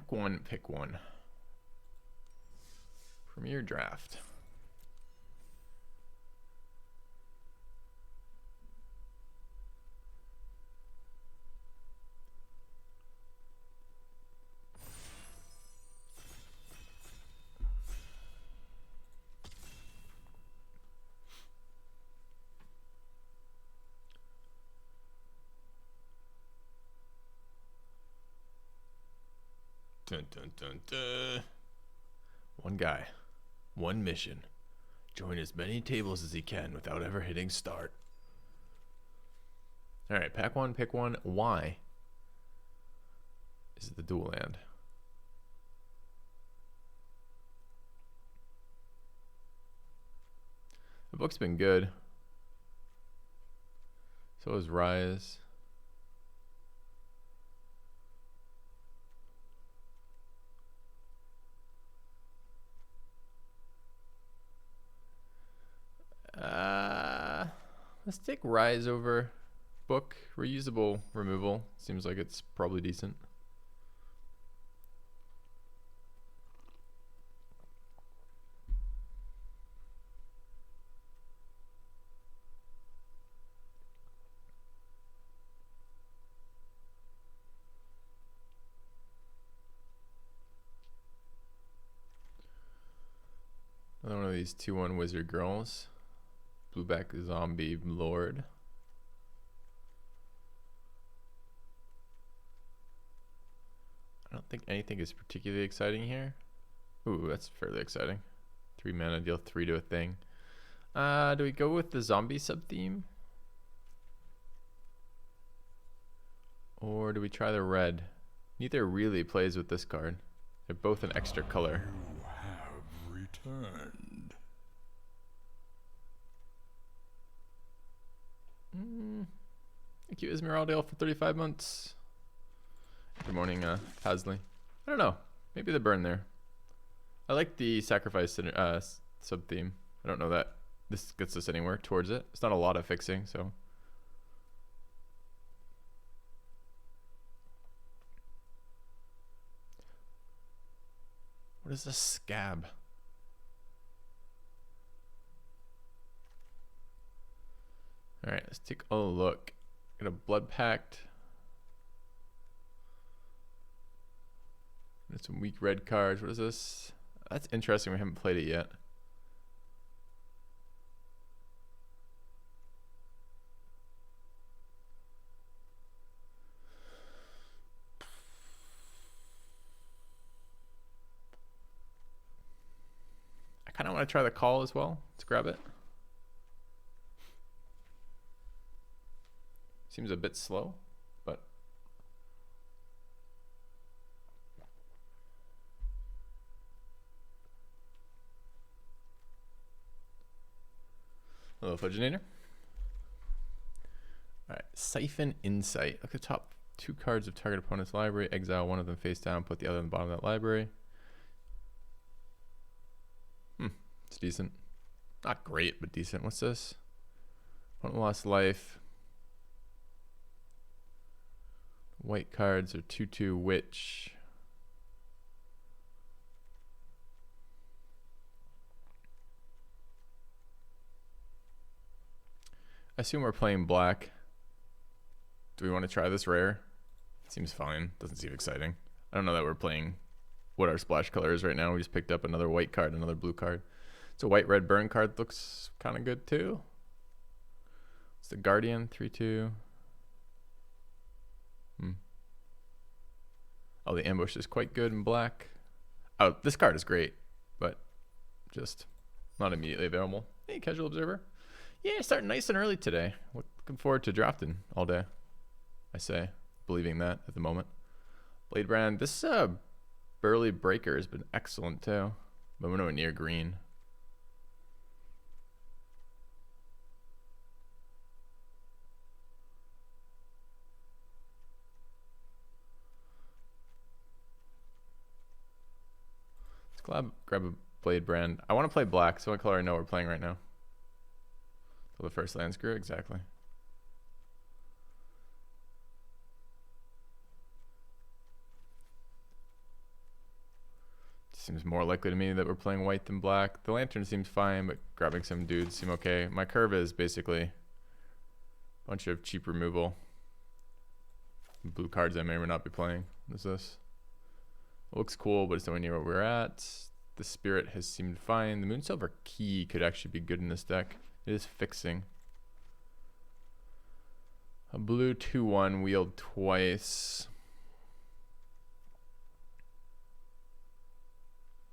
Pack one, pick one. Premier draft. Dun, dun, dun, dun. One guy, one mission. Join as many tables as he can without ever hitting start. Alright, pack one, pick one. Why is it the dual land? The book's been good. So is Rise. Let's take Rise over book. Reusable removal. Seems like it's probably decent. Another one of these 2/1 wizard girls. Blueback zombie lord. I don't think anything is particularly exciting here. Ooh, that's fairly exciting. 3 mana, deal 3 to a thing. Do we go with the zombie sub-theme? Or do we try the red? Neither really plays with this card. They're both an extra color. You have returned. Thank you, Esmeralda, for 35 months. Good morning, Hasley. I don't know. Maybe the burn there. I like the sacrifice sub-theme. I don't know that this gets us anywhere towards it. It's not a lot of fixing, so. What is a scab? Alright, let's take a look. Got a Blood Pact. There's some weak red cards. What is this? That's interesting. We haven't played it yet. I kind of want to try the call as well. Let's grab it. Seems a bit slow, but hello, Fudginator. Alright, Siphon Insight. Look at the top 2 cards of target opponent's library. Exile one of them face down, put the other on the bottom of that library. It's decent. Not great, but decent. What's this? Opponent lost life. White cards are 2/2 witch. I assume we're playing black. Do we want to try this rare? Seems fine. Doesn't seem exciting. I don't know that we're playing what our splash color is right now. We just picked up another white card, another blue card. It's a white-red burn card. Looks kind of good too. It's the Guardian 3/2. Oh, the ambush is quite good in black. Oh, this card is great, but just not immediately available. Hey, Casual Observer. Yeah, starting nice and early today. Looking forward to drafting all day. I say, believing that at the moment. Bladebrand. This Burly Breaker has been excellent too, but we're nowhere near green. Grab a Bladebrand. I want to play black, so what color I know we're playing right now. So the first land screw, exactly. seems more likely to me that we're playing white than black. The lantern seems fine, but grabbing some dudes seem okay. My curve is basically a bunch of cheap removal. Blue cards I may or may not be playing. What is this? It looks cool, but it's nowhere near where we're at. The spirit has seemed fine. The Moonsilver Key could actually be good in this deck. It is fixing. A blue 2/1 wheeled twice.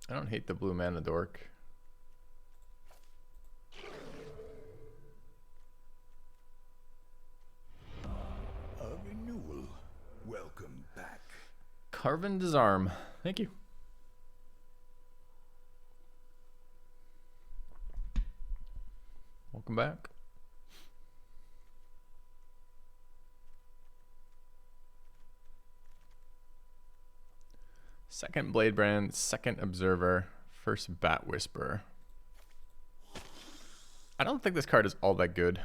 I don't hate the blue mana dork. A renewal. Welcome back. Carven Disarm. Thank you. Welcome back. Second Blade Brand, second Observer, first Bat Whisperer. I don't think this card is all that good.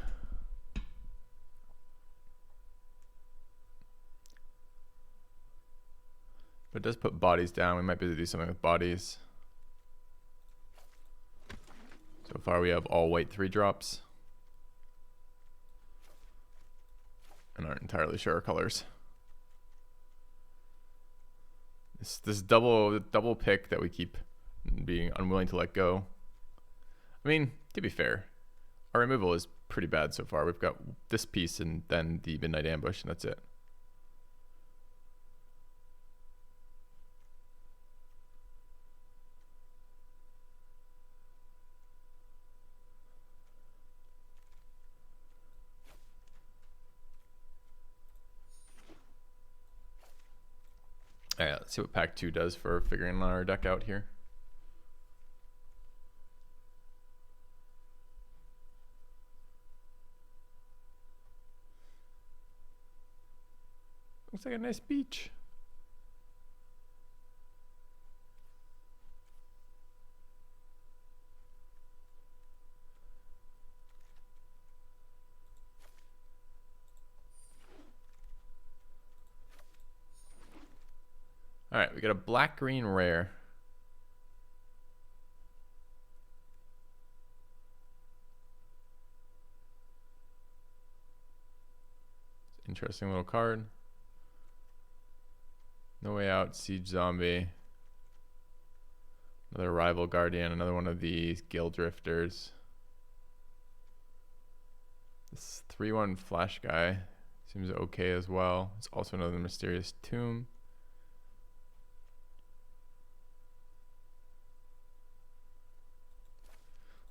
But it does put bodies down. We might be able to do something with bodies. So far we have all white 3-drops. And aren't entirely sure our colors. This double pick that we keep being unwilling to let go. I mean, to be fair, our removal is pretty bad so far. We've got this piece and then the Midnight Ambush, and that's it. Alright, let's see what pack 2 does for figuring our deck out here. Looks like a nice beach. All right, we got a black-green rare. Interesting little card. No Way Out, Siege Zombie. Another Rival Guardian, another one of these Gale Drifters. This 3/1 Flash guy seems okay as well. It's also another Mysterious Tomb.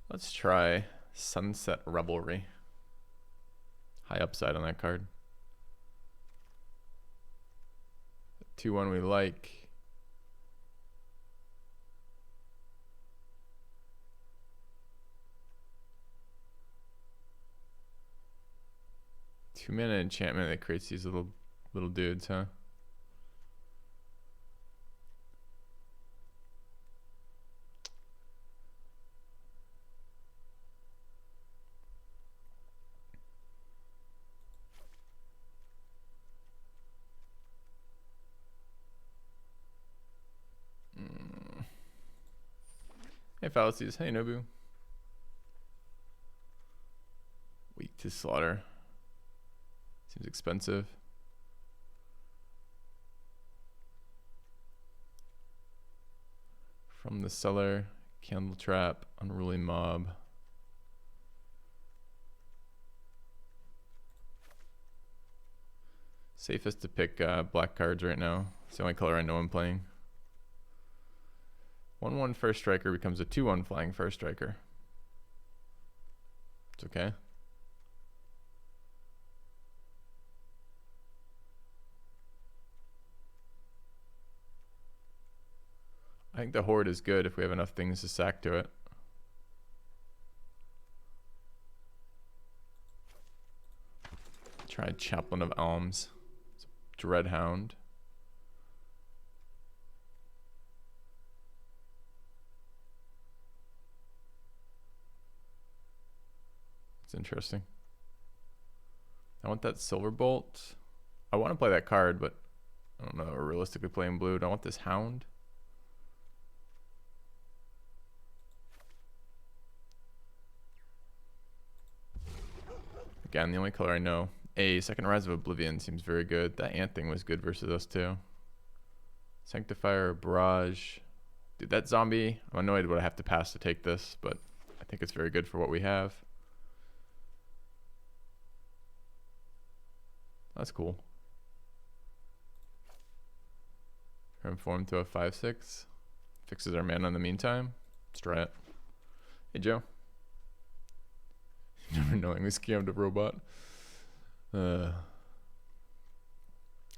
Let's try Sunset Revelry. High upside on that card. 2/1 we like. Two mana enchantment that creates these little dudes, huh? Hey Fallacies, hey Nobu. Weak to Slaughter. Seems expensive. From the Cellar, Candle Trap, Unruly Mob. Safest to pick black cards right now. It's the only color I know I'm playing. 1/1 First Striker becomes a 2/1 Flying First Striker. It's okay. I think the Horde is good if we have enough things to sack to it. Try Chaplain of Alms. Dreadhound. It's interesting. I want that Silverbolt. I want to play that card, but I don't know. Realistically playing blue. Do I want this Hound? Again, the only color I know. Second Rise of Oblivion seems very good. That ant thing was good versus us too. Sanctifier, Barrage. Dude, that zombie, I'm annoyed what I have to pass to take this, but I think it's very good for what we have. That's cool. Transform to a 5/6. Fixes our mana in the meantime. Let's try it. Hey, Joe. Never knowingly scammed a robot. I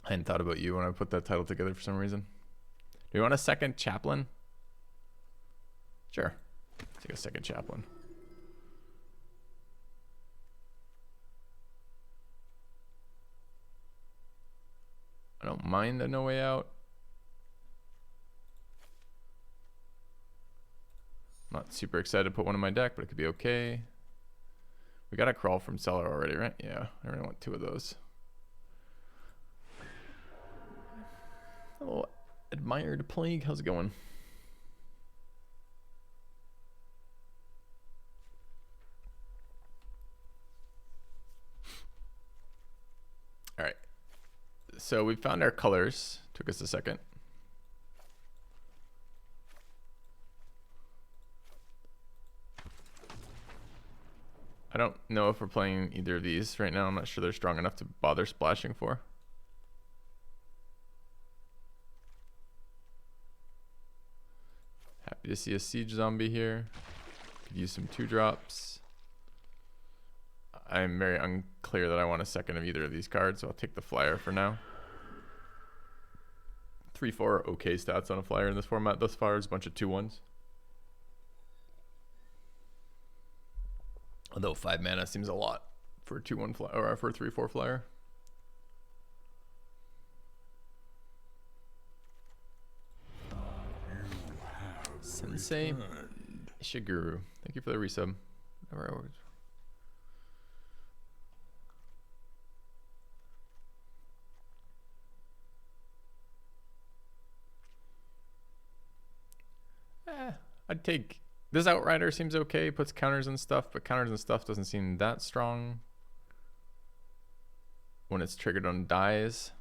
hadn't thought about you when I put that title together for some reason. Do you want a second chaplain? Sure. Take a second chaplain. I don't mind a No Way Out. I'm not super excited to put one in my deck, but it could be okay. We got a Crawl from Cellar already, right? Yeah, I really want 2 of those. Hello, Admired Plague. How's it going? All right. So we found our colors. Took us a second. I don't know if we're playing either of these right now. I'm not sure they're strong enough to bother splashing for. Happy to see a Siege Zombie here. Could use some 2-drops. I'm very unclear that I want a second of either of these cards, so I'll take the Flyer for now. 3/4 okay stats on a Flyer in this format thus far. Is a bunch of 2/1s. Although 5 mana seems a lot for a 2/1 flyer or for a 3/4 flyer. Sensei Ishiguro, thank you for the resub. I'd take this. Outrider seems okay, puts counters and stuff, but counters and stuff doesn't seem that strong when it's triggered on dies.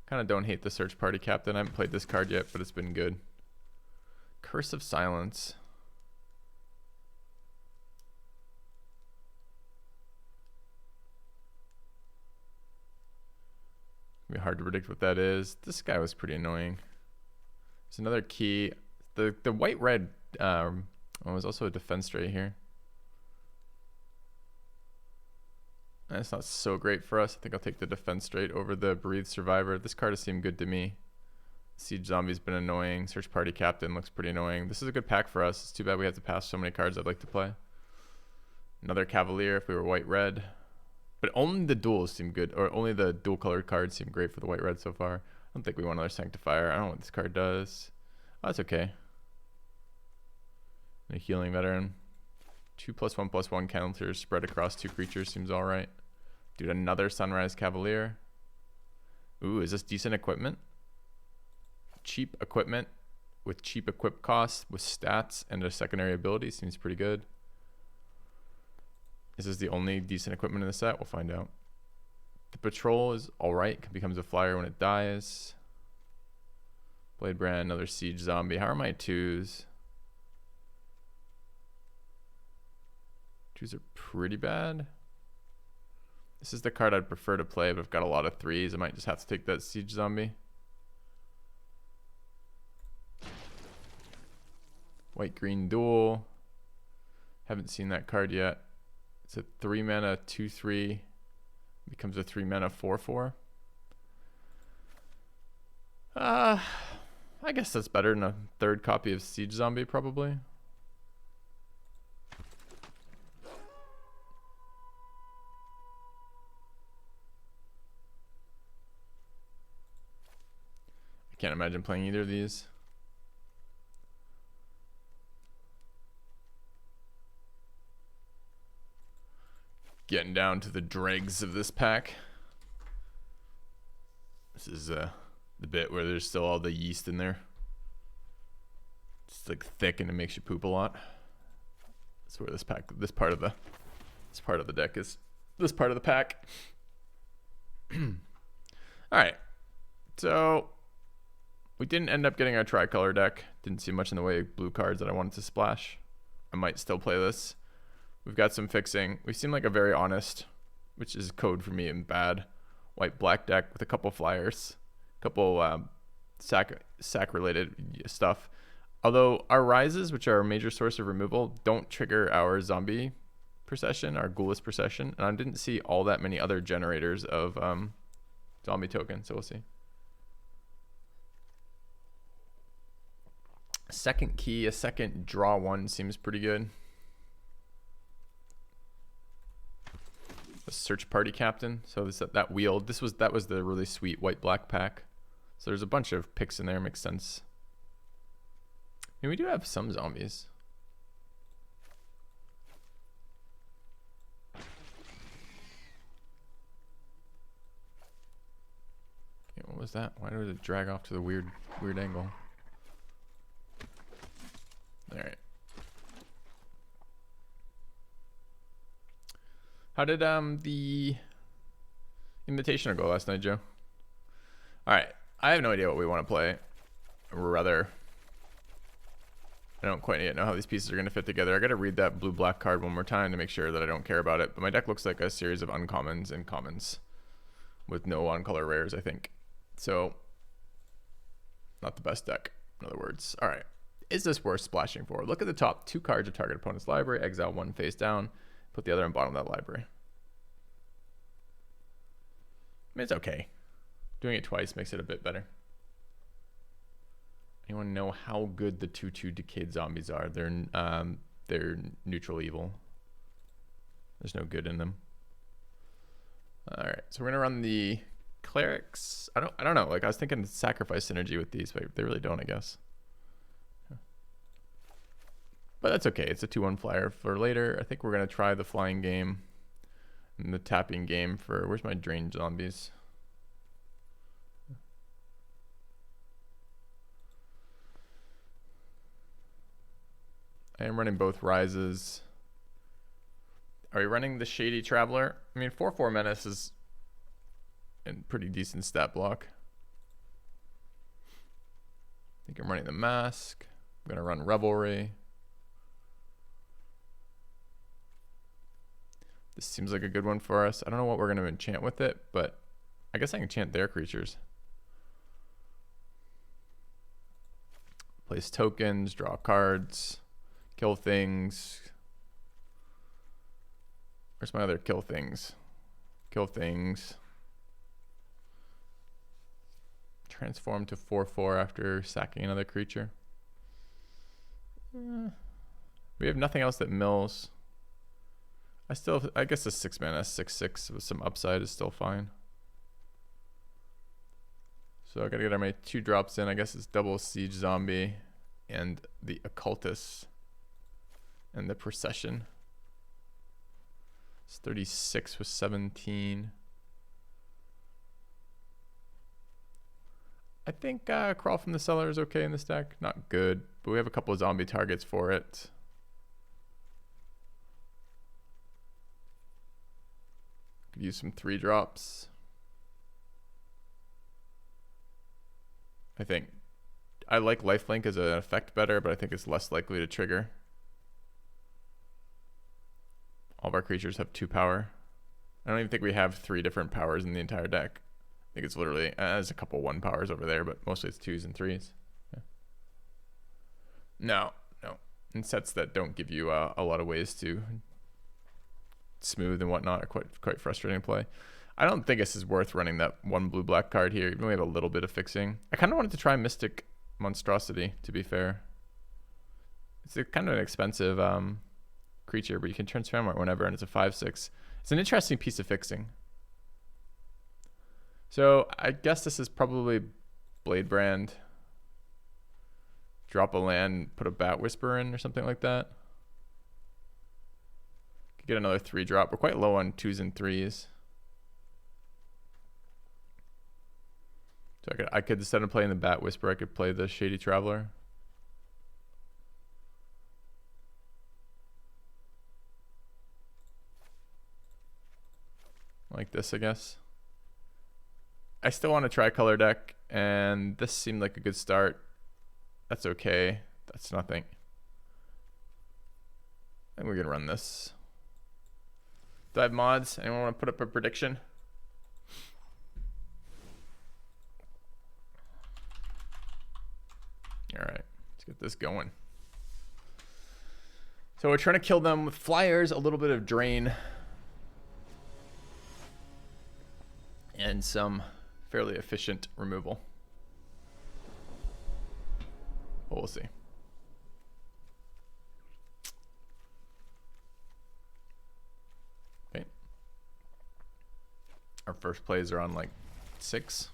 Kind of don't hate the Search Party Captain. I haven't played this card yet, but it's been good. Curse of Silence. It'll be hard to predict what that is. This guy was pretty annoying. There's another key. The white red was also a defense trait here. That's not so great for us. I think I'll take the defense straight over the Breathe Survivor. This card has seemed good to me. Siege Zombie's been annoying. Search Party Captain looks pretty annoying. This is a good pack for us. It's too bad we have to pass so many cards I'd like to play. Another Cavalier if we were white-red. But only the duels seem good, or only the dual colored cards seem great for the white-red so far. I don't think we want another Sanctifier. I don't know what this card does. Oh, that's okay. A Healing Veteran. 2+1/+1 counters spread across 2 creatures seems alright. Dude, another Sunrise Cavalier. Ooh, is this decent equipment? Cheap equipment with cheap equip costs with stats and a secondary ability seems pretty good. Is this the only decent equipment in the set? We'll find out. The Patrol is alright. Becomes a flyer when it dies. Blade Brand, another Siege Zombie. How are my 2s? 2s are pretty bad. This is the card I'd prefer to play, but I've got a lot of 3s. I might just have to take that Siege Zombie. White-green duel. Haven't seen that card yet. It's a 3 mana 2/3. Becomes a 3 mana 4/4. I guess that's better than a 3rd copy of Siege Zombie, probably. I can't imagine playing either of these. Getting down to the dregs of this pack. This is the bit where there's still all the yeast in there. It's like thick and it makes you poop a lot. That's where this part of the deck is this part of the pack. All right. So we didn't end up getting our tricolor deck. Didn't see much in the way of blue cards that I wanted to splash. I might still play this. We've got some fixing. We seem like a very honest, which is code for me in bad, white-black deck with a couple flyers, a couple sack-related stuff. Although our rises, which are a major source of removal, don't trigger our zombie procession, our ghoulish procession. And I didn't see all that many other generators of zombie tokens, so we'll see. Second key, a second draw one seems pretty good. A search party captain. So that wheel, that was the really sweet white-black pack. So there's a bunch of picks in there, makes sense. I mean, we do have some zombies. Okay, what was that? Why did it drag off to the weird angle? All right. How did the Invitational go last night, Joe? All right. I have no idea what we want to play. Or rather, I don't quite yet know how these pieces are going to fit together. I got to read that blue-black card one more time to make sure that I don't care about it. But my deck looks like a series of uncommons and commons with no on-color rares, I think. So, not the best deck, in other words. All right. Is this worth splashing for? Look at the top 2 cards of target opponent's library. Exile 1 face down. Put the other on bottom of that library. I mean, it's okay. Doing it twice makes it a bit better. Anyone know how good the 2/2 decayed zombies are? They're neutral evil. There's no good in them. All right, so we're gonna run the clerics. I don't know. Like I was thinking sacrifice synergy with these, but they really don't, I guess. But that's okay. It's a 2/1 flyer for later. I think we're gonna try the flying game and the tapping game for where's my drain zombies? I am running both rises. Are we running the Shady Traveler? I mean, 4/4 Menace is a pretty decent stat block. I think I'm running the Mask. I'm gonna run Revelry. This seems like a good one for us. I don't know what we're gonna enchant with it, but I guess I can enchant their creatures. Place tokens, draw cards. Kill things. Where's my other kill things? Kill things. Transform to 4/4 after sacking another creature. We have nothing else that mills. I guess a 6 mana 6/6 with some upside is still fine. So I gotta get my 2 drops in. I guess it's double siege zombie and the occultist. And the procession. It's 36 with 17. I think Crawl from the Cellar is okay in this deck. Not good, but we have a couple of zombie targets for it. Could use some 3 drops. I think I like Lifelink as an effect better, but I think it's less likely to trigger. All of our creatures have 2 power. I don't even think we have 3 different powers in the entire deck. I think it's literally, there's a couple 1 powers over there, but mostly it's 2s and 3s. Yeah. No. And sets that don't give you a lot of ways to smooth and whatnot are quite frustrating to play. I don't think this is worth running that 1 blue-black card here, even though we have a little bit of fixing. I kind of wanted to try Mystic Monstrosity, to be fair. It's kind of an expensive creature, but you can transform it whenever, and it's a 5/6. It's an interesting piece of fixing. So I guess this is probably Bladebrand. Drop a land, put a Bat Whisperer in or something like that. Could get another 3 drop. We're quite low on 2s and 3s. So I could instead of playing the Bat Whisperer, I could play the Shady Traveler. Like this, I guess. I still want a tricolor deck, and this seemed like a good start. That's okay. That's nothing. I think we're gonna run this. Do I have mods? Anyone want to put up a prediction? All right, let's get this going. So we're trying to kill them with flyers, a little bit of drain, and some fairly efficient removal. But we'll see. Okay. Our first plays are on like 6.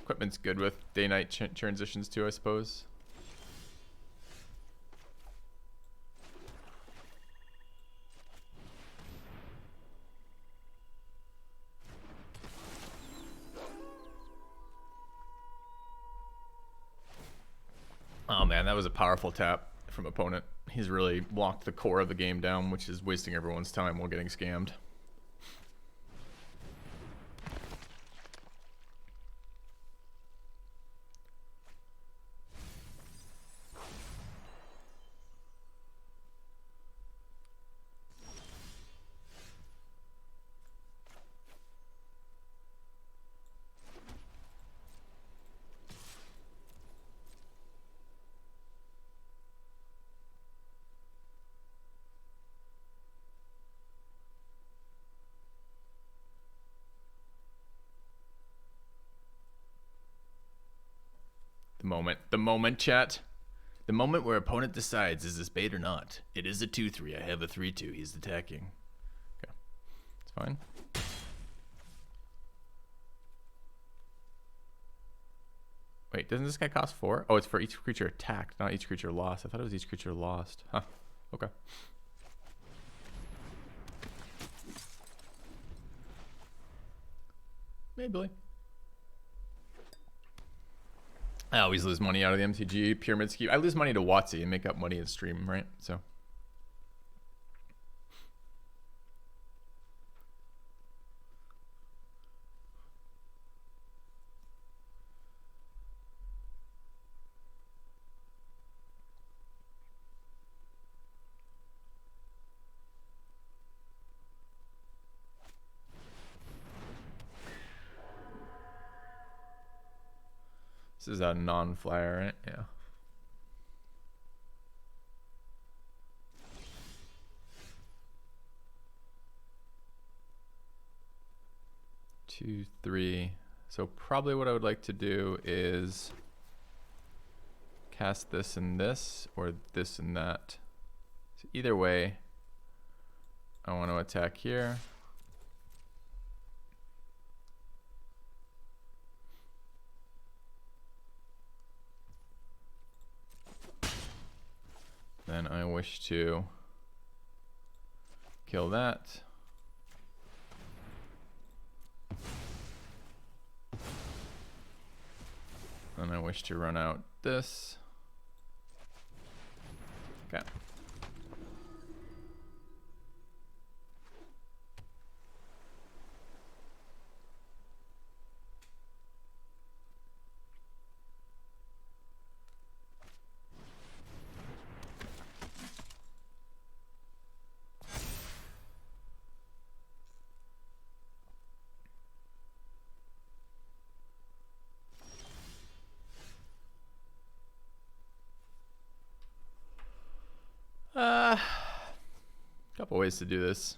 Equipment's good with day-night transitions too, I suppose. Oh man, that was a powerful tap from opponent. He's really locked the core of the game down, which is wasting everyone's time while getting scammed. The moment, chat. The moment where opponent decides, is this bait or not? It is a 2-3. I have a 3-2. He's attacking. Okay. It's fine. Wait, doesn't this guy cost 4? Oh, it's for each creature attacked, not each creature lost. I thought it was each creature lost. Huh. Okay. Maybe. I always lose money out of the MTG pyramid scheme. I lose money to WotC and make up money in stream, right? So. This is a non-flyer, right? Yeah. Two, 3. So probably what I would like to do is cast this and this, or this and that. So either way, I want to attack here. Then I wish to kill that. And I wish to run out this. Okay. Couple ways to do this.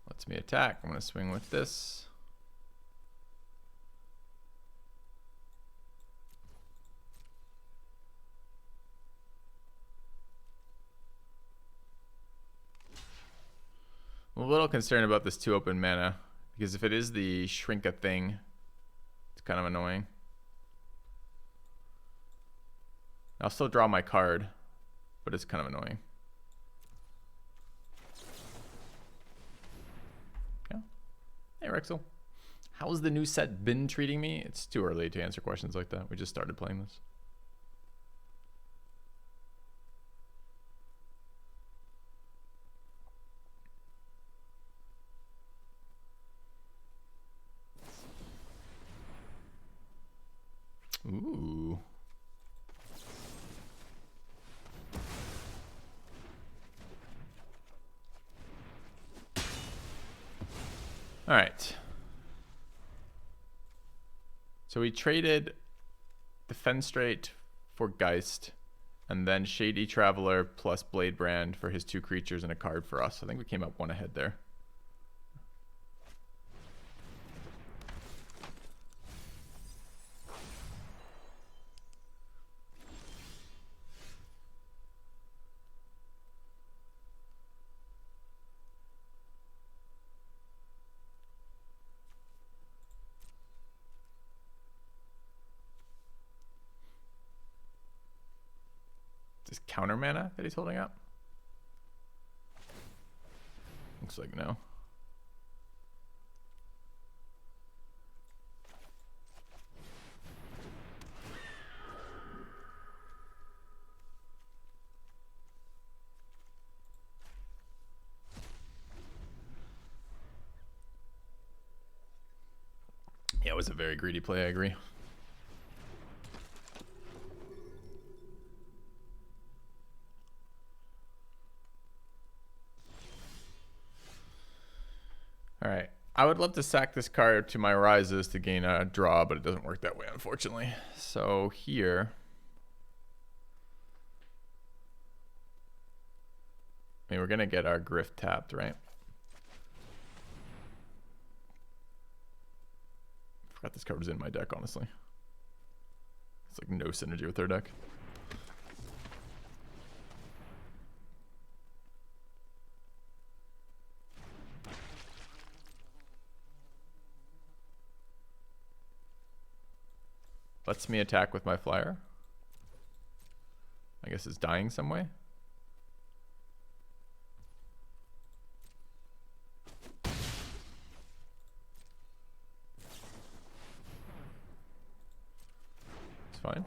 Lets me attack. I'm going to swing with this. I'm a little concerned about this 2 open mana, because if it is the shrink a thing, it's kind of annoying. I'll still draw my card. but it's kind of annoying. Yeah. Hey, Rexel. How's the new set been treating me? It's too early to answer questions like that. We just started playing this. Ooh. All right. So we traded the Fenstraight for Geist, and then Shady Traveler plus Blade Brand for his 2 creatures and a card for us. I think we came up 1 ahead there. Is counter mana that he's holding up? Looks like no. Yeah, it was a very greedy play, I agree. All right. I would love to sack this card to my Rises to gain a draw, but it doesn't work that way, unfortunately. So here... I mean, we're going to get our Grift tapped, right? I forgot this card was in my deck, honestly. It's like no synergy with their deck. Lets me attack with my flyer. I guess it's dying some way. It's fine.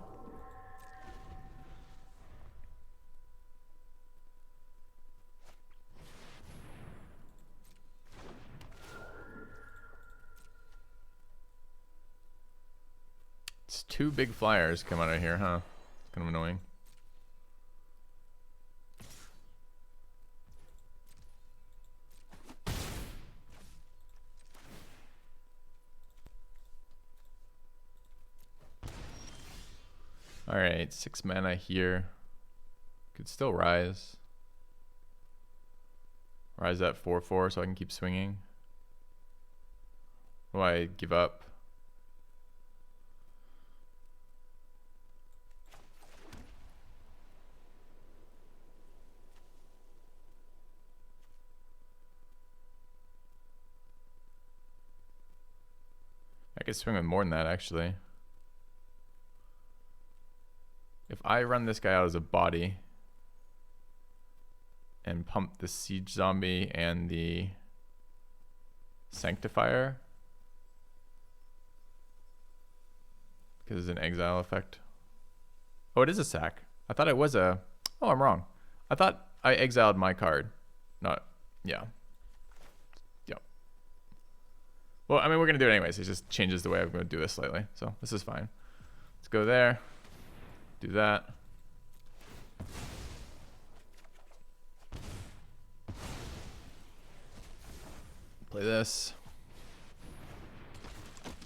It's 2 big flyers come out of here, huh? It's kind of annoying. Alright, 6 mana here. Could still rise. Rise at 4/4 so I can keep swinging. Do I give up? I could swing with more than that, actually. If I run this guy out as a body and pump the Siege Zombie and the Sanctifier, because it's an exile effect. Oh, it is a sack. I thought it was a... Oh, I'm wrong. I thought I exiled my card. Not... Yeah. Yep. Well, I mean, we're going to do it anyways. It just changes the way I'm going to do this slightly. So this is fine. Let's go there. Do that. Play this.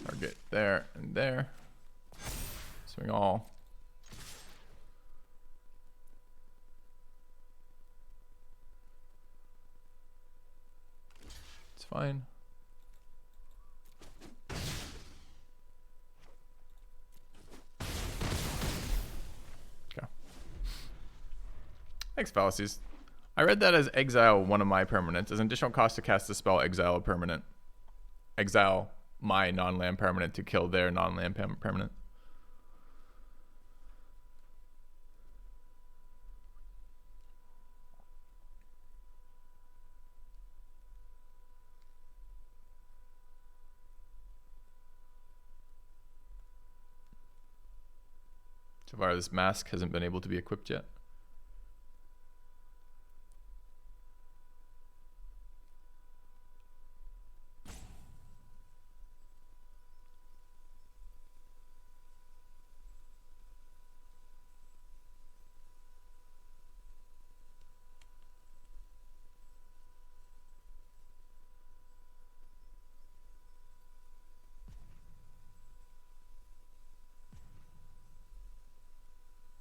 Target there and there. Swing all. It's fine. Okay. Thanks, Fallacies. I read that as exile one of my permanents. As an additional cost to cast the spell, exile a permanent. Exile my non-land permanent to kill their non-land permanent. So far, this mask hasn't been able to be equipped yet.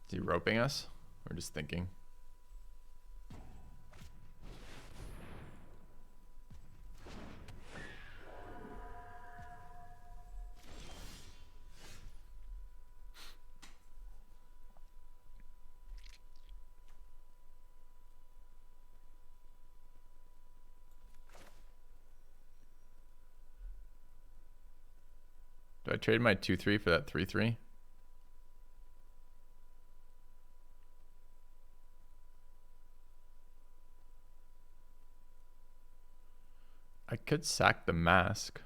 Is he roping us? Or just thinking? Do I trade my 2-3 for that 3-3? I could sack the mask.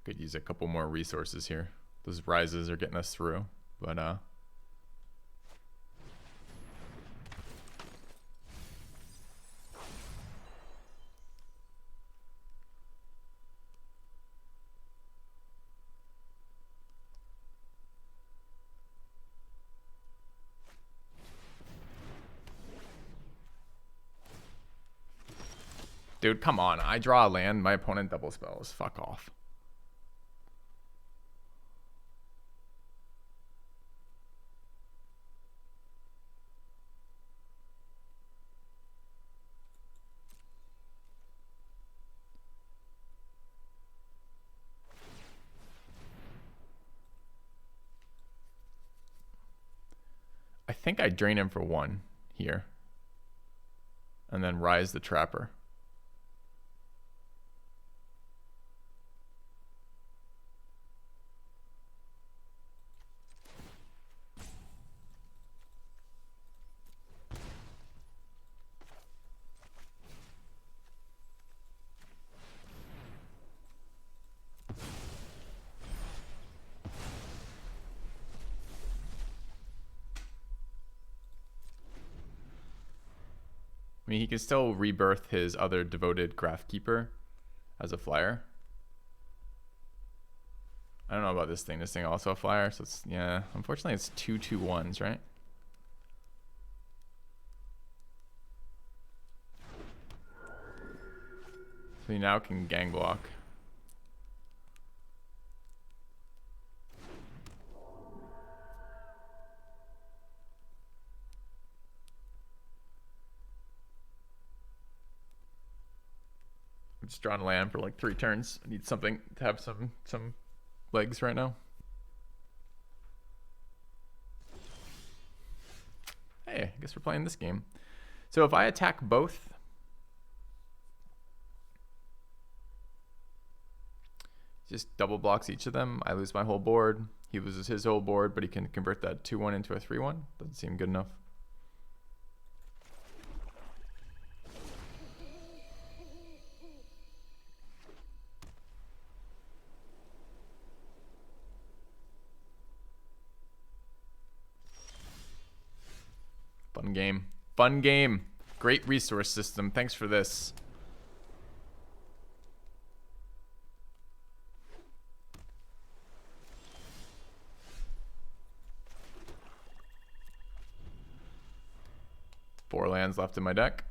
Could use a couple more resources here. Those rises are getting us through, but dude, come on. I draw a land, my opponent double spells. Fuck off. I think I drain him for 1 here. And then rise the trapper. I mean, he can still rebirth his other devoted Grafkeeper as a flyer. I don't know about this thing. This thing also a flyer, so it's, yeah. Unfortunately, it's 2/2/1s, right? So he now can gang block. I'm just drawing land for like 3 turns. I need something to have some legs right now. Hey, I guess we're playing this game. So if I attack both, just double blocks each of them, I lose my whole board. He loses his whole board, but he can convert that 2/1 into a 3/1. Doesn't seem good enough. Fun game. Fun game. Great resource system. Thanks for this. Four lands left in my deck.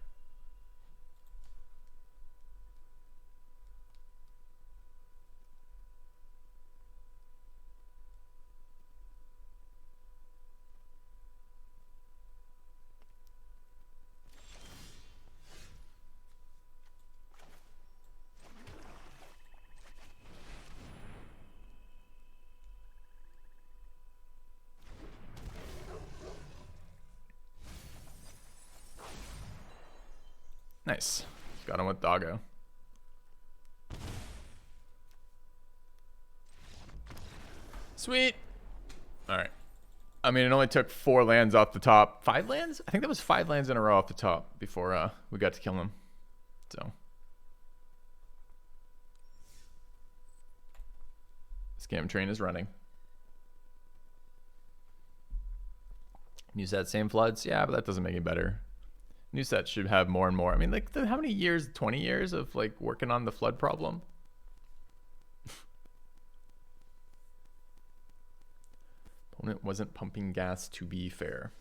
Nice. Got him with Doggo. Sweet. All right. I mean, it only took 4 lands off the top. 5 lands? I think that was 5 lands in a row off the top before we got to kill him. So. Scam train is running. New set, same floods? Yeah, but that doesn't make it better. New set should have more and more. I mean, like, how many years? 20 years of, like, working on the flood problem? Opponent wasn't pumping gas, to be fair.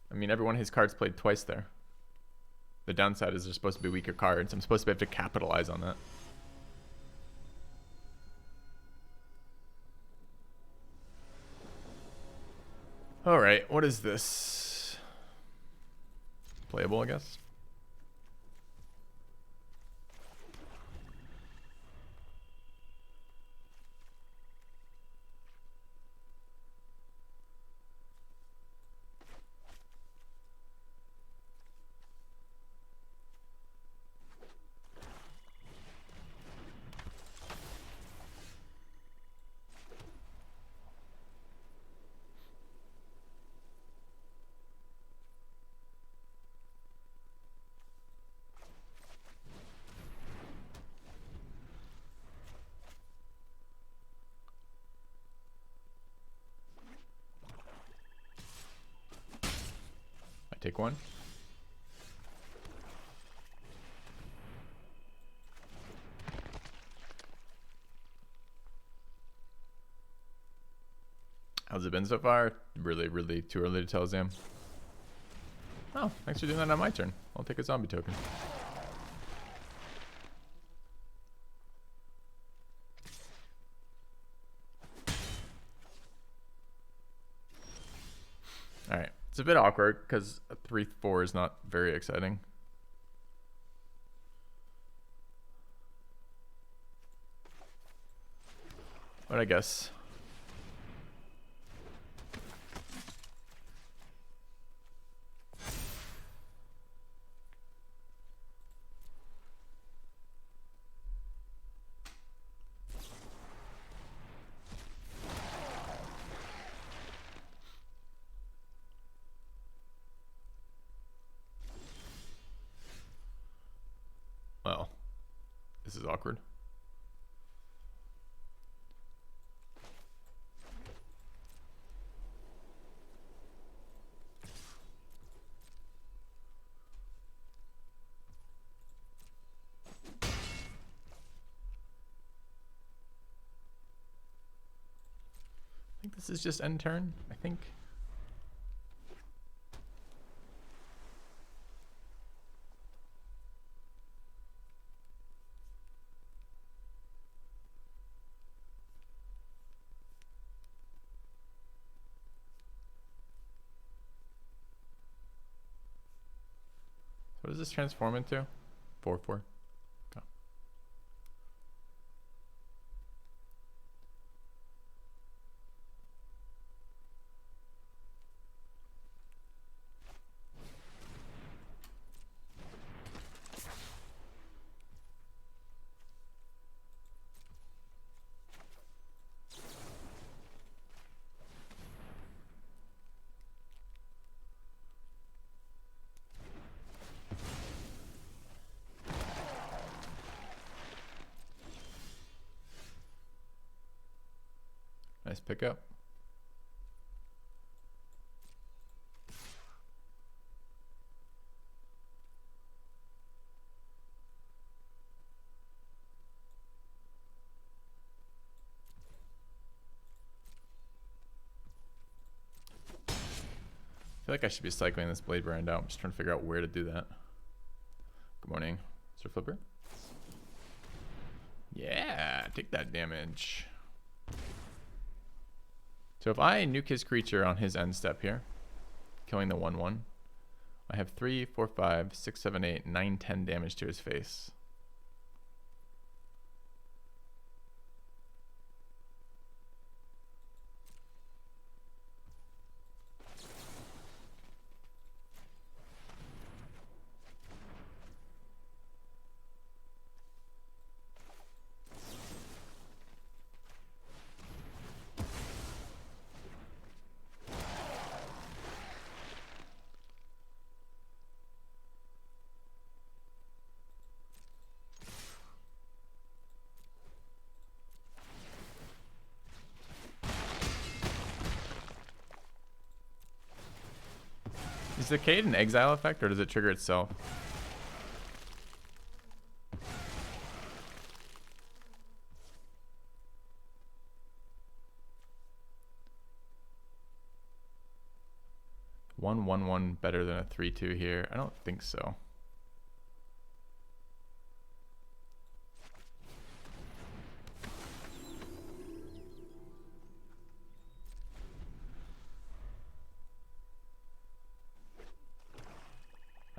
I mean, every one of his cards played twice there. The downside is they're supposed to be weaker cards. I'm supposed to be able to capitalize on that. All right, what is this? Playable, I guess. Take one. How's it been so far? Really, really too early to tell, Zam. Oh, thanks for doing that on my turn. I'll take a zombie token. Alright. It's a bit awkward because a 3/4 is not very exciting. But I guess. Well, this is awkward. I think this is just end turn, I think. What does this transform into? 4/4. Okay. Nice pickup. I feel like I should be cycling this Blade Brand out. I'm just trying to figure out where to do that. Good morning, Sir Flipper. Yeah, take that damage. So if I nuke his creature on his end step here, killing the 1/1, I have 3, 4, 5, 6, 7, 8, 9, 10 damage to his face. Is the Cade an exile effect or does it trigger itself? One better than a 3-2 here? I don't think so.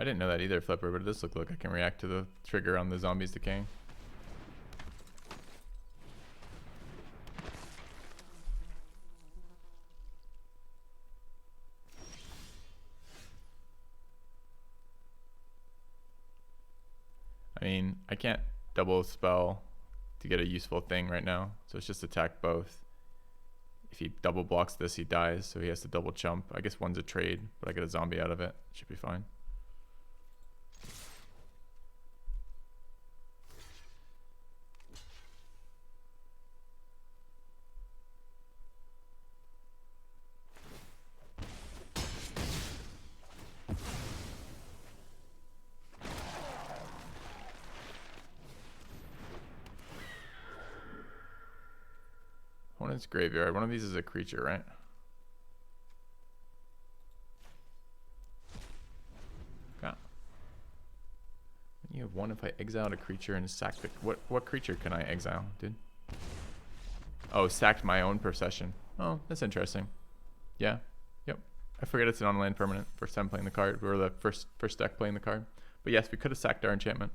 I didn't know that either, Flipper, but it does look like I can react to the trigger on the zombies decaying. I mean, I can't double spell to get a useful thing right now, so it's just attack both. If he double blocks this, he dies, so he has to double chump. I guess one's a trade, but I get a zombie out of it. Should be fine. Opponent's graveyard. One of these is a creature, right? Yeah. You have one if I exiled a creature and sacked the... What creature can I exile, dude? Oh, sacked my own procession. Oh, that's interesting. Yeah. Yep. I forget it's an on-land permanent. First time playing the card. We were the first deck playing the card. But yes, we could have sacked our enchantment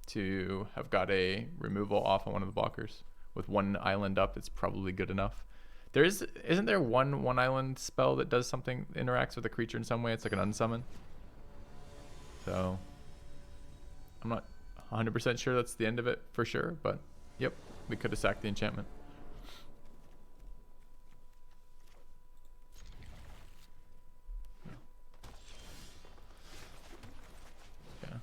to have got a removal off on one of the blockers. With one island up, it's probably good enough. Isn't there one island spell that does something, interacts with a creature in some way? It's like an unsummon. So I'm not 100% sure that's the end of it for sure, but yep, we could have sacked the enchantment. Yeah.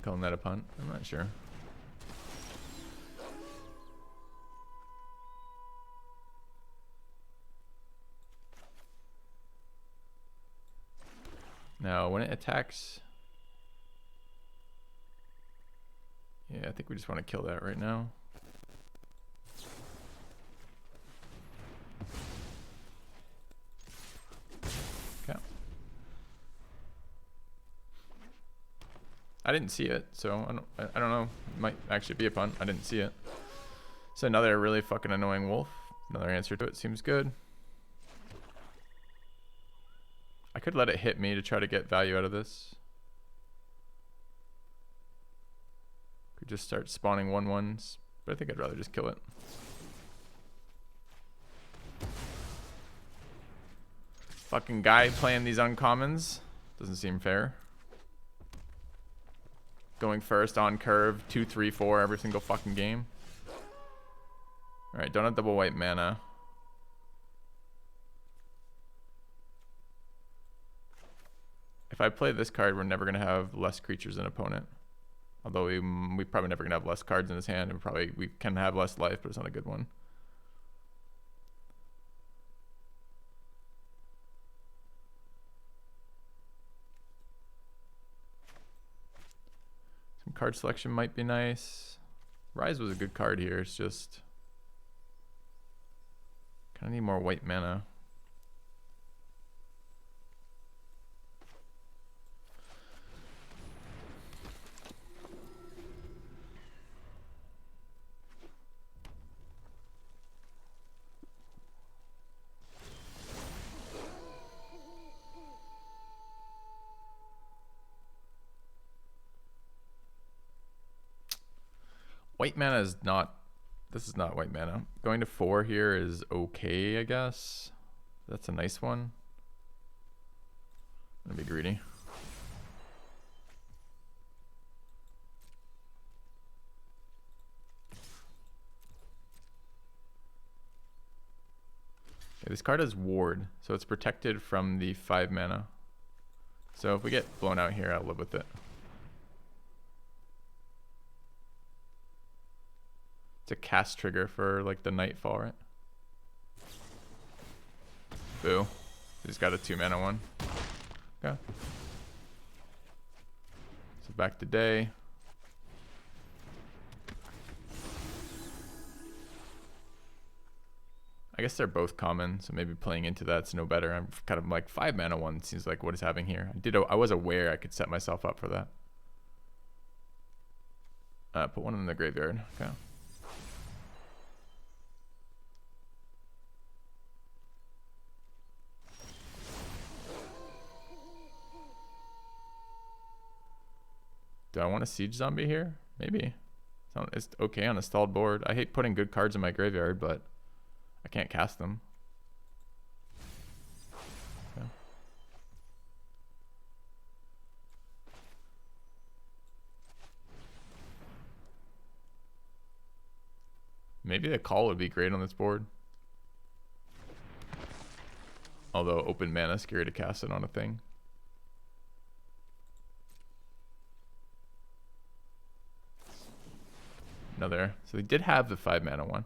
Calling that a punt? I'm not sure. Now, when it attacks... Yeah, I think we just want to kill that right now. Okay. I didn't see it, so I don't know. It might actually be a punt. I didn't see it. So another really fucking annoying wolf. Another answer to it seems good. I could let it hit me to try to get value out of this. Could just start spawning 1/1s, but I think I'd rather just kill it. Fucking guy playing these uncommons. Doesn't seem fair. Going first on curve, 2, 3, 4 every single fucking game. Alright, don't have double white mana. If I play this card, we're never going to have less creatures than opponent. Although we probably never going to have less cards in his hand, and probably we can have less life, but it's not a good one. Some card selection might be nice. Rise was a good card here. It's just kind of need more white mana. White mana is not, this is not white mana. Going to 4 here is okay, I guess. That's a nice one. I'm gonna be greedy. Okay, this card has ward, so it's protected from the 5 mana. So if we get blown out here, I'll live with it. It's a cast trigger for like the Nightfall, right? Boo. He's got a 2-mana one. Okay. So back to day. I guess they're both common, so maybe playing into that's no better. I'm kind of like 5-mana one seems like what is happening here. I was aware I could set myself up for that. Put one in the graveyard. Okay. Do I want a siege zombie here? Maybe. It's okay on a stalled board. I hate putting good cards in my graveyard, but I can't cast them. Okay. Maybe the call would be great on this board. Although open mana, scary to cast it on a thing. Another. So they did have the 5-mana one.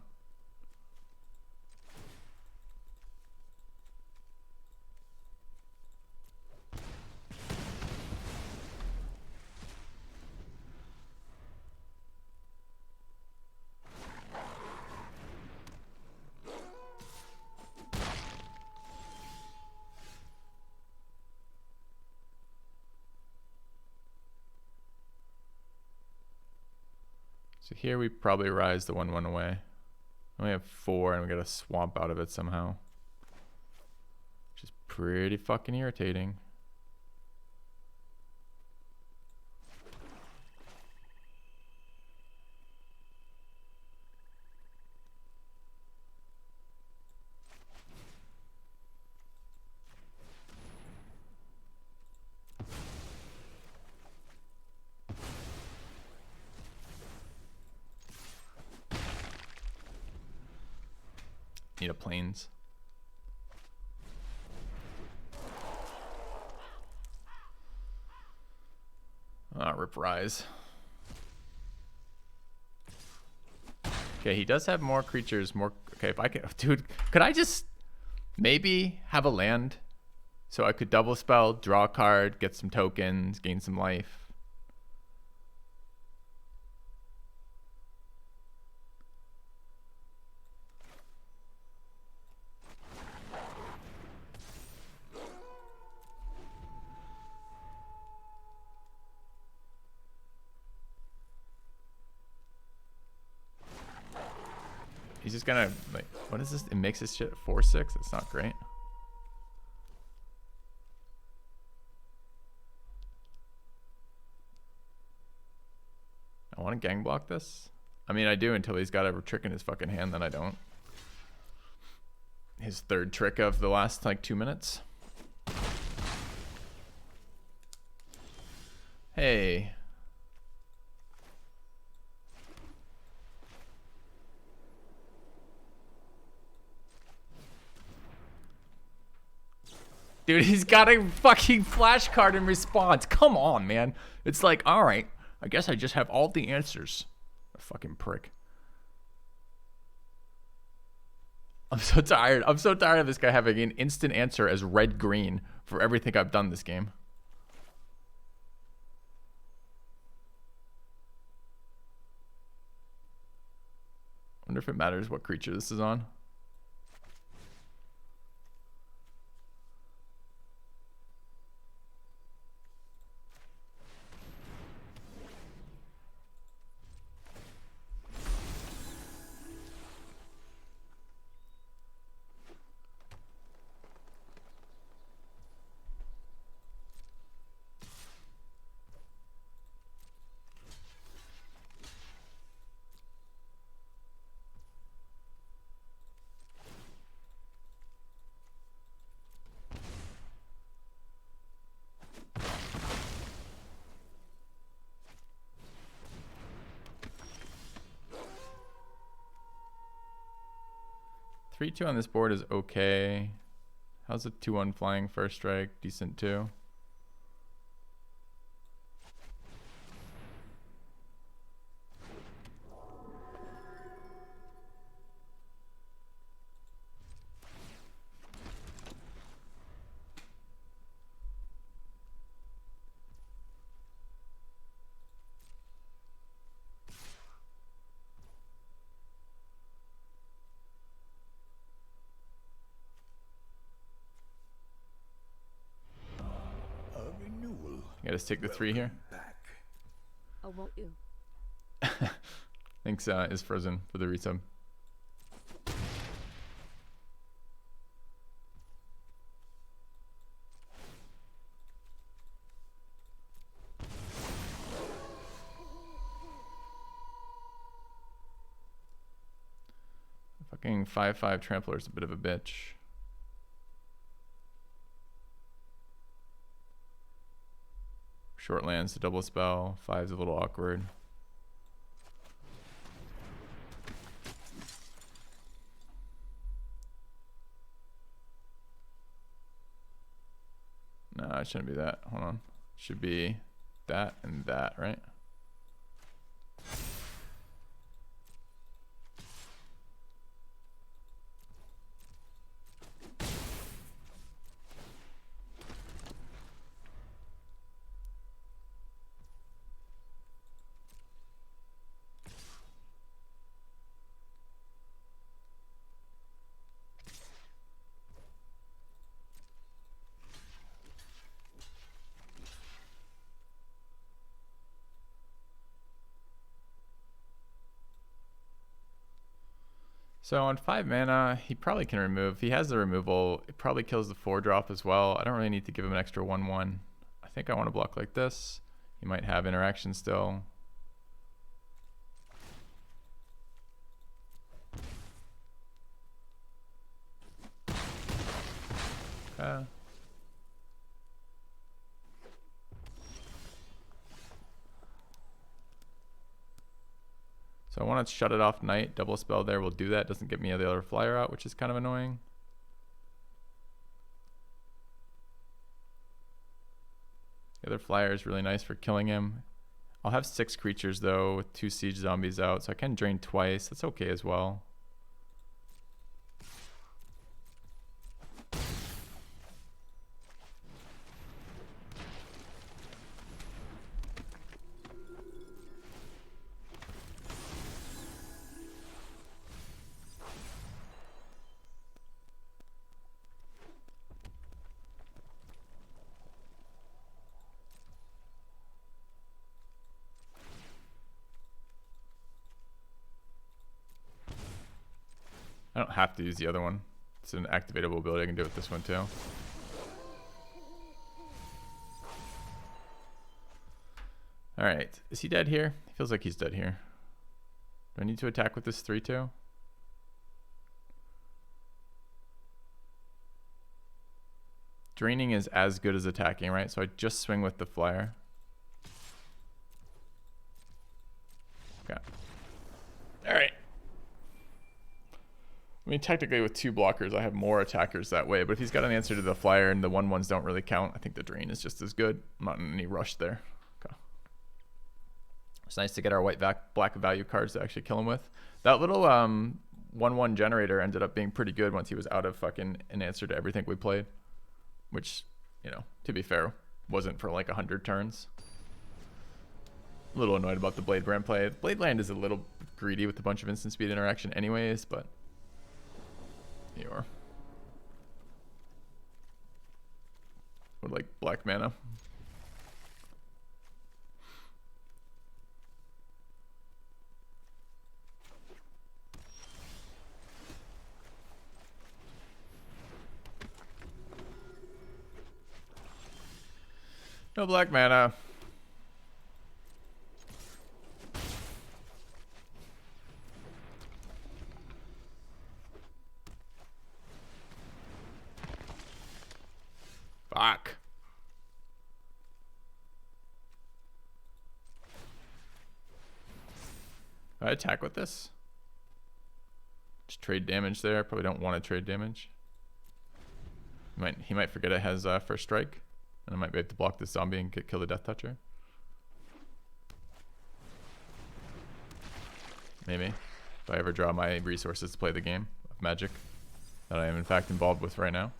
So here we probably rise the 1/1 away. We only have 4 and we got to swamp out of it somehow. Which is pretty fucking irritating. Need a plains. Rip Rise. Okay, he does have more creatures, more. Okay, if I can. Dude, could I just maybe have a land so I could double spell, draw a card, get some tokens, gain some life? He's just gonna, like, what is this? It makes this shit 4/6. It's not great. I want to gang block this. I mean, I do until he's got a trick in his fucking hand, then I don't. His third trick of the last, like, 2 minutes. Hey. Dude, he's got a fucking flash card in response. Come on, man. It's like, all right, I guess I just have all the answers. A fucking prick. I'm so tired. I'm so tired of this guy having an instant answer as red-green for everything I've done this game. Wonder if it matters what creature this is on. Three, 2 on this board is okay. How's a 2/1 flying first strike? Decent too. You gotta take the 3 here. Back. Oh, won't you? Thanks, is frozen for the resub. Fucking 5/5 trampler is a bit of a bitch. Short lands to double spell. 5's a little awkward. No, it shouldn't be that. Hold on. It should be that and that, right? So on 5 mana, he probably can remove. He has the removal. It probably kills the 4-drop as well. I don't really need to give him an extra 1/1. I think I want to block like this. He might have interaction still. So I want to shut it off Knight. Double spell there will do that. Doesn't get me the other flyer out, which is kind of annoying. The other flyer is really nice for killing him. I'll have 6 creatures though with 2 siege zombies out, so I can drain twice. That's okay as well. I don't have to use the other one. It's an activatable ability. I can do it with this one too. Alright. Is he dead here? He feels like he's dead here. Do I need to attack with this 3/2? Draining is as good as attacking, right? So I just swing with the flyer. Okay. Alright. I mean, technically with 2 blockers, I have more attackers that way. But if he's got an answer to the flyer and the 1/1s don't really count, I think the drain is just as good. I'm not in any rush there. Okay. It's nice to get our white black value cards to actually kill him with. That little 1/1 generator ended up being pretty good once he was out of fucking an answer to everything we played. Which, you know, to be fair, wasn't for like 100 turns. A little annoyed about the Blade Brand play. Blade Land is a little greedy with a bunch of instant speed interaction anyways, but... Would like black mana. No black mana. Fuck. I attack with this. Just trade damage there. Probably don't want to trade damage. He might forget it has first strike, and I might be able to block this zombie and kill the Death Toucher. Maybe. If I ever draw my resources to play the game of Magic that I am in fact involved with right now.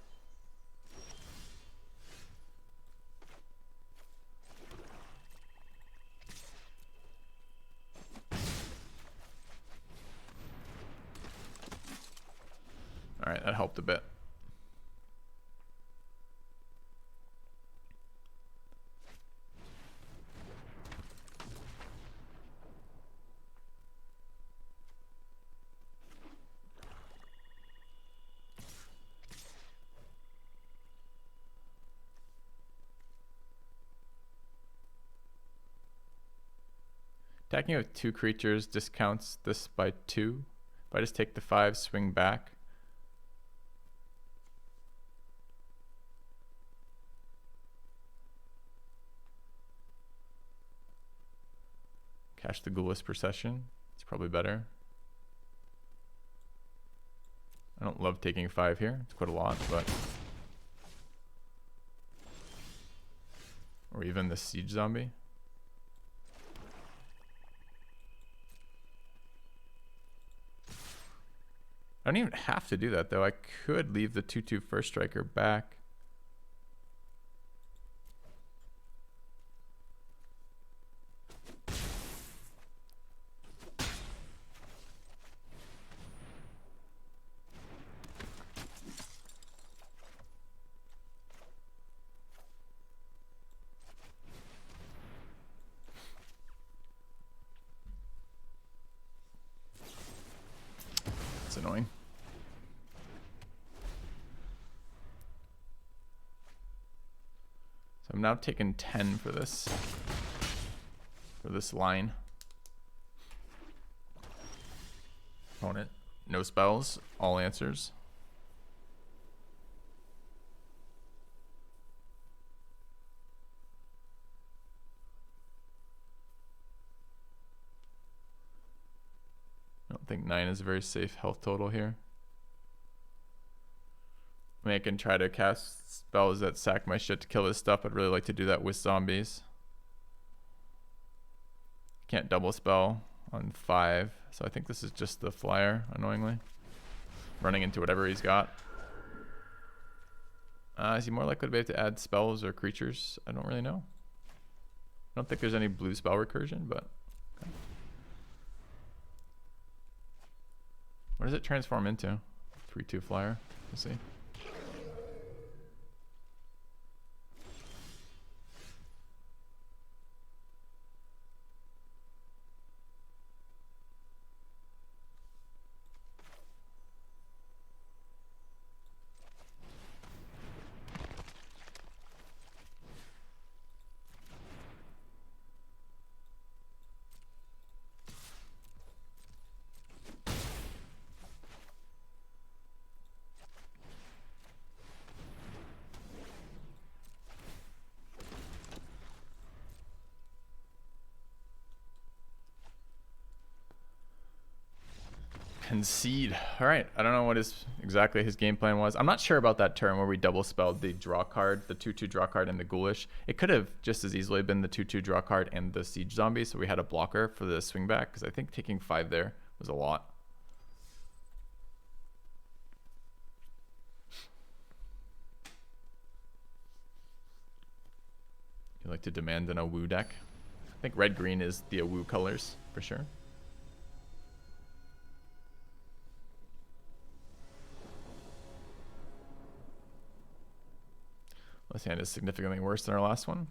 Alright, that helped a bit. Attacking with 2 creatures discounts this by 2. If I just take the 5, swing back. Cash the Ghoulish Procession. It's probably better. I don't love taking 5 here. It's quite a lot, but... Or even the Siege Zombie. I don't even have to do that, though. I could leave the 2/2 First Striker back. It's annoying. So I'm now taking 10 for this line. Opponent, no spells, all answers. I don't think 9 is a very safe health total here. I mean, I can try to cast spells that sack my shit to kill this stuff. I'd really like to do that with zombies. Can't double spell on 5, so I think this is just the flyer, annoyingly. Running into whatever he's got. Is he more likely to be able to add spells or creatures? I don't really know. I don't think there's any blue spell recursion, but... Okay. What does it transform into? 3/2 flyer. We'll see. Concede. All right. I don't know what exactly his game plan was. I'm not sure about that turn where we double spelled the draw card, the 2/2 draw card and the Ghoulish. It could have just as easily been the 2/2 draw card and the Siege Zombie, so we had a blocker for the swing back, because I think taking 5 there was a lot. You like to demand an Awu deck? I think red-green is the Awu colors for sure. This hand is significantly worse than our last one.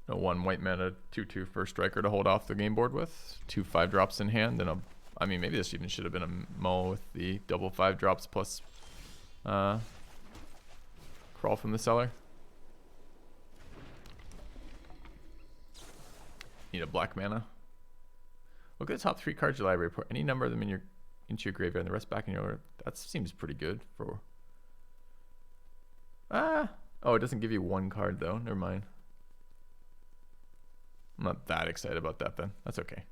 No 1 white mana 2/2 First Striker to hold off the game board with. 2 5-drops in hand, and I mean, maybe this even should have been a mull with the double 5-drops plus Crawl from the Cellar. Need a black mana. Look at the top 3 cards of your library. Put any number of them into your graveyard and the rest back in your order. That seems pretty good for... Oh, it doesn't give you 1 card though. Never mind. I'm not that excited about that then. That's okay.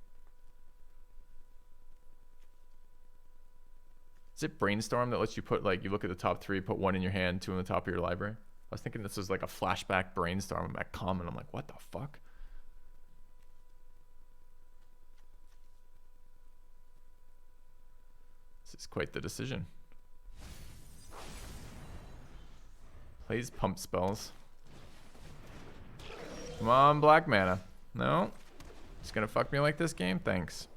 Is it Brainstorm that lets you put, like, you look at the top 3, put 1 in your hand, 2 on the top of your library? I was thinking this was like a flashback Brainstorm at common. I'm like, what the fuck? This is quite the decision. Plays pump spells. Come on, black mana. No? It's gonna fuck me like this game? Thanks.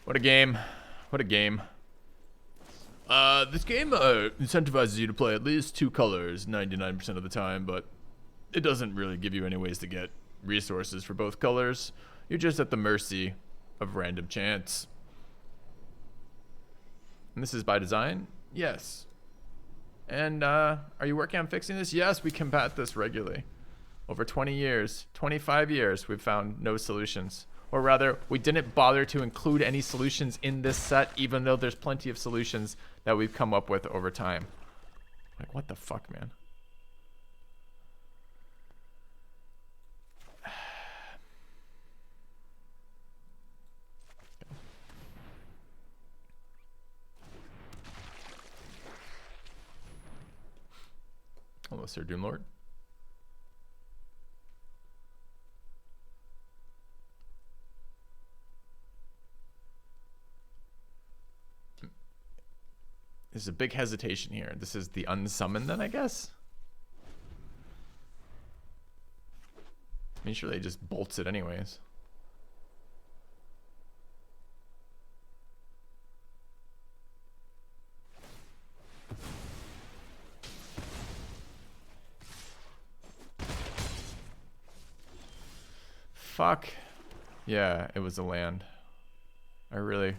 What a game. What a game. This game incentivizes you to play at least 2 colors 99% of the time, but it doesn't really give you any ways to get resources for both colors. You're just at the mercy of random chance. And this is by design? Yes. And are you working on fixing this? Yes, we combat this regularly. Over 20 years, 25 years, we've found no solutions. Or rather, we didn't bother to include any solutions in this set, even though there's plenty of solutions that we've come up with over time. Like, what the fuck, man? Hello, Sir Doomlord. There's a big hesitation here. This is the unsummon then, I guess? I mean, sure, they just bolts it anyways. Fuck. Yeah, it was a land. I really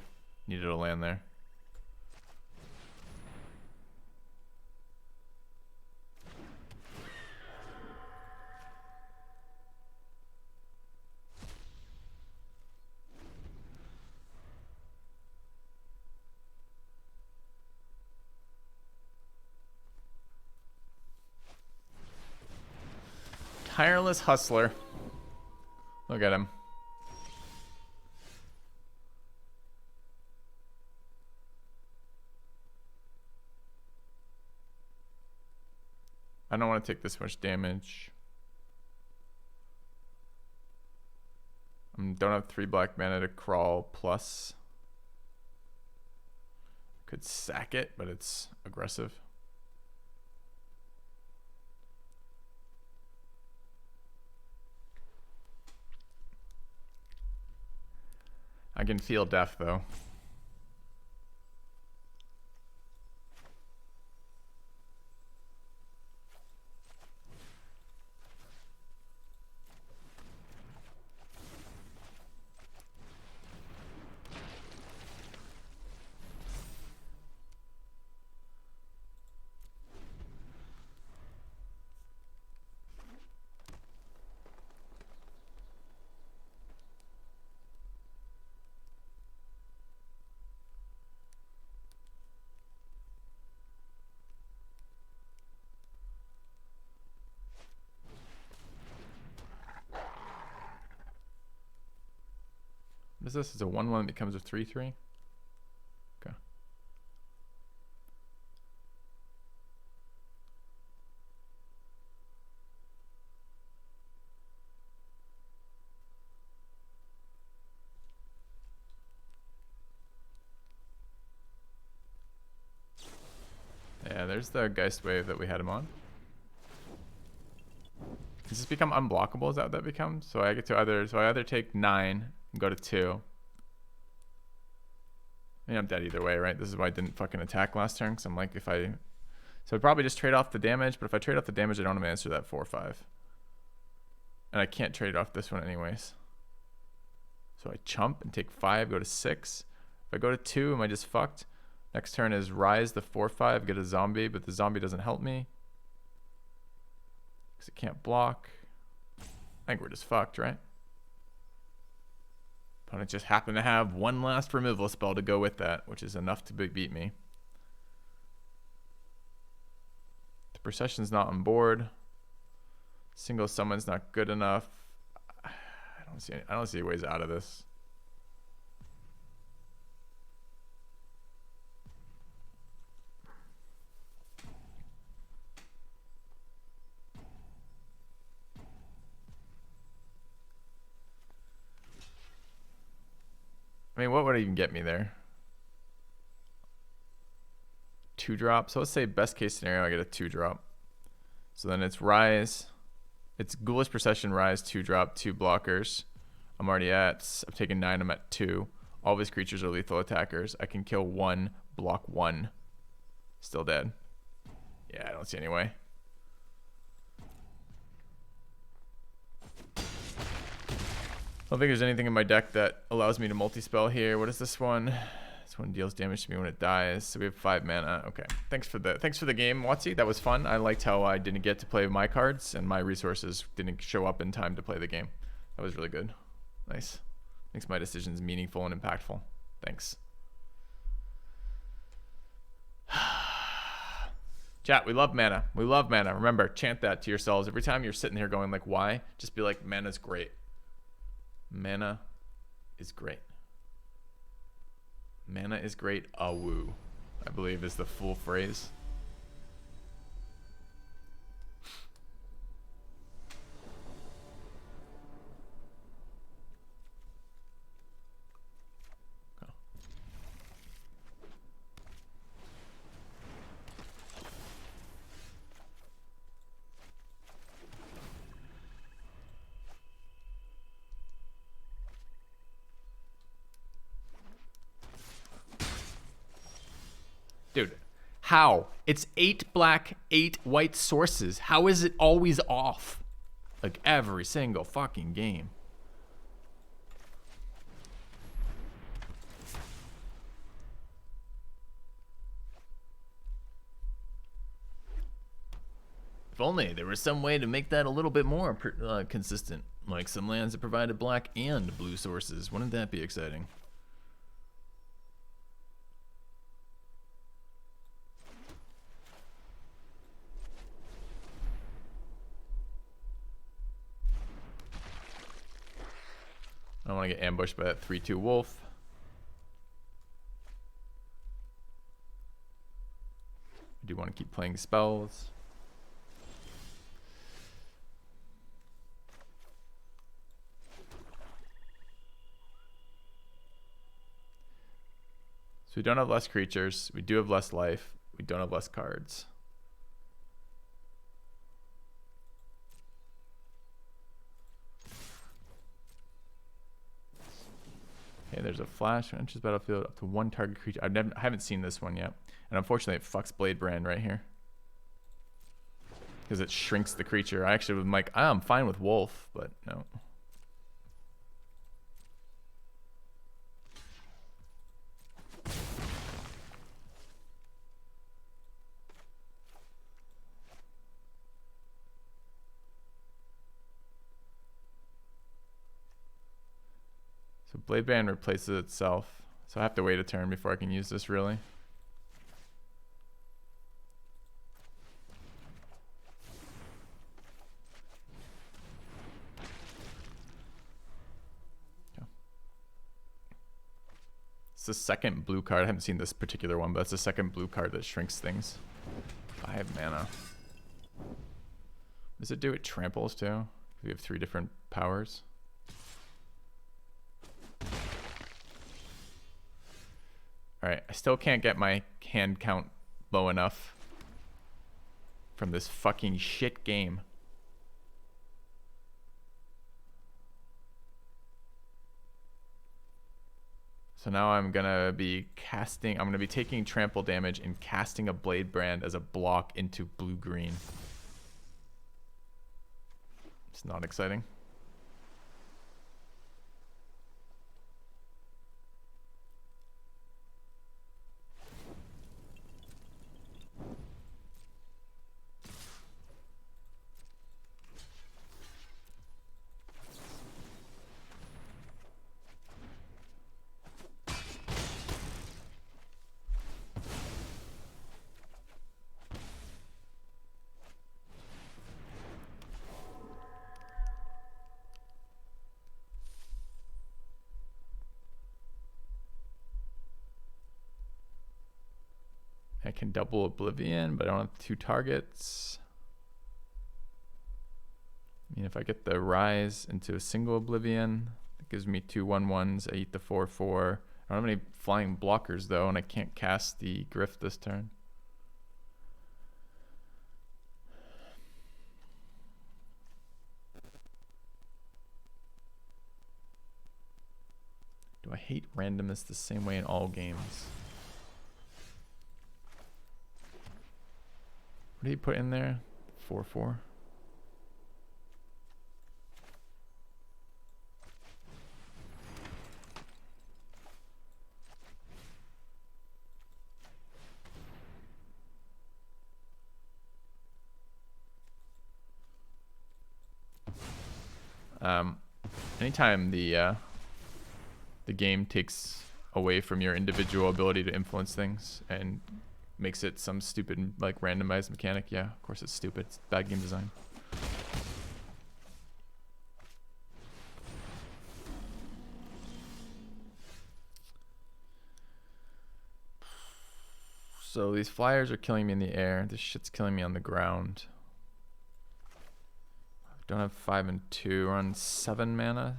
needed a land there. Tireless hustler. Look at him. I don't want to take this much damage. Don't have 3 black mana to crawl plus. Could sack it, but it's aggressive. I can feel death though. What is this? It's a 1/1 that becomes a 3/3? Okay. Yeah, there's the Geist Wave that we had him on. Does this become unblockable? Is that what that becomes? So I get to either take 9 and go to 2. I mean, I'm dead either way, right? This is why I didn't fucking attack last turn, because I'm like, so I'd probably just trade off the damage, but if I trade off the damage, I don't have to answer that 4/5. And I can't trade off this one anyways. So I chump and take 5, go to 6. If I go to 2, am I just fucked? Next turn is Rise the 4/5, get a zombie, but the zombie doesn't help me. Because it can't block. I think we're just fucked, right? Opponent just happened to have one last removal spell to go with that, which is enough to beat me. The Procession's not on board. Single summon's not good enough. I don't see ways out of this. I mean, what would even get me there? 2-drop. So let's say best case scenario, I get a 2-drop. So then it's Rise. It's Ghoulish Procession, Rise, 2-drop, 2 blockers. I'm taking 9, I'm at 2. All of his creatures are lethal attackers. I can kill 1, block 1. Still dead. Yeah, I don't see any way. don't think there's anything in my deck that allows me to multi-spell here. What is this one? This one deals damage to me when it dies. So we have 5 mana. Okay. Thanks for the game, Watsy. That was fun. I liked how I didn't get to play my cards and my resources didn't show up in time to play the game. That was really good. Nice. Makes my decisions meaningful and impactful. Thanks. Chat, we love mana. We love mana. Remember, chant that to yourselves. Every time you're sitting here going like, why? Just be like, mana's great. Mana is great. Mana is great. Awoo, I believe is the full phrase. Dude, how? It's 8 black, 8 white sources. How is it always off? Like every single fucking game. If only there was some way to make that a little bit more consistent. Like some lands that provided black and blue sources. Wouldn't that be exciting? I don't want to get ambushed by that 3/2 wolf. I do want to keep playing spells. So we don't have less creatures. We do have less life. We don't have less cards. Okay, there's a flash when enters battlefield up to 1 target creature. I haven't seen this one yet. And unfortunately, it fucks Bladebrand right here. Because it shrinks the creature. I actually was like, I'm fine with Wolf, but no. So Bladebrand replaces itself. So I have to wait a turn before I can use this really. It's the second blue card. I haven't seen this particular one, but it's the second blue card that shrinks things. 5 mana. Does it do it tramples too? We have 3 different powers. Alright, I still can't get my hand count low enough from this fucking shit game. So now I'm gonna be taking trample damage and casting a Bladebrand as a block into blue-green. It's not exciting. I can double Oblivion, but I don't have 2 targets. I mean, if I get the Rise into a single Oblivion, it gives me 2 1/1s. I eat the 4/4. I don't have any flying blockers, though, and I can't cast the Griff this turn. Do I hate randomness the same way in all games? What did he put in there? 4/4. Anytime the game takes away from your individual ability to influence things and makes it some stupid like randomized mechanic, yeah, of course it's stupid. It's bad game design. So these flyers are killing me in the air. This shit's killing me on the ground. Don't have 5 and 2. We're on 7 mana.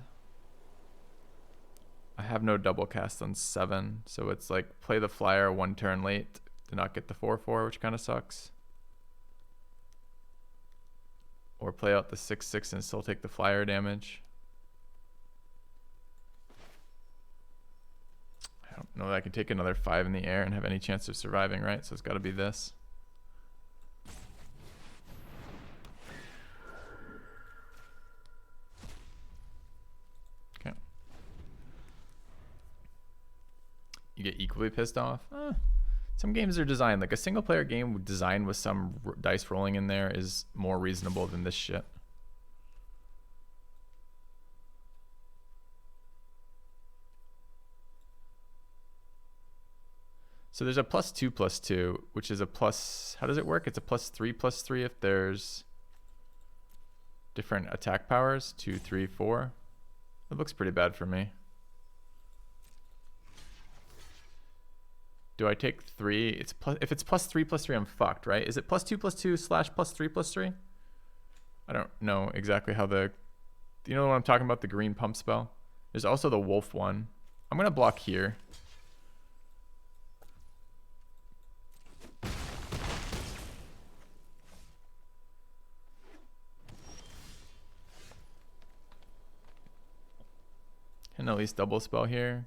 I have no double cast on 7, so it's like play the flyer 1 turn late to not get the 4/4, which kind of sucks. Or play out the 6/6 and still take the flyer damage. I don't know that I can take another 5 in the air and have any chance of surviving, right? So it's got to be this. Okay. You get equally pissed off? Some games are designed, like a single player game designed with some dice rolling in there is more reasonable than this shit. So there's a +2/+2, which is a plus, how does it work? It's a +3/+3 if there's different attack powers, 2, 3, 4. That looks pretty bad for me. Do I take 3? It's plus, if it's +3/+3, I'm fucked, right? Is it +2/+2 / +3/+3? I don't know exactly how the, you know what I'm talking about? The green pump spell. There's also the wolf one. I'm gonna block here. And at least double spell here.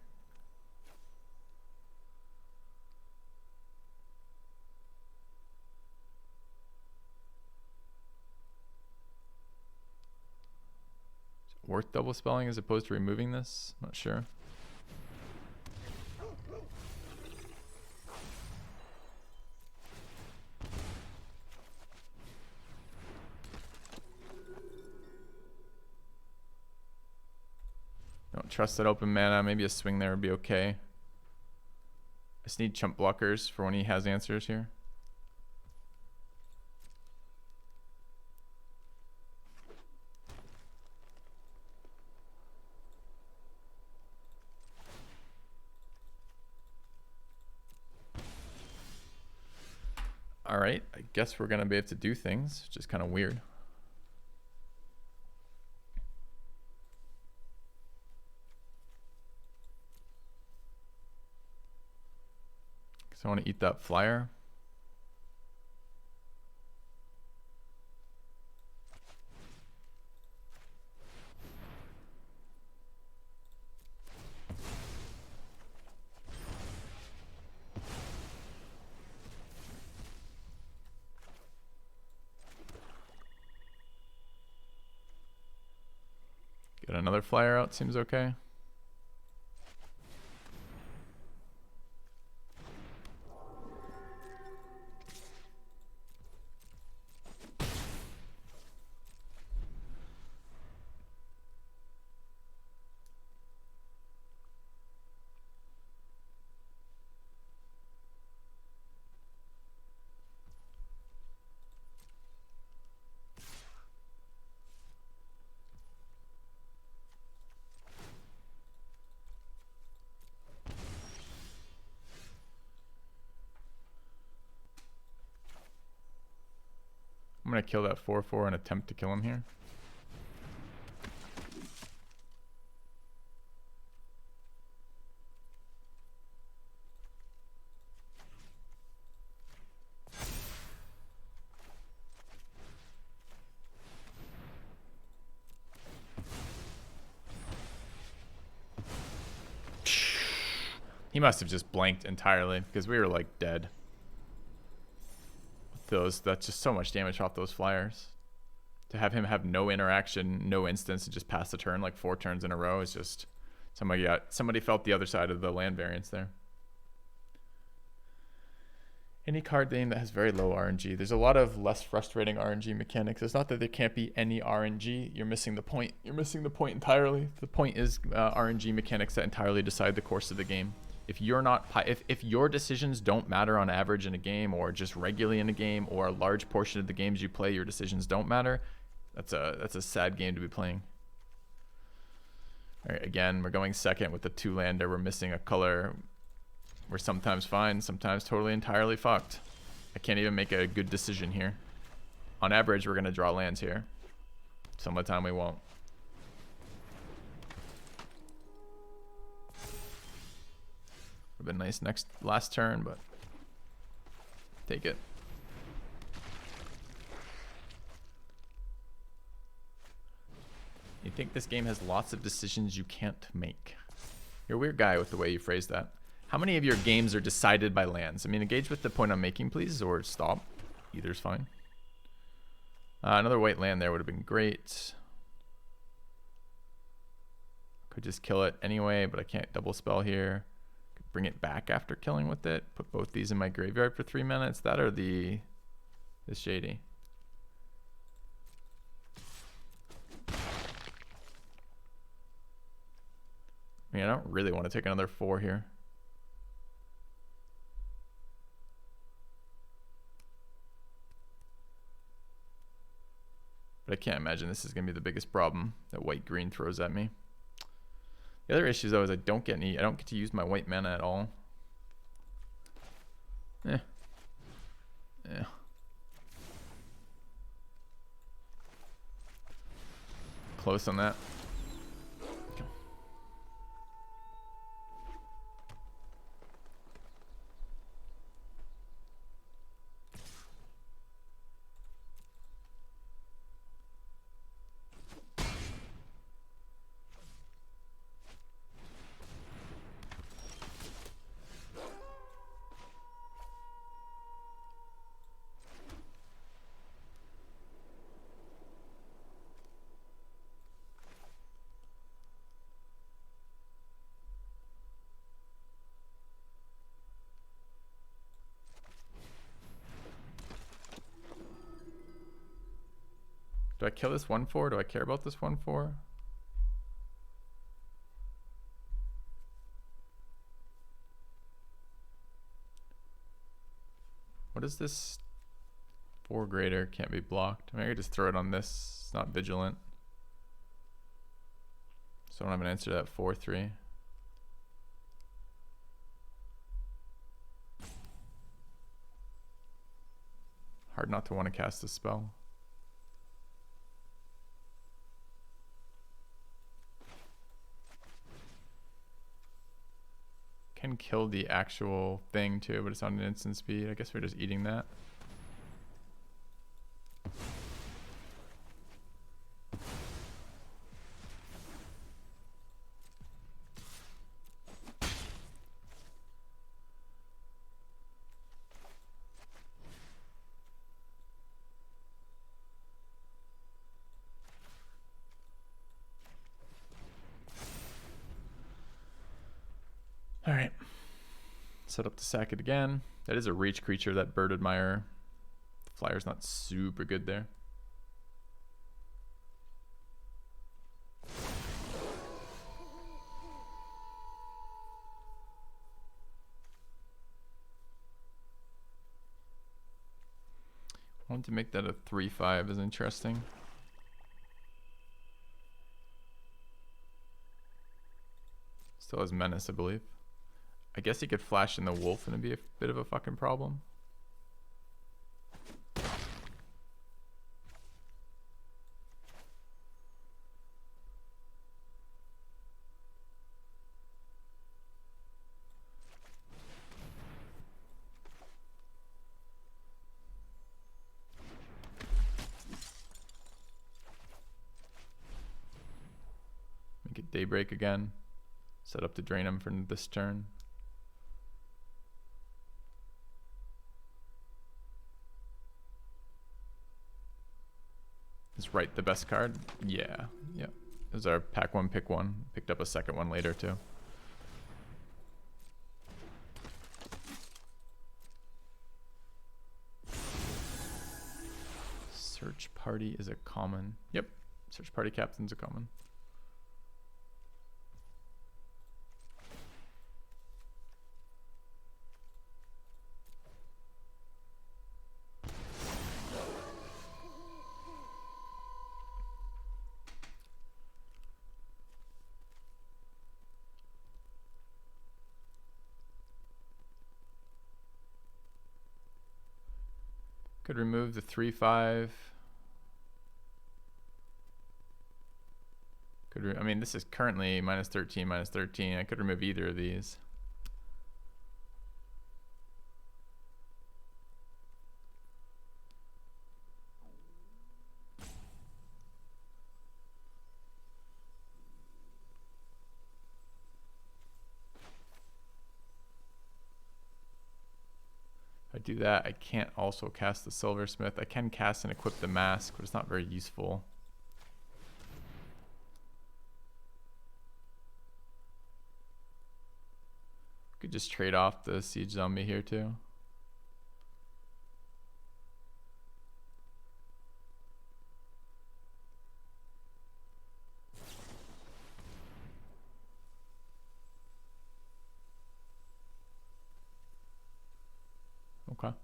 Is it worth double spelling as opposed to removing this? Not sure. Don't trust that open mana. Maybe a swing there would be okay. I just need chump blockers for when he has answers here. All right, I guess we're gonna be able to do things, which is kind of weird. So I want to eat that flyer. Get another flyer out, seems okay. I'm gonna kill that 4/4 and attempt to kill him here. He must have just blanked entirely because we were like dead. Those, that's just so much damage off those flyers. To have him have no interaction, no instance, and just pass the turn like 4 turns in a row is just somebody felt the other side of the land variance there. Any card game that has very low RNG. There's a lot of less frustrating RNG mechanics. It's not that there can't be any RNG. You're missing the point. You're missing the point entirely. The point is RNG mechanics that entirely decide the course of the game. If you're not, if your decisions don't matter on average in a game, or just regularly in a game, or a large portion of the games you play, your decisions don't matter. That's a sad game to be playing. All right, again, we're going second with the 2-lander. We're missing a color. We're sometimes fine, sometimes totally entirely fucked. I can't even make a good decision here. On average, we're gonna draw lands here. Some of the time we won't. Would have been nice last turn, but take it. You think this game has lots of decisions you can't make. You're a weird guy with the way you phrase that. How many of your games are decided by lands? I mean, engage with the point I'm making, please, or stop. Either's fine. Another white land there would have been great. Could just kill it anyway, but I can't double spell here. Could bring it back after killing with it. Put both these in my graveyard for 3 minutes. That or the shady. I mean, I don't really want to take another 4 here. But I can't imagine this is going to be the biggest problem that white-green throws at me. The other issue, though, is I don't get to use my white mana at all. Yeah. Close on that. Do I kill this 1/4? Do I care about this 1/4? What is this? 4 greater can't be blocked. I mean, I could just throw it on this. It's not vigilant. So I don't have an answer to that 4/3. Hard not to want to cast this spell. Can kill the actual thing too, but it's on an instant speed. I guess we're just eating that. All right, set up to sack it again. That is a reach creature, that Bird Admirer. The flyer's not super good there. I want to make that a 3/5 is interesting. Still has menace, I believe. I guess he could flash in the wolf and it'd be a bit of a fucking problem. Make it Daybreak again. Set up to drain him for this turn. Is Right the best card? Yeah. Yep. It was our pack 1, pick 1. Picked up a second one later too. party is a common. Yep. Search party captain's a common. Could remove the 3/5. I mean, this is currently -13, -13. I could remove either of these. If I do that, I can't also cast the Silversmith. I can cast and equip the mask, but it's not very useful. Could just trade off the siege zombie here too. Okay.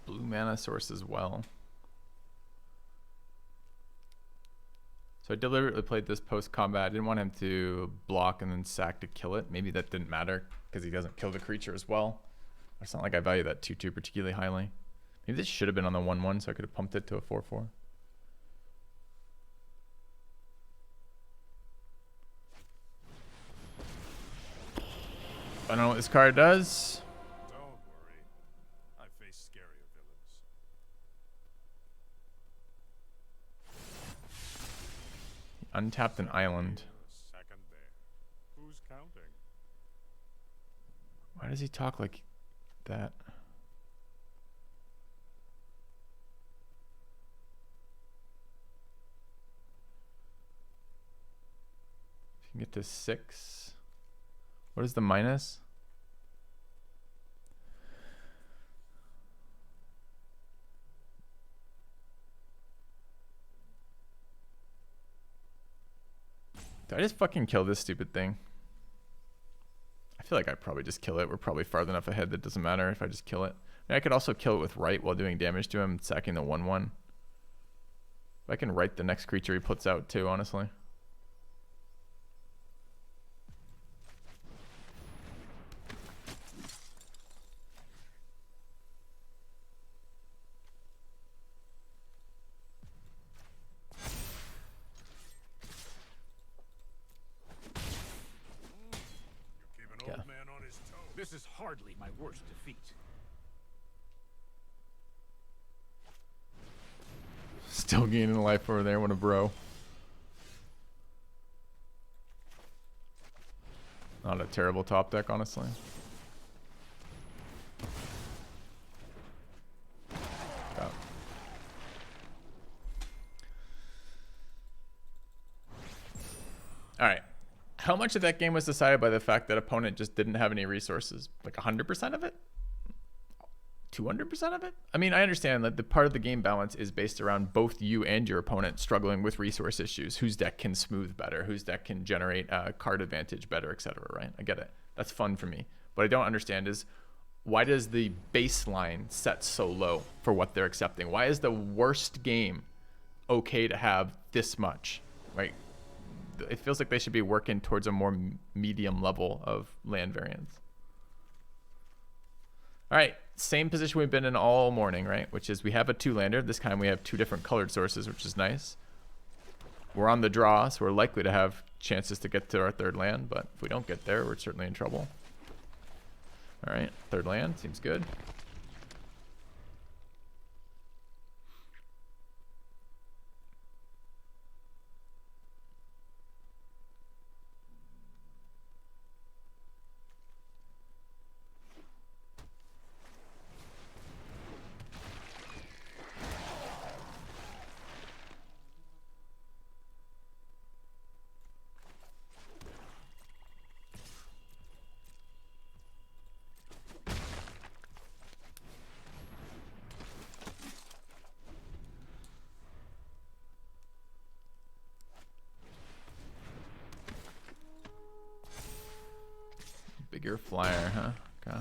Blue mana source as well. So I deliberately played this post-combat. I didn't want him to block and then sack to kill it. Maybe that didn't matter because he doesn't kill the creature as well. It's not like I value that 2/2 particularly highly. Maybe this should have been on the 1/1 so I could have pumped it to a 4/4. I don't know what this card does. Don't worry. I face scarier villains. Untapped an island. Second there. Who's counting? Why does he talk like that? If you can get to 6. What is the minus? Did I just fucking kill this stupid thing? I feel like I probably just kill it. We're probably far enough ahead that it doesn't matter if I just kill it. I mean, I could also kill it with right while doing damage to him, sacking the 1/1. I can right the next creature he puts out too, honestly. Keep an old man on his toes. This is hardly my worst defeat. Still gaining life over there. What a bro. Not a terrible top deck, honestly. Yeah. All right. How much of that game was decided by the fact that opponent just didn't have any resources? Like 100% of it? 200% of it? I mean, I understand that the part of the game balance is based around both you and your opponent struggling with resource issues. Whose deck can smooth better? Whose deck can generate card advantage better, etc. Right? I get it. That's fun for me. What I don't understand is why does the baseline set so low for what they're accepting? Why is the worst game okay to have this much? Right? It feels like they should be working towards a more medium level of land variance. All right, same position we've been in all morning, right? Which is we have a 2-lander. This time we have 2 different colored sources, which is nice. We're on the draw, so we're likely to have chances to get to our 3rd land, but if we don't get there, we're certainly in trouble. All right, 3rd land, seems good. Bigger flyer, huh? Okay.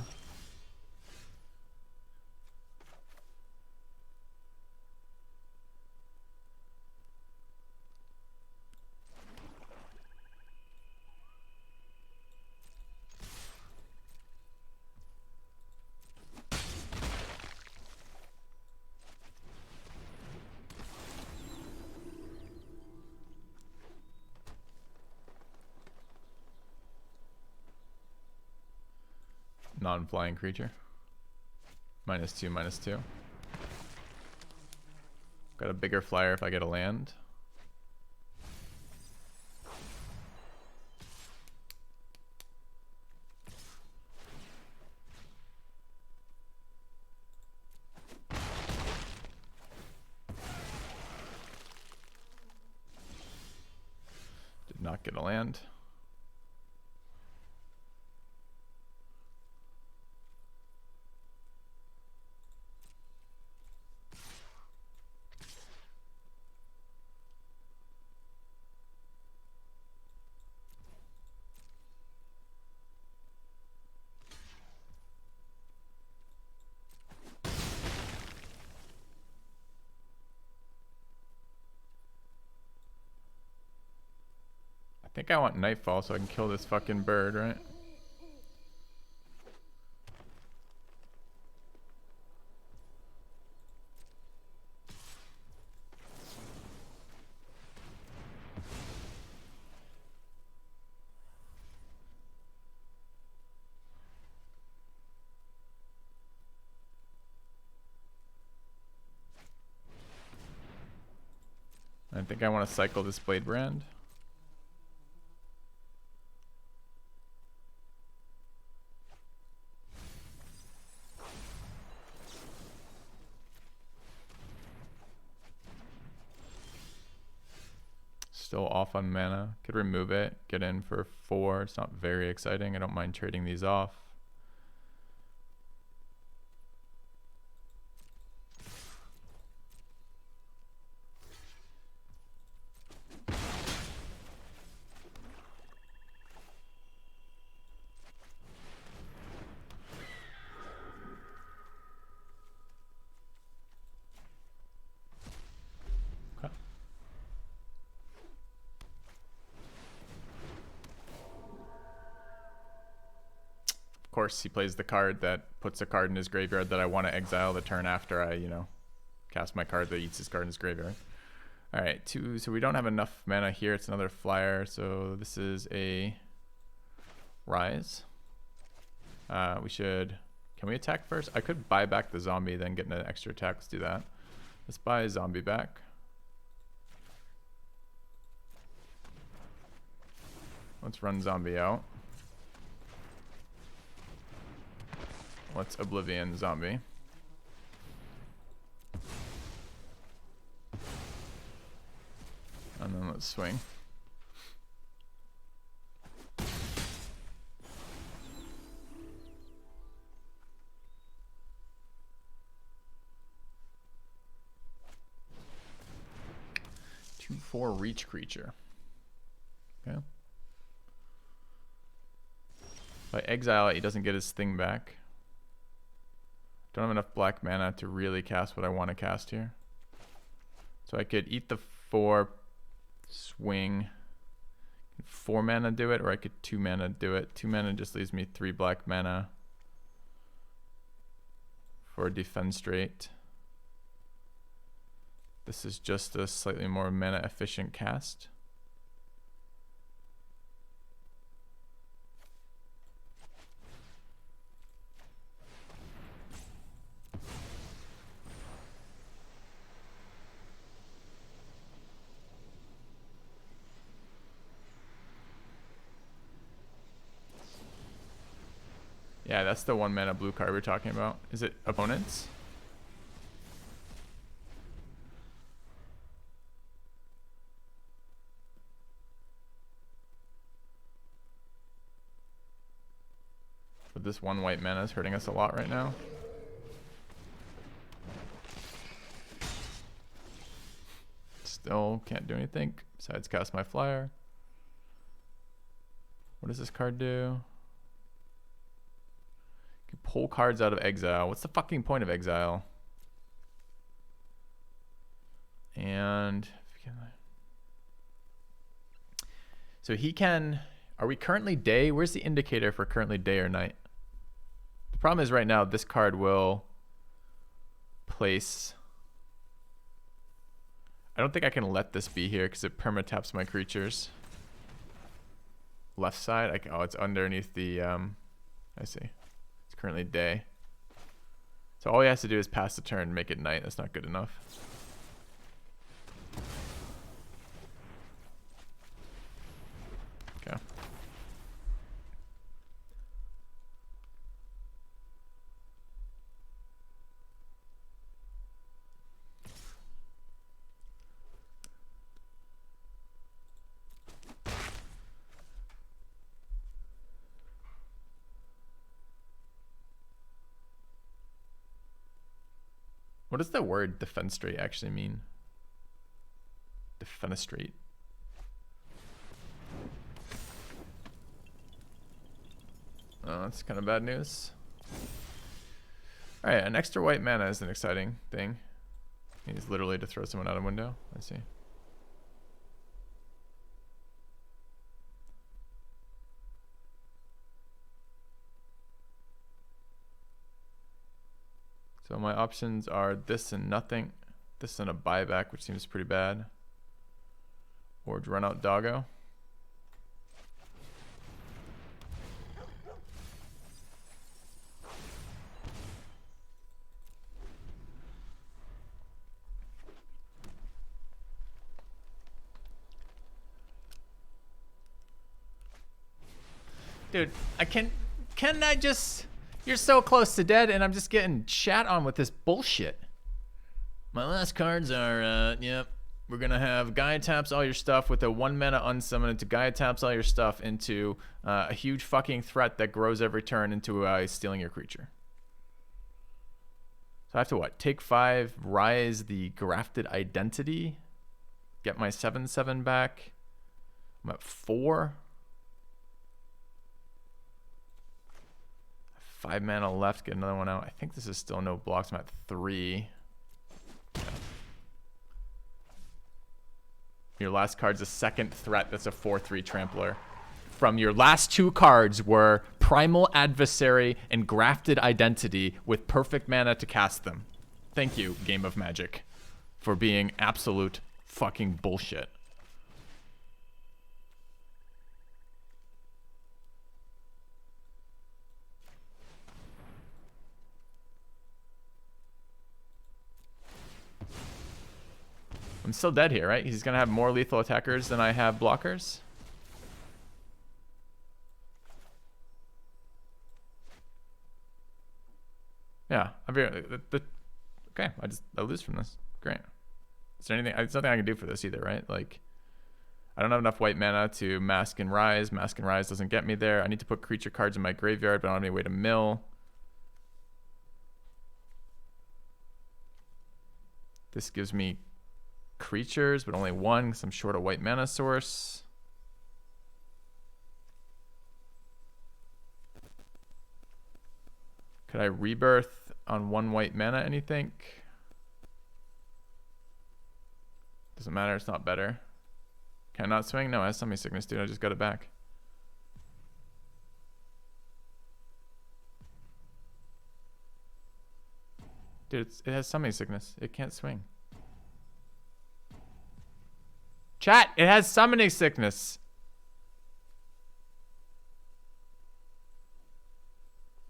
Non-flying creature. -2, -2. Got a bigger flyer if I get a land. Did not get a land. I think I want Nightfall so I can kill this fucking bird, right? I think I want to cycle this Blade Brand. Still off on mana. Could remove it, get in for 4. It's not very exciting. I don't mind trading these off. Of course, he plays the card that puts a card in his graveyard that I want to exile the turn after I, cast my card that eats his card in his graveyard. All right, 2. So we don't have enough mana here. It's another flyer. So this is a Rise. We should... Can we attack first? I could buy back the zombie, then get an extra attack. Let's do that. Let's buy a zombie back. Let's run zombie out. Let's Oblivion zombie. And then let's swing. Two, 4 reach creature. Okay. If I exile it, he doesn't get his thing back. Don't have enough black mana to really cast what I want to cast here. So I could eat the 4, swing, 4 mana do it, or I could 2 mana do it. 2 mana just leaves me 3 black mana for a defense straight. This is just a slightly more mana efficient cast. Yeah, that's the 1 mana blue card we're talking about. Is it opponents? But this 1 white mana is hurting us a lot right now. Still can't do anything besides cast my flyer. What does this card do? Pull cards out of exile. What's the fucking point of exile? And so he can, are we currently day? Where's the indicator for currently day or night? The problem is right now this card will place, I don't think I can let this be here because it perma-taps my creatures. Left side, oh, it's underneath the, I see. It's currently day. So all he has to do is pass the turn and make it night. That's not good enough. Okay. What does the word defenestrate actually mean? Defenestrate. Oh, that's kind of bad news. Alright, an extra white mana is an exciting thing. It's literally to throw someone out a window. I see. So my options are this and nothing, this and a buyback, which seems pretty bad, or run out Doggo. Dude, can I just... You're so close to dead, and I'm just getting chat on with this bullshit. My last cards are, yep. We're going to have Gaia taps all your stuff with a 1 mana unsummon into Gaia taps all your stuff into a huge fucking threat that grows every turn into stealing your creature. So I have to what? Take 5, rise the Grafted Identity, get my 7/7 back. I'm at 4. 5 mana left, get another one out. I think this is still no blocks. I'm at 3. Your last card's a second threat. That's a 4/3 trampler. From your last 2 cards were Primal Adversary and Grafted Identity with perfect mana to cast them. Thank you, Game of Magic, for being absolute fucking bullshit. I'm still dead here, right? He's going to have more lethal attackers than I have blockers. Yeah, I'm very... Okay, I lose from this. Great. Is there anything... There's nothing I can do for this either, right? Like, I don't have enough white mana to Mask and Rise. Mask and Rise doesn't get me there. I need to put creature cards in my graveyard, but I don't have any way to mill. This gives me creatures, but only 1 because I'm short a white mana source. Could I rebirth on 1 white mana, anything? Doesn't matter, it's not better. Can I not swing? No, I have Summoning Sickness, dude. I just got it back. Dude, it has Summoning Sickness. It can't swing. Chat, it has Summoning Sickness.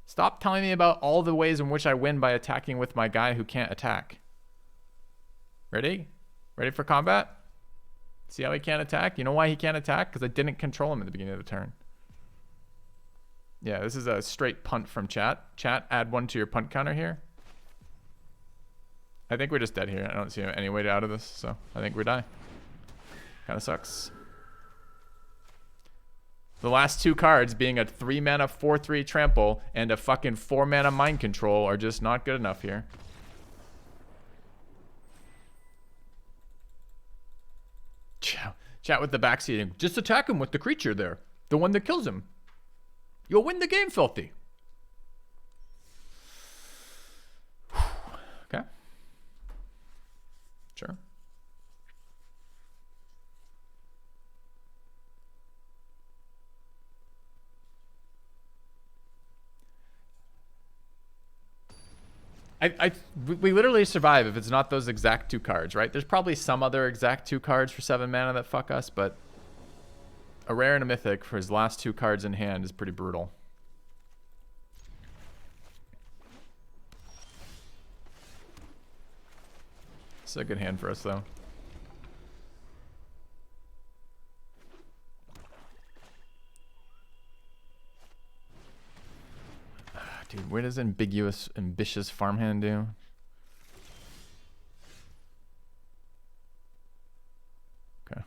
Stop telling me about all the ways in which I win by attacking with my guy who can't attack. Ready? Ready for combat? See how he can't attack? You know why he can't attack? Because I didn't control him at the beginning of the turn. Yeah, this is a straight punt from chat. Chat, add 1 to your punt counter here. I think we're just dead here. I don't see any way out of this, so I think we die. Kind of sucks. The last 2 cards being a 3 mana 4/3 trample and a fucking 4 mana mind control are just not good enough here. Chat with the backseating. Just attack him with the creature there. The one that kills him. You'll win the game, Filthy. Sure. We literally survive if it's not those exact 2 cards, right? There's probably some other exact 2 cards for 7 mana that fuck us, but a rare and a mythic for his last 2 cards in hand is pretty brutal. It's a good hand for us, though. Dude, what does ambitious farmhand do? Okay.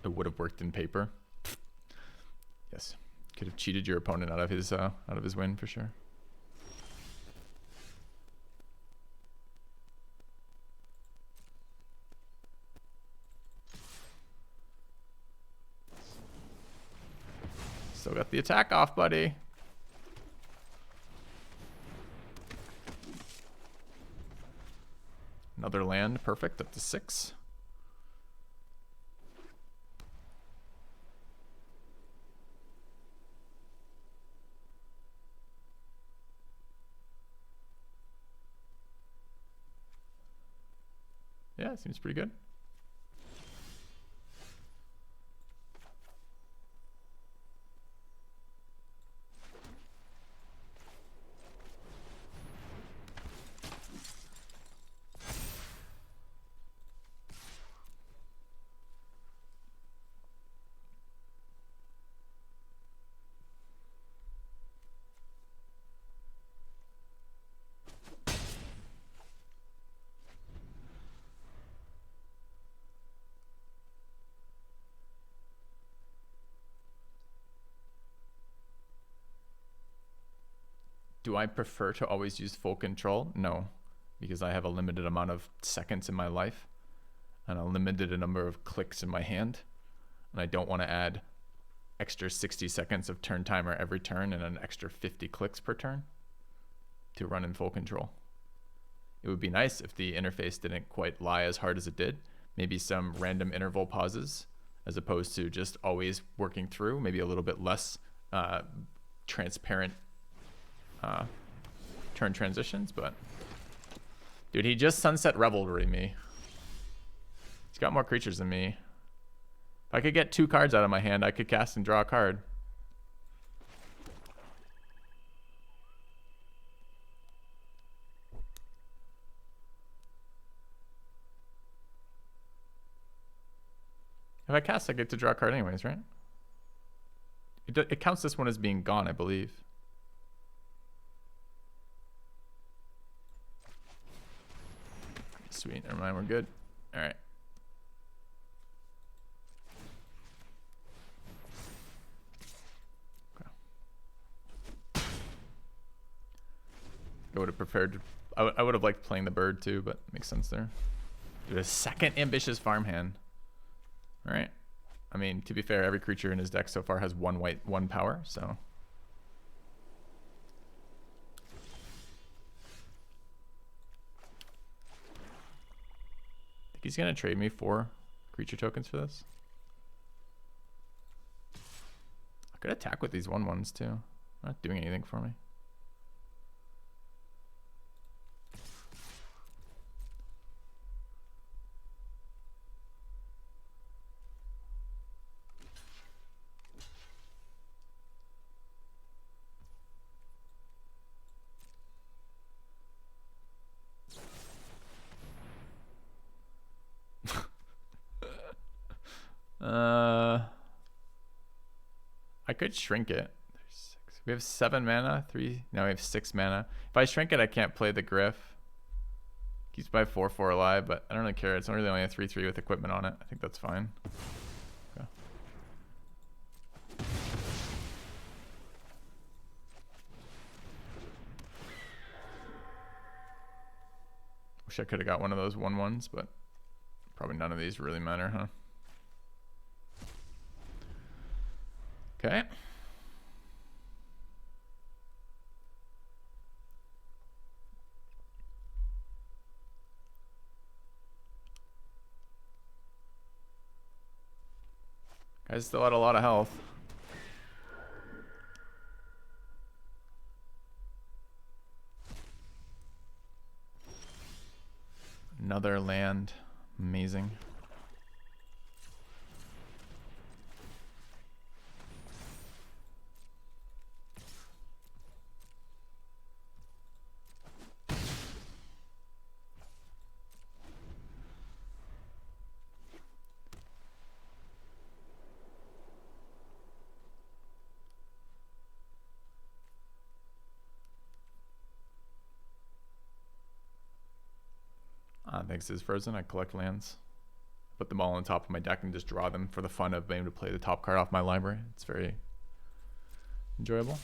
It would have worked in paper. Yes. Could have cheated your opponent out of his win for sure. Still got the attack off, buddy. Another land, perfect, up to 6. Yeah, seems pretty good. Do I prefer to always use full control? No, because I have a limited amount of seconds in my life and a limited number of clicks in my hand. And I don't want to add extra 60 seconds of turn timer every turn and an extra 50 clicks per turn to run in full control. It would be nice if the interface didn't quite lie as hard as it did. Maybe some random interval pauses as opposed to just always working through, maybe a little bit less transparent turn transitions, but dude, he just Sunset Revelry me. He's got more creatures than me. If I could get 2 cards out of my hand, I could cast and draw a card. If I cast, I get to draw a card anyways, right? It counts this one as being gone, I believe. Sweet, never mind, we're good. All right. Okay. I would have preferred, I would have liked playing the bird too, but makes sense there. Dude, a second ambitious farmhand. All right. I mean, to be fair, every creature in his deck so far has 1 white, 1 power, so. He's gonna trade me 4 creature tokens for this. I could attack with these 1/1s too. Not doing anything for me. I could shrink it. We have 7 mana, 3. Now we have 6 mana. If I shrink it, I can't play the Griff. Keeps my 4/4 alive, but I don't really care. It's really only a 3/3 with equipment on it. I think that's fine. Okay. Wish I could have got one of those 1/1s, but probably none of these really matter, huh? Okay. Guy's still at a lot of health. Another land. Amazing. Thanks to this frozen, I collect lands. Put them all on top of my deck and just draw them for the fun of being able to play the top card off my library. It's very enjoyable.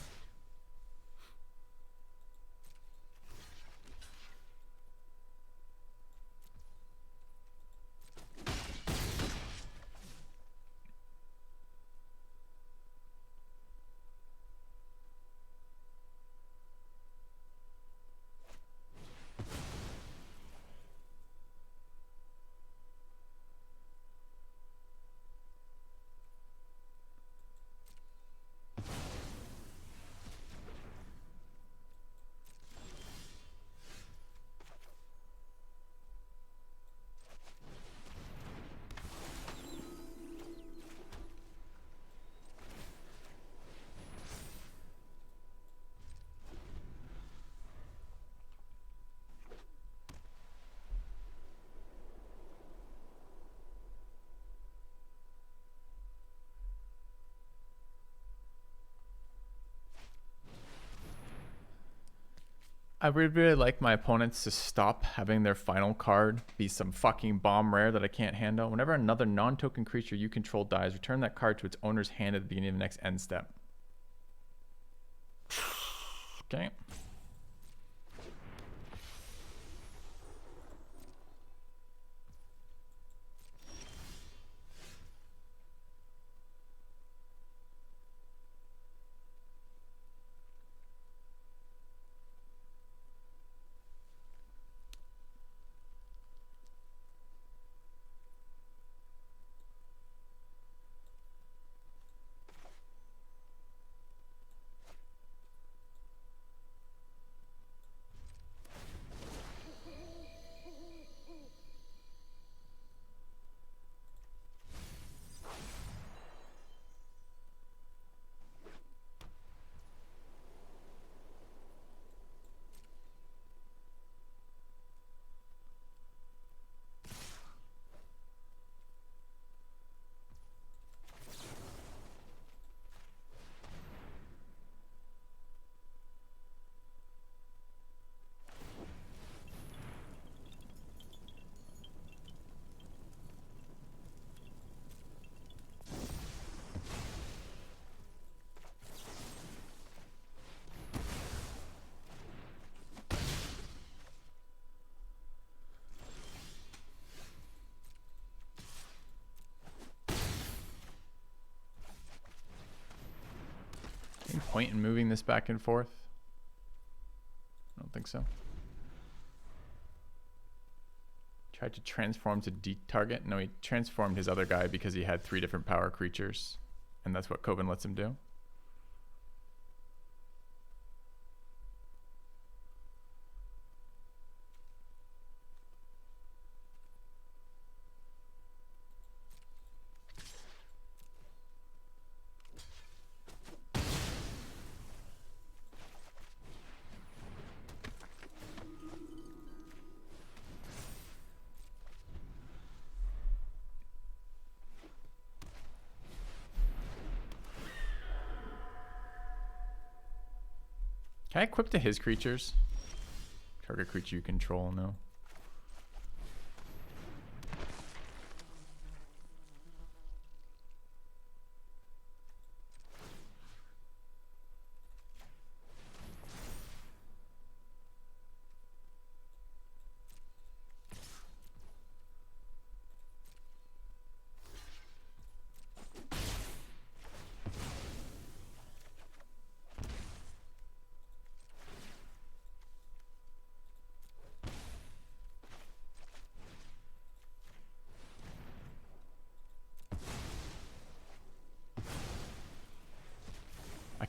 I would really like my opponents to stop having their final card be some fucking bomb rare that I can't handle. Whenever another non-token creature you control dies, return that card to its owner's hand at the beginning of the next end step. Okay. Any point in moving this back and forth? I don't think so. Tried to transform to target. No, he transformed his other guy because he had 3 different power creatures. And that's what Coven lets him do. Can I equip to his creatures? Target creature you control, no.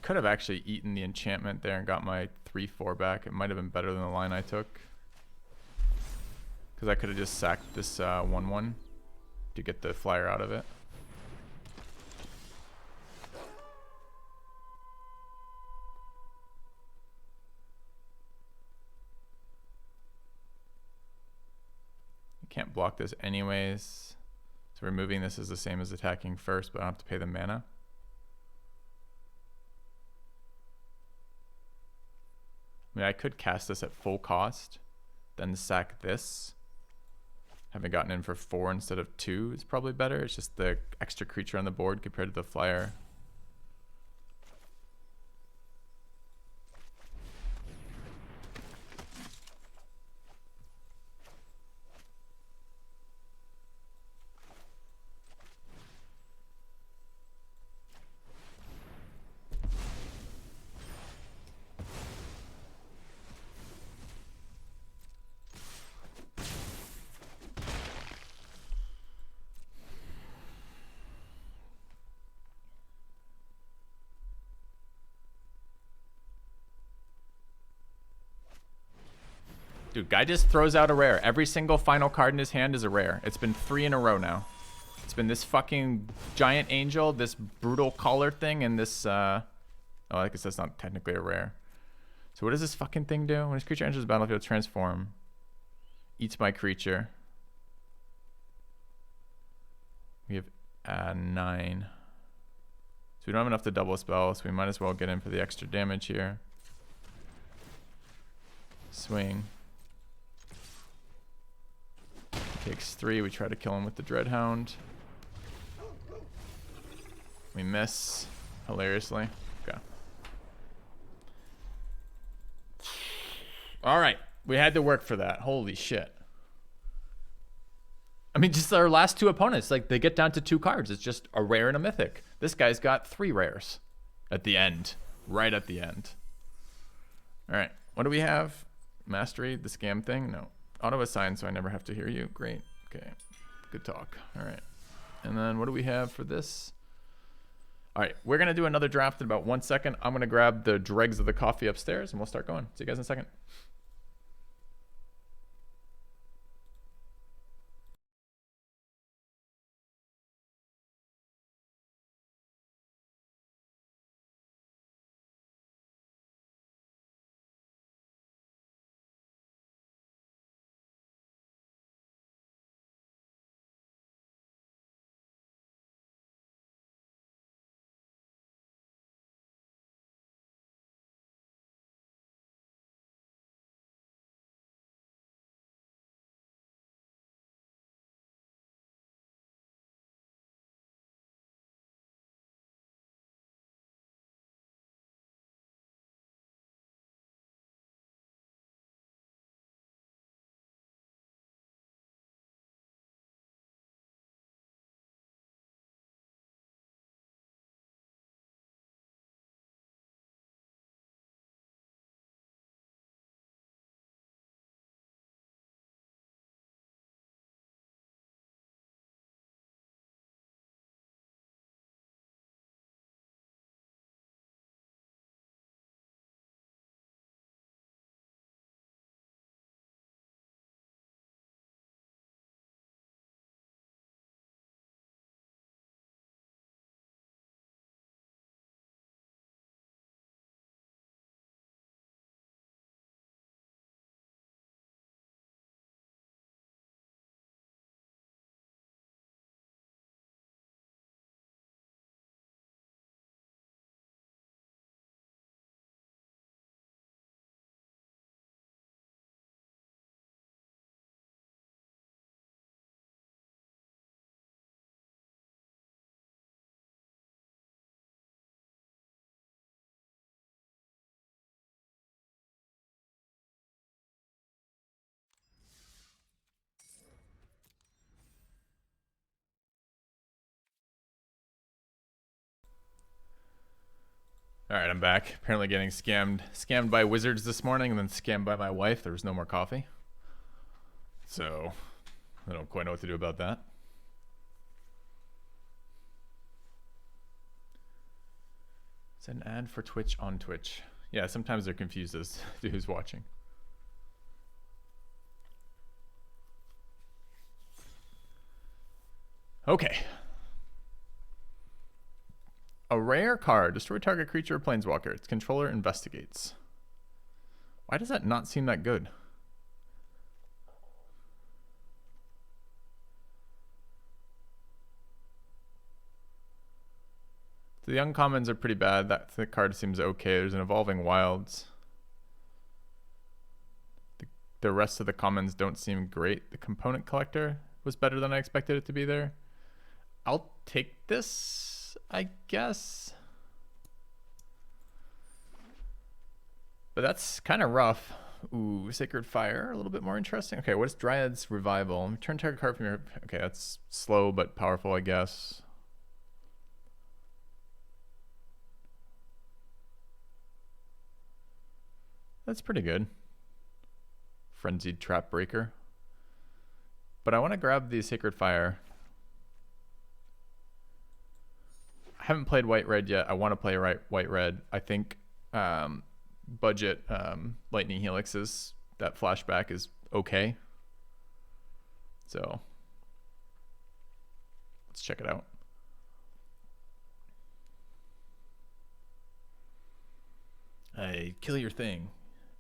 could have actually eaten the enchantment there and got my 3/4 back. It might have been better than the line I took. Because I could have just sacked this 1/1 to get the flyer out of it. You can't block this anyways. So removing this is the same as attacking first, but I don't have to pay the mana. I mean, I could cast this at full cost, then sack this. Having gotten in for 4 instead of 2 is probably better. It's just the extra creature on the board compared to the flyer. Dude, guy just throws out a rare. Every single final card in his hand is a rare. It's been 3 in a row now. It's been this fucking giant angel, this brutal collar thing, and this, oh, I guess that's not technically a rare. So what does this fucking thing do? When his creature enters the battlefield, transform. Eats my creature. We have 9. So we don't have enough to double a spell, so we might as well get in for the extra damage here. Swing. Takes 3. We try to kill him with the Dreadhound. We miss hilariously. Okay. All right. We had to work for that. Holy shit. I mean, just our last 2 opponents, like, they get down to 2 cards. It's just a rare and a mythic. This guy's got 3 rares at the end. Right at the end. All right. What do we have? Mastery, the scam thing? No. Auto assign, so I never have to hear you. Great. Okay. Good talk. All right. And then what do we have for this? All right. We're going to do another draft in about 1 second. I'm going to grab the dregs of the coffee upstairs, and we'll start going. See you guys in a second. All right, I'm back. Apparently getting scammed by wizards this morning and then scammed by my wife. There was no more coffee. So I don't quite know what to do about that. It's an ad for Twitch on Twitch. Yeah, sometimes they're confused as to who's watching. Okay. A rare card. Destroy target creature or planeswalker. Its controller investigates. Why does that not seem that good? The uncommons are pretty bad. The card seems okay. There's an Evolving Wilds. The rest of the commons don't seem great. The Component Collector was better than I expected it to be there. I'll take this, I guess. But that's kind of rough. Ooh, Sacred Fire, a little bit more interesting. Okay, what is Dryad's Revival? Return target card from your... Okay, that's slow but powerful, I guess. That's pretty good. Frenzied Trap Breaker. But I want to grab the Sacred Fire. I haven't played White-Red yet. I want to play White-Red. I think budget Lightning Helixes, that flashback is okay. So let's check it out. I kill your thing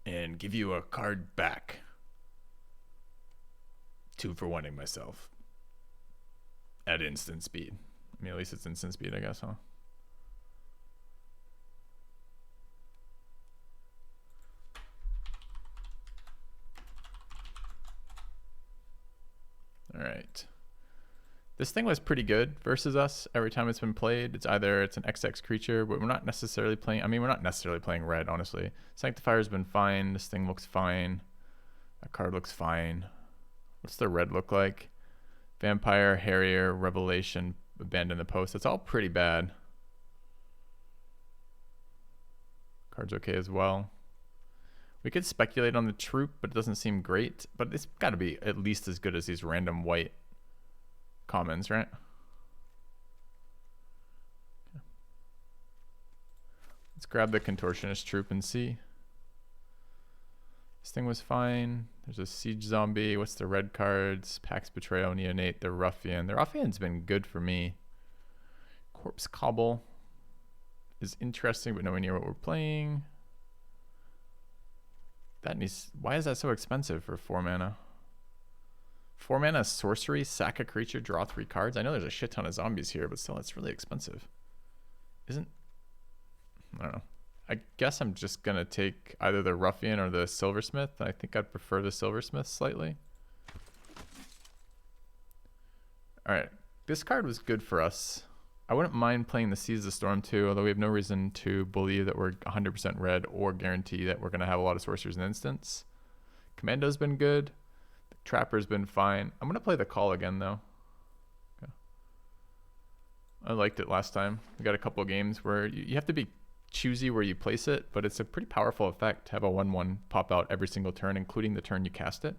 and give you a card back. 2 for wanting myself. At instant speed. I mean, at least it's instant speed, I guess, huh? All right. This thing was pretty good versus us every time it's been played. It's either it's an XX creature, but we're not necessarily playing... I mean, we're not necessarily playing red, honestly. Sanctifier's been fine. This thing looks fine. That card looks fine. What's the red look like? Vampire, Harrier, Revelation, Abandon the Post. It's all pretty bad. Card's okay as well. We could speculate on the Troop, but it doesn't seem great. But it's got to be at least as good as these random white commons, right? Let's grab the Contortionist Troop and see. This thing was fine. There's a Siege Zombie. What's the red cards? Pax Betrayal, Neonate, the Ruffian. The Ruffian's been good for me. Corpse Cobble is interesting, but nowhere near what we're playing. That needs... Why is that so expensive for 4 mana? 4 mana sorcery, sack a creature, draw 3 cards. I know there's a shit ton of zombies here, but still, it's really expensive. I don't know. I guess I'm just going to take either the Ruffian or the Silversmith. I think I'd prefer the Silversmith slightly. All right. This card was good for us. I wouldn't mind playing the Seize the Storm too, although we have no reason to believe that we're 100% red or guarantee that we're going to have a lot of sorcerers in instance. Commando's been good. The Trapper's been fine. I'm going to play the Call again, though. Okay. I liked it last time. We got a couple of games where you have to be choosy where you place it, but it's a pretty powerful effect to have a 1/1 pop out every single turn, including the turn you cast it.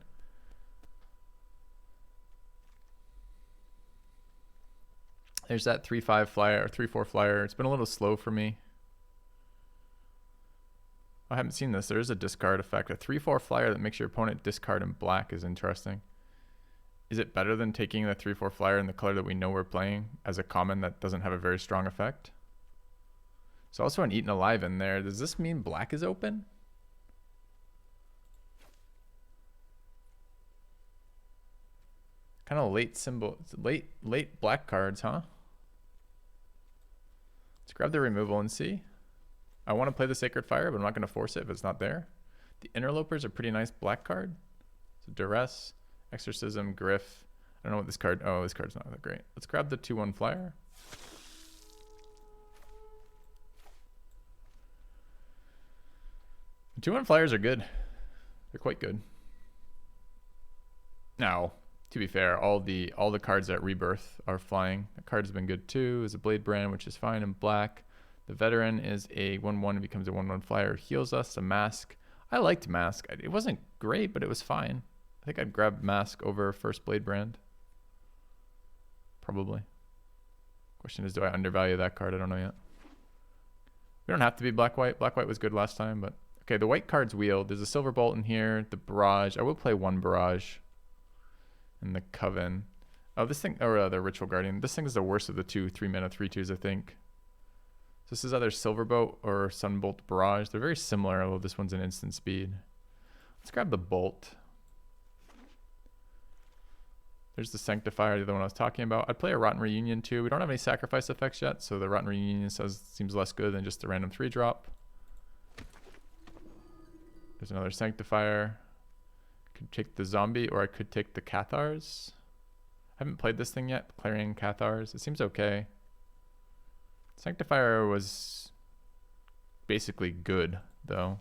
There's that 3/5 flyer or 3/4 flyer. It's been a little slow for me. I haven't seen this. There is a discard effect. A 3/4 flyer that makes your opponent discard in black is interesting. Is it better than taking the 3/4 flyer in the color that we know we're playing as a common that doesn't have a very strong effect? There's also an Eaten Alive in there. Does this mean black is open? Kind of late symbol, late black cards, huh? Let's grab the removal and see. I want to play the Sacred Fire, but I'm not going to force it if it's not there. The Interloper's a pretty nice black card. So Duress, Exorcism, Griff. I don't know what this card... Oh, this card's not that great. Let's grab the 2/1 flyer. The 2/1 flyers are good. They're quite good. Now, to be fair, all the cards at Rebirth are flying. The card's been good too. Is a Blade Brand, which is fine in black. The Veteran is a 1/1 and becomes a 1/1 flyer. Heals us. A Mask. I liked Mask. It wasn't great, but it was fine. I think I'd grab Mask over first Blade Brand. Probably. Question is, do I undervalue that card? I don't know yet. We don't have to be black-white. Black-white was good last time, but... Okay, the white card's wheeled. There's a Silver Bolt in here. The Barrage. I will play one Barrage. And the Coven. Oh, this thing... Or the Ritual Guardian. This thing is the worst of the two 3-mana 3/2s, I think. So this is either Silverbolt or Sunbolt Barrage. They're very similar, although this one's an instant speed. Let's grab the Bolt. There's the Sanctifier, the other one I was talking about. I'd play a Rotten Reunion too. We don't have any sacrifice effects yet, so the Rotten Reunion seems less good than just a random 3-drop. There's another Sanctifier. Could take the Zombie, or I could take the Cathars. I haven't played this thing yet, Clarion Cathars. It seems okay. Sanctifier was basically good, though.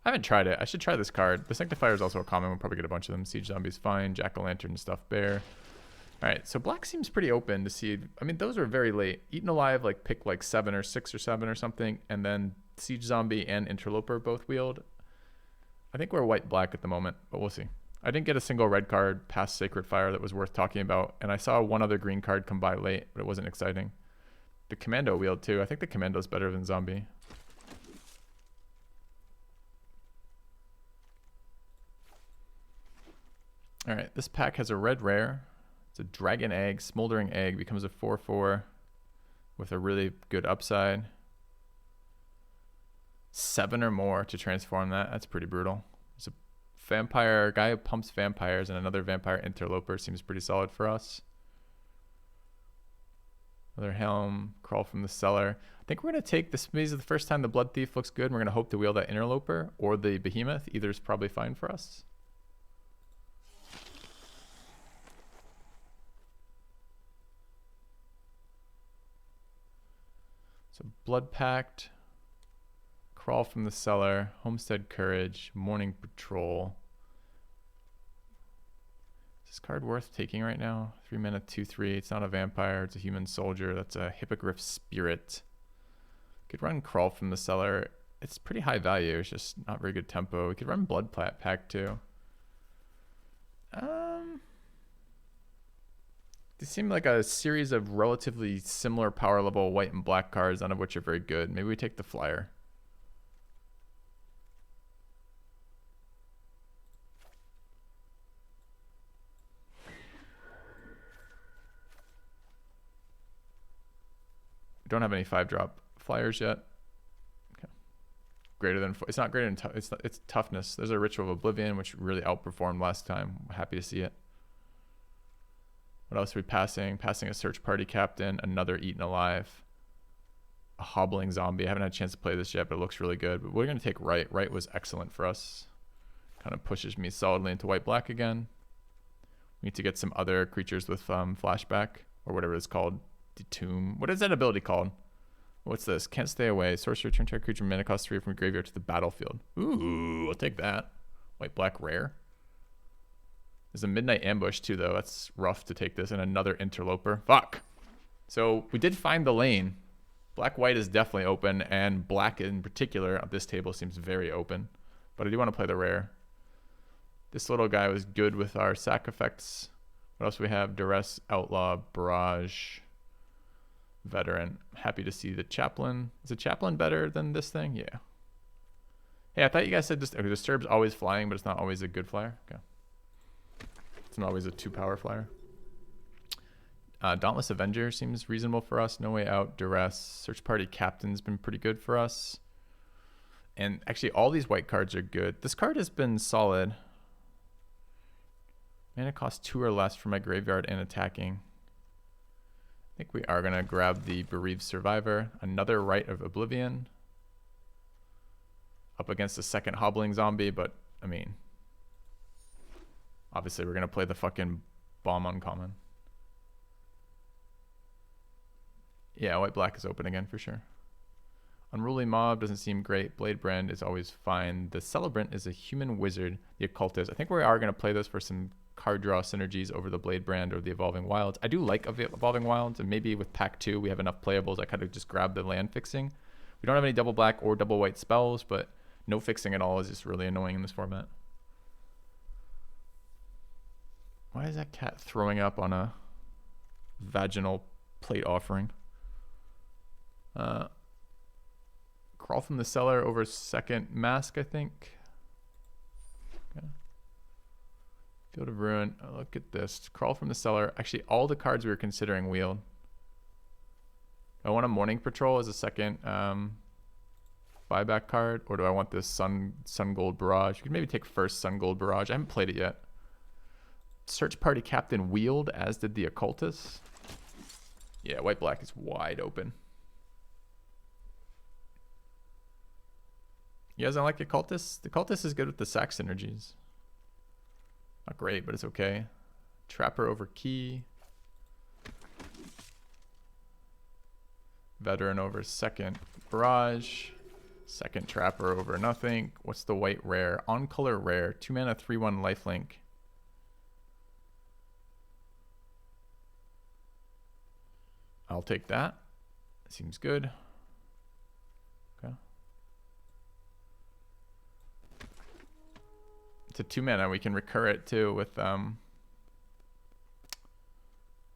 I haven't tried it. I should try this card. The Sanctifier is also a common. We'll probably get a bunch of them. Siege Zombie's fine. Jack-o'-lantern, Stuffed Bear. All right, so black seems pretty open to see. I mean, those are very late. Eaten Alive, like, pick like 7 or 6 or 7 or something, and then Siege Zombie and Interloper both wheeled. I think we're white-black at the moment, but we'll see. I didn't get a single red card past Sacred Fire that was worth talking about, and I saw one other green card come by late, but it wasn't exciting. The Commando wheeled too. I think the Commando's better than Zombie. All right, this pack has a red rare. It's a Dragon Egg, Smoldering Egg, becomes a 4/4 with a really good upside. 7 or more to transform that. That's pretty brutal. There's a vampire, guy who pumps vampires, and another vampire interloper seems pretty solid for us. Another Helm, Crawl from the Cellar. I think we're going to take this. Maybe the first time the Blood Thief looks good. We're going to hope to wheel that Interloper or the Behemoth. Either is probably fine for us. So Blood Pact, Crawl from the Cellar, Homestead Courage, Morning Patrol. Is this card worth taking right now? 3 mana, 2/3. It's not a vampire. It's a human soldier. That's a Hippogriff Spirit. Could run Crawl from the Cellar. It's pretty high value. It's just not very good tempo. We could run Blood Pact too. They seem like a series of relatively similar power level white and black cards, none of which are very good. Maybe we take the Flyer. We don't have any 5-drop Flyers yet. Okay. Greater than, it's not greater than, it's toughness. There's a Ritual of Oblivion, which really outperformed last time. Happy to see it. What else are we passing? Passing a Search Party Captain, another Eaten Alive, a Hobbling Zombie. I haven't had a chance to play this yet, but it looks really good. But we're going to take Right. Right was excellent for us. Kind of pushes me solidly into white-black again. We need to get some other creatures with flashback, or whatever it's called. Detomb. What is that ability called? What's this? Can't stay away. Sorcerer, return target creature, mana cost 3 from your graveyard to the battlefield. Ooh, I'll take that. White-black rare. There's a Midnight Ambush too, though. That's rough to take this. And another Interloper. Fuck. So we did find the lane. Black-white is definitely open, and black in particular on this table seems very open. But I do want to play the rare. This little guy was good with our sack effects. What else do we have? Duress, Outlaw, Barrage, Veteran. Happy to see the Chaplain. Is the Chaplain better than this thing? Yeah. Hey, I thought you guys said Disturb's always flying, but it's not always a good flyer. Okay. It's not always a 2-power flyer. Dauntless Avenger seems reasonable for us. No Way Out, Duress. Search Party Captain's been pretty good for us. And actually, all these white cards are good. This card has been solid. Mana cost 2 or less for my graveyard and attacking. I think we are going to grab the Bereaved Survivor. Another Rite of Oblivion. Up against a second Hobbling Zombie, but, I mean, obviously we're going to play the fucking Bomb Uncommon. Yeah, white-black is open again for sure. Unruly Mob doesn't seem great. Bladebrand is always fine. The Celebrant is a human wizard. The Occultist. I think we are going to play this for some card draw synergies over the Bladebrand or the Evolving Wilds. I do like Evolving Wilds, and maybe with pack 2 we have enough playables. I kind of just grab the land fixing. We don't have any double black or double white spells, but no fixing at all is just really annoying in this format. Why is that cat throwing up on a vaginal plate offering? Crawl from the Cellar over second Mask, I think. Okay. Field of Ruin. Oh, look at this. Crawl from the Cellar. Actually, all the cards we were considering wheeled. I want a Morning Patrol as a second buyback card, or do I want this Sun Gold Barrage? You could maybe take first Sun Gold Barrage. I haven't played it yet. Search Party Captain wheeled, as did the Occultist. Yeah, white black is wide open. You guys don't like the Occultist? The Occultist is good with the sack synergies. Not great, but it's okay. Trapper over Key. Veteran over second Barrage. Second Trapper over nothing. What's the white rare? On color rare. 2 mana, 3/1 lifelink. I'll take that. Seems good. Okay. It's a 2 mana. We can recur it too with the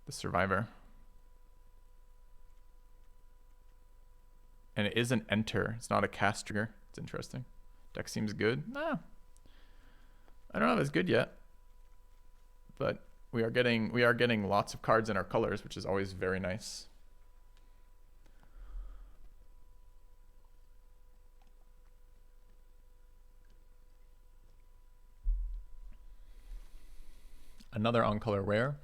Survivor. And it is an enter. It's not a cast trigger. It's interesting. Deck seems good. Nah. I don't know if it's good yet. But we are getting lots of cards in our colors, which is always very nice. Another on-color rare.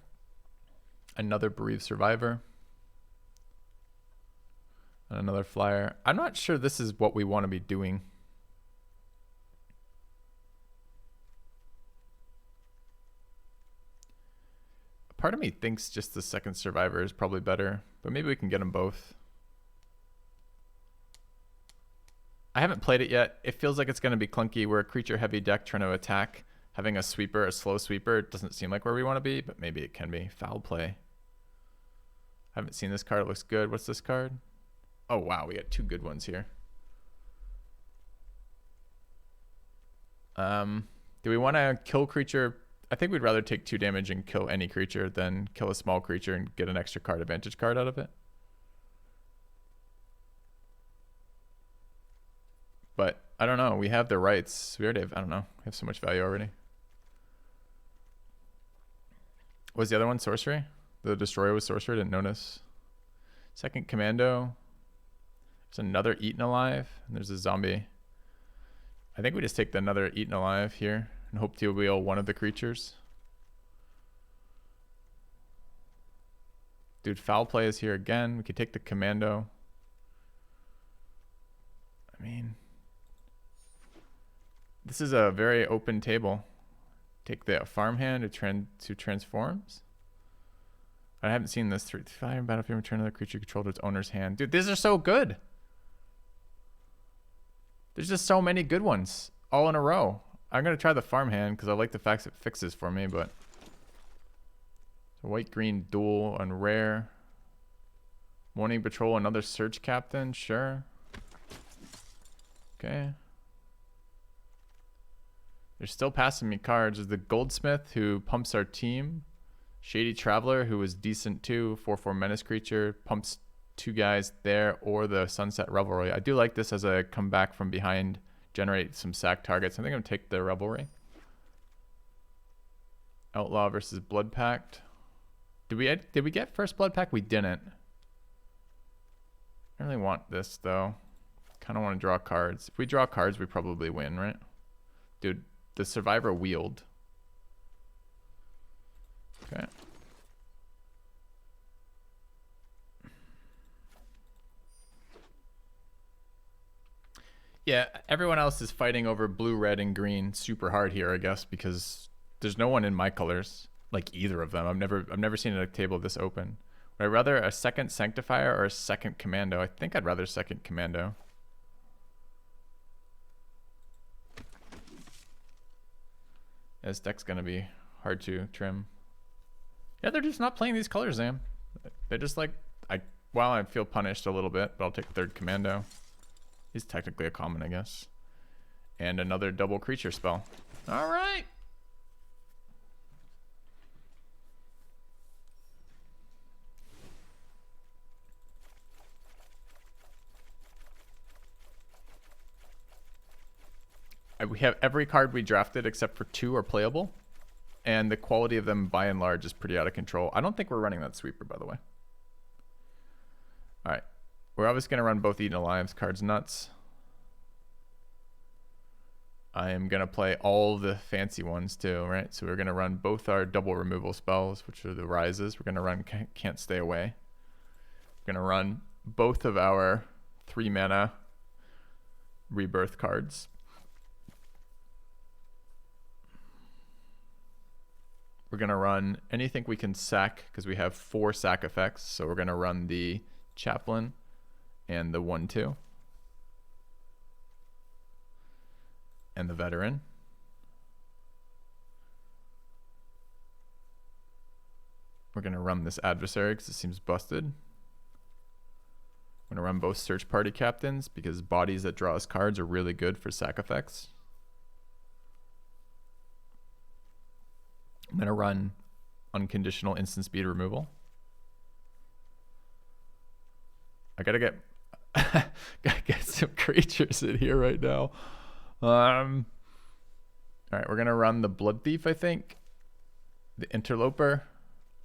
Another Bereaved Survivor. And another flyer. I'm not sure this is what we want to be doing. Part of me thinks just the second Survivor is probably better, but maybe we can get them both. I haven't played it yet. It feels like it's going to be clunky. We're a creature-heavy deck trying to attack. Having a sweeper, a slow sweeper, it doesn't seem like where we want to be, but maybe it can be. Foul play. I haven't seen this card. It looks good. What's this card? Oh, wow. We got 2 good ones here. Do we want to kill creature? I think we'd rather take 2 damage and kill any creature than kill a small creature and get an extra card advantage card out of it. But I don't know. We have the rights. We already have, I don't know. We have so much value already. Was the other one sorcery? The destroyer was sorcery. Didn't notice. Second commando. There's another Eaten Alive. And there's a zombie. I think we just take the another Eaten Alive here and hope to wheel one of the creatures. Dude, foul play is here again. We could take the commando. I mean, this is a very open table. Take the farmhand to transforms. I haven't seen this. 3/5 battlefield, return another creature controlled to its owner's hand. Dude, these are so good. There's just so many good ones all in a row. I'm going to try the farmhand because I like the fact it fixes for me, but white-green dual on rare. Morning Patrol, another Search Captain, sure. Okay. They're still passing me cards. There's the Goldsmith who pumps our team. Shady Traveler who was decent too. 4/4 menace creature. Pumps 2 guys there, or the Sunset Revelry. I do like this as a come back from behind, generate some sack targets. I think I'm going to take the Revelry. Outlaw versus Blood Pact. Did we get first Blood Pact? We didn't. I really want this though. Kind of want to draw cards. If we draw cards, we probably win, right? Dude, the Survivor wheeled. Okay. Yeah, everyone else is fighting over blue, red, and green super hard here, I guess, because there's no one in my colors, like either of them. I've never seen a table this open. Would I rather a second Sanctifier or a second Commando? I think I'd rather second Commando. This deck's gonna be hard to trim. Yeah, they're just not playing these colors, Zam. They're just like, well, I feel punished a little bit, but I'll take third Commando. He's technically a common, I guess. And another double creature spell. All right. We have every card we drafted except for 2 are playable, and the quality of them by and large is pretty out of control. I don't think we're running that sweeper, by the way. All right, we're obviously gonna run both Eaten Alive's cards nuts. I am gonna play all the fancy ones too, right? So we're gonna run both our double removal spells, which are the rises. We're gonna run Can't Stay Away. We're gonna run both of our 3 mana rebirth cards. We're gonna run anything we can sack because we have 4 sack effects. So we're gonna run the Chaplain and the 1/2 and the Veteran. We're gonna run this Adversary because it seems busted. I'm gonna run both Search Party Captains because bodies that draw us cards are really good for sack effects. I'm gonna run Unconditional Instant Speed Removal. I gotta get some creatures in here right now. All right, we're gonna run the Blood Thief, I think, the Interloper,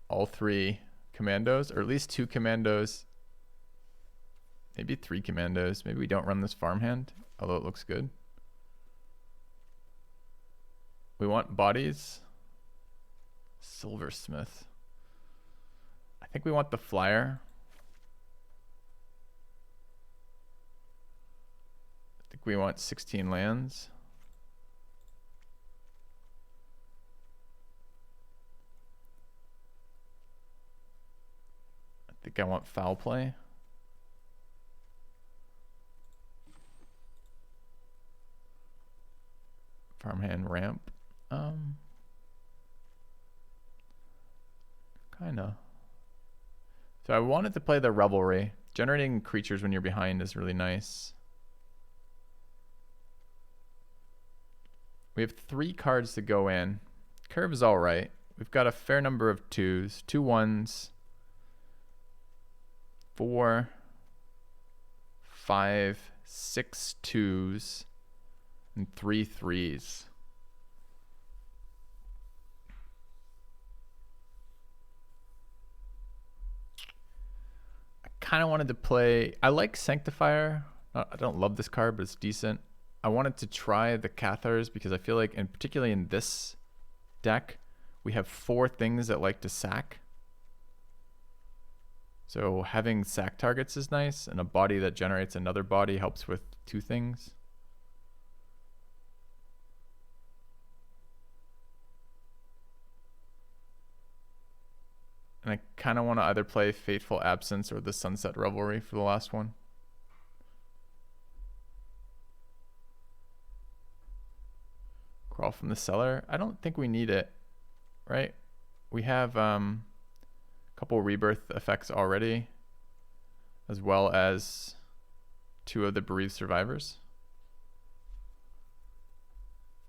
all 3 commandos, or at least 2 commandos, maybe 3 commandos. Maybe we don't run this Farmhand, although it looks good. We want bodies. Silversmith. I think we want the Flyer. I think we want 16 lands. I think I want Foul Play. Farmhand Ramp. Kinda. So I wanted to play the Revelry. Generating creatures when you're behind is really nice. We have 3 cards to go in. Curve is all right. We've got a fair number of 2s, 2 1s, 4, 5, 6 2s, and 3 3s. Kind of wanted to play, I like Sanctifier. I don't love this card, but it's decent. I wanted to try the Cathars because I feel like, and particularly in this deck, we have 4 things that like to sack. So having sack targets is nice, and a body that generates another body helps with 2 things. And I kind of want to either play Fateful Absence or the Sunset Revelry for the last one. Crawl from the Cellar. I don't think we need it, right? We have a couple rebirth effects already, as well as 2 of the Bereaved Survivors.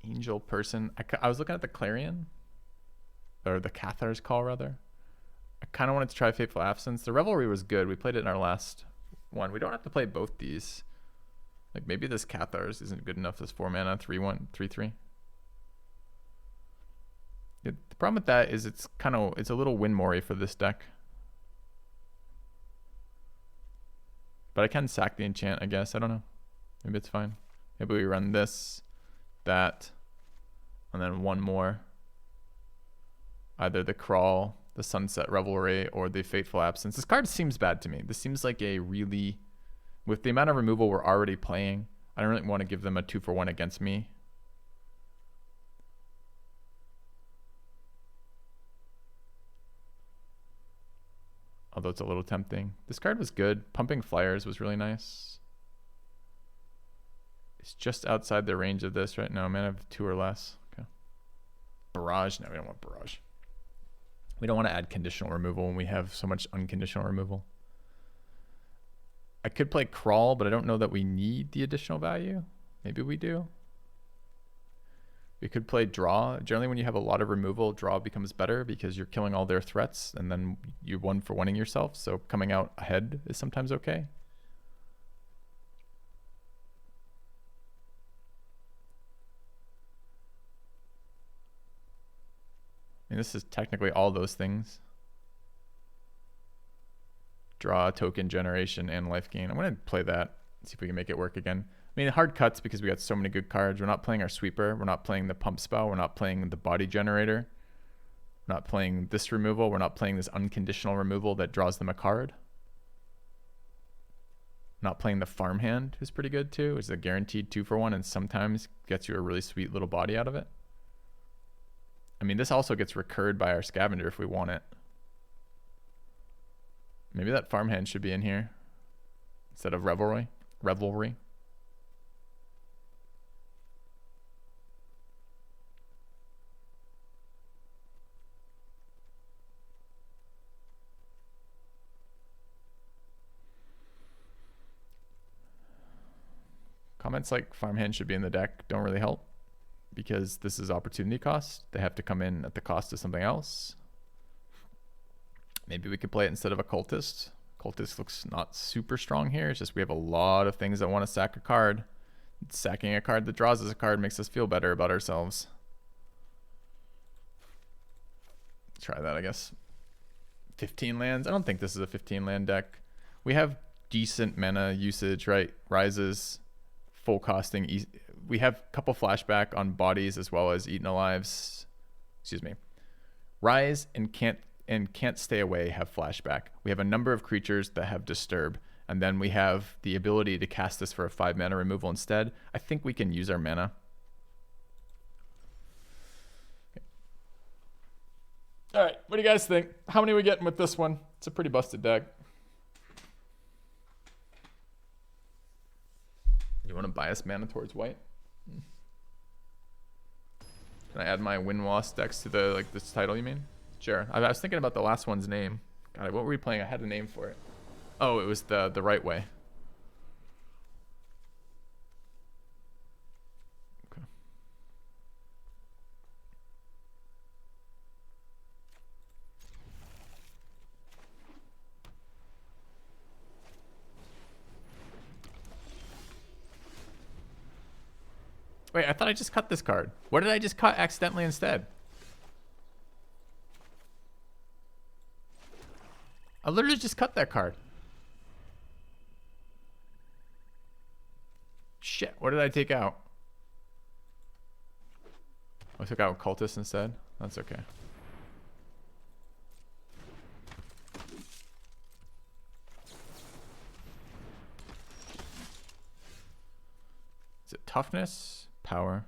Angel Person. I was looking at the Clarion, or the Cathar's Call rather. I kind of wanted to try Fateful Absence. The Revelry was good. We played it in our last one. We don't have to play both these. Like maybe this Cathars isn't good enough. This 4 mana 3/1 3/3. The problem with that is it's a little Win-Mori for this deck. But I can sack the enchant, I guess. I don't know. Maybe it's fine. Maybe we run this, that, and then 1 more. Either the Crawl, the Sunset Revelry, or the Fateful Absence. This card seems bad to me. This seems like a really, with the amount of removal we're already playing, I don't really want to give them a 2-for-1 against me. Although it's a little tempting. This card was good. Pumping Flyers was really nice. It's just outside the range of this right now. Man, I have 2 or less. Okay. Barrage. No, we don't want Barrage. We don't want to add conditional removal when we have so much unconditional removal. I could play Crawl, but I don't know that we need the additional value. Maybe we do. We could play Draw. Generally, when you have a lot of removal, Draw becomes better because you're killing all their threats, and then you're 1-for-1ing yourself. So coming out ahead is sometimes okay. this is technically all those things. Draw, token generation, and life gain. I'm going to play that. See if we can make it work again. I mean, hard cuts because we got so many good cards. We're not playing our sweeper. We're not playing the pump spell. We're not playing the body generator. We're not playing this removal. We're not playing this unconditional removal that draws them a card. Not playing the farmhand, who's pretty good too. It's a guaranteed 2-for-1 and sometimes gets you a really sweet little body out of it. I mean, this also gets recurred by our scavenger if we want it. Maybe that farmhand should be in here instead of revelry. Comments like farmhand should be in the deck don't really help because this is opportunity cost. They have to come in at the cost of something else. Maybe we could play it instead of a cultist. Cultist looks not super strong here. It's just we have a lot of things that want to sack a card. Sacking a card that draws us a card makes us feel better about ourselves. Try that, I guess. 15 lands. I don't think this is a 15 land deck. We have decent mana usage, right? Rises, full costing. We have a couple flashback on bodies as well as Eaten Alives. Excuse me. Rise and Can't Stay Away have flashback. We have a number of creatures that have disturb, and then we have the ability to cast this for a 5 mana removal instead. I think we can use our mana. Okay. All right, what do you guys think? How many are we getting with this one? It's a pretty busted deck. You want to bias mana towards white? Can I add my Win-Loss decks to the this title, you mean? Sure. I was thinking about the last one's name. God, what were we playing? I had a name for it. Oh, it was the right way. Okay. Wait, I thought I just cut this card. What did I just cut accidentally instead? I literally just cut that card. Shit, what did I take out? I took out Cultist instead? That's okay. Is it toughness? Power?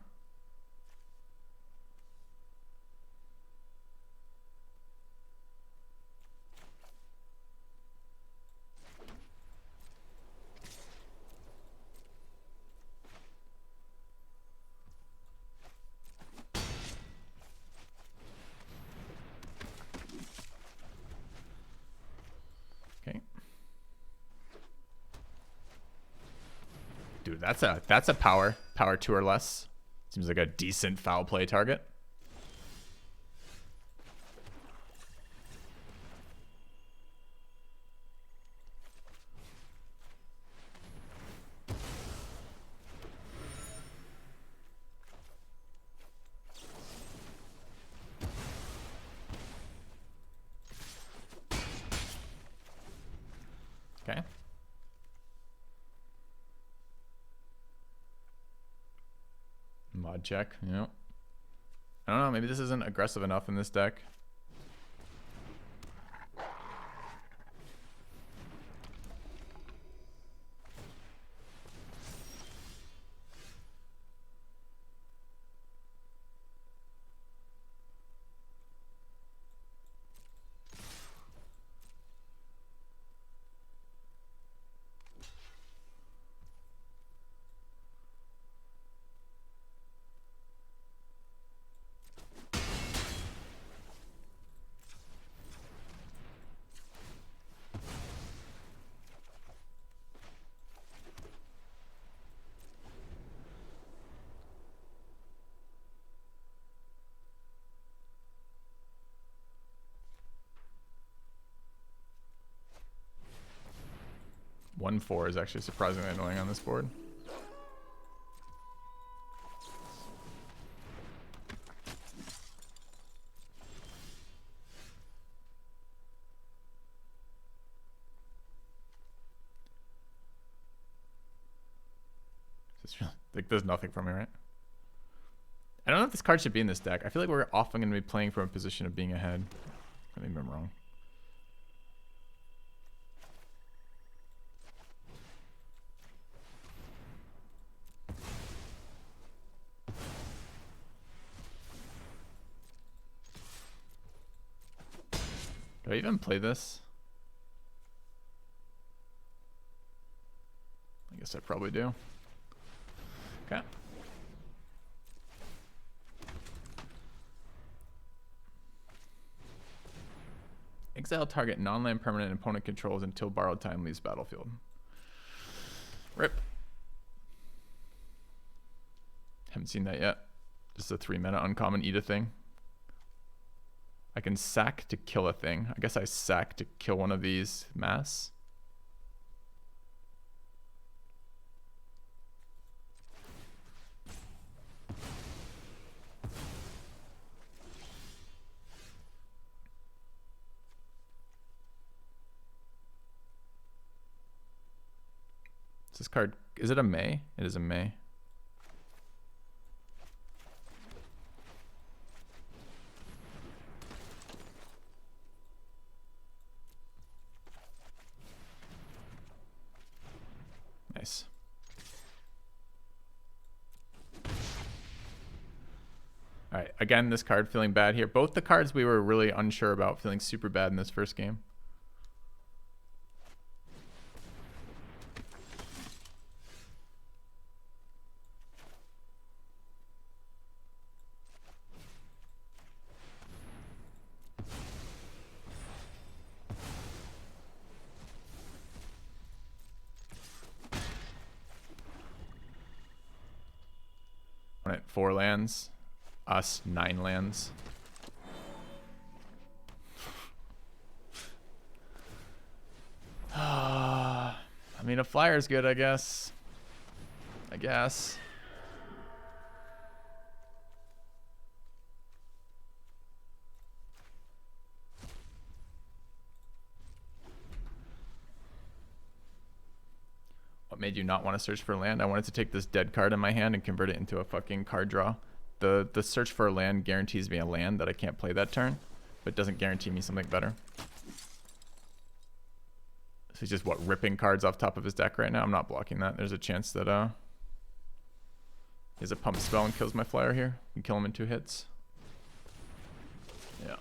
Dude, that's a power 2 or less. Seems like a decent foul play target. Okay. Mod check, yep. I don't know, maybe this isn't aggressive enough in this deck. One 4 is actually surprisingly annoying on this board. It's really, like there's nothing for me, right? I don't know if this card should be in this deck. I feel like we're often going to be playing from a position of being ahead. Maybe I'm wrong. Do I even play this? I guess I probably do. Okay. Exile target non-land permanent opponent controls until borrowed time leaves battlefield. Rip. Haven't seen that yet. Just a 3-mana uncommon, eat a thing. I can sack to kill a thing. I guess I sack to kill one of these mass. Is this card, is it a May? It is a May. Nice. All right, again, this card feeling bad here. Both the cards we were really unsure about feeling super bad in this first game. At 4 lands, us 9 lands. I mean, a flyer's good, I guess. What made you not want to search for land? I wanted to take this dead card in my hand and convert it into a fucking card draw. The search for a land guarantees me a land that I can't play that turn, but doesn't guarantee me something better. So he's just, what, ripping cards off top of his deck right now? I'm not blocking that. There's a chance that he has a pump spell and kills my flyer here. We can kill him in 2 hits. Yeah.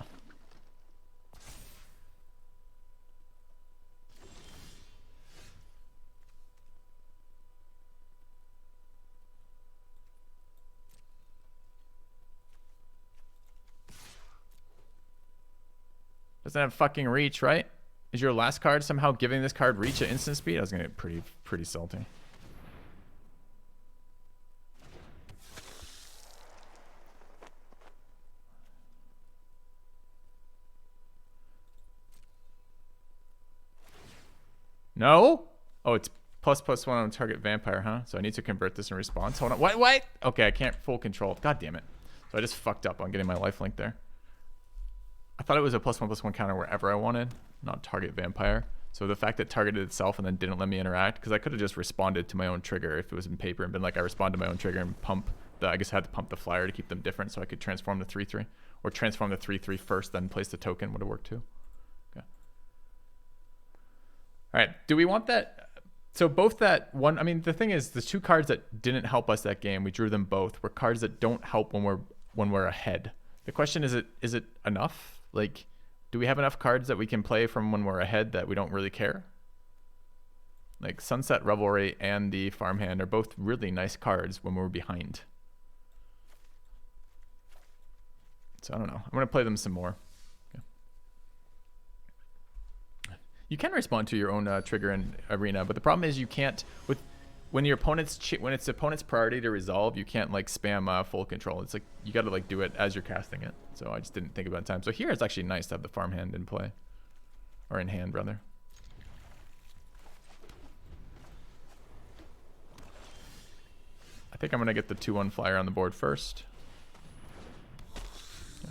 Doesn't have fucking reach, right? Is your last card somehow giving this card reach at instant speed? I was gonna get pretty salty. No? Oh, it's ++1 on target vampire, huh? So I need to convert this in response. Hold on. What? Okay, I can't full control. God damn it. So I just fucked up on getting my lifelink there. I thought it was a +1/+1 counter wherever I wanted, not target vampire. So the fact that it targeted itself and then didn't let me interact, because I could have just responded to my own trigger if it was in paper and been like, I respond to my own trigger and pump the, I guess I had to pump the flyer to keep them different so I could transform the 3/3. Or transform the 3/3 first, then place the token would have worked too. Okay. All right, do we want that? So both that one, I mean, the thing is, the 2 cards that didn't help us that game, we drew them both, were cards that don't help when we're ahead. The question is it enough? Like, do we have enough cards that we can play from when we're ahead that we don't really care? Like Sunset Revelry and the Farmhand are both really nice cards when we're behind. So I don't know. I'm going to play them some more. Okay. You can respond to your own trigger in Arena, but the problem is you can't, when your opponent's when it's opponent's priority to resolve, you can't like spam full control. It's like you got to like do it as you're casting it. So I just didn't think about it in time. So here it's actually nice to have the Farmhand in play, or in hand rather. I think I'm gonna get the 2/1 flyer on the board first. Yeah.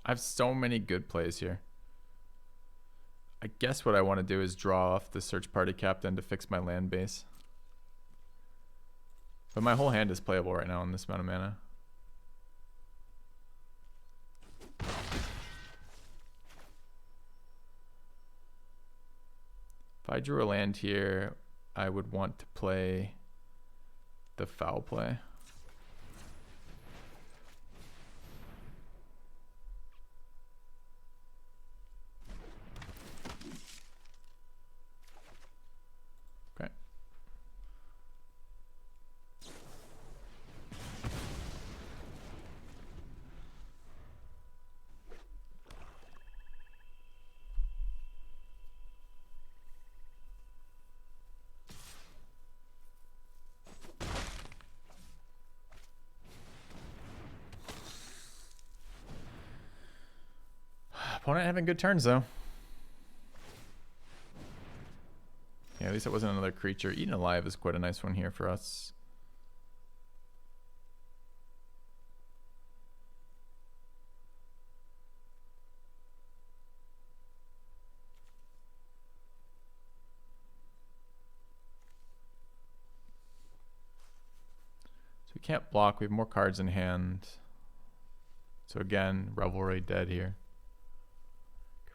I have so many good plays here. I guess what I want to do is draw off the Search Party Captain to fix my land base. But my whole hand is playable right now on this amount of mana. If I drew a land here, I would want to play the foul play. Okay. Opponent having good turns though. Yeah, at least it wasn't another creature. Eaten Alive is quite a nice one here for us. So we can't block. We have more cards in hand. So again, Revelry dead here.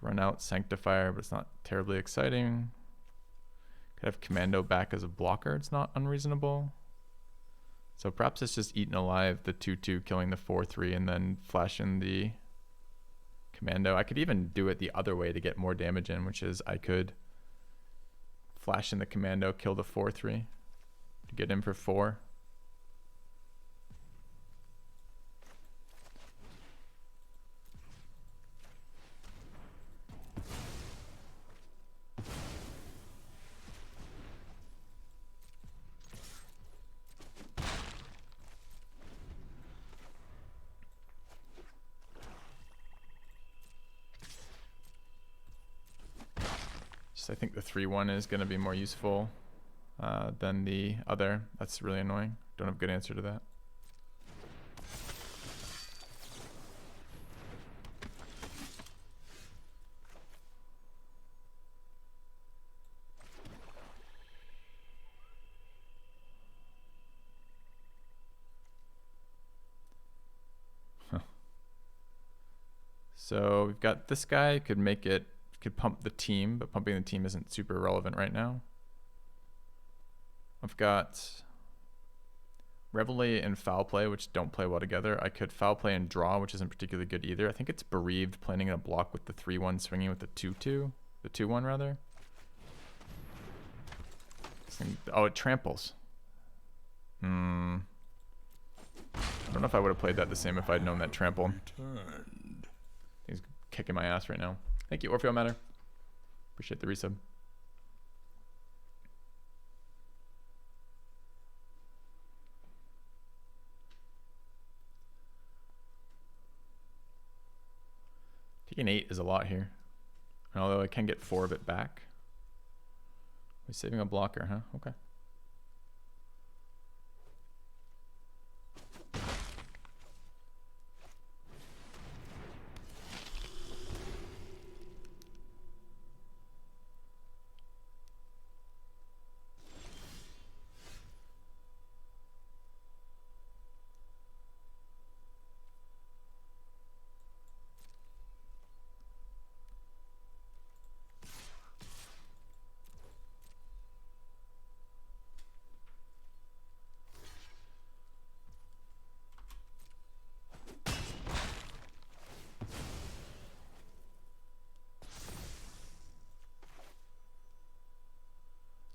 Run out Sanctifier, but it's not terribly exciting. Could have Commando back as a blocker. It's not unreasonable. So perhaps it's just Eaten Alive, the 2/2, killing the 4/3, and then flash in the Commando. I could even do it the other way to get more damage in, which is I could flash in the Commando, kill the 4/3 to get in for 4. I think the 3/1 is going to be more useful than the other. That's really annoying. Don't have a good answer to that. So we've got this guy, could make it, could pump the team, but pumping the team isn't super relevant right now. I've got Revelry and Foul Play, which don't play well together. I could Foul Play and Draw, which isn't particularly good either. I think it's Bereaved, planning in a block with the 3/1, swinging with the 2/2, the 2/1 rather. Oh, it tramples. I don't know if I would have played that the same if I'd known that trample. He's kicking my ass right now. Thank you, Orfeo Matter. Appreciate the resub. Taking 8 is a lot here. And although I can get 4 of it back. We're saving a blocker, huh? Okay.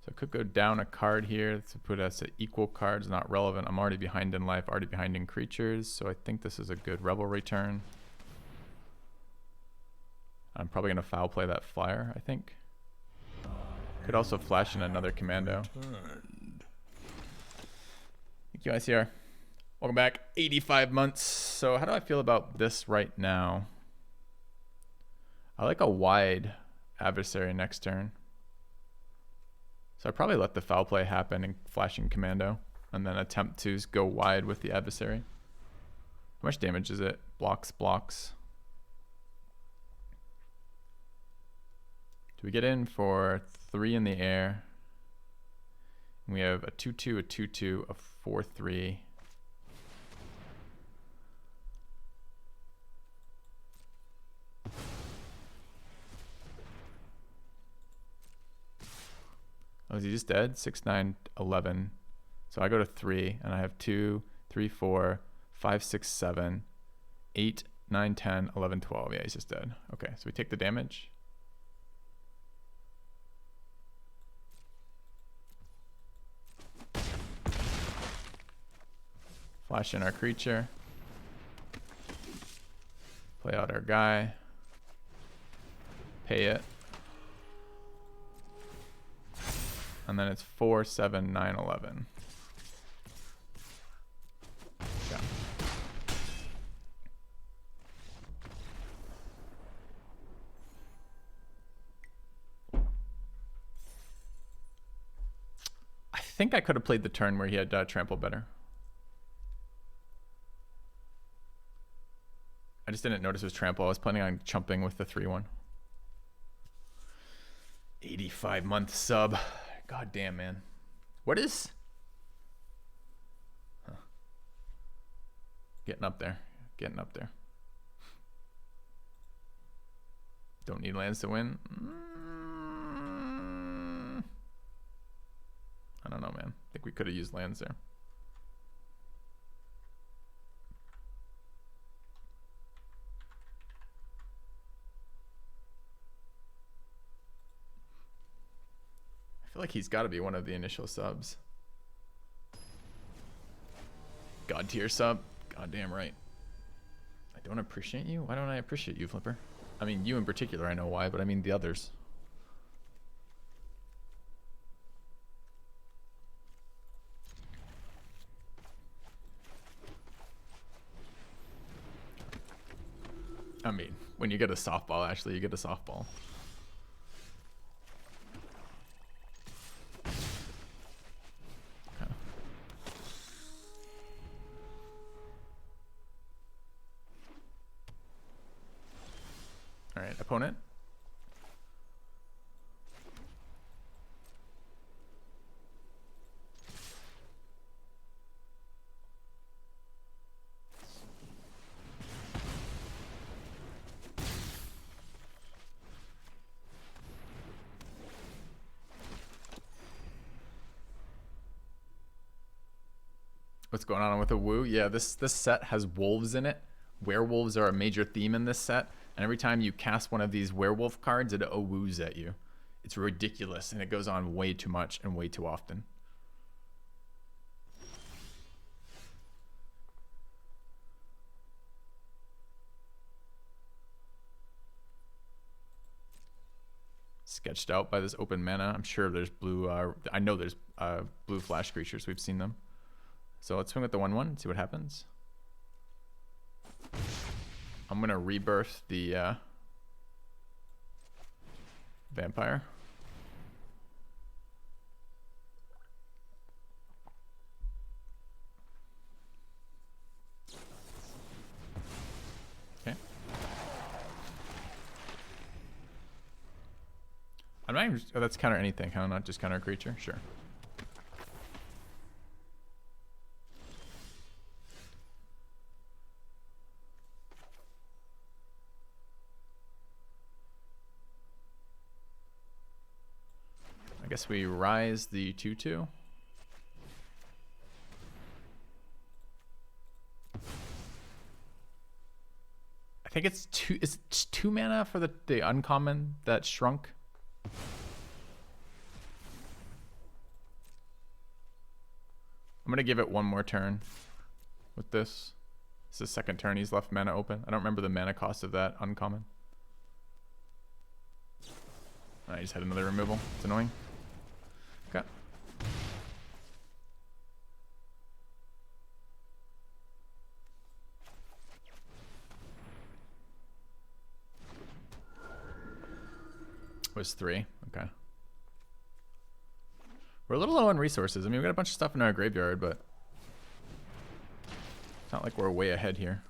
So I could go down a card here to put us at equal cards, not relevant. I'm already behind in life, already behind in creatures, so I think this is a good Revelry turn. I'm probably going to foul play that flyer, I think. Could also flash in another Commando. Thank you, ICR. Welcome back. 85 months. So how do I feel about this right now? I like a wide adversary next turn. So I probably let the foul play happen and flashing Commando, and then attempt to go wide with the adversary. How much damage is it? Blocks, blocks. Do we get in for 3 in the air? And we have a 2-2, a 2-2, a 4-3. Oh, is he just dead? 6, 9, 11. So I go to 3, and I have 2, 3, 4, 5, 6, 7, 8, 9, 10, 11, 12. Yeah, he's just dead. Okay, so we take the damage. Flash in our creature. Play out our guy. Pay it. And then it's 4, 7, 9, 11. Yeah. I think I could have played the turn where he had trample better. I just didn't notice it was trample. I was planning on chumping with the 3-1. 85-month sub. God damn, man. What is? Huh. Getting up there. Getting up there. Don't need lands to win. I don't know, man. I think we could have used lands there. I feel like he's got to be one of the initial subs. God tier sub. Goddamn right. I don't appreciate you? Why don't I appreciate you, Flipper? I mean, you in particular, I know why, but I mean the others. I mean, when you get a softball, actually, you get a softball. All right, opponent. What's going on with the woo? Yeah, this set has wolves in it. Werewolves are a major theme in this set. And every time you cast one of these werewolf cards, it woos at you. It's ridiculous, and it goes on way too much and way too often. Sketched out by this open mana. I'm sure there's blue. I know there's blue flash creatures. We've seen them. So let's swing with the 1/1 and see what happens. I'm gonna rebirth the vampire. Okay. I'm not even, oh, that's counter anything, huh? Not just counter a creature? Sure. I guess we rise the 2/2. I think it's two. Is it 2 mana for the uncommon that shrunk? I'm gonna give it one more turn with this. It's the second turn he's left mana open. I don't remember the mana cost of that uncommon. I just had another removal. It's annoying. Okay. Was 3. Okay. We're a little low on resources. I mean, we got a bunch of stuff in our graveyard, but it's not like we're way ahead here.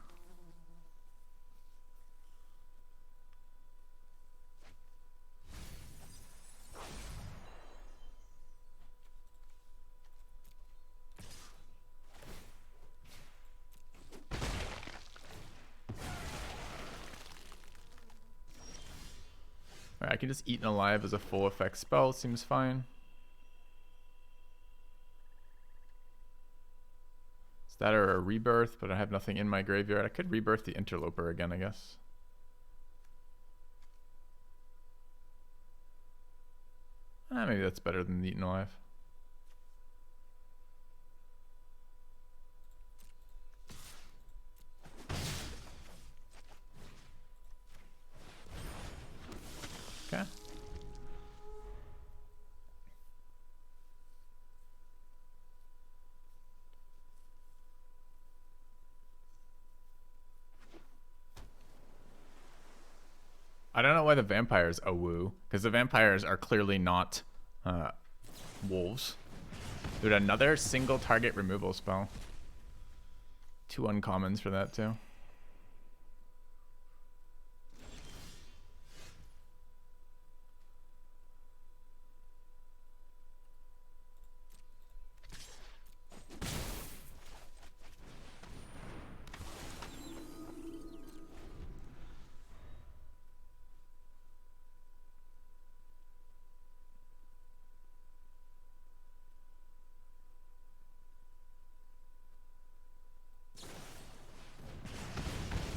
I can just Eaten Alive as a full effect spell. Seems fine. Is that or a Rebirth? But I have nothing in my graveyard. I could Rebirth the Interloper again, I guess. Maybe that's better than the Eaten Alive. Okay. I don't know why the vampires a woo, because the vampires are clearly not wolves. Dude, another single target removal spell. 2 uncommons for that too.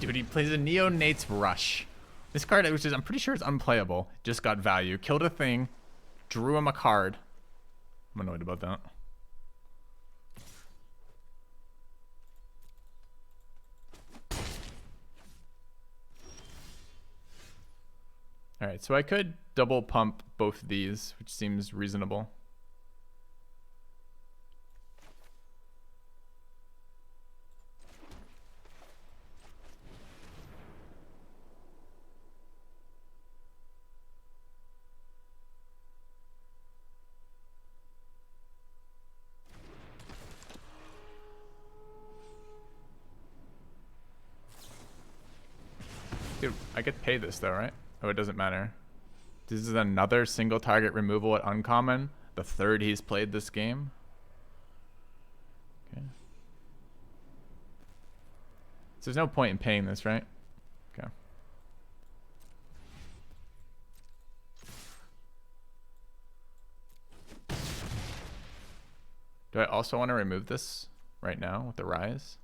Dude, he plays a Neonate's Rush. This card, which is I'm pretty sure it's unplayable, just got value. Killed a thing, drew him a card. I'm annoyed about that. Alright, so I could double pump both of these, which seems reasonable. Dude, I could pay this though, right? Oh, it doesn't matter. This is another single target removal at uncommon. The 3rd he's played this game. Okay. So there's no point in paying this, right? Okay. Do I also want to remove this right now with the Rise?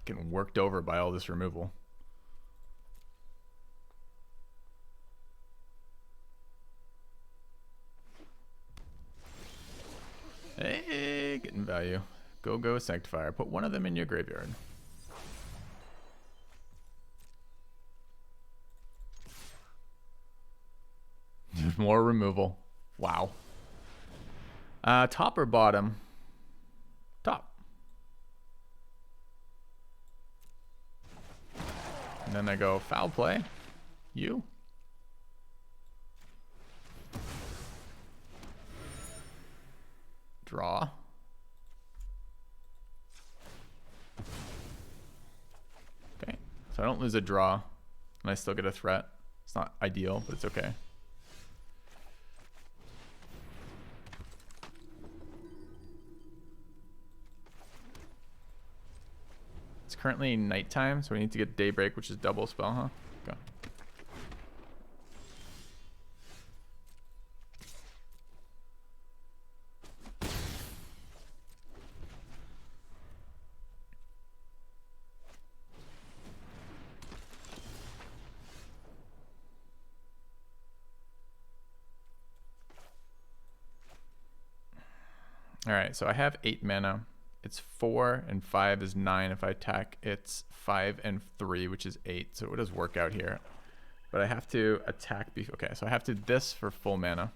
Getting worked over by all this removal. Hey, getting value. Go Sanctifier. Put one of them in your graveyard. More removal. Wow. Top or bottom? Top. And then I go foul play. You. Draw. Okay. So I don't lose a draw. And I still get a threat. It's not ideal, but it's okay. It's currently nighttime, so we need to get Daybreak, which is double spell, huh? Go. Alright, so I have 8 mana. It's 4 and 5 is 9. If I attack, it's 5 and 3, which is 8. So it does work out here. But I have to attack before. Okay, so I have to this for full mana.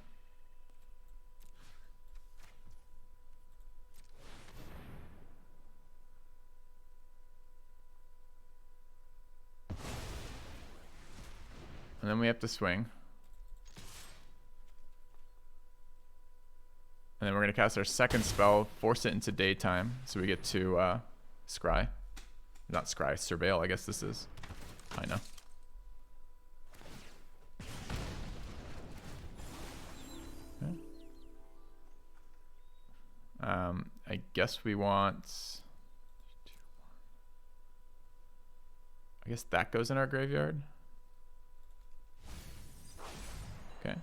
And then we have to swing. And then we're going to cast our second spell, force it into daytime. So we get to scry. Not scry, surveil, I guess this is. I know. Okay. guess we want... I guess that goes in our graveyard. Okay.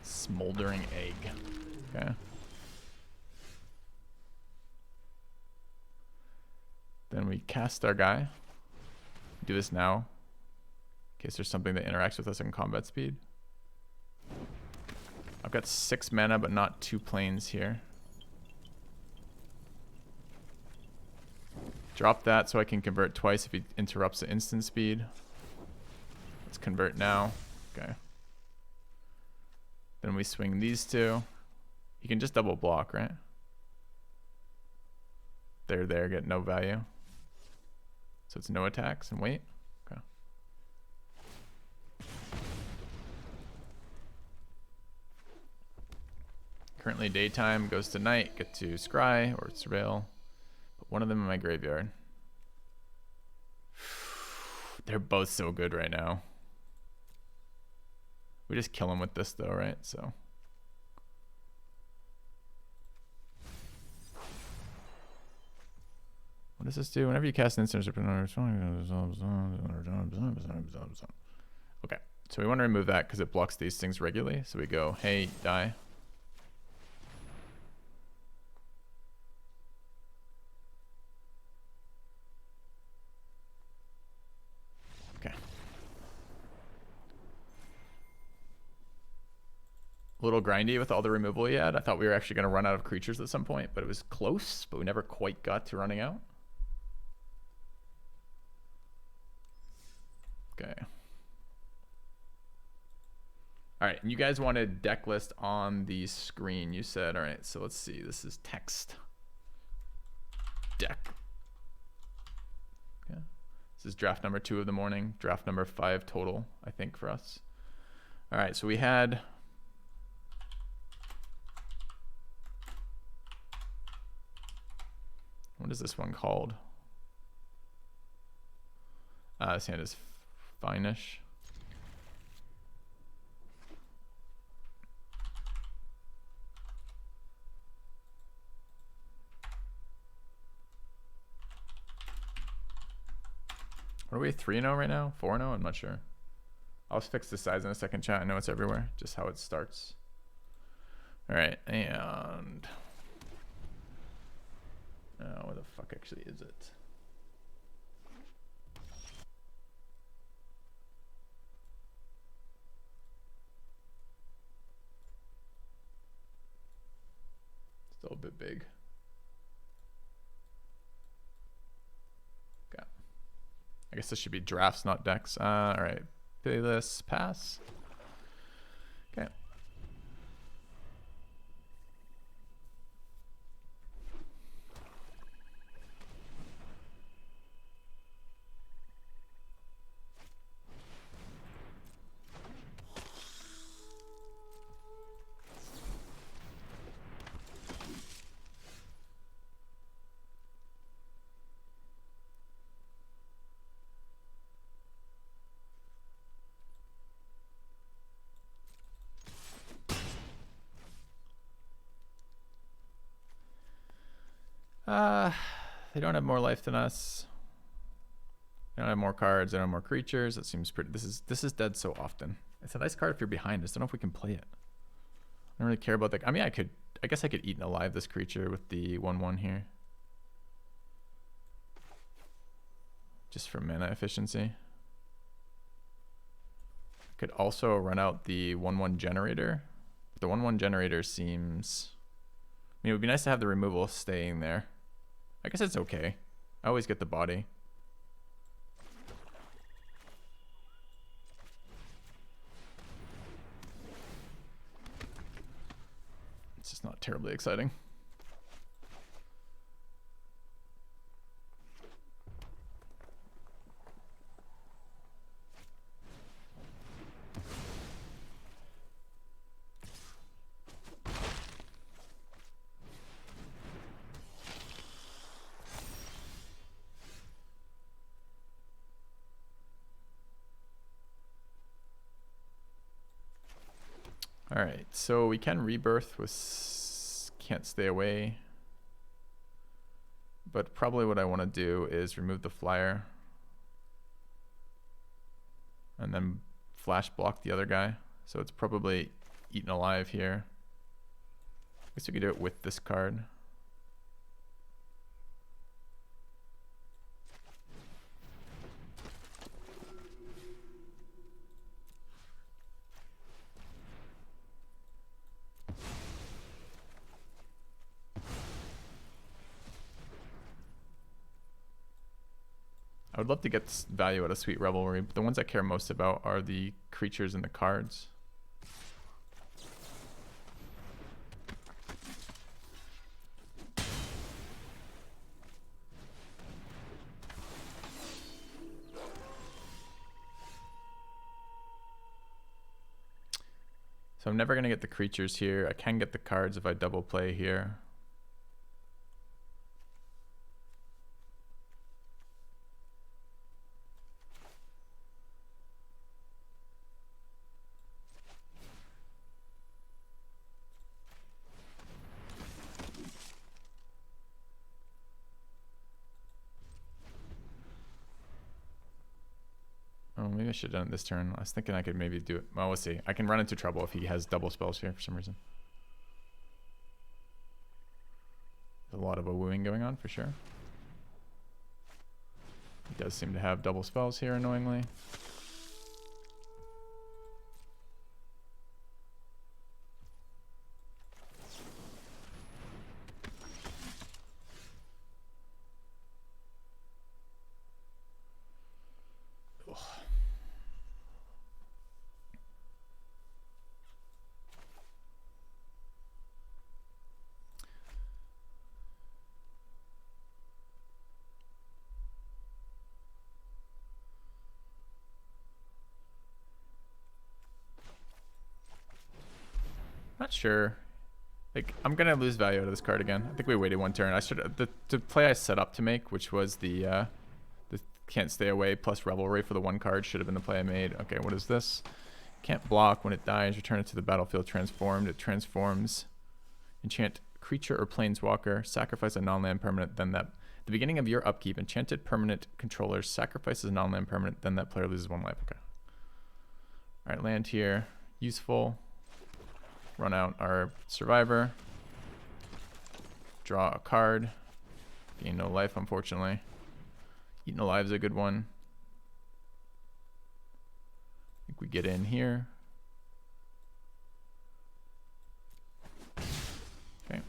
Smoldering egg. Okay. Then we cast our guy. Do this now. In case there's something that interacts with us in combat speed. I've got 6 mana, but not 2 planes here. Drop that so I can convert twice if he interrupts the instant speed. Let's convert now. Okay. Then we swing these two. You can just double block, right? They're there, get no value. So it's no attacks and wait. Okay. Currently daytime, goes to night, get to scry or surveil. Put one of them in my graveyard. They're both so good right now. We just kill them with this though, right? So. What does this do? Whenever you cast an instant, okay, so we want to remove that because it blocks these things regularly. So we go, hey, die. Okay. A little grindy with all the removal he had. I thought we were actually going to run out of creatures at some point, but it was close, but we never quite got to running out. Okay. All right, and you guys wanted deck list on the screen, you said. All right, so let's see. This is text. Deck. Okay. This is draft number 2 of the morning. Draft number 5 total, I think, for us. All right, so we had... What is this one called? This hand is fine-ish. What are we, 3-0 right now? 4-0? I'm not sure. I'll fix the size in a second, chat. I know it's everywhere. Just how it starts. All right, and... where the fuck actually is it? Still a bit big. Okay. I guess this should be drafts, not decks. All right. Playlist, pass. Okay. They don't have more life than us. They don't have more cards. They don't have more creatures. That seems pretty. This is dead so often. It's a nice card if you're behind. I just don't know if we can play it. I don't really care about that. I mean, I guess I could eat alive this creature with the 1/1 here, just for mana efficiency. Could also run out the 1/1 generator. The 1/1 generator seems... I mean, it would be nice to have the removal staying there. I guess it's okay. I always get the body. It's just not terribly exciting. All right, so we can rebirth with can't stay away. But probably what I want to do is remove the flyer. And then flash block the other guy. So it's probably eaten alive here. I guess we could do it with this card. I would love to get value out of Sweet Revelry, but the ones I care most about are the creatures and the cards. So I'm never going to get the creatures here. I can get the cards if I double play here. Oh, maybe I should have done it this turn. I was thinking I could maybe do it. Well, we'll see. I can run into trouble if he has double spells here for some reason. There's a lot of wooing going on for sure. He does seem to have double spells here, annoyingly. Not sure. Like, I'm gonna lose value out of this card again. I think we waited one turn. I should the play I set up to make, which was the can't stay away plus Revelry for the one card, should have been the play I made. Okay, what is this? Can't block. When it dies, return it to the battlefield transformed. It transforms. Enchant creature or planeswalker. Sacrifice a non-land permanent. Then that. At the beginning of your upkeep, enchanted permanent controller sacrifices a non-land permanent. Then that player loses 1 life. Okay. All right, land here. Useful. Run out our survivor. Draw a card. Gain no life, unfortunately. Eaten alive is a good one. I think we get in here. Okay.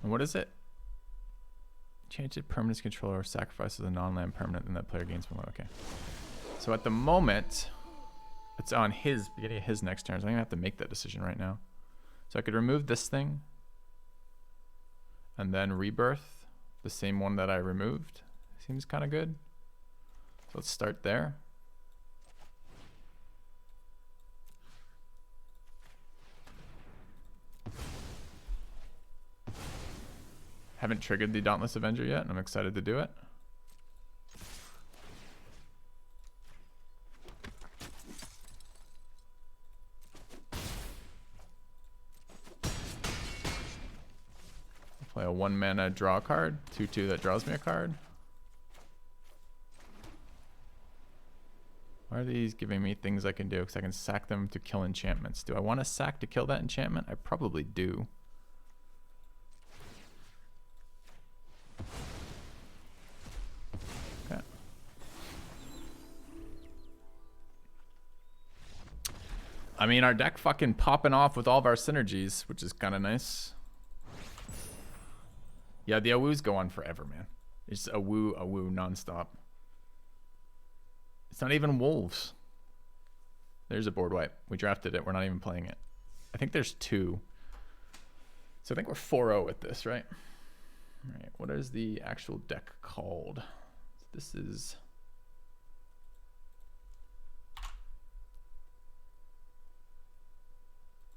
And what is it? Enchanted permanence controller sacrifices a non-land permanent, and that player gains 1 life. Okay. So at the moment, it's on his beginning of his next turn. So I'm gonna have to make that decision right now. So I could remove this thing, and then rebirth the same one that I removed. Seems kind of good. So let's start there. Haven't triggered the Dauntless Avenger yet, and I'm excited to do it. I'll play a 1 mana draw card, 2/2 that draws me a card. Why are these giving me things I can do? Because I can sack them to kill enchantments. Do I want to sack to kill that enchantment? I probably do. Okay. I mean, our deck fucking popping off with all of our synergies, which is kind of nice. Yeah, the Awoos go on forever, man. It's Awoo nonstop. It's not even wolves. There's a board wipe. We drafted it. We're not even playing it. I think there's 2. So I think we're 4-0 with this, right? All right, what is the actual deck called? This is...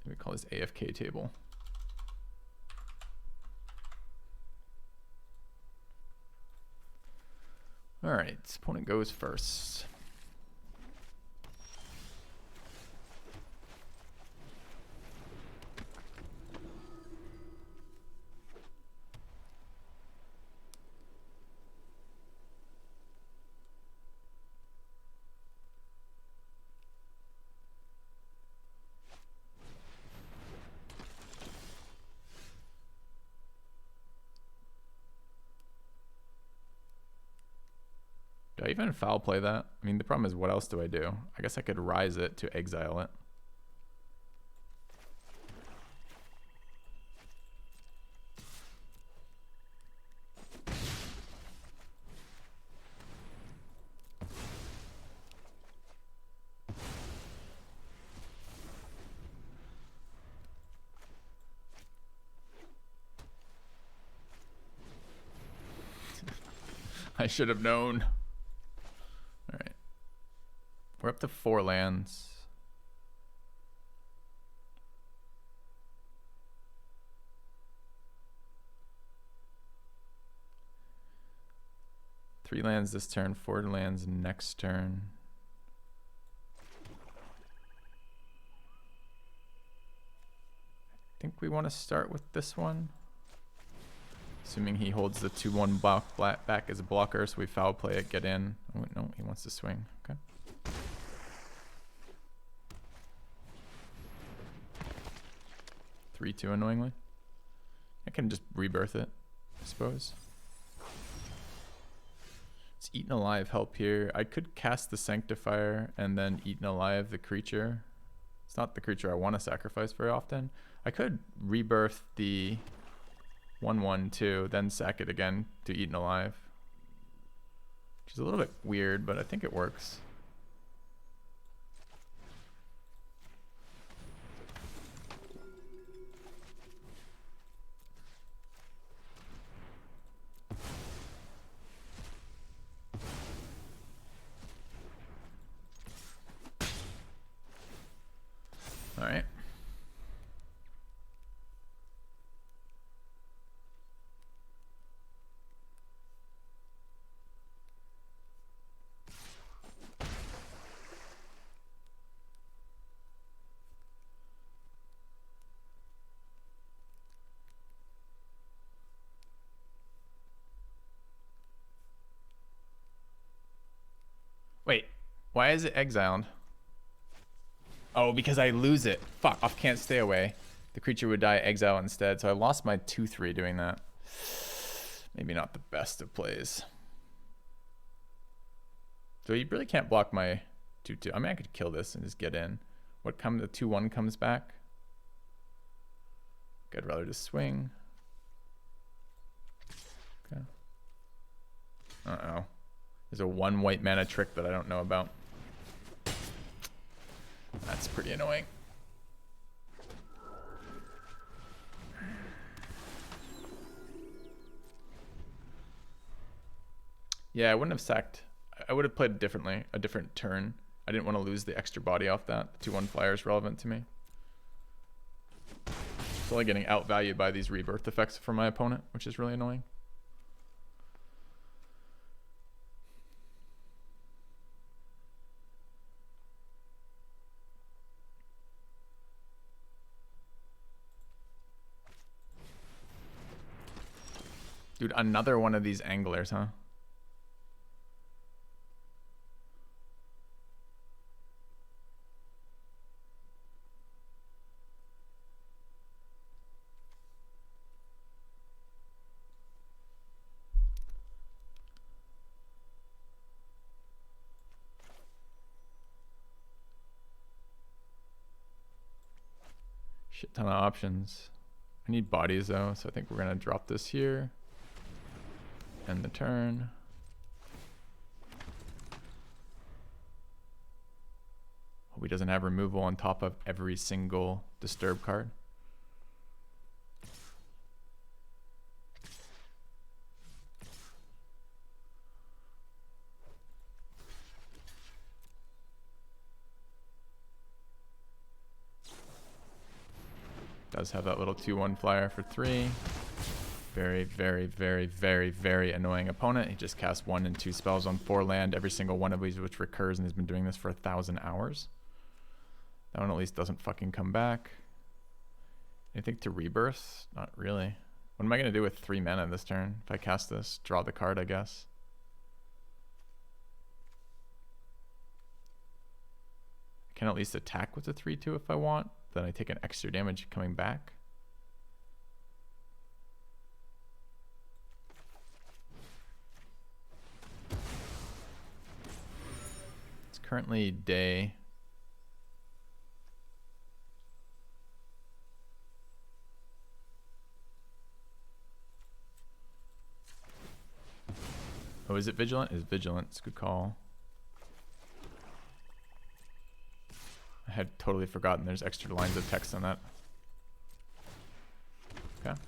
we call this AFK table. All right, opponent goes first. Do I even foul play that? I mean, the problem is, what else do I do? I guess I could rise it to exile it. I should have known. All right. We're up to 4 lands. Three lands this turn, 4 lands next turn. I think we want to start with this one. Assuming he holds the 2/1 block back as a blocker, so we foul play it, get in. Oh, no, he wants to swing. Okay. Three, 2 annoyingly. I can just rebirth it, I suppose. It's Eaten Alive help here. I could cast the Sanctifier and then Eaten Alive the creature. It's not the creature I want to sacrifice very often. I could rebirth the 1/1/2, then sack it again to Eaten Alive. Which is a little bit weird, but I think it works. All right. Wait, why is it exiled? Oh, because I lose it. Fuck, off can't stay away. The creature would die exile instead, so I lost my 2/3 doing that. Maybe not the best of plays. So you really can't block my 2/2. I mean, I could kill this and just get in. What comes? The 2/1 comes back. I'd rather just swing. Okay. Uh-oh. There's a 1 white mana trick that I don't know about. That's pretty annoying. Yeah, I wouldn't have sacked. I would have played differently, a different turn. I didn't want to lose the extra body off that. The 2/1 flyer is relevant to me. It's only getting outvalued by these rebirth effects from my opponent, which is really annoying. Dude, another one of these anglers, huh? Shit ton of options. I need bodies though, so I think we're gonna drop this here. End the turn. Hope he doesn't have removal on top of every single disturb card. Does have that little 2/1 flyer for 3. Very, very, very, very, very annoying opponent. He just cast 1 and 2 spells on 4 land, every single one of these which recurs, and he's been doing this for 1,000 hours. That one at least doesn't fucking come back. Anything to rebirth? Not really. What am I going to do with 3 mana this turn? If I cast this, draw the card, I guess. I can at least attack with the 3/2 if I want. Then I take an extra damage coming back. It's currently day. Oh, is it Vigilant? Is Vigilant? It's a good call. I had totally forgotten there's extra lines of text on that. Okay.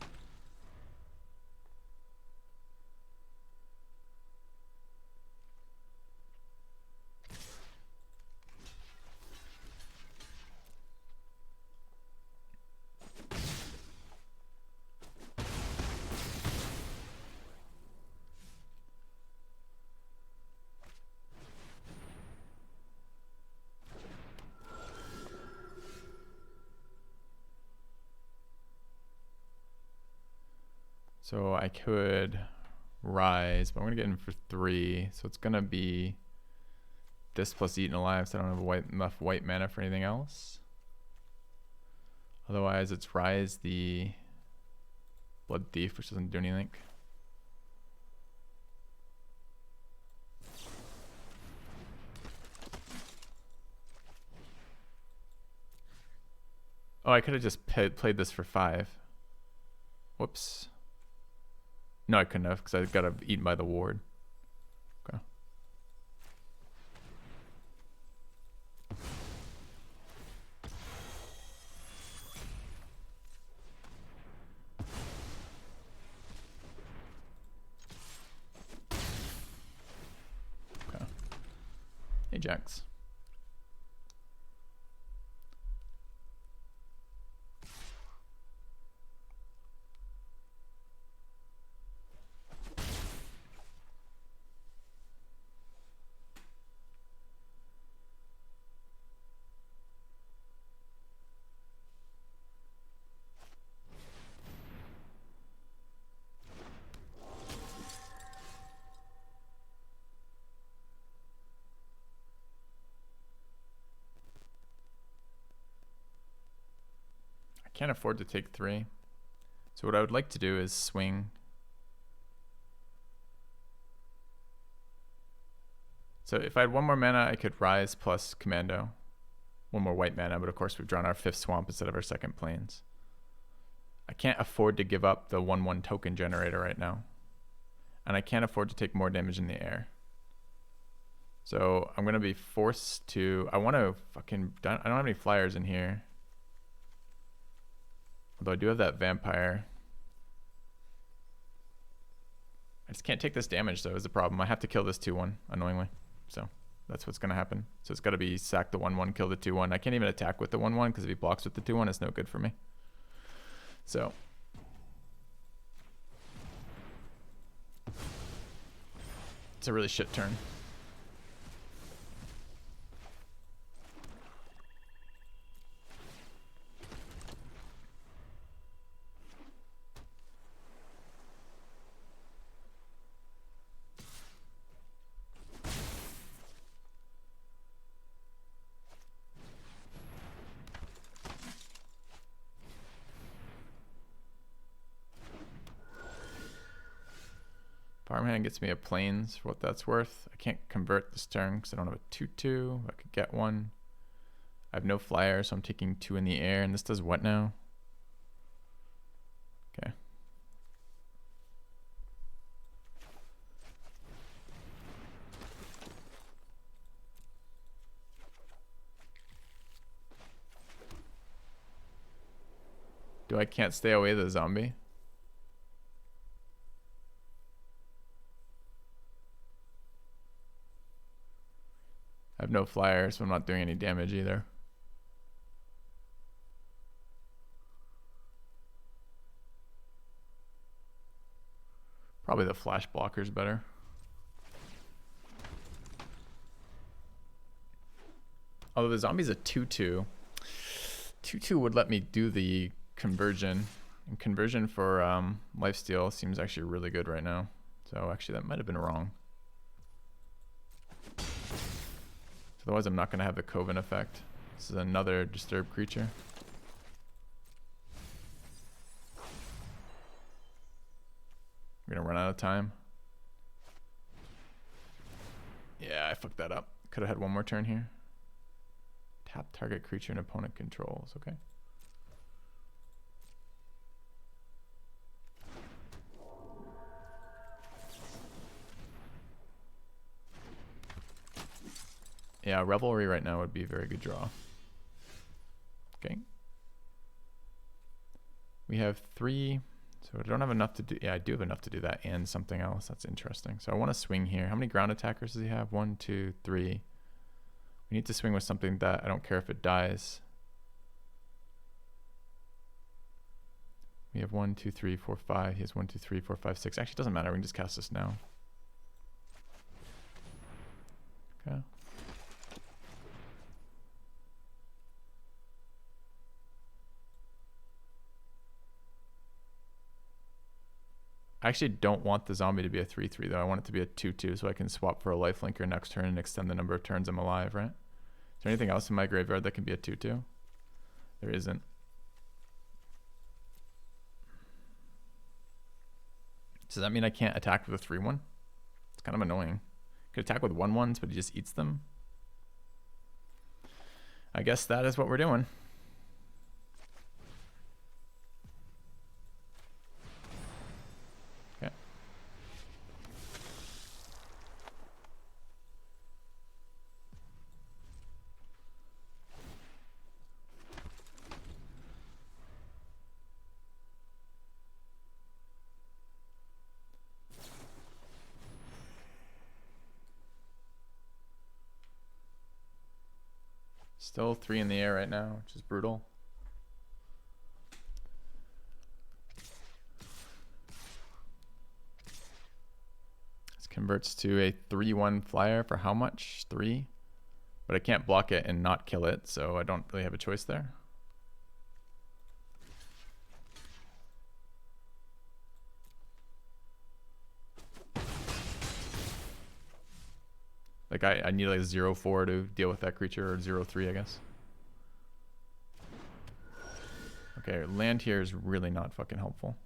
So I could rise, but I'm gonna get in for 3. So it's gonna be this plus Eaten Alive, so I don't have enough white mana for anything else. Otherwise it's Rise the Blood Thief, which doesn't do anything. Oh, I could have just played this for 5. Whoops. No, I couldn't have, because I got eaten by the ward. Okay. Okay. Ajax. Can't afford to take 3. So what I would like to do is swing. So if I had 1 more mana, I could Rise plus Commando. 1 more white mana, but of course we've drawn our 5th swamp instead of our 2nd plains. I can't afford to give up the 1/1 token generator right now. And I can't afford to take more damage in the air. So I'm going to be forced to... I want to fucking... I don't have any flyers in here. Although I do have that vampire. I just can't take this damage though is the problem. I have to kill this 2/1, annoyingly. So that's what's gonna happen. So it's gotta be sack the 1/1, kill the 2/1. I can't even attack with the 1/1 because if he blocks with the 2/1, it's no good for me. So it's a really shit turn. Farmhand gets me a plains for what that's worth. I can't convert this turn because I don't have a 2/2. I could get one. I have no flyer, so I'm taking 2 in the air. And this does what now? Okay. Do I can't stay away the zombie? I have no flyer, so I'm not doing any damage either. Probably the flash blocker's better. Although the zombie's a 2/2. 2/2 would let me do the conversion. And conversion for lifesteal seems actually really good right now. So actually that might have been wrong. Otherwise I'm not going to have the Coven effect. This is another disturbed creature. I'm going to run out of time. Yeah, I fucked that up. Could have had one more turn here. Tap target creature and opponent controls. Okay. Yeah, Revelry right now would be a very good draw. Okay. We have 3, so I don't have enough to do. Yeah, I do have enough to do that and something else. That's interesting. So I want to swing here. How many ground attackers does he have? 1, 2, 3. We need to swing with something that I don't care if it dies. We have 1, 2, 3, 4, 5. He has 1, 2, 3, 4, 5, 6. Actually, it doesn't matter. We can just cast this now. Okay. I actually don't want the zombie to be a 3/3 though. I want it to be a 2/2 so I can swap for a lifelinker next turn and extend the number of turns I'm alive, right? Is there anything else in my graveyard that can be a 2/2? There isn't. Does that mean I can't attack with a 3/1? It's kind of annoying. Could attack with 1/1s, but he just eats them. I guess that is what we're doing. Okay. Still 3 in the air right now, which is brutal. This converts to a 3/1 flyer for how much? 3? But I can't block it and not kill it, so I don't really have a choice there. Like I need like 0/4 to deal with that creature, or 0/3 I guess. Okay, land here is really not fucking helpful.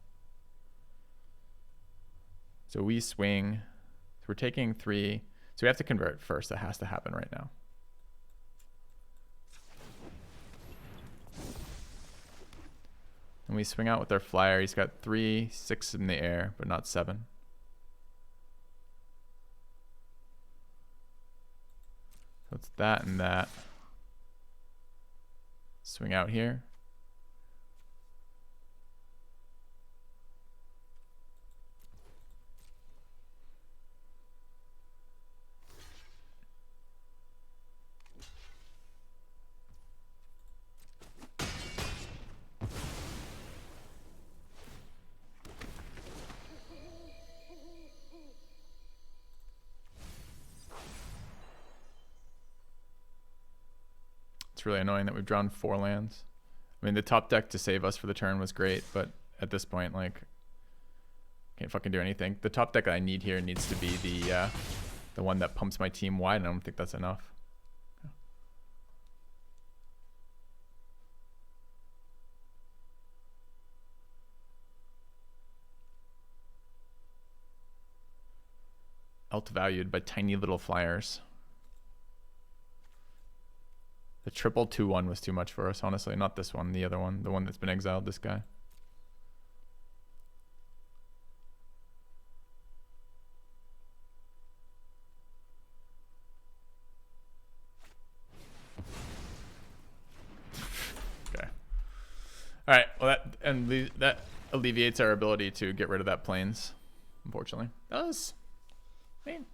So we swing. So we're taking 3. So we have to convert first. That has to happen right now. And we swing out with our flyer. He's got 3, 6 in the air, but not 7. So it's that and that. Swing out here. It's really annoying that we've drawn 4 lands. I mean, the top deck to save us for the turn was great, but at this point, like, can't fucking do anything. The top deck I need here needs to be the one that pumps my team wide, and I don't think that's enough. Outvalued by tiny little flyers. The triple 2/1 was too much for us, honestly. Not this one, the other one. The one that's been exiled, this guy. Okay. Alright, well that alleviates our ability to get rid of that plains, unfortunately. Does. I mean,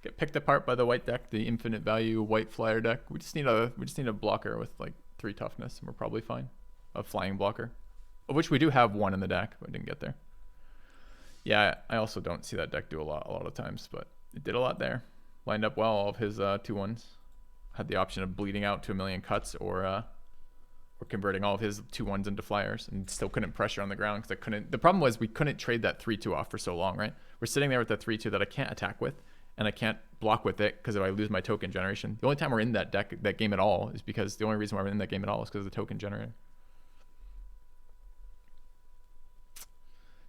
get picked apart by the white deck, the infinite value white flyer deck. We just need a blocker with like 3 toughness, and we're probably fine. A flying blocker, of which we do have 1 in the deck, but didn't get there. Yeah, I also don't see that deck do a lot of times, but it did a lot there. Lined up well, all of his 2-1s. Had the option of bleeding out to 1,000,000 cuts or converting all of his 2-1s into flyers, and still couldn't pressure on the ground because I couldn't. The problem was we couldn't trade that 3-2 off for so long, right? We're sitting there with that 3-2 that I can't attack with, and I can't block with it because if I lose my token generation. The only time we're in that game at all is because the only reason why we're in that game at all is because of the token generator.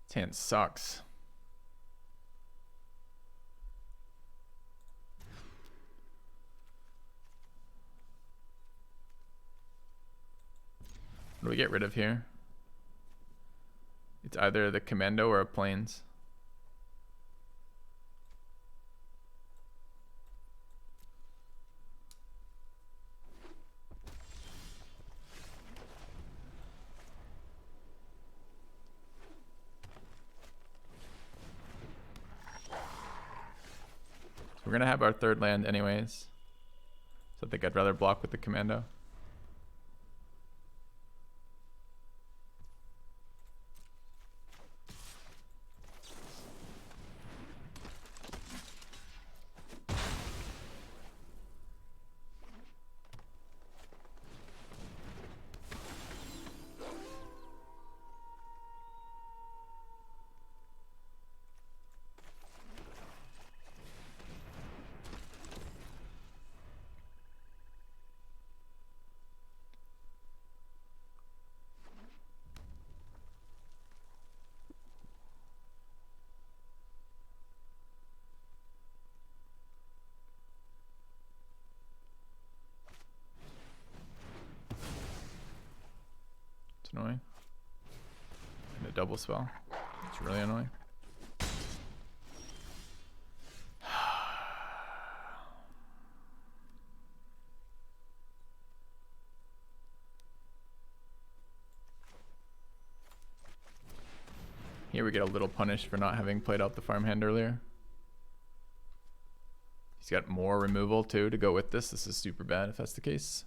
This hand sucks. What do we get rid of here? It's either the commando or a plains. So we're gonna have our third land anyways. So I think I'd rather block with the commando. It's annoying. And a double spell. It's really annoying. Here we get a little punished for not having played out the farmhand earlier. He's got more removal too to go with this. This is super bad if that's the case.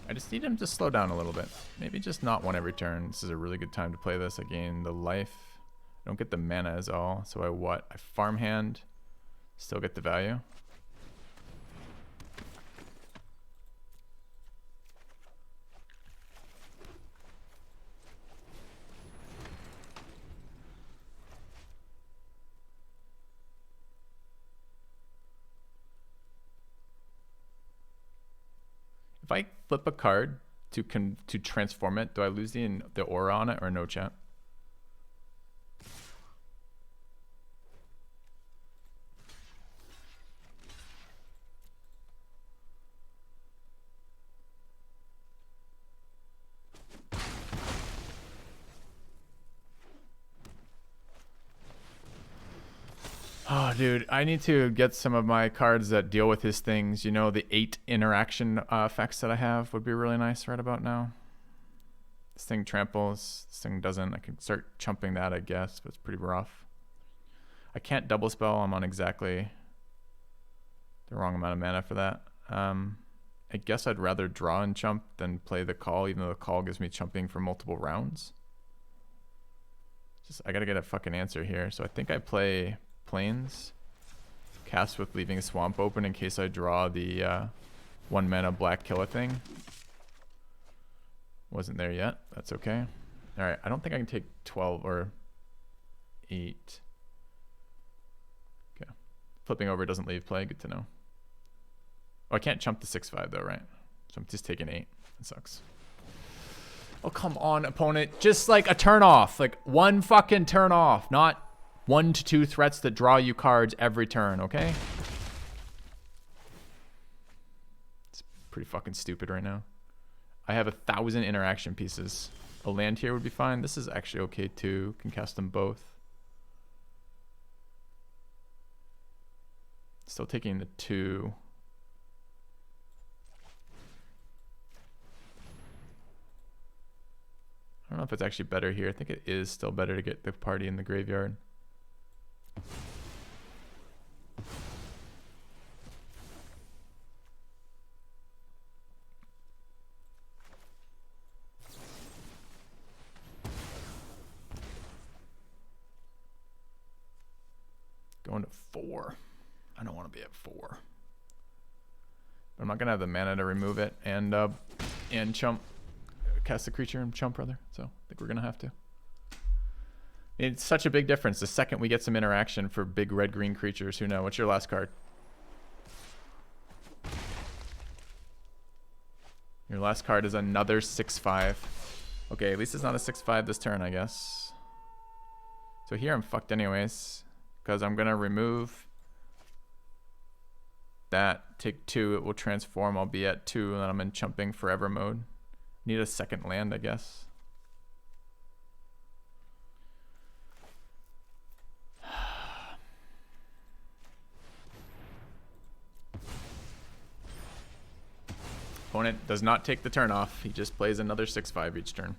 I just need him to slow down a little bit. Maybe just not one every turn. This is a really good time to play this. I gain the life. I don't get the mana as all. So I what? I farmhand. Still get the value. If I flip a card to transform it, do I lose the aura on it or no, chat? Oh, dude, I need to get some of my cards that deal with his things. You know, the 8 interaction effects that I have would be really nice right about now. This thing tramples. This thing doesn't. I can start chumping that, I guess, but it's pretty rough. I can't double spell. I'm on exactly the wrong amount of mana for that. I guess I'd rather draw and chump than play the call, even though the call gives me chumping for multiple rounds. I gotta get a fucking answer here. So I think I play plains, cast with leaving a swamp open in case I draw the 1 mana black killer thing. Wasn't there yet. That's okay. All right, I don't think I can take 12 or 8. Okay, flipping over doesn't leave play. Good to know. Oh, I can't chump the 6/5 though, right? So I'm just taking 8. That sucks. Oh, come on, opponent. Just like a turn off. Like one fucking turn off, not 1 to 2 threats that draw you cards every turn, okay? It's pretty fucking stupid right now. I have 1,000 interaction pieces. A land here would be fine. This is actually okay too. Can cast them both. Still taking the 2. I don't know if it's actually better here. I think it is still better to get the party in the graveyard. Going to 4. I don't want to be at 4. But I'm not gonna have the mana to remove it and chump, cast the creature and chump rather. So I think we're gonna have to. It's such a big difference. The second we get some interaction for big red-green creatures, who know? What's your last card? Your last card is another 6/5. Okay, at least it's not a 6/5 this turn, I guess. So here I'm fucked anyways, because I'm gonna remove that, take 2, it will transform, I'll be at 2, and then I'm in chumping forever mode. Need a second land, I guess. Opponent does not take the turn off. He just plays another 6/5 each turn.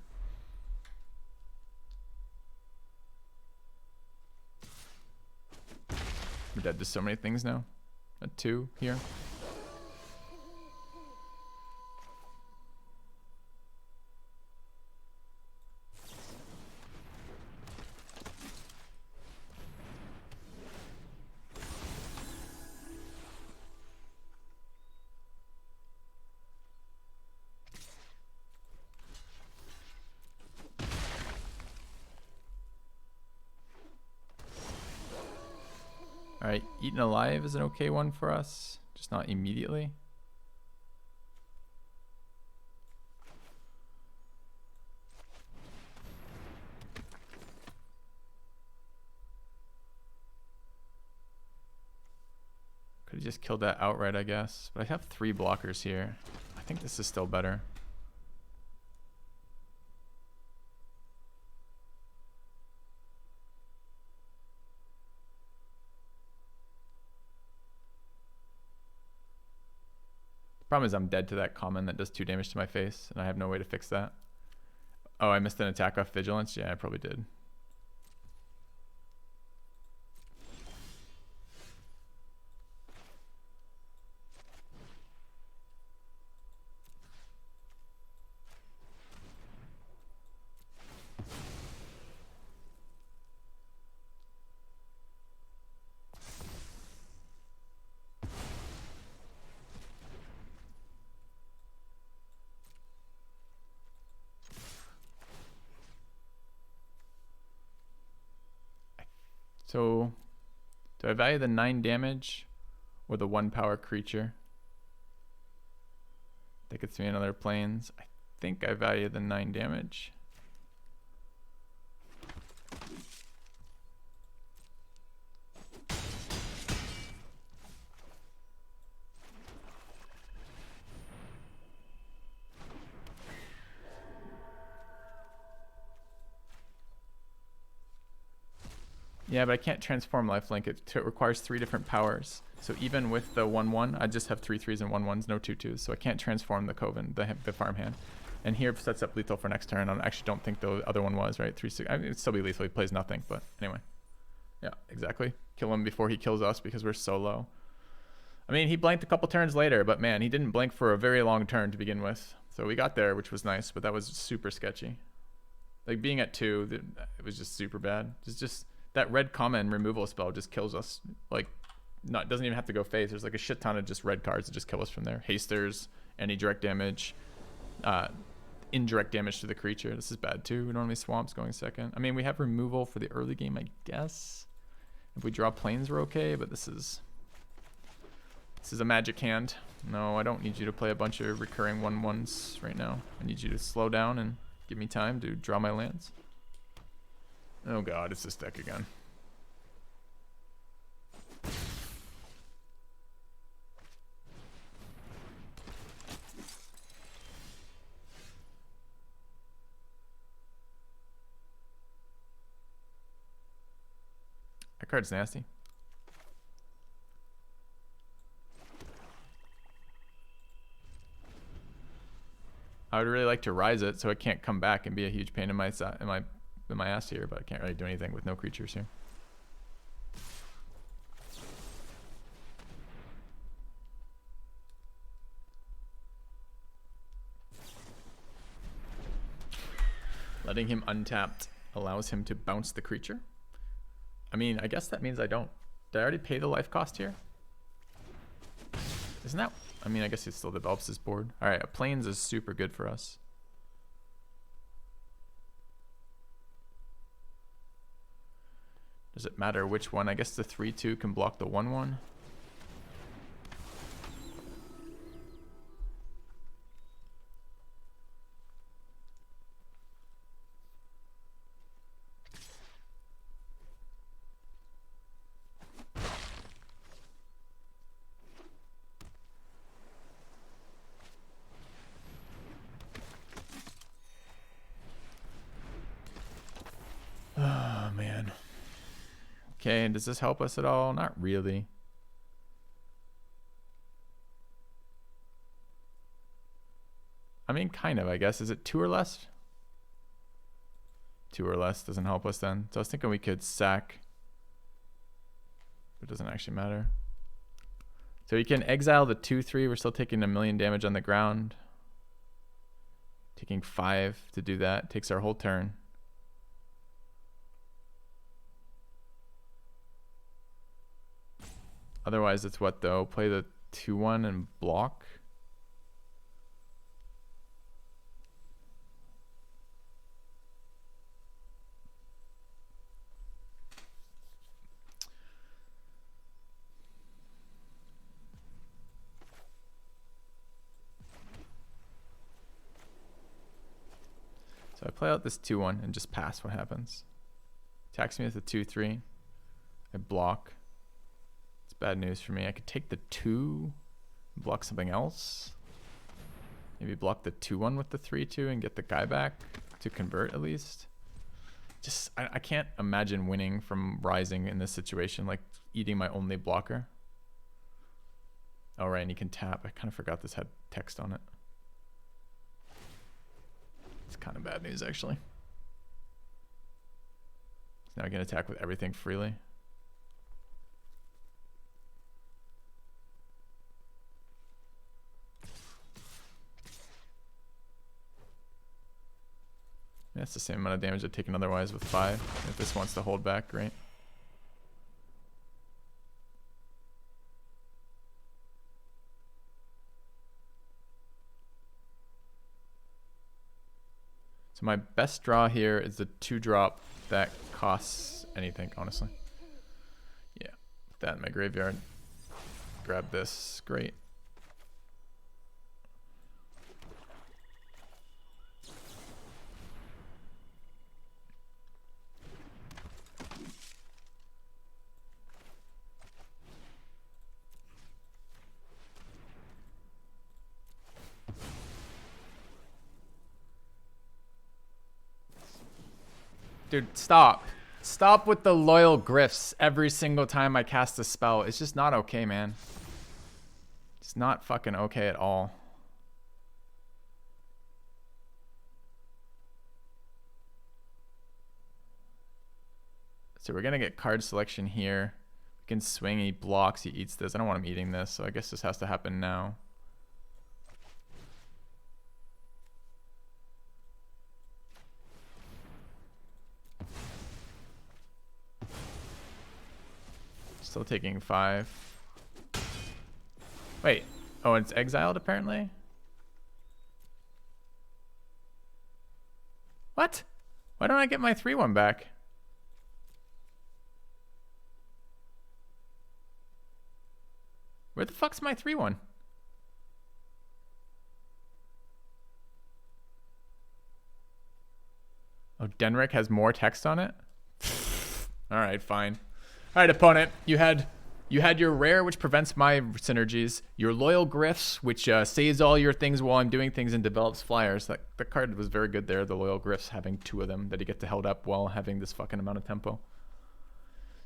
We're dead to so many things now. A 2 here. Alright, Eaten Alive is an okay one for us, just not immediately. Could have just killed that outright, I guess. But I have 3 blockers here. I think this is still better. Problem is I'm dead to that common that does 2 damage to my face, and I have no way to fix that. Oh, I missed an attack off Vigilance? Yeah, I probably did. So, do I value the 9 damage or the 1 power creature? That gets me another planes. I think I value the 9 damage. Yeah, but I can't transform lifelink. It requires 3 different powers. So even with the 1/1, I just have 3 3s and 1/1s, no 2 2s. So I can't transform the Coven, the farmhand. And here sets up lethal for next turn. I actually don't think the other one was, right? 3 6. I mean, it'd still be lethal. He plays nothing, but anyway. Yeah, exactly. Kill him before he kills us because we're so low. I mean, he blanked a couple turns later, but man, he didn't blink for a very long turn to begin with. So we got there, which was nice, but that was super sketchy. Like being at 2, it was just super bad. It's just that red common removal spell just kills us. Like, doesn't even have to go phase. There's like a shit ton of just red cards that just kill us from there. Hasters, any direct damage, indirect damage to the creature. This is bad too. Normally Swamp's going second. I mean, we have removal for the early game, I guess. If we draw planes, we're okay, but this is a magic hand. No, I don't need you to play a bunch of recurring 1/1s right now. I need you to slow down and give me time to draw my lands. Oh god, it's this deck again. That card's nasty. I would really like to rise it so it can't come back and be a huge pain in my ass here, but I can't really do anything with no creatures here. Letting him untapped allows him to bounce the creature. I mean, I guess that means I don't Did I already pay the life cost here? Isn't that... I mean, I guess he still develops his board. Alright, plains is super good for us. Does it matter which one? I guess the 3-2 can block the 1-1. Oh, man. Okay, does this help us at all? Not really. I mean, kind of, I guess. Is it 2 or less? 2 or less doesn't help us then. So I was thinking we could sack. It doesn't actually matter. So you can exile the 2-3. We're still taking 1,000,000 damage on the ground. Taking 5 to do that. Takes our whole turn. Otherwise, it's what though? Play the 2-1 and block. So I play out this 2-1 and just pass what happens. Attacks me with the 2-3. I block. Bad news for me. I could take the 2, block something else. Maybe block the 2-1 with the 3-2 and get the guy back to convert at least. Just I can't imagine winning from Rising in this situation, like eating my only blocker. Oh right, and he can tap. I kind of forgot this had text on it. It's kind of bad news actually. So now I can attack with everything freely. Yeah, it's the same amount of damage I'd taken otherwise with 5. If this wants to hold back, great. So my best draw here is the 2-drop that costs anything, honestly. Yeah, put that in my graveyard. Grab this, great. Dude, stop. Stop with the loyal Gryphs every single time I cast a spell. It's just not okay, man. It's not fucking okay at all. So we're gonna get card selection here. We can swing, he blocks, he eats this. I don't want him eating this, so I guess this has to happen now. Still taking 5. Wait. Oh, it's exiled apparently? What? Why don't I get my 3-1 back? Where the fuck's my 3-1? Oh, Denric has more text on it? Alright, fine. Alright, opponent. You had your rare, which prevents my synergies. Your loyal Gryphs, which saves all your things while I'm doing things and develops flyers. That card was very good there. The loyal Gryphs, having 2 of them that he gets to held up while having this fucking amount of tempo.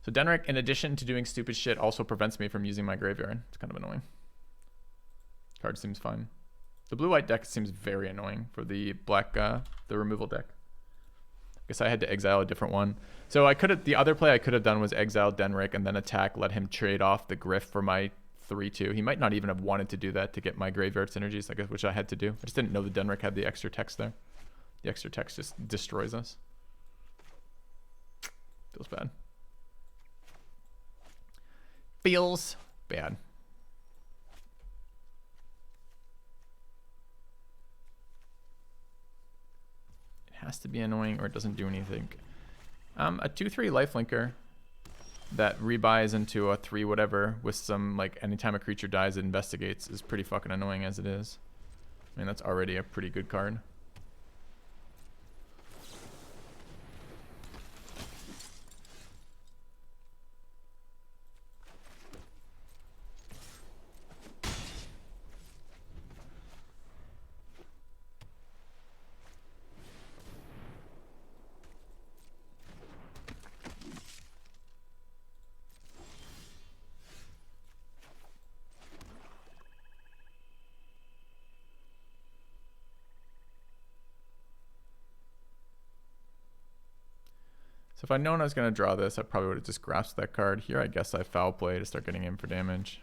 So Denric, in addition to doing stupid shit, also prevents me from using my graveyard. It's kind of annoying. Card seems fine. The blue-white deck seems very annoying for the black, the removal deck. Guess I had to exile a different one. So I could have, the other play I could have done was exile Denric and then attack, let him trade off the Gryph for my 3-2. He might not even have wanted to do that to get my graveyard synergies, I guess, which I had to do. I just didn't know the Denric had the extra text there. The extra text just destroys us. Feels bad. feels bad. It has to be annoying or it doesn't do anything. A 2/3 lifelinker that rebuys into a 3 whatever with some, like, anytime a creature dies it investigates is pretty fucking annoying as it is. I mean, that's already a pretty good card. So if I'd known I was going to draw this, I probably would have just grasped that card. Here, I guess I foul play to start getting in for damage.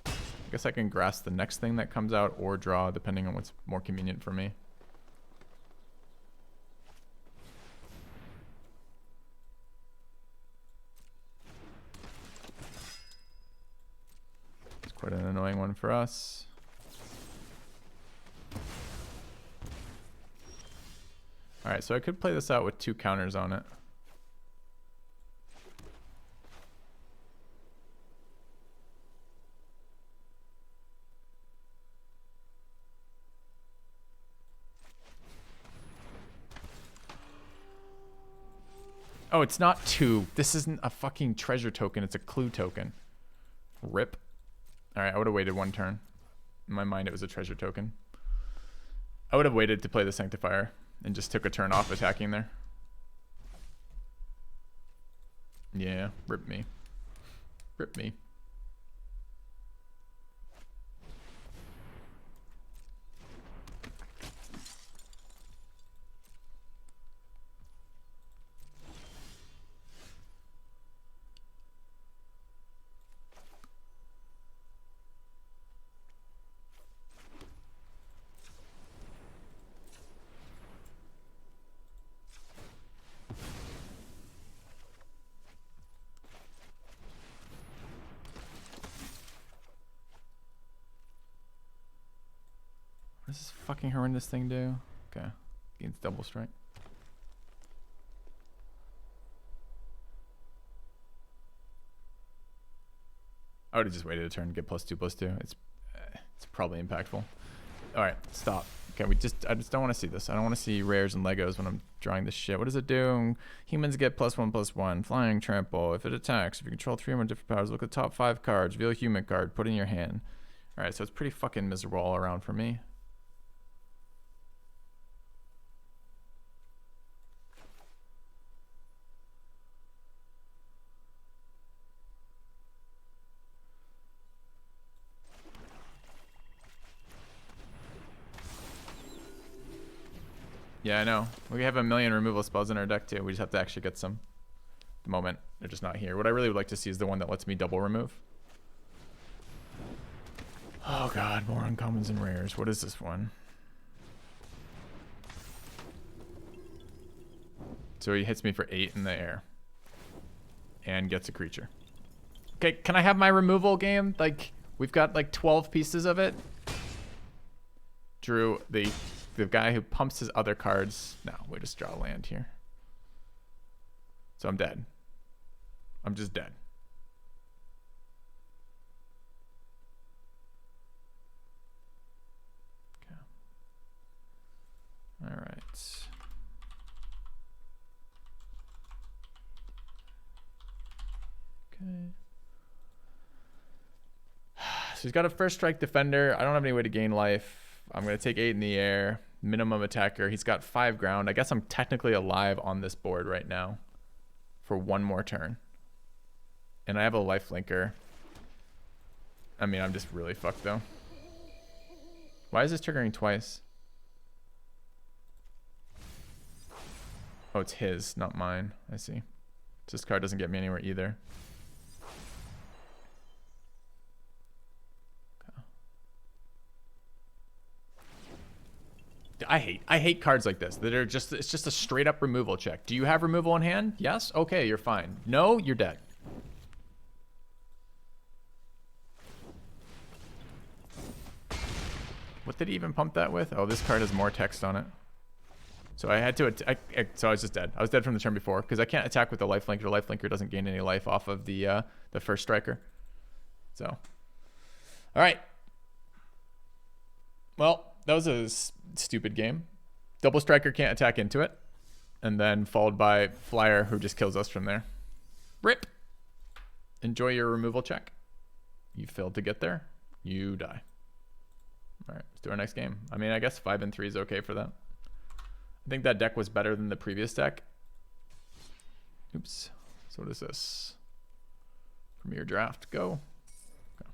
I guess I can grasp the next thing that comes out or draw, depending on what's more convenient for me. It's quite an annoying one for us. Alright, so I could play this out with 2 counters on it. Oh, it's not 2. This isn't a fucking treasure token. It's a clue token. Rip. Alright, I would have waited 1 turn. In my mind, it was a treasure token. I would have waited to play the Sanctifier and just took a turn off attacking there. Yeah, rip me. Rip me. What does this fucking horrendous thing do? Okay. Gains double strike. I would have just waited a turn to get +2/+2. It's probably impactful. Alright, stop. Okay, I just don't want to see this. I don't want to see rares and Legos when I'm drawing this shit. What does it do? Humans get +1/+1. Flying, trample. If it attacks, if you control 3 or more different powers, look at the top 5 cards. Reveal a human card. Put it in your hand. Alright, so it's pretty fucking miserable all around for me. Yeah, I know. We have a million removal spells in our deck too. We just have to actually get some. At the moment, they're just not here. What I really would like to see is the one that lets me double remove. Oh god, more uncommons and rares. What is this one? So he hits me for 8 in the air. And gets a creature. Okay, can I have my removal game? Like, we've got like 12 pieces of it. Drew the guy who pumps his other cards. No, we just draw land here. So I'm dead. I'm just dead. Okay. All right. Okay. So he's got a first strike defender. I don't have any way to gain life. I'm going to take 8 in the air. Minimum attacker. He's got 5 ground. I guess I'm technically alive on this board right now for 1 more turn. And I have a life linker. I mean, I'm just really fucked though. Why is this triggering twice? Oh, it's his, not mine. I see. So this card doesn't get me anywhere either. I hate cards like this that are just, it's just a straight up removal check. Do you have removal in hand? Yes. Okay, you're fine. No, you're dead. What did he even pump that with? Oh, this card has more text on it. So I had to, so I was just dead. I was dead from the turn before because I can't attack with the lifelinker. Lifelinker doesn't gain any life off of the first striker. So, all right. Well, that was a stupid game. Double striker can't attack into it, and then followed by flyer who just kills us from there. Rip. Enjoy your removal check. You failed to get there. You die. All right, let's do our next game. I mean, I guess 5 and 3 is okay for that. I think that deck was better than the previous deck. Oops. So what is this? Premier draft, go. Okay.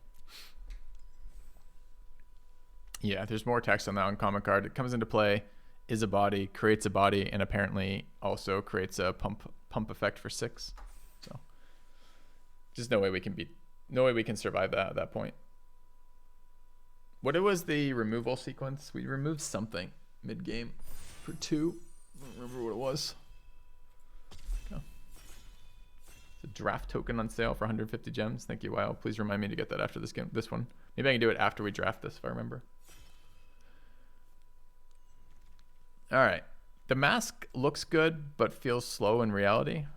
Yeah, there's more text on that uncommon card. It comes into play, is a body, creates a body, and apparently also creates a pump effect for 6. So just no way we can survive that at that point. What was the removal sequence? We removed something mid-game for 2. I don't remember what it was. Oh. The draft token on sale for 150 gems. Thank you, Wow. Please remind me to get that after this game. This one. Maybe I can do it after we draft this if I remember. All right. The mask looks good, but feels slow in reality.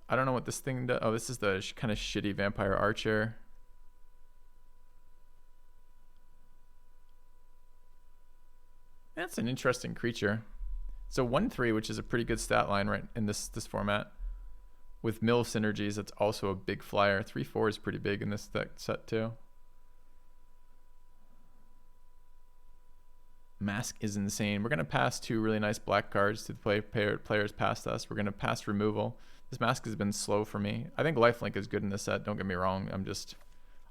I don't know what this thing does. Oh, this is the kind of shitty vampire archer. That's an interesting creature. It's a 1/3, which is a pretty good stat line right in this format. With mill synergies, it's also a big flyer. 3/4 is pretty big in this set too. Mask is insane. We're gonna pass 2 really nice black cards to the players past us. We're gonna pass removal. This mask has been slow for me. I think lifelink is good in this set. Don't get me wrong.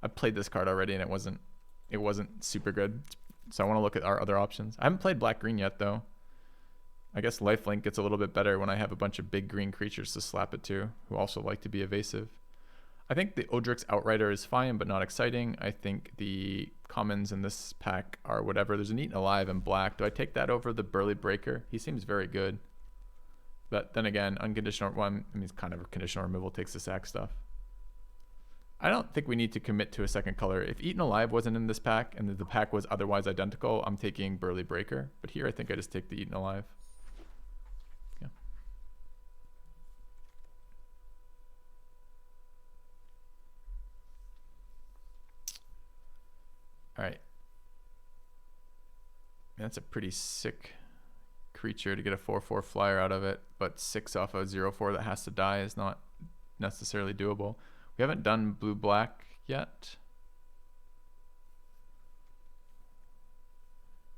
I've played this card already and it wasn't super good. So I want to look at our other options. I haven't played black-green yet, though. I guess lifelink gets a little bit better when I have a bunch of big green creatures to slap it to, who also like to be evasive. I think the Odric's Outrider is fine, but not exciting. I think the commons in this pack are whatever. There's an Eaten Alive in black. Do I take that over the Burly Breaker? He seems very good. But then again, unconditional one, I mean, it's kind of conditional removal takes the sack stuff. I don't think we need to commit to a second color. If Eaten Alive wasn't in this pack and the pack was otherwise identical, I'm taking Burly Breaker. But here I think I just take the Eaten Alive. Yeah. All right. That's a pretty sick creature to get a 4/4 flyer out of it, but 6 off a 0/4 that has to die is not necessarily doable. We haven't done blue-black yet.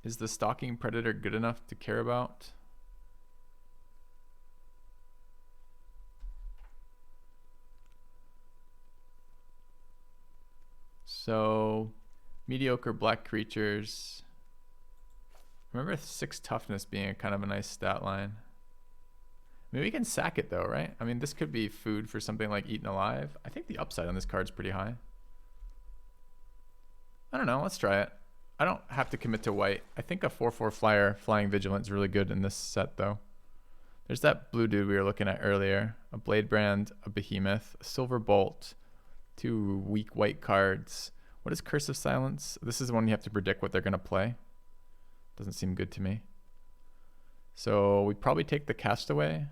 Is the Stalking Predator good enough to care about? So, mediocre black creatures. Remember 6 toughness being a kind of a nice stat line. Maybe we can sack it though, right? I mean, this could be food for something like Eaten Alive. I think the upside on this card is pretty high. I don't know. Let's try it. I don't have to commit to white. I think a 4/4 flyer flying vigilant is really good in this set though. There's that blue dude we were looking at earlier. A Bladebrand, a Behemoth, a Silver Bolt, 2 weak white cards. What is Curse of Silence? This is the one you have to predict what they're going to play. Doesn't seem good to me. So we probably take the Castaway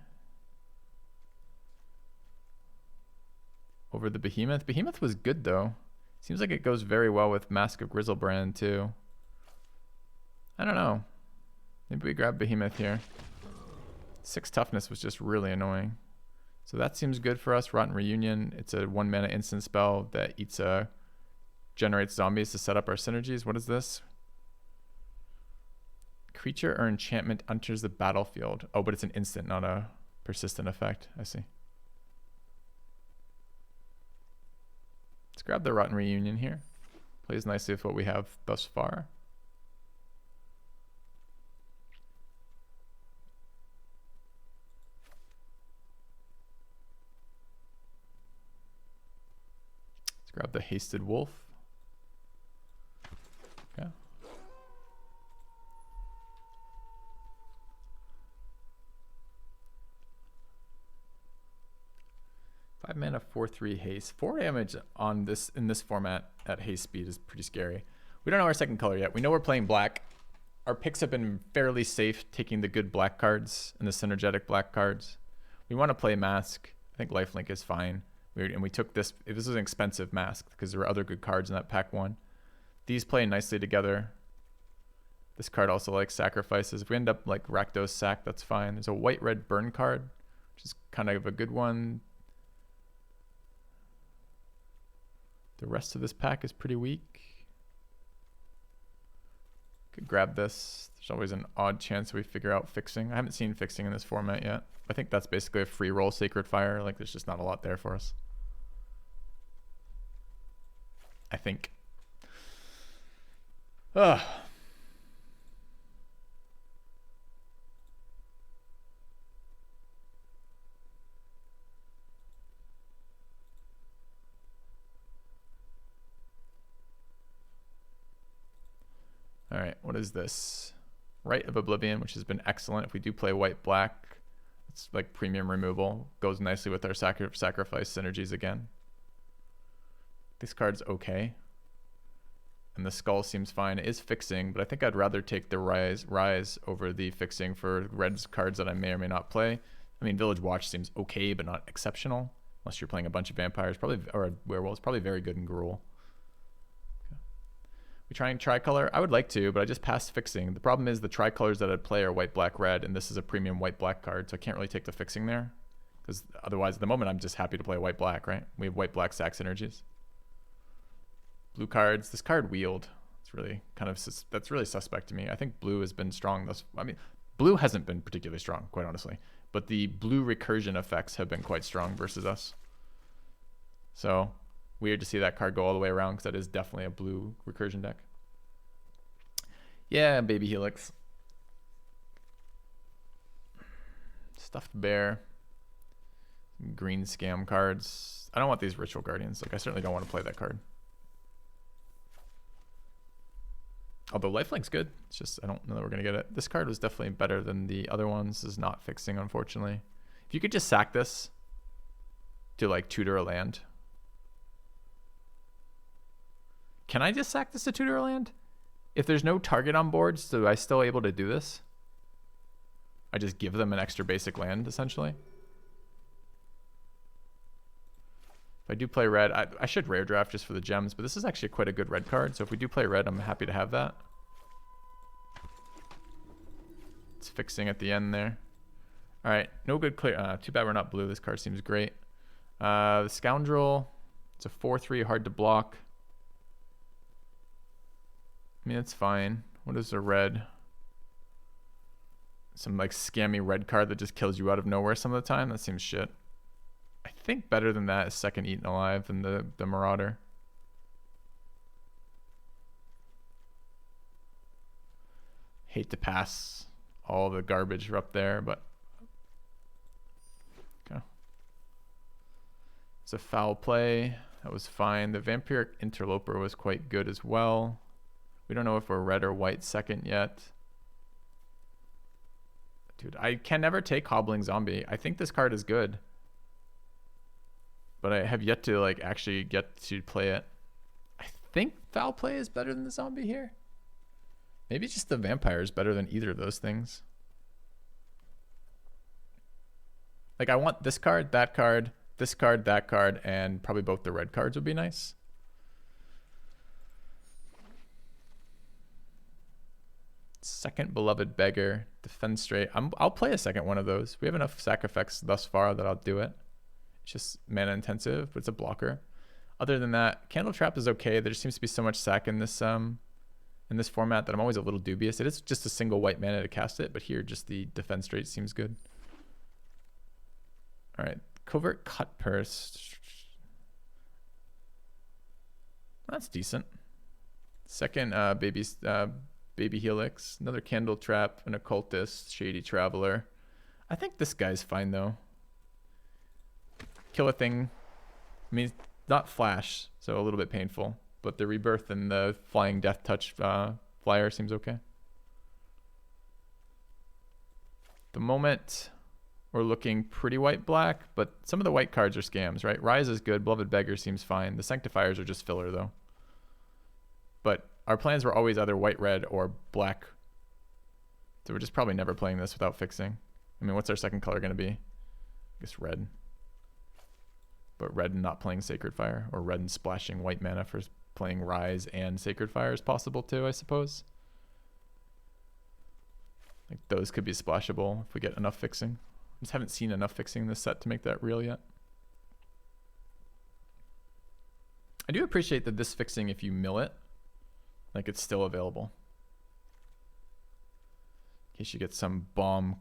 over the Behemoth. Behemoth was good though. Seems like it goes very well with Mask of Griselbrand too. I don't know. Maybe we grab Behemoth here. 6 toughness was just really annoying. So that seems good for us. Rotten Reunion. It's a 1 mana instant spell that generates zombies to set up our synergies. What is this? Creature or enchantment enters the battlefield. Oh, but it's an instant, not a persistent effect. I see. Let's grab the Rotten Reunion here. Plays nicely with what we have thus far. Let's grab the Hasted Wolf. Okay. 5 mana, 4/3 haste. 4 damage on this in this format at haste speed is pretty scary. We don't know our second color yet. We know we're playing black. Our picks have been fairly safe, taking the good black cards and the synergetic black cards. We want to play mask. I think lifelink is fine. And we took this. This was an expensive mask because there were other good cards in that pack one. These play nicely together. This card also likes sacrifices. If we end up like Rakdos sack, that's fine. There's a white-red burn card, which is kind of a good one. The rest of this pack is pretty weak. Could grab this. There's always an odd chance we figure out fixing. I haven't seen fixing in this format yet. I think that's basically a free roll Sacred Fire. Like there's just not a lot there for us. I think. Ugh. All right, what is this? Rite of Oblivion, which has been excellent. If we do play white-black, it's like premium removal. Goes nicely with our sacrifice synergies again. This card's okay. And the skull seems fine. It is fixing, but I think I'd rather take the rise over the fixing for red cards that I may or may not play. I mean, Village Watch seems okay, but not exceptional. Unless you're playing a bunch of vampires, probably, or werewolves, probably very good in Gruul. We try and tricolor? I would like to, but I just passed fixing. The problem is the tricolors that I'd play are white, black, red, and this is a premium white, black card, so I can't really take the fixing there. Because otherwise, at the moment, I'm just happy to play white, black, right? We have white, black sack synergies. Blue cards. This card wheeled. It's really kind of, that's really suspect to me. I think blue has been strong. I mean, blue hasn't been particularly strong, quite honestly. But the blue recursion effects have been quite strong versus us. So weird to see that card go all the way around because that is definitely a blue recursion deck. Yeah, Baby Helix. Stuffed Bear. Green scam cards. I don't want these Ritual Guardians. Like, I certainly don't want to play that card. Although Lifelink's good. It's just, I don't know that we're going to get it. This card was definitely better than the other ones. This is not fixing, unfortunately. If you could just sack this to, like, tutor a land. Can I just sack this to tutor a land? If there's no target on board, so I still able to do this? I just give them an extra basic land, essentially. If I do play red, I should rare draft just for the gems, but this is actually quite a good red card, so if we do play red, I'm happy to have that. It's fixing at the end there. All right, no good clear. Too bad we're not blue. This card seems great. The Scoundrel, it's a 4/3, hard to block. I mean, it's fine. What is a red? Some like scammy red card that just kills you out of nowhere some of the time. That seems shit. I think better than that is second Eaten Alive than the Marauder. Hate to pass all the garbage up there, but okay. It's a foul play. That was fine. The Vampiric Interloper was quite good as well. We don't know if we're red or white second yet. Dude, I can never take Hobbling Zombie. I think this card is good. But I have yet to like actually get to play it. I think foul play is better than the zombie here. Maybe just the vampire is better than either of those things. Like I want this card, that card, this card, that card, and probably both the red cards would be nice. Second Beloved Beggar, Defend Straight. I'll play a second one of those. We have enough sack effects thus far that I'll do it. It's just mana intensive, but it's a blocker. Other than that, Candle Trap is okay. There just seems to be so much sack in this format that I'm always a little dubious. It is just a single white mana to cast it, but here just the Defend Straight seems good. All right, Covert Cut Purse. That's decent. Second Baby Helix, another Candle Trap, an Occultist, Shady Traveler. I think this guy's fine though. Kill a thing. I mean, not flash, so a little bit painful, but the Rebirth and the Flying Death Touch flyer seems okay. The moment we're looking pretty white-black, but some of the white cards are scams, right? Rise is good. Beloved Beggar seems fine. The Sanctifiers are just filler, though. But our plans were always either white-red or black. So we're just probably never playing this without fixing. I mean, what's our second color going to be? I guess red. But red and not playing Sacred Fire, or red and splashing white mana for playing Rise and Sacred Fire is possible too, I suppose. Like those could be splashable if we get enough fixing. I just haven't seen enough fixing in this set to make that real yet. I do appreciate that this fixing, if you mill it, like it's still available. In case you get some bomb.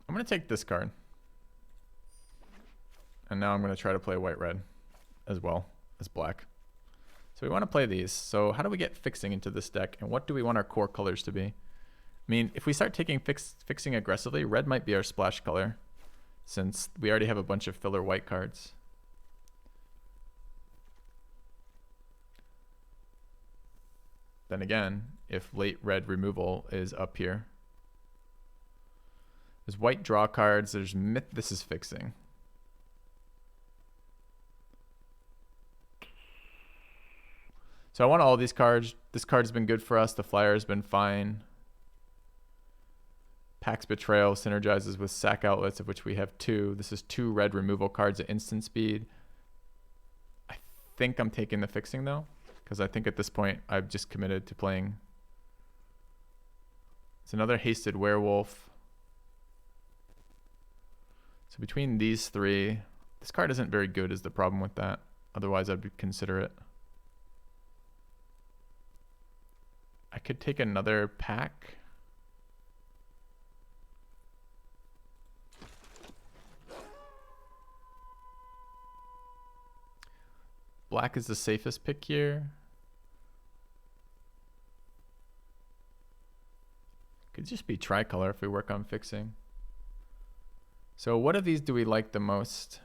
I'm going to take this card. And now I'm going to try to play white-red as well as black. So we want to play these. So how do we get fixing into this deck? And what do we want our core colors to be? I mean, if we start taking fixing aggressively, red might be our splash color, since we already have a bunch of filler white cards. Then again, if late red removal is up here, there's white draw cards, there's myth, this is fixing. So I want all these cards. This card's been good for us. The flyer has been fine. Pax Betrayal synergizes with sack outlets, of which we have 2. This is 2 red removal cards at instant speed. I think I'm taking the fixing though, because I think at this point I've just committed to playing. It's another Hasted Werewolf. So between these 3, this card isn't very good is the problem with that. Otherwise I'd consider it. I could take another pack. Black is the safest pick here. Could just be tricolor if we work on fixing. So what of these do we like the most?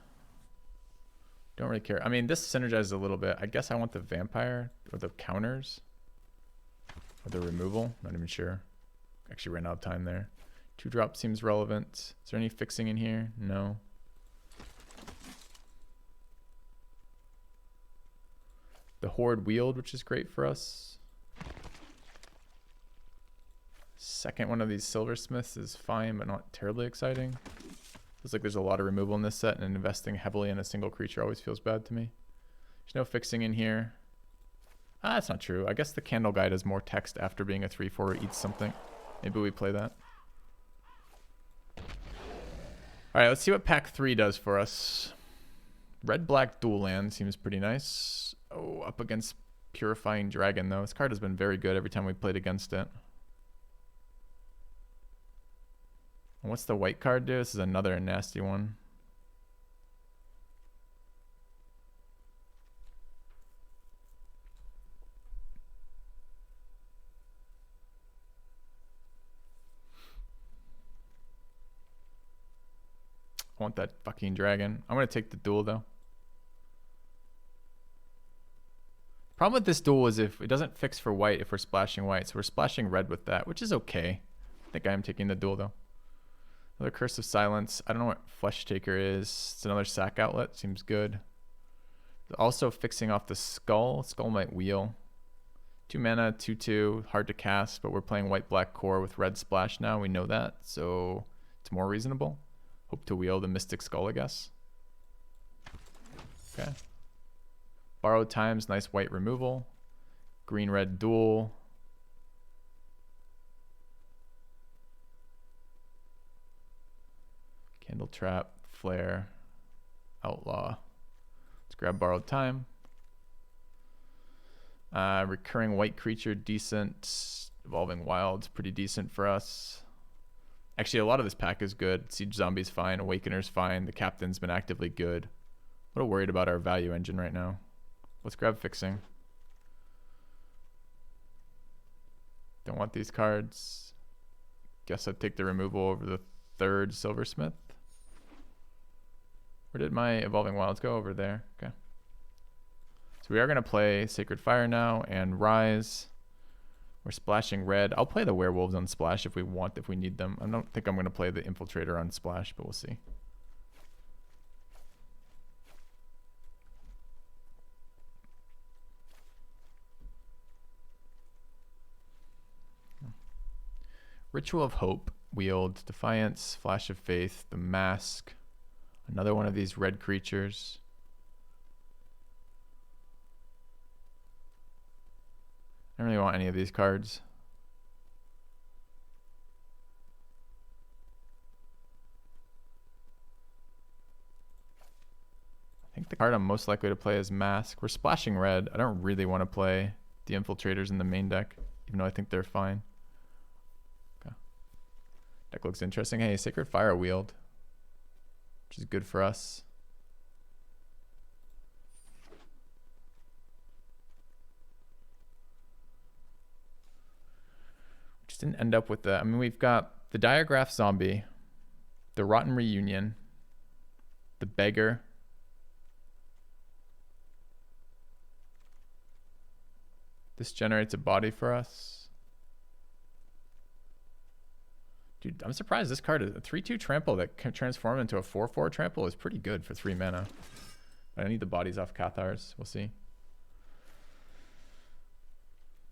Don't really care. I mean, this synergizes a little bit. I guess I want the vampire or the counters. Or the removal, not even sure. Actually ran out of time there. 2-drop seems relevant. Is there any fixing in here? No. The Horde Wield, which is great for us. Second one of these Silversmiths is fine, but not terribly exciting. Feels like there's a lot of removal in this set, and investing heavily in a single creature always feels bad to me. There's no fixing in here. Ah, that's not true. I guess the Candle Guide has more text after being a 3/4 eats something. Maybe we play that. Alright, let's see what pack 3 does for us. Red-black dual land seems pretty nice. Oh, up against Purifying Dragon, though. This card has been very good every time we played against it. And what's the white card do? This is another nasty one. I want that fucking dragon. I'm going to take the duel, though. Problem with this duel is if it doesn't fix for white if we're splashing white. So we're splashing red with that, which is okay. I think I am taking the duel, though. Another Curse of Silence. I don't know what Flesh Taker is. It's another sack outlet. Seems good. Also fixing off the Skull. Skull might wheel. 2 mana, 2/2. Hard to cast, but we're playing white-black core with red splash now. We know that, so it's more reasonable. Hope to wheel the Mystic Skull, I guess. Okay. Borrowed Times, nice white removal. Green-red duel. Candle Trap, Flare, Outlaw. Let's grab Borrowed Time. Recurring white creature, decent. Evolving Wilds, pretty decent for us. Actually, a lot of this pack is good. Siege Zombie's fine. Awakener's fine. The Captain's been actively good. A little worried about our value engine right now. Let's grab Fixing. Don't want these cards. Guess I'd take the removal over the 3rd Silversmith. Where did my Evolving Wilds go? Over there. Okay. So we are going to play Sacred Fire now and Rise. We're splashing red. I'll play the werewolves on splash if we need them. I don't think I'm going to play the infiltrator on splash, but we'll see. Ritual of Hope, wield, Defiance, Flash of Faith, the Mask, another one of these red creatures. I don't really want any of these cards. I think the card I'm most likely to play is Mask. We're splashing red. I don't really want to play the infiltrators in the main deck, even though I think they're fine. Okay. Deck looks interesting. Hey, Sacred Fire wield, which is good for us. Just didn't end up with the, I mean, we've got the Diagraph Zombie, the Rotten Reunion, the Beggar, this generates a body for us. Dude, I'm surprised this card is a 3/2 trample that can transform into a 4/4 trample is pretty good for 3 mana. But I need the bodies off Cathars. We'll see.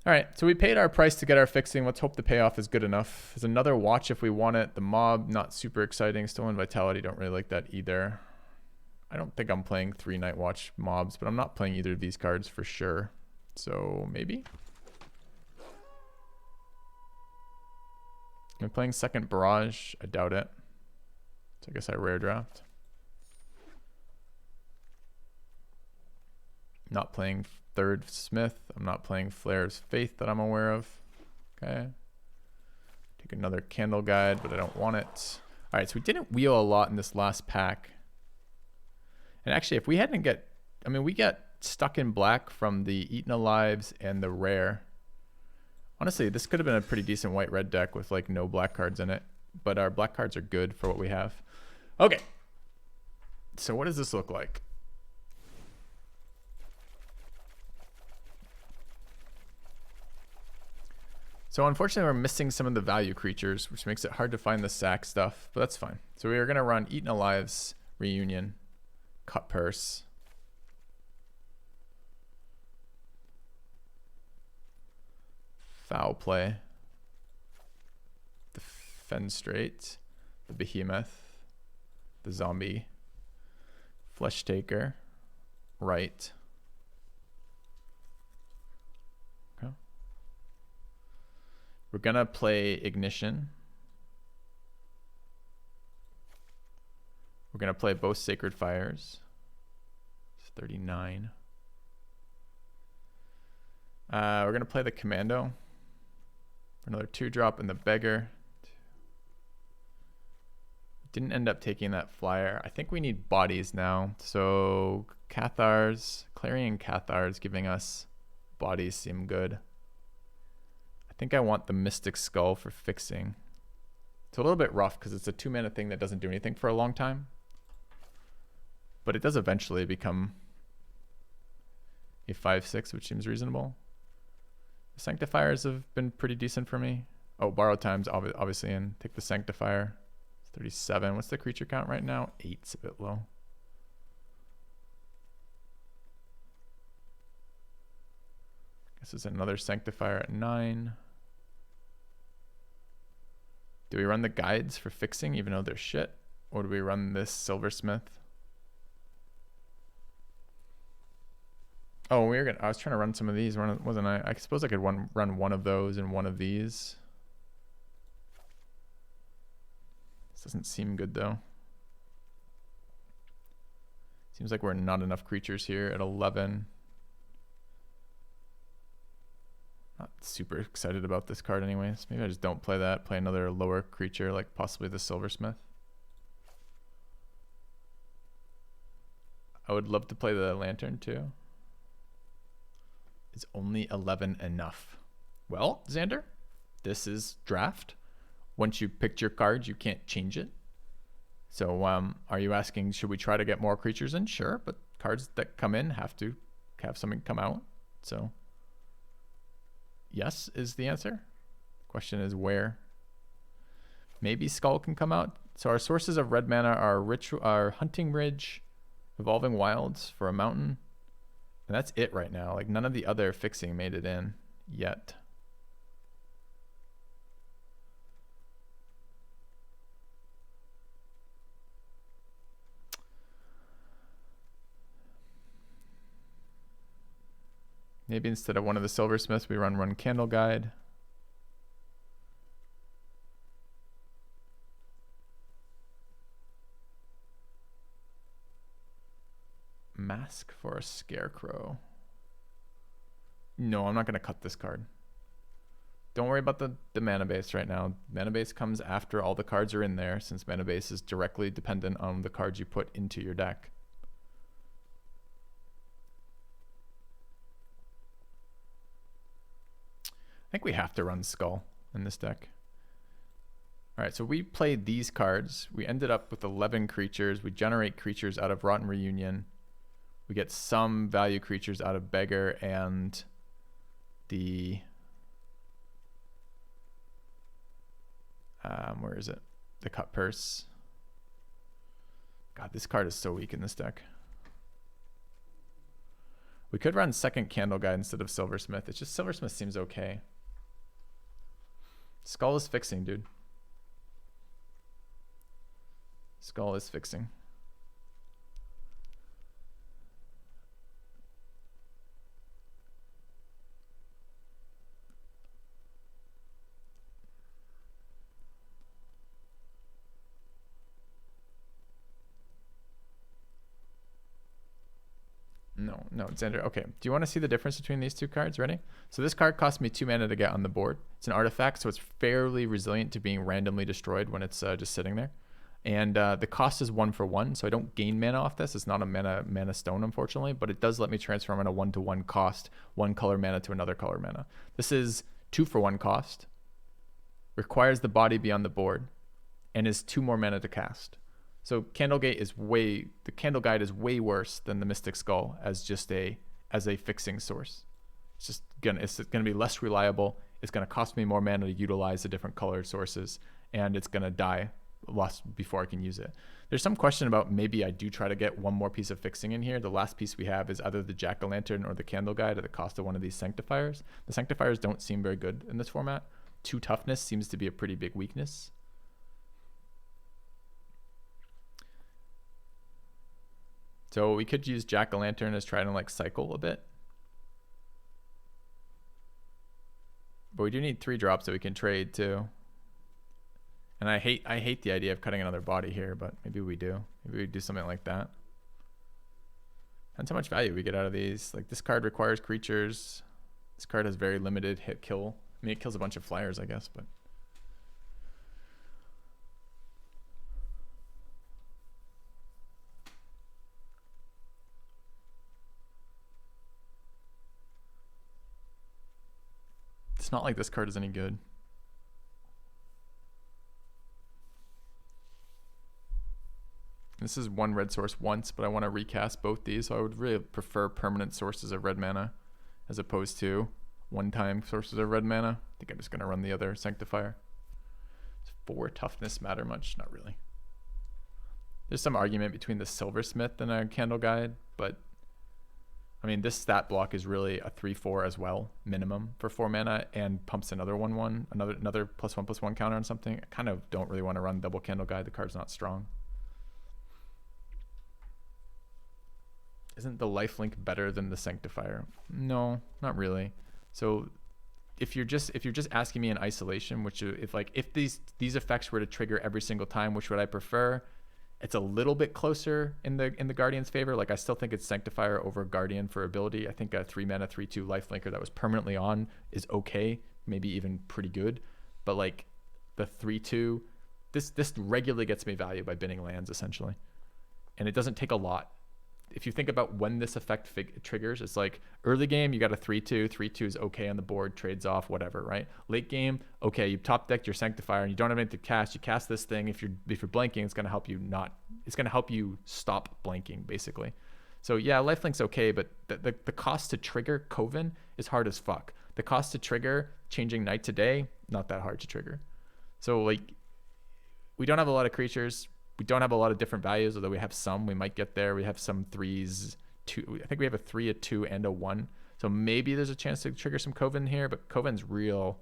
All right, so we paid our price to get our fixing. Let's hope the payoff is good enough. There's another watch if we want it. The Mob, not super exciting. Stolen Vitality, don't really like that either. I don't think I'm playing 3 Night Watch mobs, but I'm not playing either of these cards for sure. So maybe. Am I playing second Barrage? I doubt it. So I guess I rare draft. Not playing third Smith. I'm not playing Flare's Faith that I'm aware of. Okay. Take another Candle Guide, but I don't want it. All right, so we didn't wheel a lot in this last pack. And actually, if we hadn't we got stuck in black from the Eaten Alives and the rare. Honestly, this could have been a pretty decent white-red deck with like no black cards in it. But our black cards are good for what we have. Okay. So what does this look like? So unfortunately, we're missing some of the value creatures, which makes it hard to find the sack stuff, but that's fine. So we are going to run Eaten Alives, Reunion, Cut Purse, Foul Play, the Fenstraight, the Behemoth, the Zombie, Flesh Taker, Right. Okay. We're gonna play Ignition. We're gonna play both Sacred Fires. It's 39. We're gonna play the Commando. Another 2-drop in the Beggar. Didn't end up taking that flyer. I think we need bodies now. So Cathars, Clarion Cathars giving us bodies seem good. I think I want the Mystic Skull for fixing. It's a little bit rough because it's a 2-mana thing that doesn't do anything for a long time. But it does eventually become a 5/6, which seems reasonable. The Sanctifiers have been pretty decent for me. Oh, Borrowed Time's obviously in. Take the Sanctifier. It's 37. What's the creature count right now? 8's a bit low. This is another Sanctifier at 9. Do we run the guides for fixing even though they're shit? Or do we run this Silversmith? Oh, I was trying to run some of these, wasn't I? I suppose I could run one of those and one of these. This doesn't seem good though. Seems like we're not enough creatures here at 11. Not super excited about this card anyways. Maybe I just don't play that. Play another lower creature like possibly the Silversmith. I would love to play the Lantern too. Is only 11 enough? Well, Xander, this is draft. Once you picked your card, you can't change it. So are you asking, should we try to get more creatures in? Sure, but cards that come in have to have something come out. So yes is the answer. Question is where. Maybe Skull can come out. So our sources of red mana are Hunting Ridge, Evolving Wilds for a mountain. And that's it right now. Like none of the other fixing made it in yet. Maybe instead of one of the Silversmiths, we run Candle Guide. Mask for a Scarecrow. No, I'm not going to cut this card. Don't worry about the mana base right now. Mana base comes after all the cards are in there, since mana base is directly dependent on the cards you put into your deck. I think we have to run Skull in this deck. All right, so we played these cards. We ended up with 11 creatures. We generate creatures out of Rotten Reunion. We get some value creatures out of Beggar and the... where is it? The Cut Purse. God, this card is so weak in this deck. We could run second Candle Guide instead of Silversmith. It's just Silversmith seems okay. Skull is fixing, dude. Skull is fixing. No, Xander. Okay, do you want to see the difference between these two cards? Ready? So this card cost me 2 mana to get on the board. It's an artifact, so it's fairly resilient to being randomly destroyed when it's just sitting there. And the cost is 1 for 1, so I don't gain mana off this. It's not a mana stone, unfortunately, but it does let me transform on a 1-to-1 cost, 1 color mana to another color mana. This is 2 for 1 cost, requires the body be on the board, and is 2 more mana to cast. So Candlegate is the Candle Guide is way worse than the Mystic Skull as a fixing source. It's gonna be less reliable. It's gonna cost me more mana to utilize the different colored sources, and it's gonna die lost before I can use it. There's some question about maybe I do try to get one more piece of fixing in here. The last piece we have is either the Jack-o'-lantern or the Candle Guide at the cost of one of these Sanctifiers. The Sanctifiers don't seem very good in this format. 2 toughness seems to be a pretty big weakness. So we could use Jack-o'-lantern as trying to like cycle a bit. But we do need 3 drops that we can trade too. And I hate the idea of cutting another body here, but maybe we do. Maybe we do something like that. Depends how much value we get out of these. Like this card requires creatures. This card has very limited hit kill. I mean, it kills a bunch of flyers, I guess, but... It's not like this card is any good. This is 1 red source once, but I want to recast both these, so I would really prefer permanent sources of red mana as opposed to one-time sources of red mana. I think I'm just going to run the other Sanctifier. Does 4 toughness matter much? Not really. There's some argument between the Silversmith and a Candle Guide, but I mean, this stat block is really a 3/4 as well, minimum for 4 mana, and pumps another 1/1, another +1/+1 counter on something. I kind of don't really want to run double Candle Guide. The card's not strong. Isn't the lifelink better than the Sanctifier? No, not really. So if you're just asking me in isolation, which if these effects were to trigger every single time, which would I prefer? It's a little bit closer in the Guardian's favor. Like I still think it's Sanctifier over Guardian for ability. I think a 3 mana 3/2 lifelinker that was permanently on is okay, maybe even pretty good. But like the 3/2, this regularly gets me value by binning lands essentially, and it doesn't take a lot. If you think about when this effect triggers, it's like early game, you got a 3/2. 3/2 is okay on the board, trades off, whatever, right? Late game, okay, you top decked your Sanctifier and you don't have anything to cast. You cast this thing. If you're blanking, it's gonna help you stop blanking, basically. So yeah, Lifelink's okay, but the cost to trigger Coven is hard as fuck. The cost to trigger changing night to day, not that hard to trigger. So like, we don't have a lot of creatures. We don't have a lot of different values, although we have some. We might get there. We have some 3s, 2. I think we have a 3, a 2, and a 1. So maybe there's a chance to trigger some Coven here, but Coven's real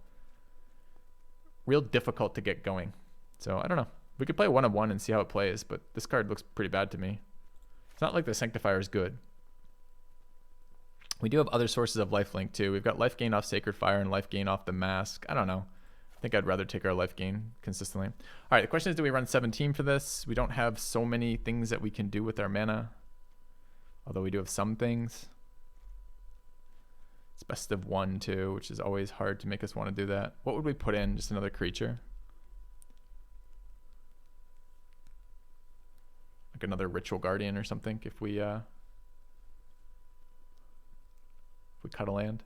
difficult to get going. So I don't know. We could play 1 of 1 and see how it plays, but this card looks pretty bad to me. It's not like the Sanctifier is good. We do have other sources of lifelink too. We've got life gain off Sacred Fire and life gain off the Mask. I don't know. I think I'd rather take our life gain consistently. All right, the question is, do we run 17 for this? We don't have so many things that we can do with our mana, although we do have some things. It's best of 1 too, which is always hard to make us want to do that. What would we put in? Just another creature? Like another Ritual Guardian or something if we cut a land.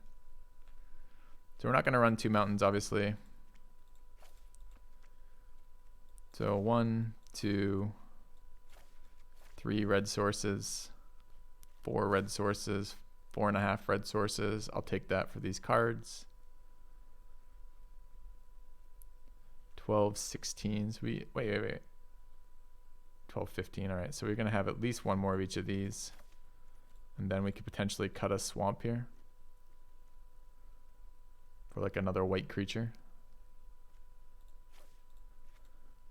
So we're not going to run 2 mountains, obviously. So 1, 2, 3 red sources, 4 red sources, 4.5 red sources. I'll take that for these cards. 12, 16s. Wait. 12, 15. All right, so we're going to have at least 1 more of each of these. And then we could potentially cut a swamp here for like another white creature.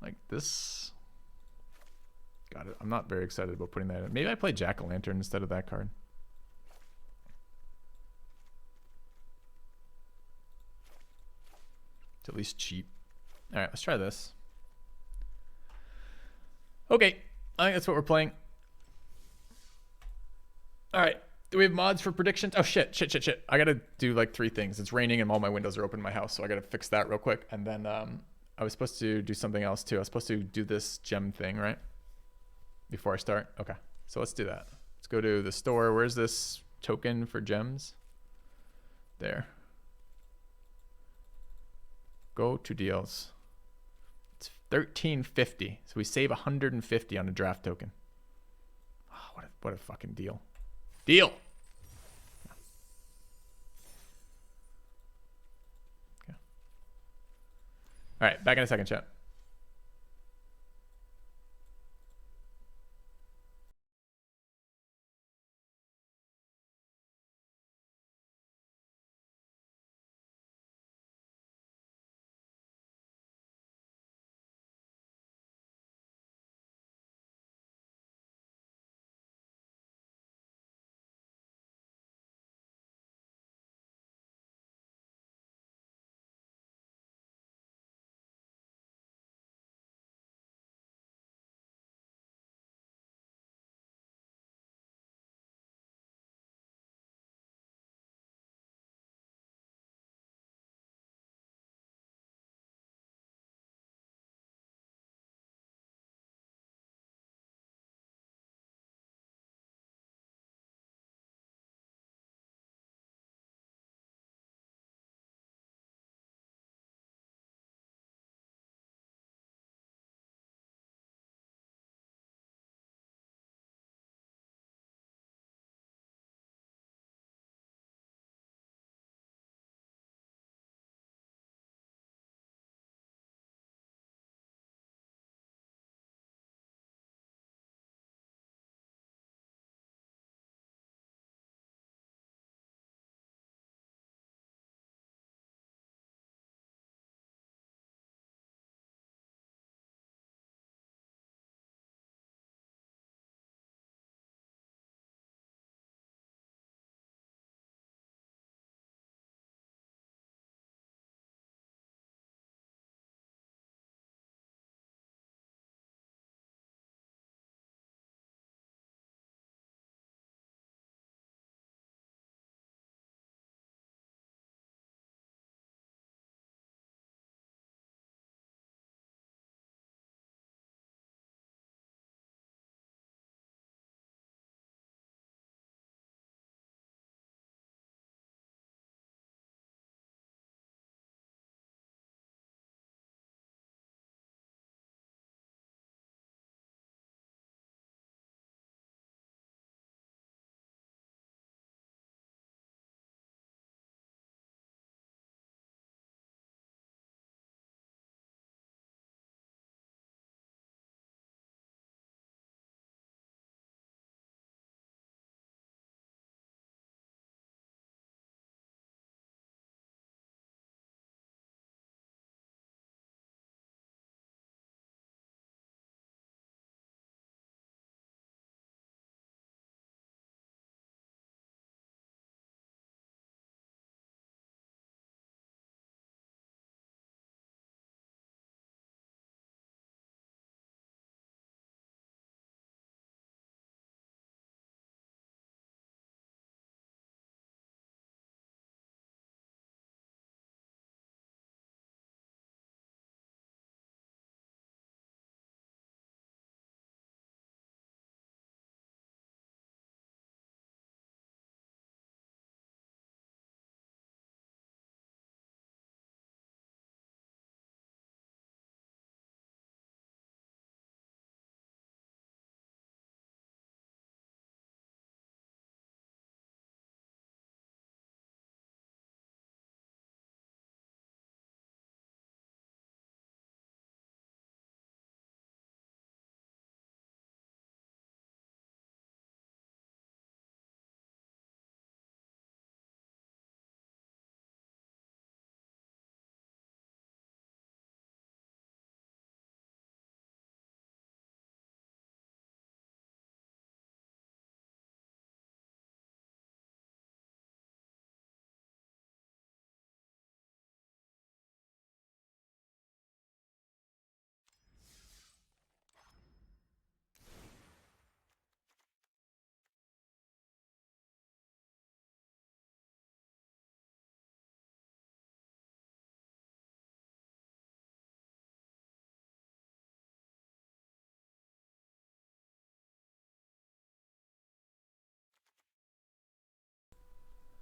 Like this. Got it. I'm not very excited about putting that in. Maybe I play Jack-o'-lantern instead of that card. It's at least cheap. All right, let's try this. Okay, I think that's what we're playing. All right, do we have mods for predictions? Oh, shit. I got to do like 3 things. It's raining and all my windows are open in my house, so I got to fix that real quick. And then I was supposed to do something else too. I was supposed to do this gem thing, right? Before I start? Okay, so let's do that. Let's go to the store. Where's this token for gems? There. Go to deals. It's $13.50. So we save $150 on a draft token. Oh, what a fucking deal. Deal. Okay. All right, back in a second, chat.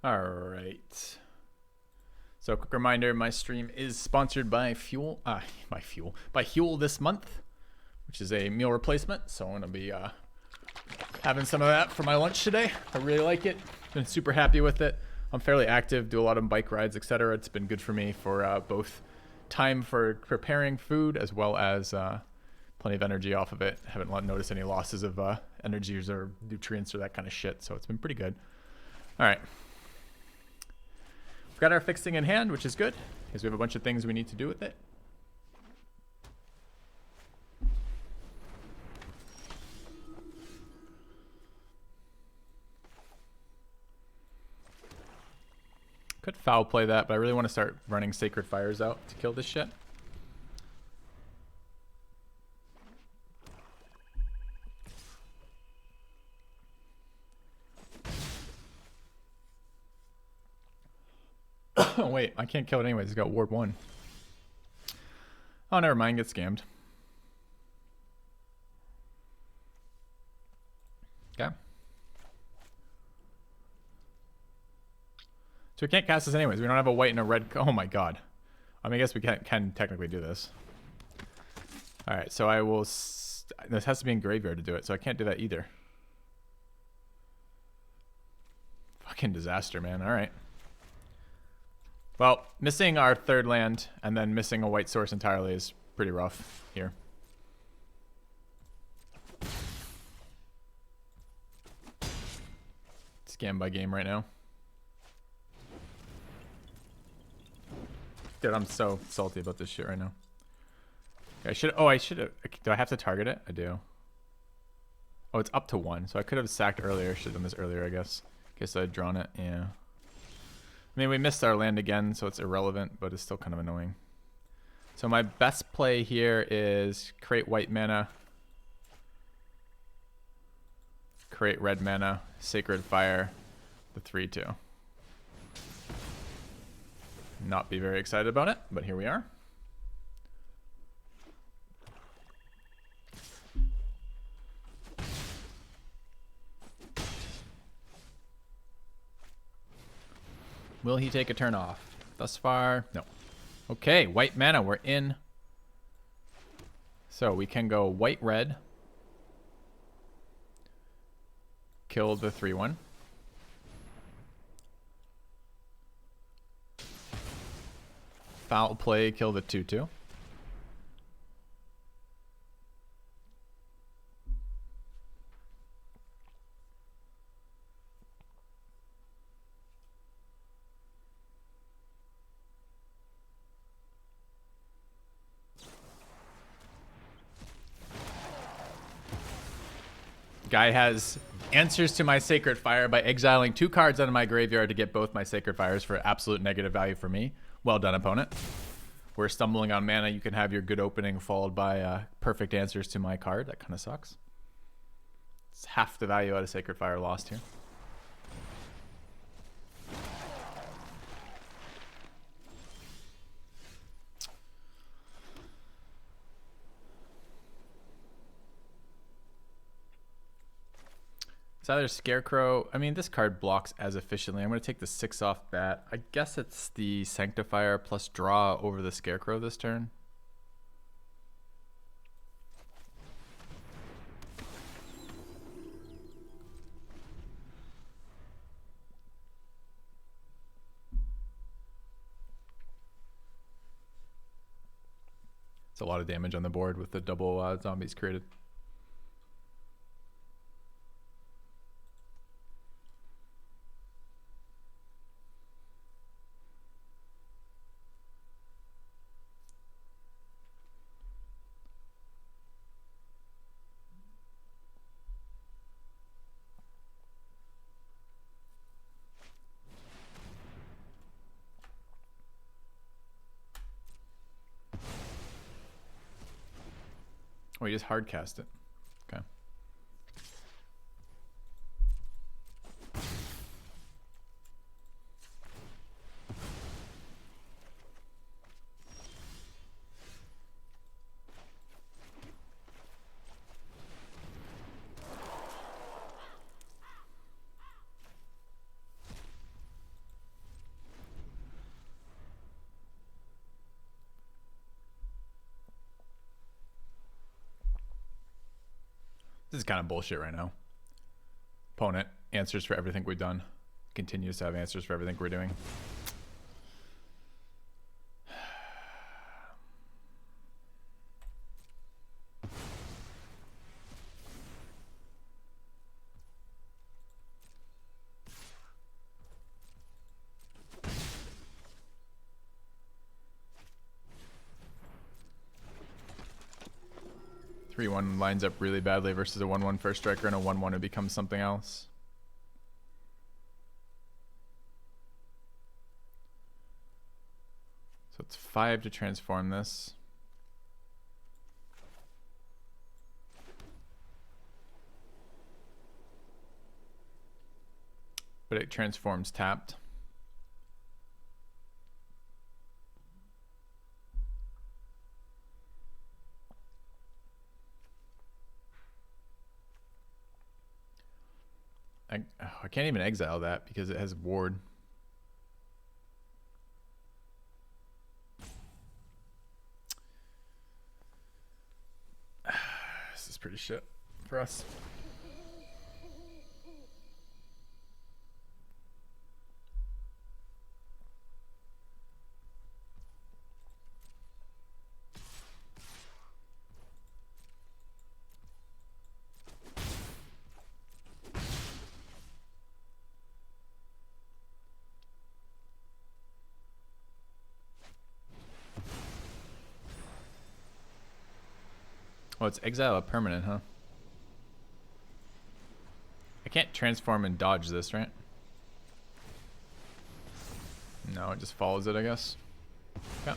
All right. So, quick reminder: my stream is sponsored by by Huel this month, which is a meal replacement. So I'm gonna be having some of that for my lunch today. I really like it. Been super happy with it. I'm fairly active, do a lot of bike rides, etc. It's been good for me for both time for preparing food as well as plenty of energy off of it. Haven't noticed any losses of energies or nutrients or that kind of shit. So it's been pretty good. All right. We've got our fixing in hand, which is good because we have a bunch of things we need to do with it. Could foul play that, but I really want to start running Sacred Fires out to kill this shit. Oh, wait, I can't kill it anyways. It's got Ward 1. Oh, never mind. Get scammed. Okay. So we can't cast this anyways. We don't have a white and a red. Oh my god. I mean, I guess we can technically do this. Alright, so I will... this has to be in graveyard to do it, so I can't do that either. Fucking disaster, man. Alright. Well, missing our third land and then missing a white source entirely is pretty rough here. Scam by game right now. Dude, I'm so salty about this shit right now. I should have. Do I have to target it? I do. Oh, it's up to 1, so I could have sacked earlier. Should have done this earlier, I guess. Guess I'd drawn it. Yeah. I mean, we missed our land again, so it's irrelevant, but it's still kind of annoying. So my best play here is create white mana, create red mana, Sacred Fire, the 3/2. Not be very excited about it, but here we are. Will he take a turn off? Thus far, no. Okay, white mana, we're in. So we can go white-red. Kill the 3/1. Foul play, kill the 2/2. Guy has answers to my Sacred Fire by exiling 2 cards out of my graveyard to get both my Sacred Fires for absolute negative value for me. Well done, opponent. We're stumbling on mana. You can have your good opening followed by perfect answers to my card. That kind of sucks. It's half the value out of Sacred Fire lost here. It's either Scarecrow. I mean, this card blocks as efficiently. I'm going to take the 6 off bat. I guess it's the Sanctifier plus draw over the Scarecrow this turn. It's a lot of damage on the board with the double zombies created. Oh, you just hard cast it. Okay. This is kind of bullshit right now. Opponent answers for everything we've done. Continues to have answers for everything we're doing. Three one lines up really badly versus a 1/1 first striker and a 1/1 who becomes something else. So it's 5 to transform this. But it transforms tapped. I can't even exile that because it has ward. This is pretty shit for us. Oh, it's exile a permanent, huh? I can't transform and dodge this, right? No, it just follows it, I guess. Yeah.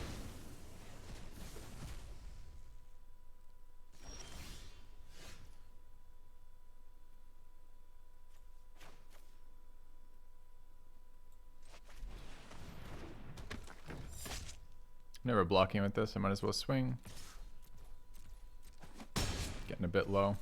Never blocking with this, I might as well swing. Getting a bit low.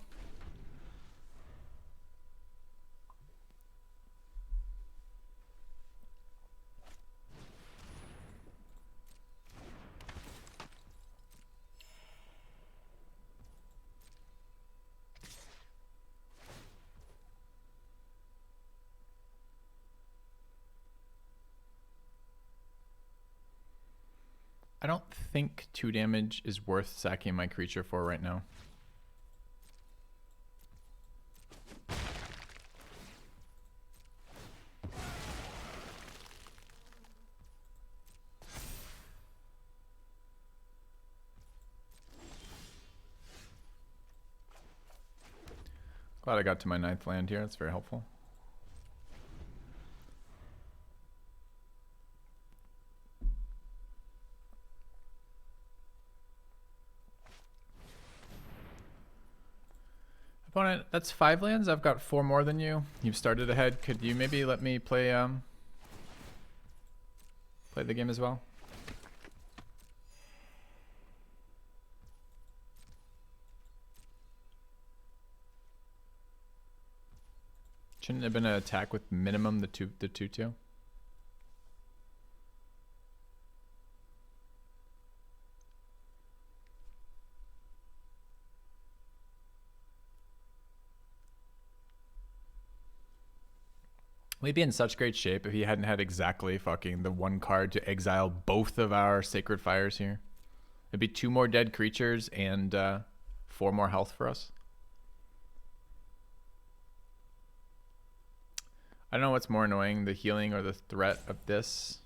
I don't think 2 damage is worth sacking my creature for right now. Glad I got to my 9th land here. That's very helpful. Opponent, that's 5 lands. I've got 4 more than you. You've started ahead. Could you maybe let me play the game as well? Shouldn't it have been an attack with minimum the 2/2? We'd be in such great shape if he hadn't had exactly fucking the 1 card to exile both of our Sacred Fires here. It'd be 2 more dead creatures and 4 more health for us. I don't know what's more annoying, the healing or the threat of this.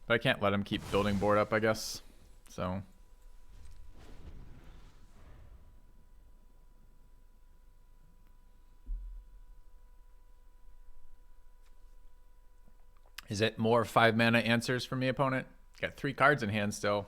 But I can't let him keep building board up, I guess. So. Is it more 5 mana answers from me, opponent? Got 3 cards in hand still.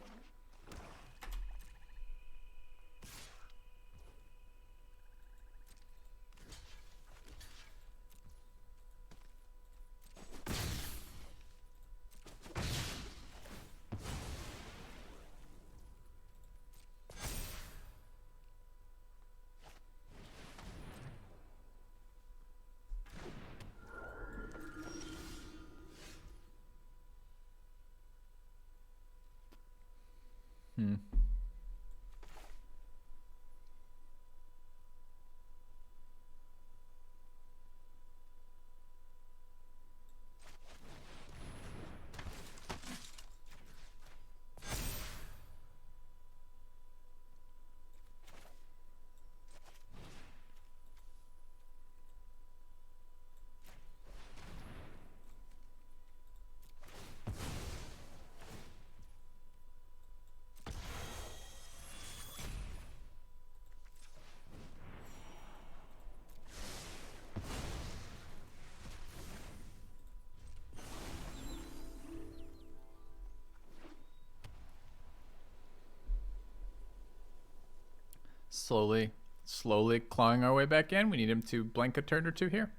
slowly clawing our way back in. We need him to blank a turn or two here.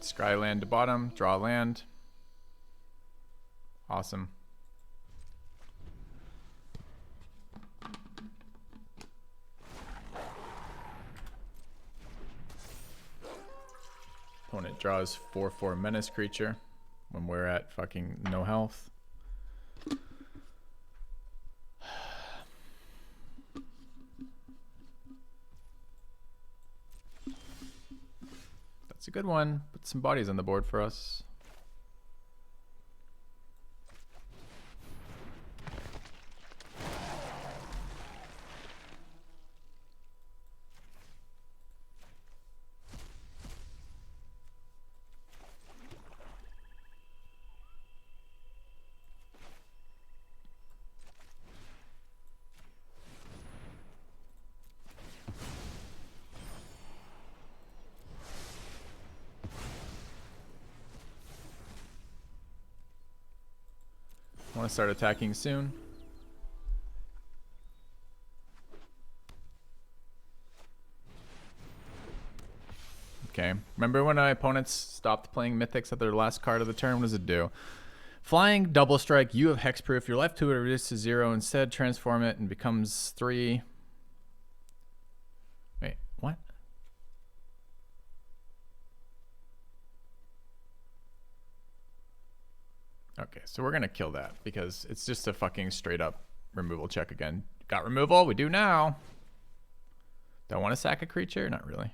Scry land to bottom, draw land. Awesome. Opponent draws 4/4 menace creature when we're at fucking no health. That's a good one. Put some bodies on the board for us. Want to start attacking soon. Okay. Remember when my opponents stopped playing Mythics at their last card of the turn? What does it do? Flying, double strike, you have hexproof. Your life to it reduces to 0. Instead, transform it and becomes 3. Wait, what? Okay, so we're gonna kill that because it's just a fucking straight up removal check again. Got removal? We do now. Do I want to sack a creature? Not really.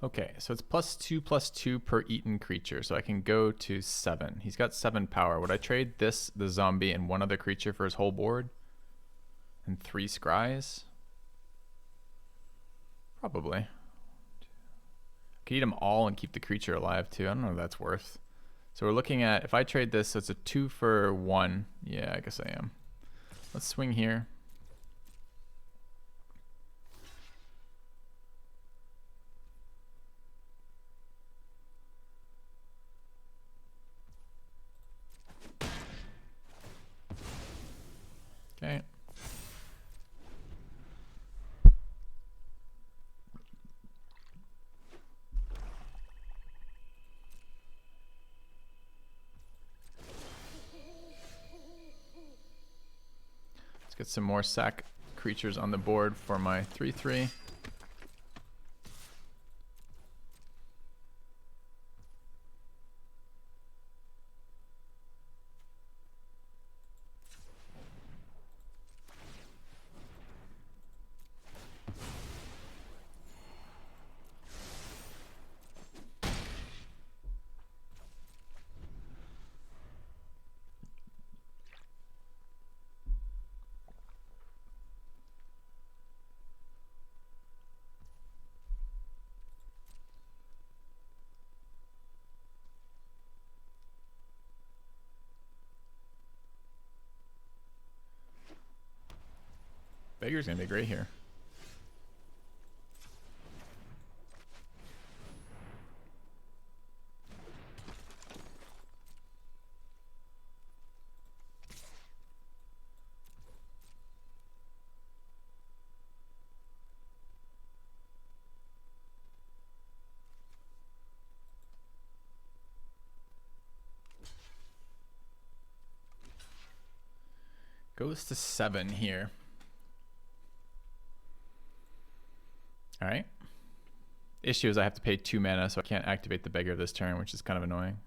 Okay, so it's +2/+2 per eaten creature, so I can go to 7. He's got 7 power. Would I trade this, the zombie, and one other creature for his whole board? And 3 scries? Probably. I could eat them all and keep the creature alive too. I don't know if that's worth. So we're looking at, if I trade this, so it's a 2 for 1. Yeah, I guess I am. Let's swing here. Okay. Let's get some more sack creatures on the board for my 3/3. Beggar's gonna be great here. Goes to 7 here. All right. Issue is I have to pay 2 mana, so I can't activate the beggar this turn, which is kind of annoying.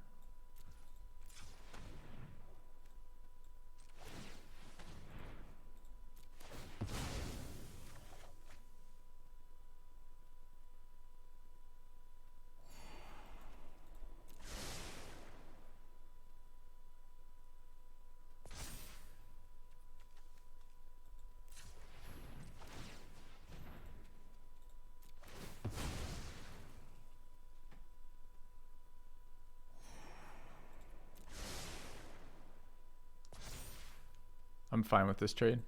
I'm fine with this trade.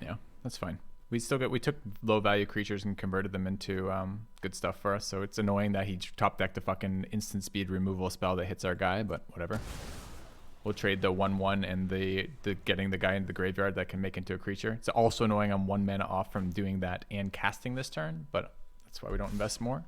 Yeah, that's fine. We took low value creatures and converted them into good stuff for us. So it's annoying that he top decked a fucking instant speed removal spell that hits our guy, but whatever. We'll trade the 1/1 and the getting the guy into the graveyard that can make into a creature. It's also annoying I'm 1 mana off from doing that and casting this turn, but that's why we don't invest more.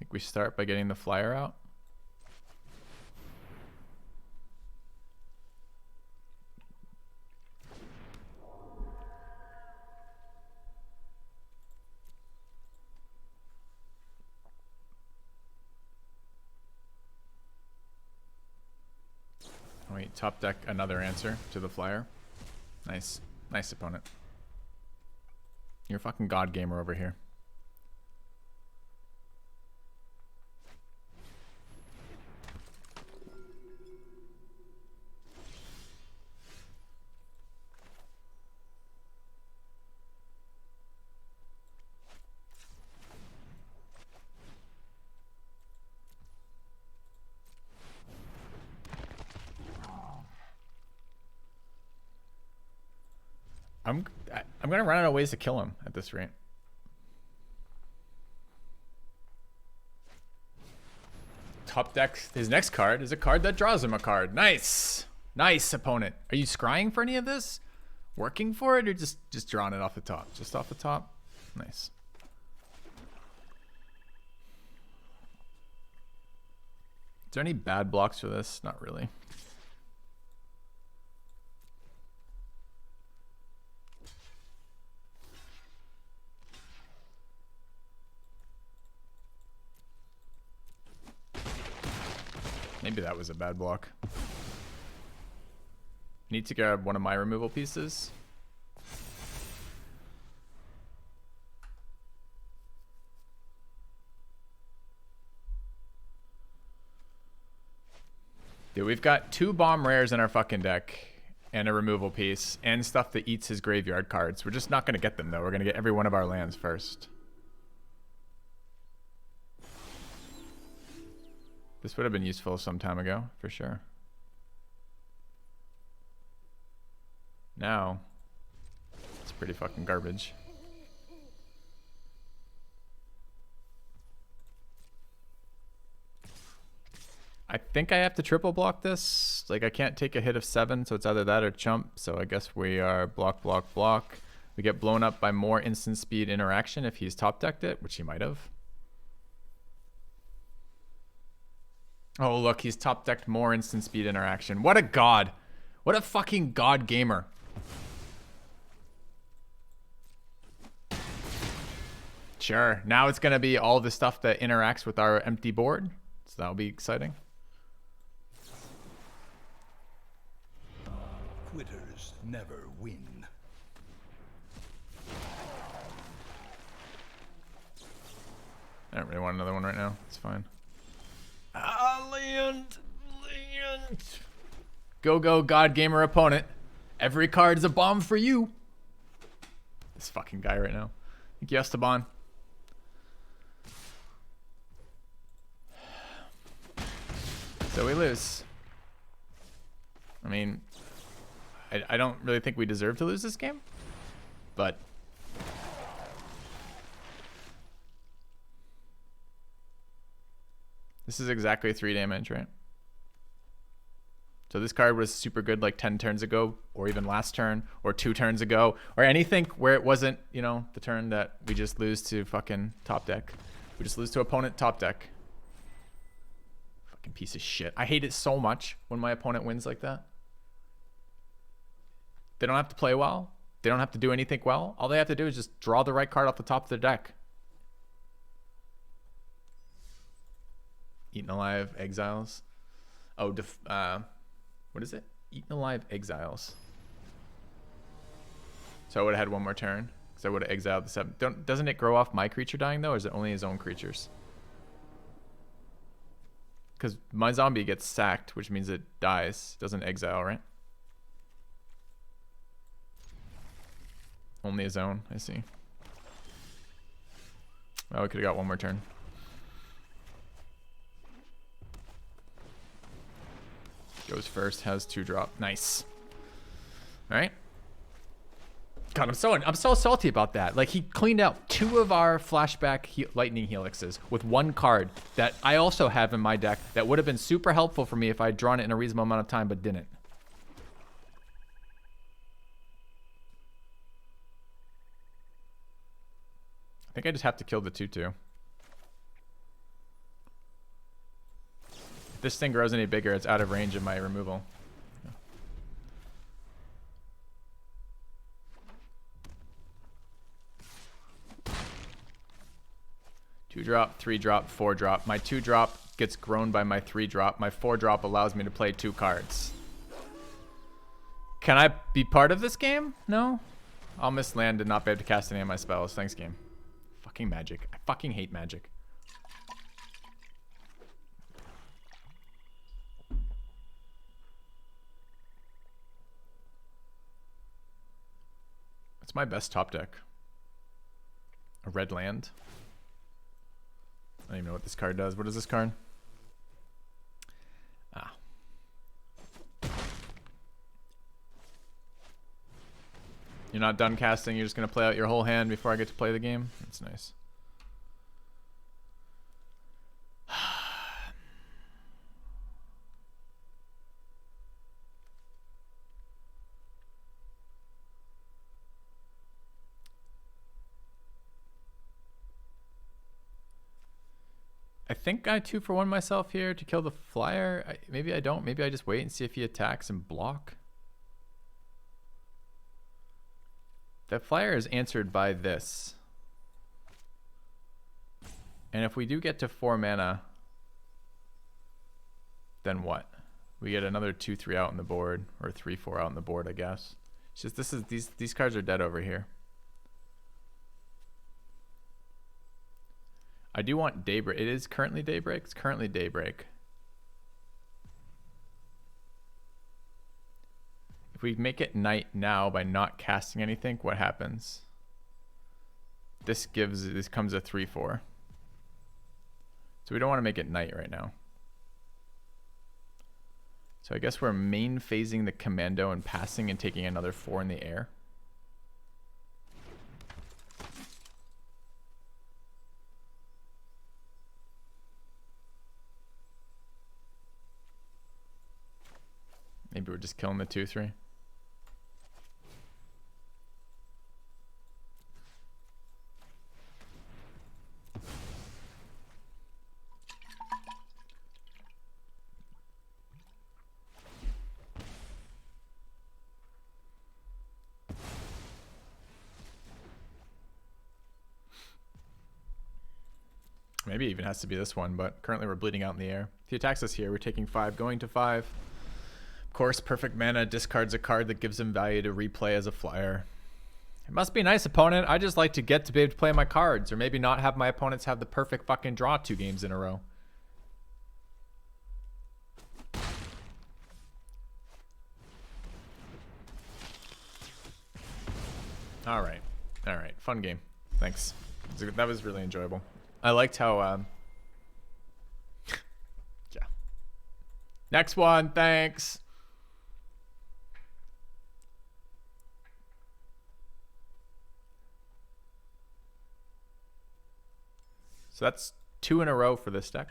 We start by getting the flyer out. Wait, top deck another answer to the flyer. Nice. Nice opponent. You're a fucking god gamer over here. I'm gonna run out of ways to kill him at this rate. Top deck. His next card is a card that draws him a card. Nice, nice opponent. Are you scrying for any of this? Working for it, or just drawing it off the top? Just off the top. Nice. Is there any bad blocks for this? Not really. Maybe that was a bad block. Need to grab one of my removal pieces. Dude, we've got 2 bomb rares in our fucking deck and a removal piece and stuff that eats his graveyard cards. We're just not going to get them though. We're going to get every one of our lands first. This would have been useful some time ago, for sure. Now, it's pretty fucking garbage. I think I have to triple block this. Like, I can't take a hit of 7, so it's either that or chump. So I guess we are block, block, block. We get blown up by more instant speed interaction if he's top decked it, which he might have. Oh, look, he's top decked more instant speed interaction. What a god. What a fucking god gamer. Sure. Now it's going to be all the stuff that interacts with our empty board. So that'll be exciting. Quitters never win. I don't really want another one right now. It's fine. Land. Go, go, god gamer opponent. Every card is a bomb for you. This fucking guy right now. Thank you, Esteban. So we lose. I mean, I don't really think we deserve to lose this game, but this is exactly 3 damage, right? So this card was super good like 10 turns ago, or even last turn, or 2 turns ago, or anything where it wasn't, you know, the turn that we just lose to fucking top deck. We just lose to opponent top deck. Fucking piece of shit. I hate it so much when my opponent wins like that. They don't have to play well. They don't have to do anything well. All they have to do is just draw the right card off the top of their deck. Eaten Alive Exiles. Oh, what is it? Eaten Alive Exiles. So I would have had one more turn. Because I would have exiled the 7. Doesn't it grow off my creature dying, though, or is it only his own creatures? Because my zombie gets sacked, which means it dies. Doesn't exile, right? Only his own, I see. Oh, we could have got one more turn. Goes first, has 2-drop. Nice. All right. God, I'm so salty about that. Like, he cleaned out 2 of our flashback lightning helixes with 1 card that I also have in my deck that would have been super helpful for me if I'd drawn it in a reasonable amount of time, but didn't. I think I just have to kill the 2/2. If this thing grows any bigger, it's out of range of my removal. 2-drop, 3-drop, 4-drop. My 2-drop gets grown by my 3-drop. My 4-drop allows me to play 2 cards. Can I be part of this game? No? I'll miss land and not be able to cast any of my spells. Thanks, game. Fucking Magic. I fucking hate Magic. It's my best top deck. A red land. I don't even know what this card does. What is this card? Ah. You're not done casting. You're just going to play out your whole hand before I get to play the game? That's nice. I think I 2-for-1 myself here to kill the flyer. Maybe I don't. Maybe I just wait and see if he attacks and block. The flyer is answered by this. And if we do get to 4 mana, then what? We get another 2-3 out on the board, or 3-4 out on the board, I guess. It's just these cards are dead over here. I do want Daybreak. It is currently Daybreak. It's currently Daybreak. If we make it night now by not casting anything, what happens? This comes a 3-4. So we don't want to make it night right now. So I guess we're main phasing the commando and passing and taking another 4 in the air. Maybe we're just killing the 2-3. Maybe it even has to be this one, but currently we're bleeding out in the air. If he attacks us here, we're taking 5, going to 5. Of course, perfect mana discards a card that gives him value to replay as a flyer. It must be nice, opponent. I just like to get to be able to play my cards, or maybe not have my opponents have the perfect fucking draw 2 games in a row. All right. Fun game. Thanks. That was really enjoyable. I liked how, yeah. Next one, thanks. So that's 2 in a row for this deck.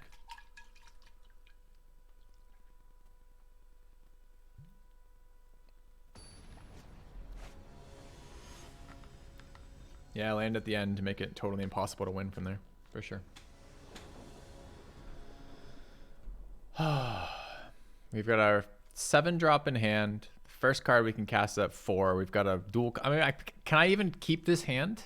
Yeah, land at the end to make it totally impossible to win from there, for sure. We've got our 7-drop in hand. First card we can cast at 4. We've got a dual. I mean, can I even keep this hand?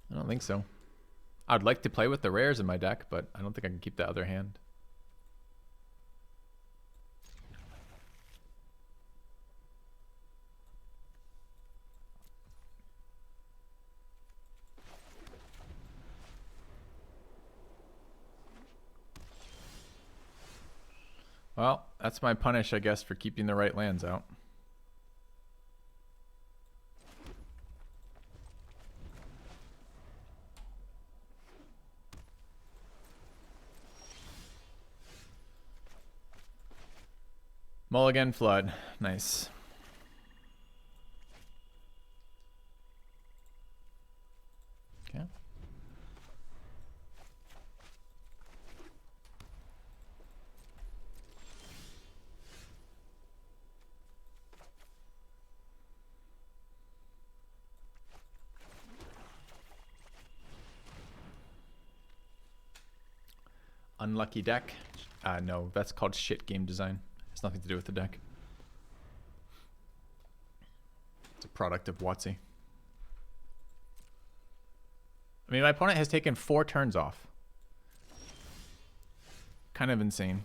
I don't think so. I'd like to play with the rares in my deck, but I don't think I can keep the other hand. Well, that's my punish, I guess, for keeping the right lands out. Mulligan Flood. Nice. Okay. Unlucky deck. No, that's called shit game design. Has nothing to do with the deck. It's a product of WotC. I mean, my opponent has taken 4 turns off. Kind of insane.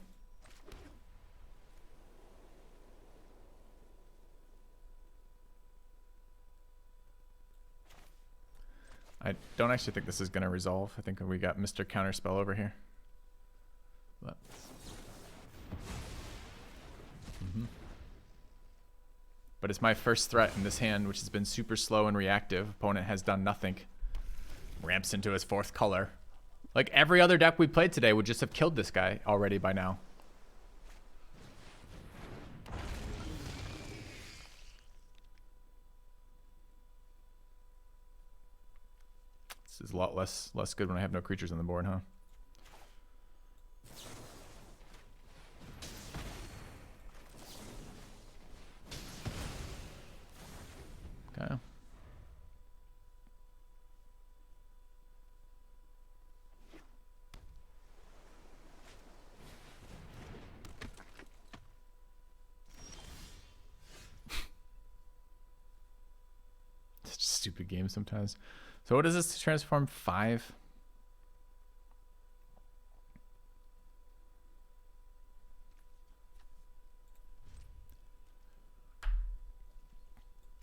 I don't actually think this is going to resolve. I think we got Mr. Counterspell over here. But But it's my first threat in this hand, which has been super slow and reactive. Opponent has done nothing. Ramps into his 4th color. Like every other deck we played today would just have killed this guy already by now. This is a lot less good when I have no creatures on the board, huh? Okay. Such a stupid game sometimes. So what is this to transform 5?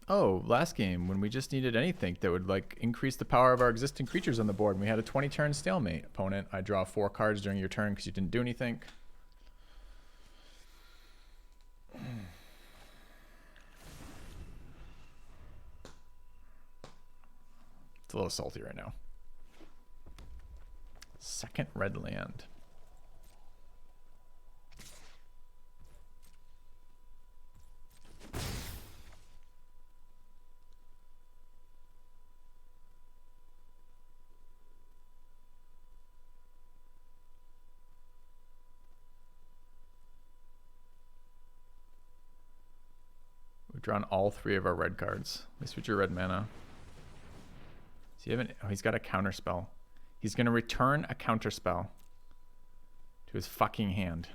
Oh, last game when we just needed anything that would like increase the power of our existing creatures on the board. And we had a 20 turn stalemate. Opponent, I draw 4 cards during your turn because you didn't do anything. It's a little salty right now. 2nd red land. We've drawn all 3 of our red cards. They switch your red mana. So you haven't. Oh, he's got a counter spell. He's gonna return a counter spell to his fucking hand.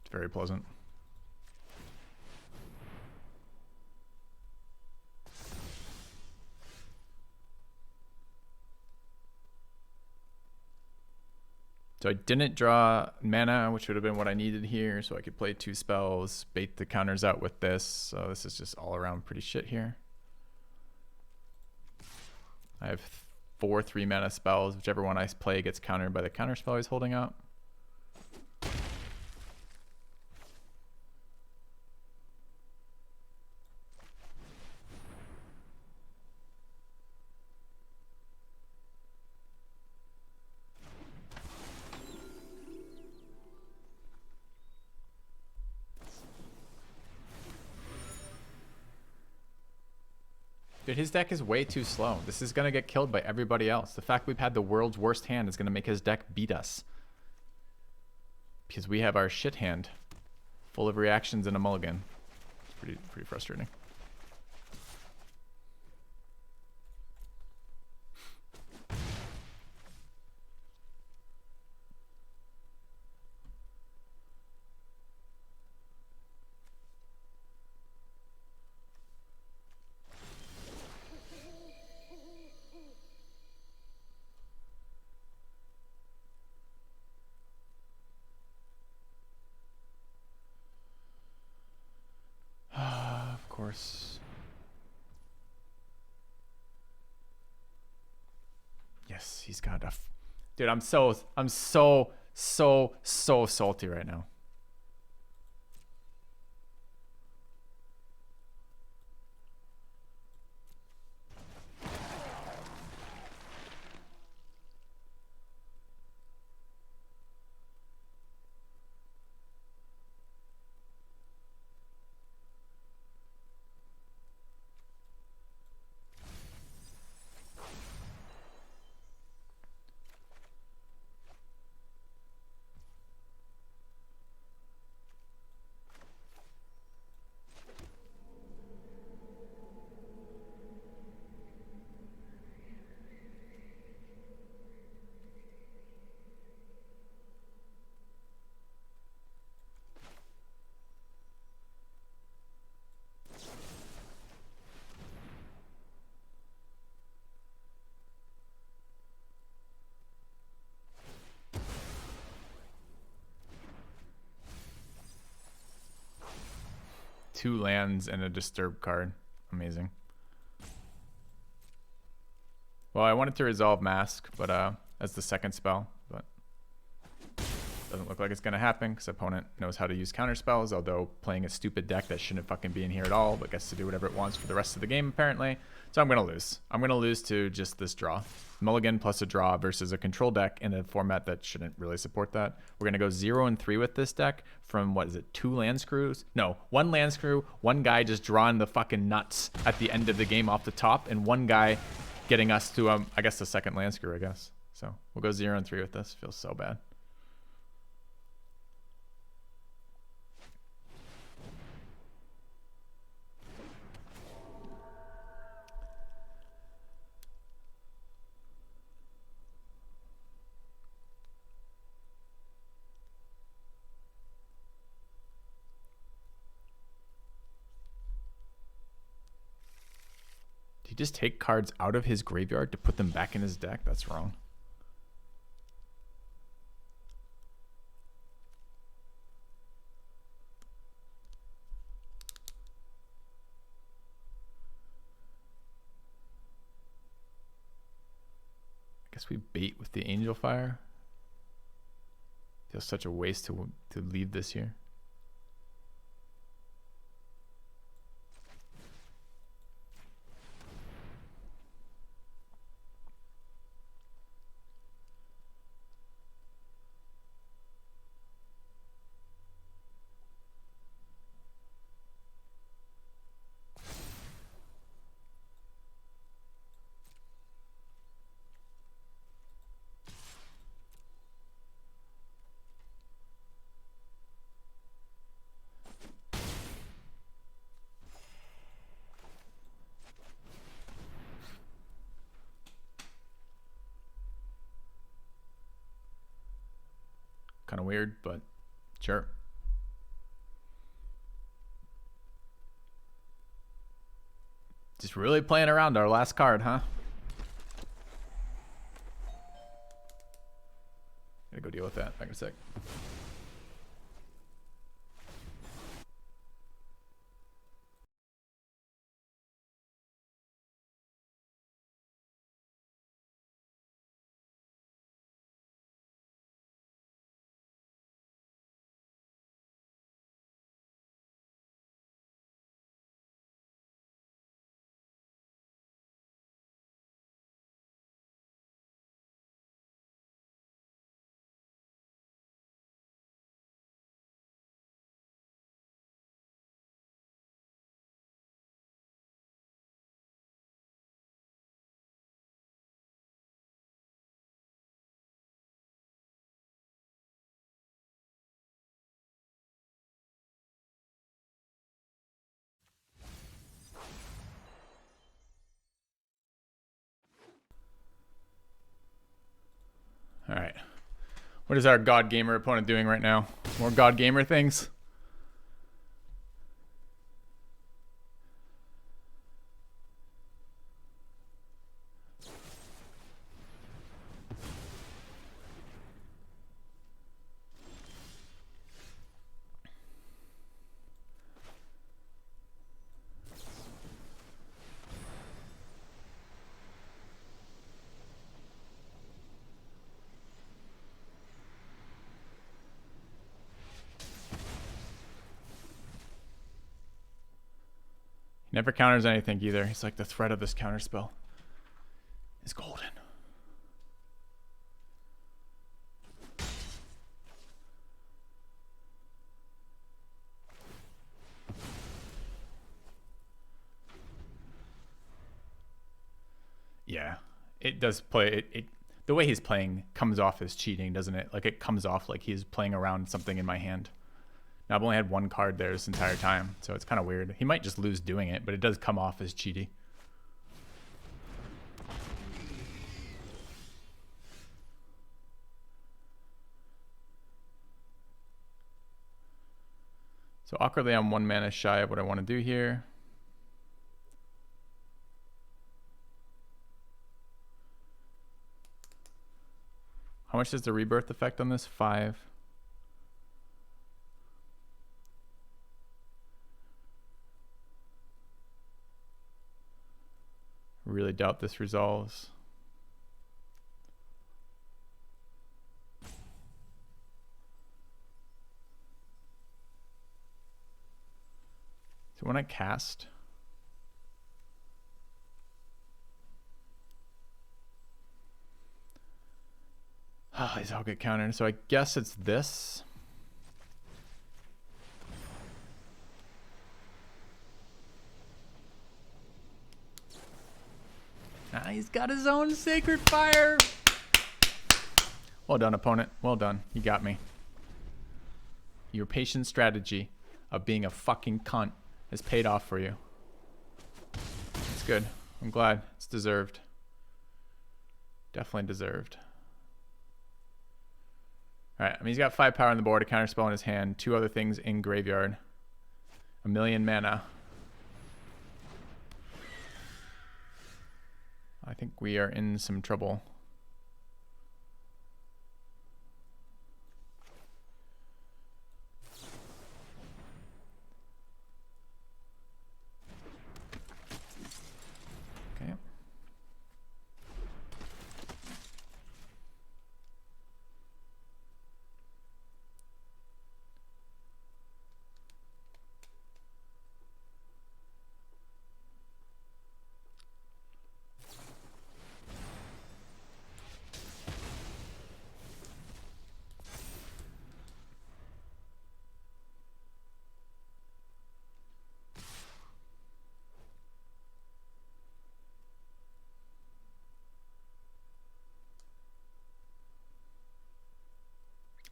It's very pleasant. So I didn't draw mana, which would have been what I needed here, so I could play 2 spells, bait the counters out with this. So this is just all around pretty shit here. I have 4 3-mana spells. Whichever one I play gets countered by the counter spell he's holding up. Dude, his deck is way too slow. This is going to get killed by everybody else. The fact we've had the world's worst hand is going to make his deck beat us. Because we have our shit hand full of reactions and a mulligan. It's pretty frustrating. Force. Yes, he's got a. Dude, I'm so salty right now. Two lands and a disturb card. Amazing. Well, I wanted to resolve Mask, but as the second spell, but doesn't look like it's gonna happen because opponent knows how to use counter spells, although playing a stupid deck that shouldn't fucking be in here at all, but gets to do whatever it wants for the rest of the game apparently. So I'm gonna lose. I'm gonna lose to just this draw. Mulligan plus a draw versus a control deck in a format that shouldn't really support that. We're gonna go 0-3 with this deck from, what is it, 2 land screws? No, 1 land screw, 1 guy just drawing the fucking nuts at the end of the game off the top, and 1 guy getting us to, I guess, the second land screw, I guess. So we'll go 0-3 with this. Feels so bad. Did he just take cards out of his graveyard to put them back in his deck? That's wrong. I guess we bait with the Angel Fire. Feels such a waste to leave this here. Kind of weird, but sure. Just really playing around our last card, huh? Gotta go deal with that. Back in a sec. All right. What is our God Gamer opponent doing right now? More God Gamer things? Never counters anything either. He's like, the threat of this counter spell is golden. Yeah, it does play. The way he's playing comes off as cheating, doesn't it? Like, it comes off like he's playing around something in my hand. Now, I've only had one card there this entire time, so it's kind of weird. He might just lose doing it, but it does come off as cheaty. So awkwardly, I'm 1 mana shy of what I want to do here. How much is the rebirth effect on this? 5. Really doubt this resolves. So when I cast, these all get countered. So I guess it's this. Ah, he's got his own Sacred Fire. Well done, opponent. Well done. You got me. Your patient strategy of being a fucking cunt has paid off for you. It's good. I'm glad. It's deserved. Definitely deserved. All right. I mean, he's got 5 power on the board, a counterspell in his hand, 2 other things in graveyard, 1,000,000 mana. I think we are in some trouble. Okay.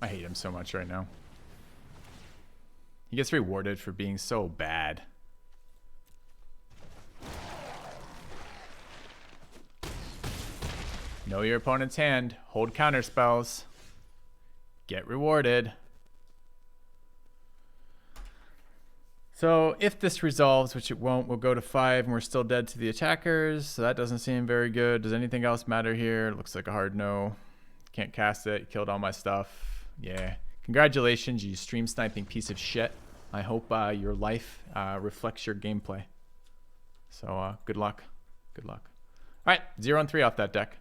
I hate him so much right now. He gets rewarded for being so bad. Know your opponent's hand. Hold counter spells. Get rewarded. So if this resolves, which it won't, we'll go to 5 and we're still dead to the attackers. So that doesn't seem very good. Does anything else matter here? It looks like a hard no. Can't cast it. Killed all my stuff. Yeah. Congratulations, you stream sniping piece of shit. I hope your life reflects your gameplay. So good luck. Good luck. All right. 0-3 off that deck.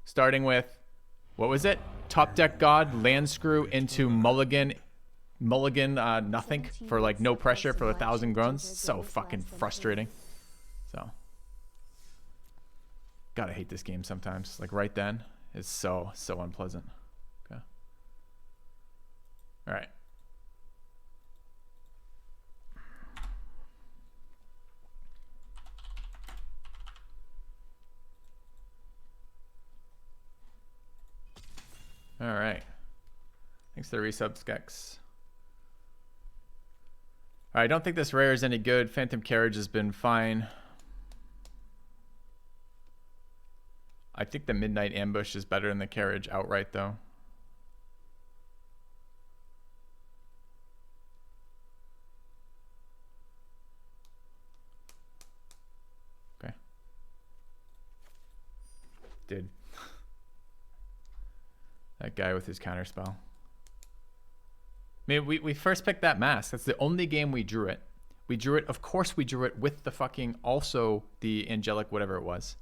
Starting with, what was it? Top deck God, land screw into mulligan nothing for like no pressure for 1,000 groans. So fucking frustrating. So gotta hate this game sometimes. Like right then, it's so unpleasant. Okay. All right. All right. Thanks to the resub, Skex. All right, I don't think this rare is any good. Phantom Carriage has been fine. I think the Midnight Ambush is better than the Carriage outright, though. Okay. Did. That guy with his counterspell. I mean, we first picked that mask. That's the only game we drew it. We drew it. Of course we drew it with the fucking, also the angelic whatever it was.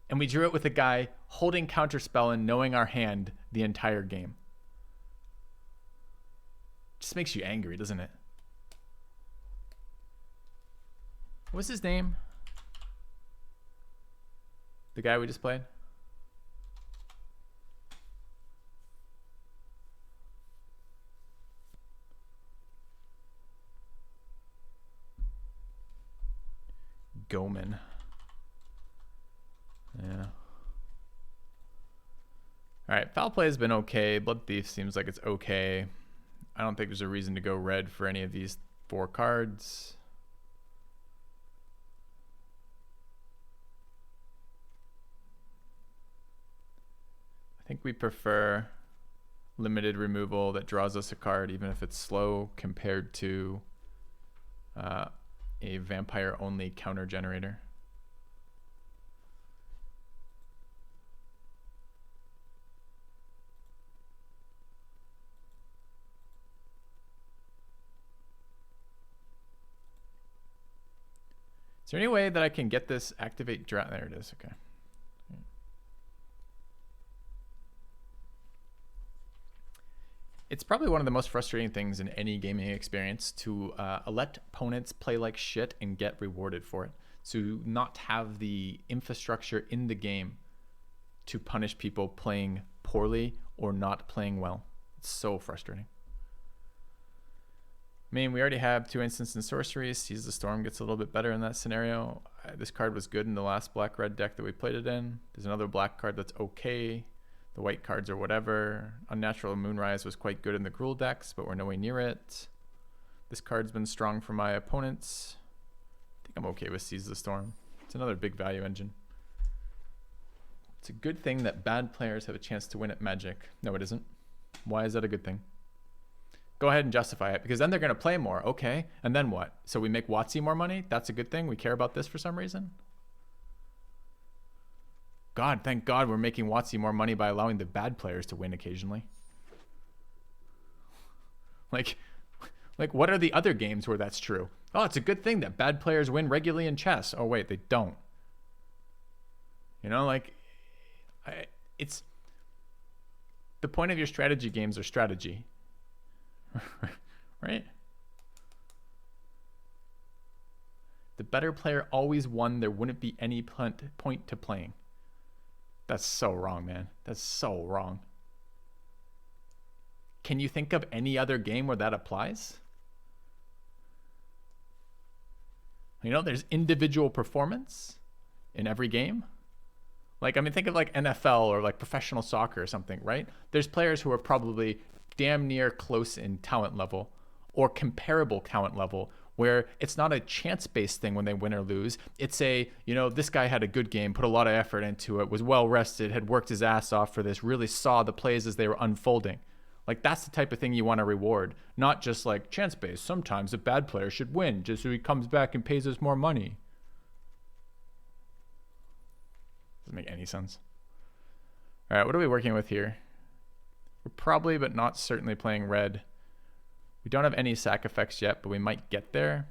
And we drew it with a guy holding counterspell and knowing our hand the entire game. Just makes you angry, doesn't it? What's his name? The guy we just played? Goman. Yeah. Alright, foul play has been okay. Blood Thief seems like it's okay. I don't think there's a reason to go red for any of these 4 cards. I think we prefer limited removal that draws us a card even if it's slow compared to a vampire only counter generator. Is there any way that I can get this activate draft? There it is. Okay. It's probably one of the most frustrating things in any gaming experience to let opponents play like shit and get rewarded for it. To not have the infrastructure in the game to punish people playing poorly or not playing well. It's so frustrating. I mean, we already have 2 instants and sorceries. Seize the Storm gets a little bit better in that scenario. This card was good in the last black-red deck that we played it in. There's another black card that's okay. The white cards are whatever. Unnatural Moonrise was quite good in the Gruul decks, but we're nowhere near it. This card's been strong for my opponents. I think I'm okay with Seize the Storm. It's another big value engine. It's a good thing that bad players have a chance to win at Magic. No, it isn't. Why is that a good thing? Go ahead and justify it, because then they're going to play more. Okay, and then what? So we make WotC more money? That's a good thing? We care about this for some reason? God, thank God we're making WotC more money by allowing the bad players to win occasionally. Like what are the other games where that's true? Oh, it's a good thing that bad players win regularly in chess. Oh, wait, they don't. You know, like, it's... The point of your strategy games are strategy. Right? The better player always won. There wouldn't be any point to playing. That's so wrong, man. That's so wrong. Can you think of any other game where that applies? You know, there's individual performance in every game. Like, I mean, think of like NFL or like professional soccer or something, right? There's players who are probably damn near close in talent level or comparable talent level, where it's not a chance-based thing when they win or lose. It's a, you know, this guy had a good game, put a lot of effort into it, was well rested, had worked his ass off for this, really saw the plays as they were unfolding. Like, that's the type of thing you want to reward, not just like chance-based. Sometimes a bad player should win just so he comes back and pays us more money. Doesn't make any sense. All right, what are we working with here? We're probably, but not certainly, playing red. We don't have any sack effects yet, but we might get there.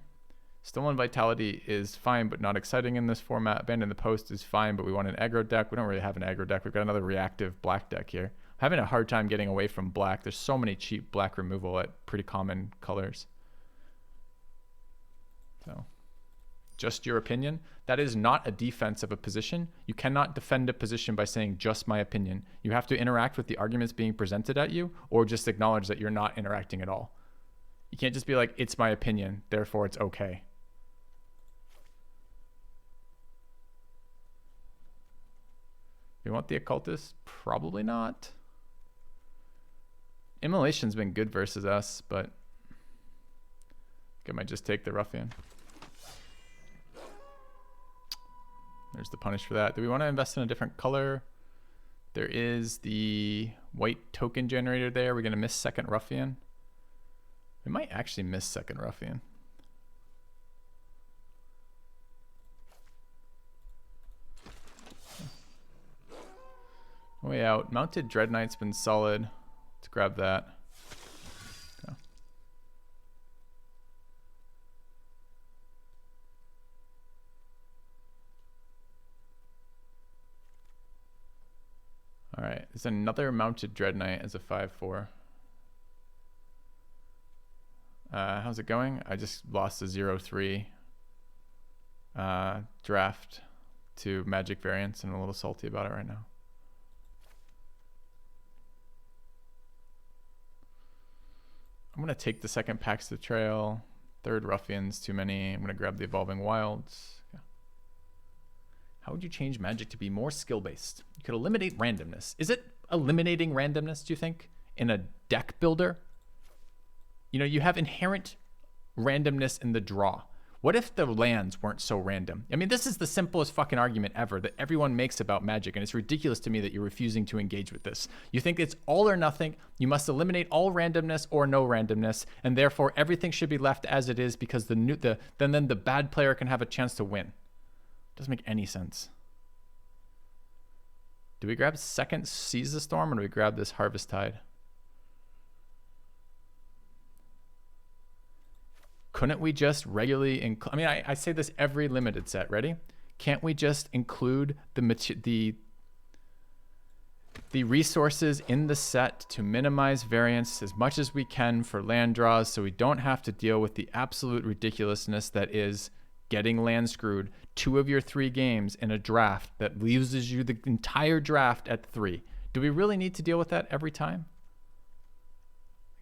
Stolen Vitality is fine, but not exciting in this format. Abandon the Post is fine, but we want an aggro deck. We don't really have an aggro deck. We've got another reactive black deck here. I'm having a hard time getting away from black. There's so many cheap black removal at pretty common colors. So, just your opinion. That is not a defense of a position. You cannot defend a position by saying just my opinion. You have to interact with the arguments being presented at you, or just acknowledge that you're not interacting at all. You can't just be like, it's my opinion, therefore it's okay. Do you want the Occultist? Probably not. Immolation's been good versus us, but I might just take the Ruffian. There's the punish for that. Do we want to invest in a different color? There is the white token generator there. We're going to miss second Ruffian. We might actually miss second Ruffian. Way out. Mounted Dread Knight's been solid. Let's grab that. Okay. All right. There's another Mounted Dread Knight as a 5/4. How's it going? I just lost a 0-3. draft to Magic variants and a little salty about it right now. I'm going to take the second Pax the Trail. Third Ruffians, too many. I'm going to grab the Evolving Wilds. Yeah. How would you change Magic to be more skill-based? You could eliminate randomness. Is it eliminating randomness, do you think, in a deck builder? You know, you have inherent randomness in the draw. What if the lands weren't so random? I mean, this is the simplest fucking argument ever that everyone makes about Magic, and it's ridiculous to me that you're refusing to engage with this. You think it's all or nothing. You must eliminate all randomness or no randomness, and therefore everything should be left as it is because then the bad player can have a chance to win. Doesn't make any sense. Do we grab second Seize the Storm, or do we grab this Harvest Tide? Couldn't we just regularly include, I mean, I say this every limited set, ready? Can't we just include the resources in the set to minimize variance as much as we can for land draws so we don't have to deal with the absolute ridiculousness that is getting land screwed 2 of your 3 games in a draft that loses you the entire draft at 3? Do we really need to deal with that every time?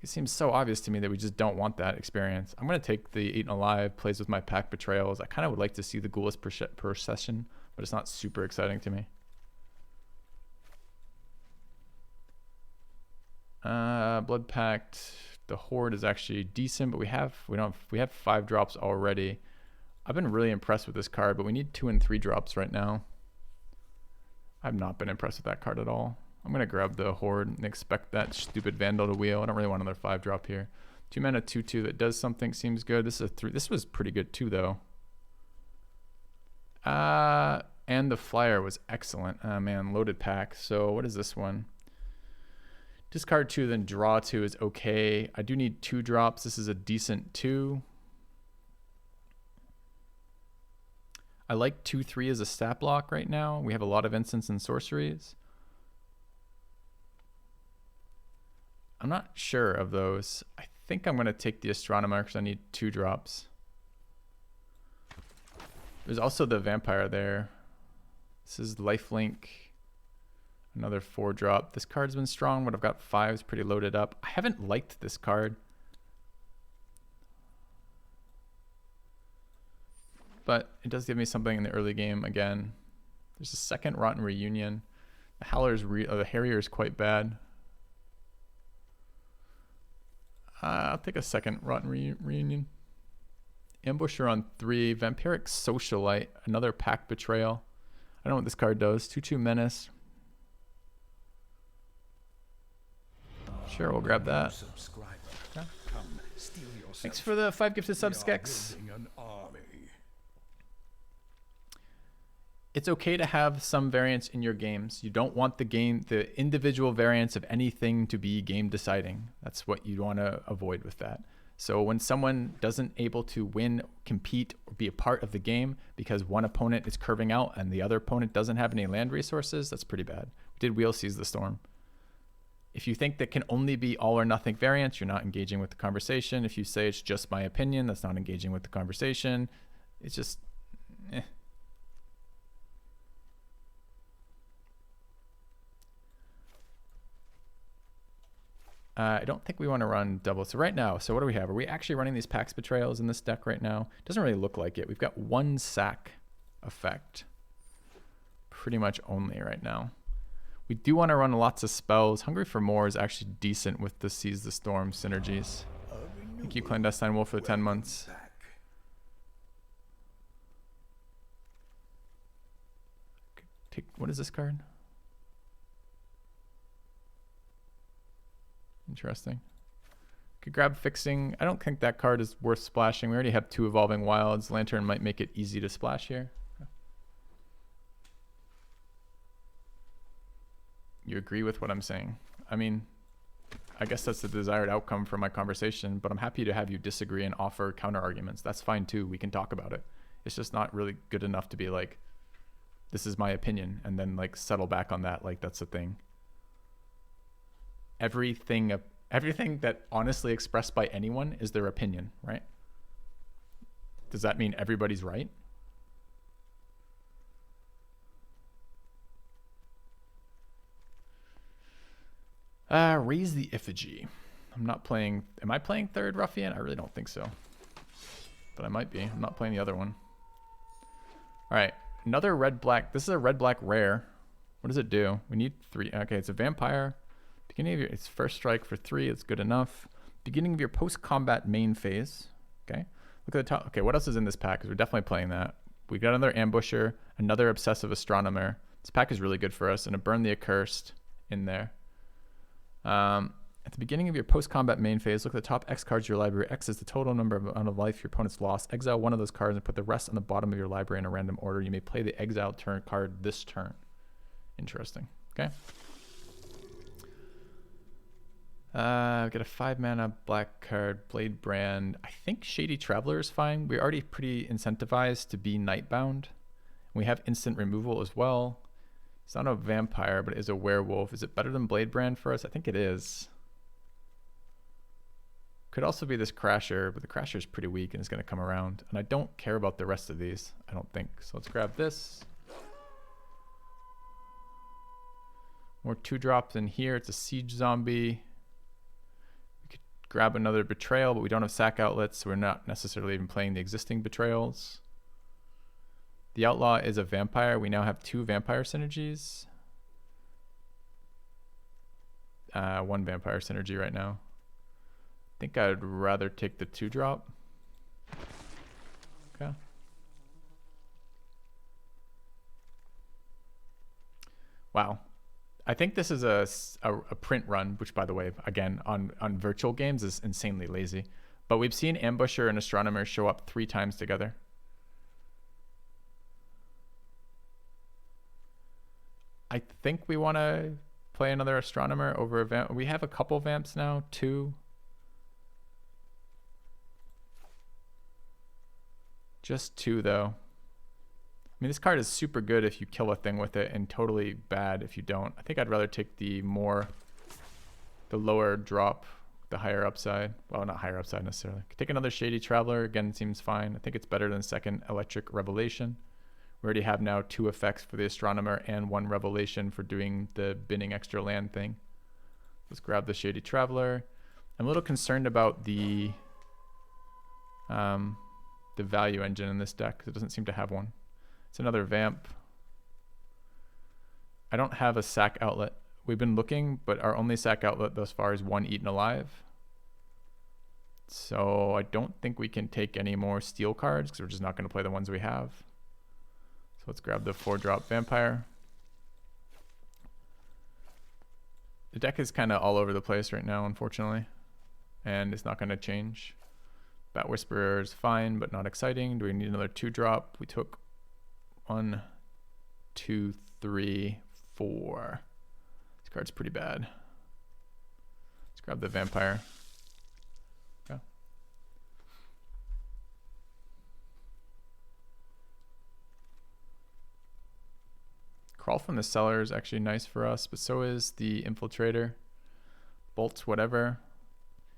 It seems so obvious to me that we just don't want that experience. I'm going to take the Eaten Alive, plays with my Pack Betrayals. I kind of would like to see the Ghoulish Procession, but it's not super exciting to me. Blood Pact, the Horde is actually decent, but we have 5 drops already. I've been really impressed with this card, but we need 2 and 3 drops right now. I've not been impressed with that card at all. I'm going to grab the Horde and expect that stupid Vandal to wheel. I don't really want another 5 drop here. 2 mana 2/2 that does something seems good. This is a 3. This was pretty good too, though. And the Flyer was excellent. Man, loaded pack. So what is this one? Discard 2, then draw 2 is okay. I do need 2 drops. This is a decent 2. I like 2/3 as a stat block right now. We have a lot of instants and sorceries. I'm not sure of those. I think I'm going to take the Astronomer because I need 2 drops. There's also the Vampire there. This is Lifelink. Another 4 drop. This card's been strong, but I've got 5s pretty loaded up. I haven't liked this card. But it does give me something in the early game again. There's a second Rotten Reunion. The the Harrier is quite bad. I'll take a second Rotten Reunion. Ambusher on 3. Vampiric Socialite. Another Pack Betrayal. I don't know what this card does. 2/2 Menace. Sure, we'll grab that. Subscriber. Yeah. Come, steal yourself. Thanks for the 5 gifted subs, We are Skex. building an army. It's okay to have some variance in your games. You don't want the individual variance of anything to be game deciding. That's what you want to avoid with that. So when someone doesn't able to win, compete, or be a part of the game because one opponent is curving out and the other opponent doesn't have any land resources, that's pretty bad. We did Wheel Seize the Storm. If you think that can only be all or nothing variance, you're not engaging with the conversation. If you say it's just my opinion, that's not engaging with the conversation. It's just, eh. I don't think we want to run double. So right now, so what do we have? Are we actually running these Pax Betrayals in this deck right now? Doesn't really look like it. We've got 1 sack effect pretty much only right now. We do want to run lots of spells. Hungry for More is actually decent with the Seize the Storm synergies. Thank you, Clandestine Wolf, for the 10 months. Back. What is this card? Interesting. Could grab Fixing. I don't think that card is worth splashing. We already have 2 Evolving Wilds. Lantern might make it easy to splash here. You agree with what I'm saying? I mean, I guess that's the desired outcome from my conversation, but I'm happy to have you disagree and offer counter arguments. That's fine too. We can talk about it. It's just not really good enough to be like, this is my opinion, and then like settle back on that like that's the thing. Everything that honestly expressed by anyone is their opinion, right? Does that mean everybody's right? Raise the Effigy. I'm not playing. Am I playing third Ruffian? I really don't think so. But I might be. I'm not playing the other one. All right. Another red-black. This is a red-black rare. What does it do? We need 3. Okay, it's a vampire. Beginning of your, it's first strike for 3. It's good enough. Beginning of your post-combat main phase. Okay. Look at the top. Okay, what else is in this pack? Because we're definitely playing that. We got another Ambusher, another Obsessive Astronomer. This pack is really good for us. And a Burn the Accursed in there. At the beginning of your post-combat main phase, look at the top X cards of your library. X is the total number of life your opponent's lost. Exile one of those cards and put the rest on the bottom of your library in a random order. You may play the exile turn card this turn. Interesting. Okay. We got a 5-mana black card, Blade Brand. I think Shady Traveler is fine. We're already pretty incentivized to be Nightbound. We have instant removal as well. It's not a vampire, but it is a werewolf. Is it better than Blade Brand for us? I think it is. Could also be this Crasher, but the Crasher is pretty weak and it's going to come around. And I don't care about the rest of these, I don't think. So let's grab this. More 2-drops in here. It's a Siege Zombie. We could grab another Betrayal, but we don't have sack outlets, so we're not necessarily even playing the existing Betrayals. The Outlaw is a vampire. We now have 2 vampire synergies. 1 vampire synergy right now. I think I'd rather take the 2-drop. Okay. Wow. I think this is a print run, which, by the way, again, on virtual games is insanely lazy. But we've seen Ambusher and Astronomer show up 3 times together. I think we want to play another Astronomer over a vamp. We have a couple vamps now, 2. Just 2 though. I mean, this card is super good if you kill a thing with it and totally bad if you don't. I think I'd rather take the lower drop, the higher upside. Well, not higher upside necessarily. Take another Shady Traveler. Again, seems fine. I think it's better than second Electric Revelation. We already have now 2 effects for the Astronomer and 1 Revelation for doing the binning extra land thing. Let's grab the Shady Traveler. I'm a little concerned about the value engine in this deck, because it doesn't seem to have one. It's another vamp. I don't have a sack outlet. We've been looking, but our only sack outlet thus far is 1 Eaten Alive. So I don't think we can take any more steel cards, because we're just not going to play the ones we have. So let's grab the 4-drop vampire. The deck is kind of all over the place right now, unfortunately, and it's not going to change. Bat Whisperer is fine, but not exciting. Do we need another 2-drop? We took 1, 2, 3, 4. This card's pretty bad. Let's grab the vampire. Okay. Crawl from the Cellar is actually nice for us, but so is the Infiltrator. Bolts, whatever.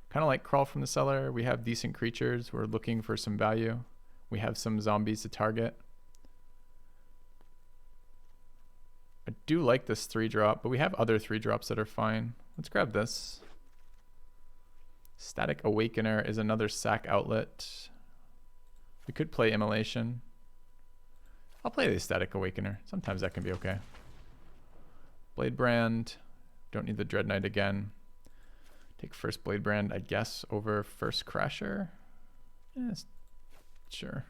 Kind of like Crawl from the Cellar. We have decent creatures. We're looking for some value. We have some zombies to target. I do like this 3-drop, but we have other 3-drops that are fine. Let's grab this. Static Awakener is another sack outlet. We could play Immolation. I'll play the Static Awakener. Sometimes that can be okay. Blade Brand. Don't need the Dread Knight again. Take first Blade Brand, I guess, over first Crasher. Yes, sure.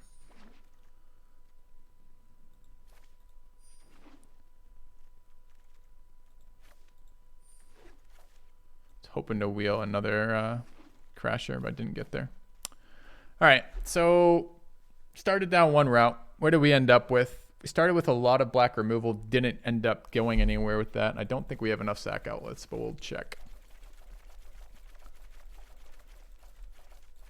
Was hoping to wheel another Crasher, but didn't get there. All right, so started down one route. Where did we end up with? We started with a lot of black removal, didn't end up going anywhere with that. I don't think we have enough sack outlets, but we'll check.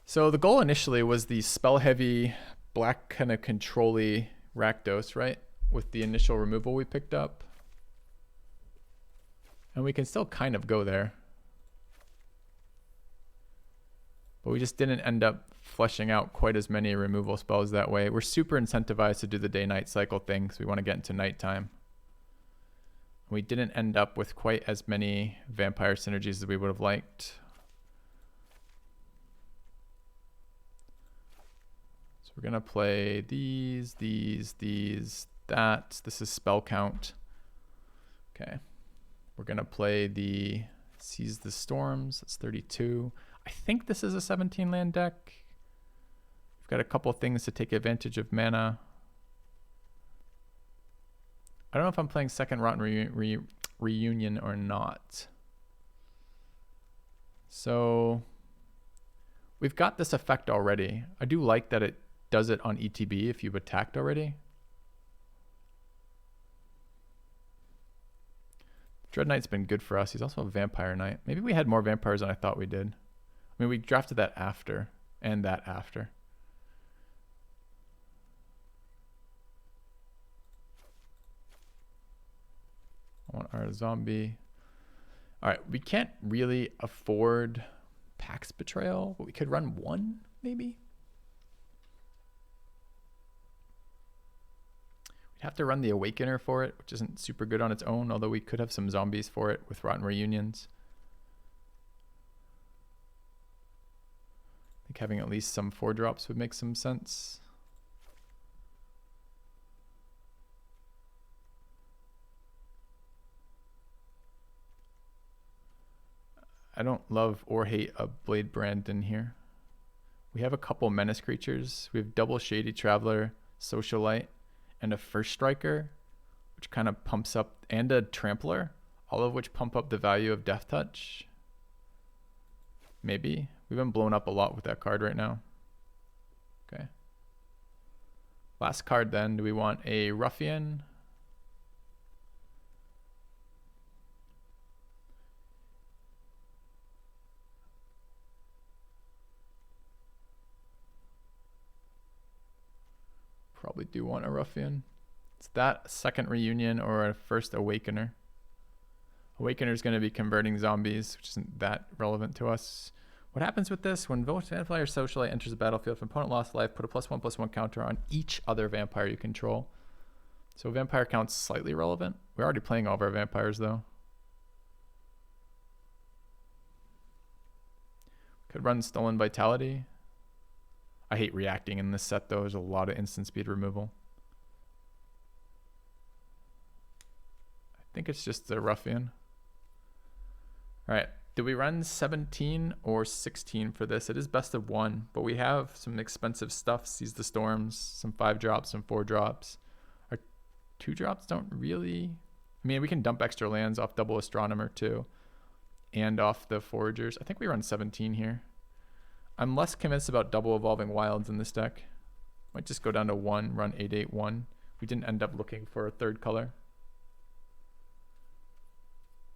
So the goal initially was the spell-heavy, black kind of control-y Rakdos, right? With the initial removal we picked up. And we can still kind of go there. But we just didn't end up fleshing out quite as many removal spells that way. We're super incentivized to do the day-night cycle thing because we want to get into nighttime. We didn't end up with quite as many vampire synergies as we would have liked. So we're gonna play these, that. This is spell count. Okay. We're gonna play the Seize the Storms. That's 32. I think this is a 17 land deck. We've got a couple things to take advantage of mana. I don't know if I'm playing second Rotten Reunion or not. So we've got this effect already. I do like that it does it on ETB if you've attacked already. Dread Knight's been good for us. He's also a Vampire Knight. Maybe we had more vampires than I thought we did. I mean, we drafted that after and that after. I want our zombie. All right, we can't really afford Pax Betrayal, but we could run one, maybe. We'd have to run the Awakener for it, which isn't super good on its own, although we could have some zombies for it with Rotten Reunions. I think having at least some 4-drops would make some sense. I don't love or hate a Blade Brandon here. We have a couple menace creatures. We have double Shady Traveler, Socialite, and a First Striker, which kind of pumps up, and a Trampler, all of which pump up the value of Death Touch. Maybe. We've been blown up a lot with that card right now. Okay. Last card then. Do we want a Ruffian? Probably do want a Ruffian. It's that second Reunion or a first Awakener. Awakener is going to be converting zombies, which isn't that relevant to us. What happens with this? When Vampire Socialite enters the battlefield, if an opponent lost life, put a +1/+1 counter on each other vampire you control. So vampire count's slightly relevant. We're already playing all of our vampires though. Could run Stolen Vitality. I hate reacting in this set though. There's a lot of instant speed removal. I think it's just the Ruffian. All right. Do we run 17 or 16 for this? It is best of 1, but we have some expensive stuff. Seize the Storms, some 5-drops, some 4-drops. Our 2-drops don't really... I mean, we can dump extra lands off Double Astronomer too, and off the Foragers. I think we run 17 here. I'm less convinced about Double Evolving Wilds in this deck. Might just go down to 1, run 8/8/1. We didn't end up looking for a third color.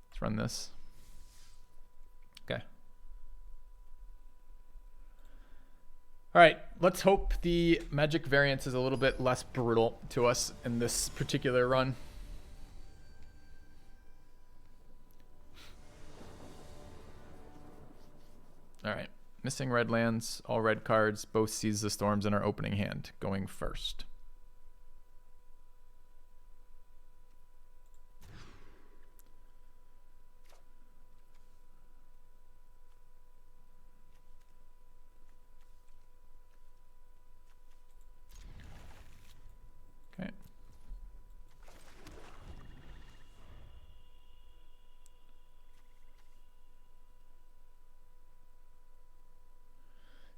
Let's run this. Okay. All right, let's hope the Magic variance is a little bit less brutal to us in this particular run. All right. Missing red lands, all red cards, both Seize the Storms in our opening hand, going first. Okay.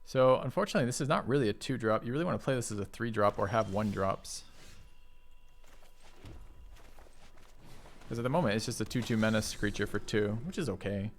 So unfortunately, this is not really a 2-drop. You really want to play this as a 3-drop or have 1-drops. Because at the moment, it's just a 2/2 menace creature for 2, which is okay.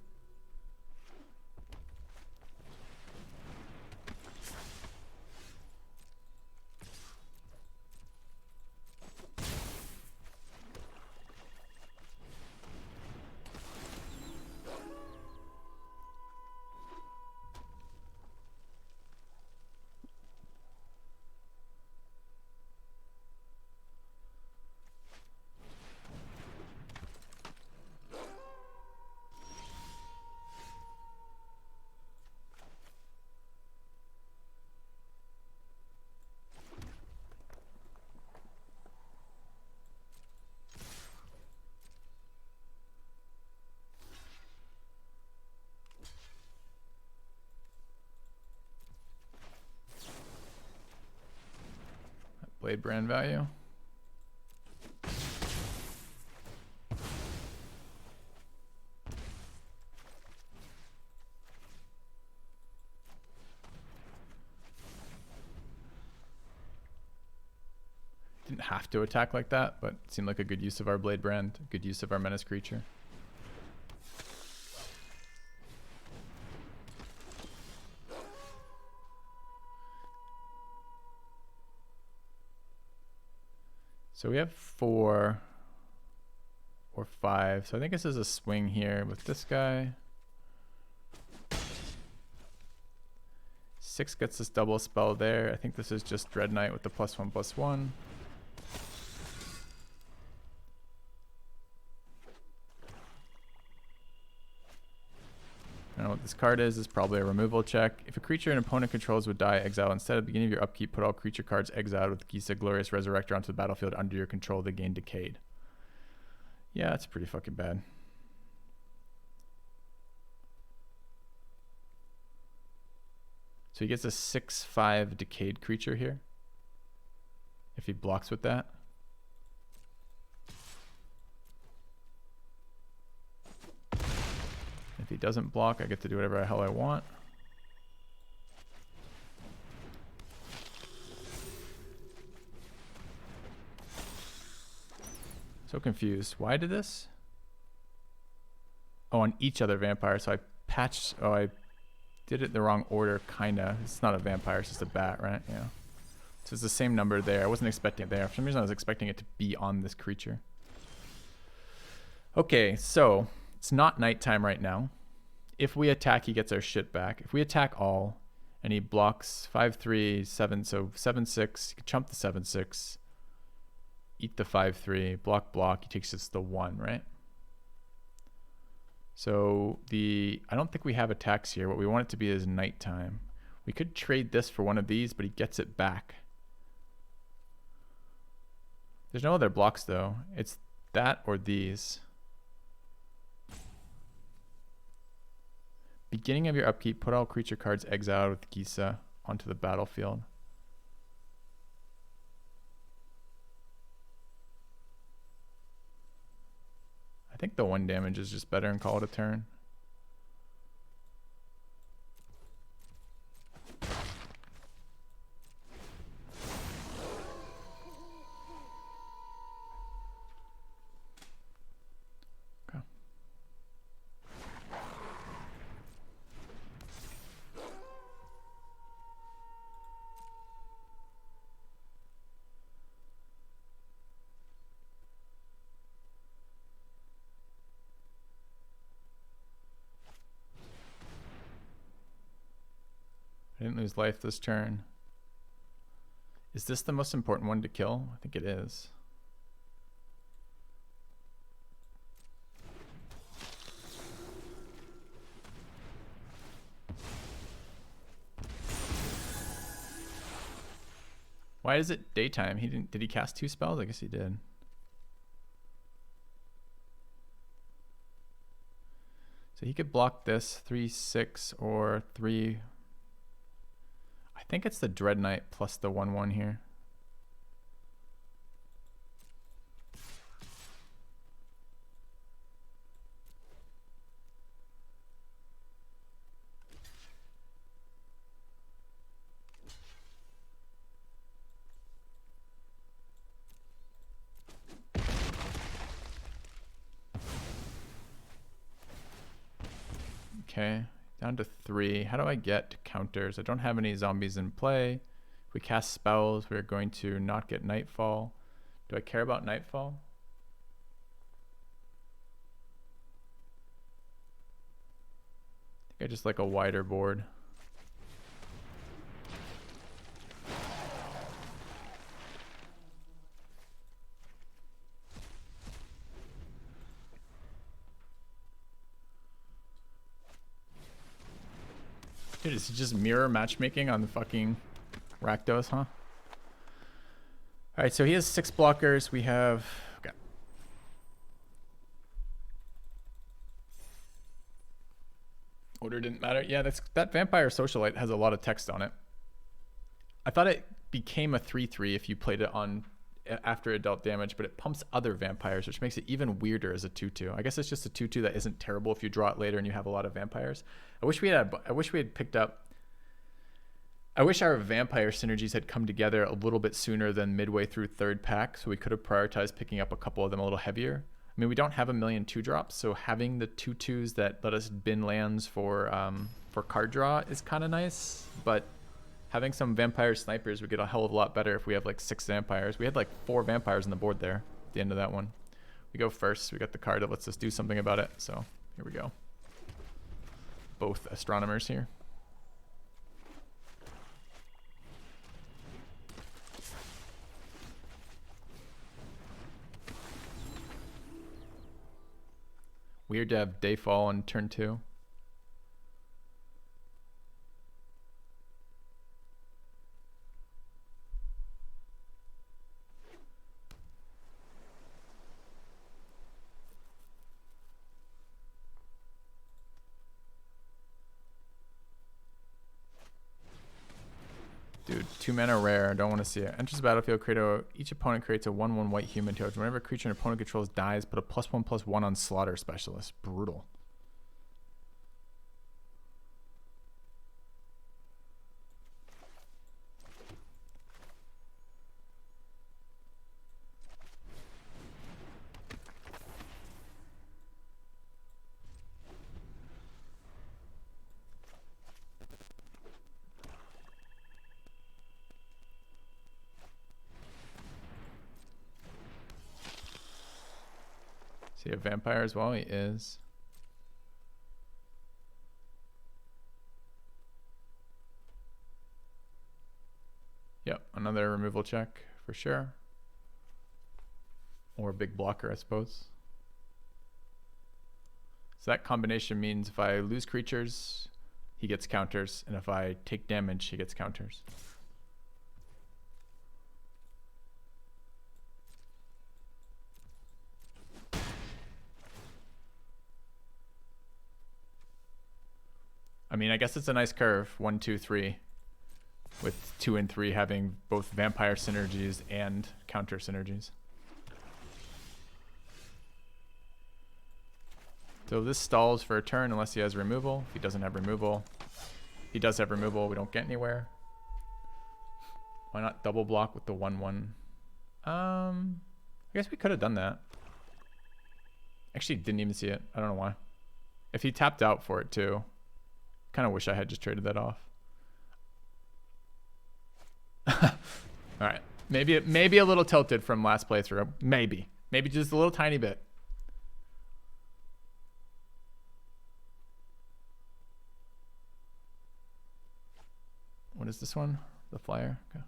Blade brand value. Didn't have to attack like that, but it seemed like a good use of our Blade brand, good use of our menace creature. So we have 4 or 5. So I think this is a swing here with this guy. 6 gets this double spell there. I think this is just Dread Knight with the +1/+1. I don't know what this card is. It's probably a removal check. If a creature an opponent controls would die, exile. Instead, at the beginning of your upkeep, put all creature cards exiled with Gisa Glorious Resurrector onto the battlefield under your control. They gain Decayed. Yeah, that's pretty fucking bad. So he gets a 6/5 Decayed creature here. If he blocks with that. If he doesn't block, I get to do whatever the hell I want. So confused. Why did this? Oh, on each other vampire. So I patched. Oh, I did it in the wrong order, kinda. It's not a vampire, it's just a bat, right? Yeah. So it's the same number there. I wasn't expecting it there. For some reason, I was expecting it to be on this creature. Okay, so it's not nighttime right now. If we attack, he gets our shit back. If we attack all, and he blocks 5/3, 7, so 7/6, you can chump the 7/6, eat the 5/3, block, he takes just the 1, right? So I don't think we have attacks here. What we want it to be is nighttime. We could trade this for one of these, but he gets it back. There's no other blocks though. It's that or these. Beginning of your upkeep, put all creature cards exiled with Gisa onto the battlefield. I think the 1 damage is just better and call it a turn. Okay. I didn't lose life this turn. Is this the most important one to kill? I think it is. Why is it daytime? Did he cast 2 spells? I guess he did. So he could block this 3/6 or 3. I think it's the Dread Knight plus the 1/1 here. Okay, down to 3. How do I get counters? I don't have any zombies in play. If we cast spells, we're going to not get Nightfall. Do I care about Nightfall? I think I just like a wider board. Dude, is it just mirror matchmaking on the fucking Rakdos, huh? Alright, so he has 6 blockers. We have... Okay. Order didn't matter. Yeah, that Vampire Socialite has a lot of text on it. I thought it became a 3/3 if you played it on after it dealt damage, but it pumps other vampires, which makes it even weirder as a 2/2. I guess it's just a 2/2 that isn't terrible if you draw it later and you have a lot of vampires. I wish we had picked up. I wish our vampire synergies had come together a little bit sooner than midway through third pack, so we could have prioritized picking up a couple of them a little heavier. I mean, we don't have a million 2-drops, so having the 2/2s that let us bin lands for card draw is kind of nice, but having some vampire snipers would get a hell of a lot better if we have like 6 vampires. We had like 4 vampires on the board there at the end of that one. We go first. We got the card that lets us do something about it, so here we go. Both astronomers here. Weird to have Dayfall on turn 2. Dude, 2 mana rare. I don't want to see it. Enters the battlefield. Each opponent creates a 1/1 white human token. Whenever a creature an opponent controls dies, put a +1/+1 on Slaughter Specialist. Brutal. Is he a vampire as well? He is. Yep, another removal check for sure. Or a big blocker, I suppose. So that combination means if I lose creatures, he gets counters, and if I take damage, he gets counters. I mean, I guess it's a nice curve, 1, 2, 3, with 2 and 3 having both vampire synergies and counter synergies. So this stalls for a turn unless he has removal. If he doesn't have removal, he does have removal, we don't get anywhere. Why not double block with the 1/1? I guess we could have done that. Actually, didn't even see it. I don't know why. If he tapped out for it too. Kind of wish I had just traded that off. All right, maybe a little tilted from last playthrough. Maybe just a little tiny bit. What is this one? The flyer. Okay.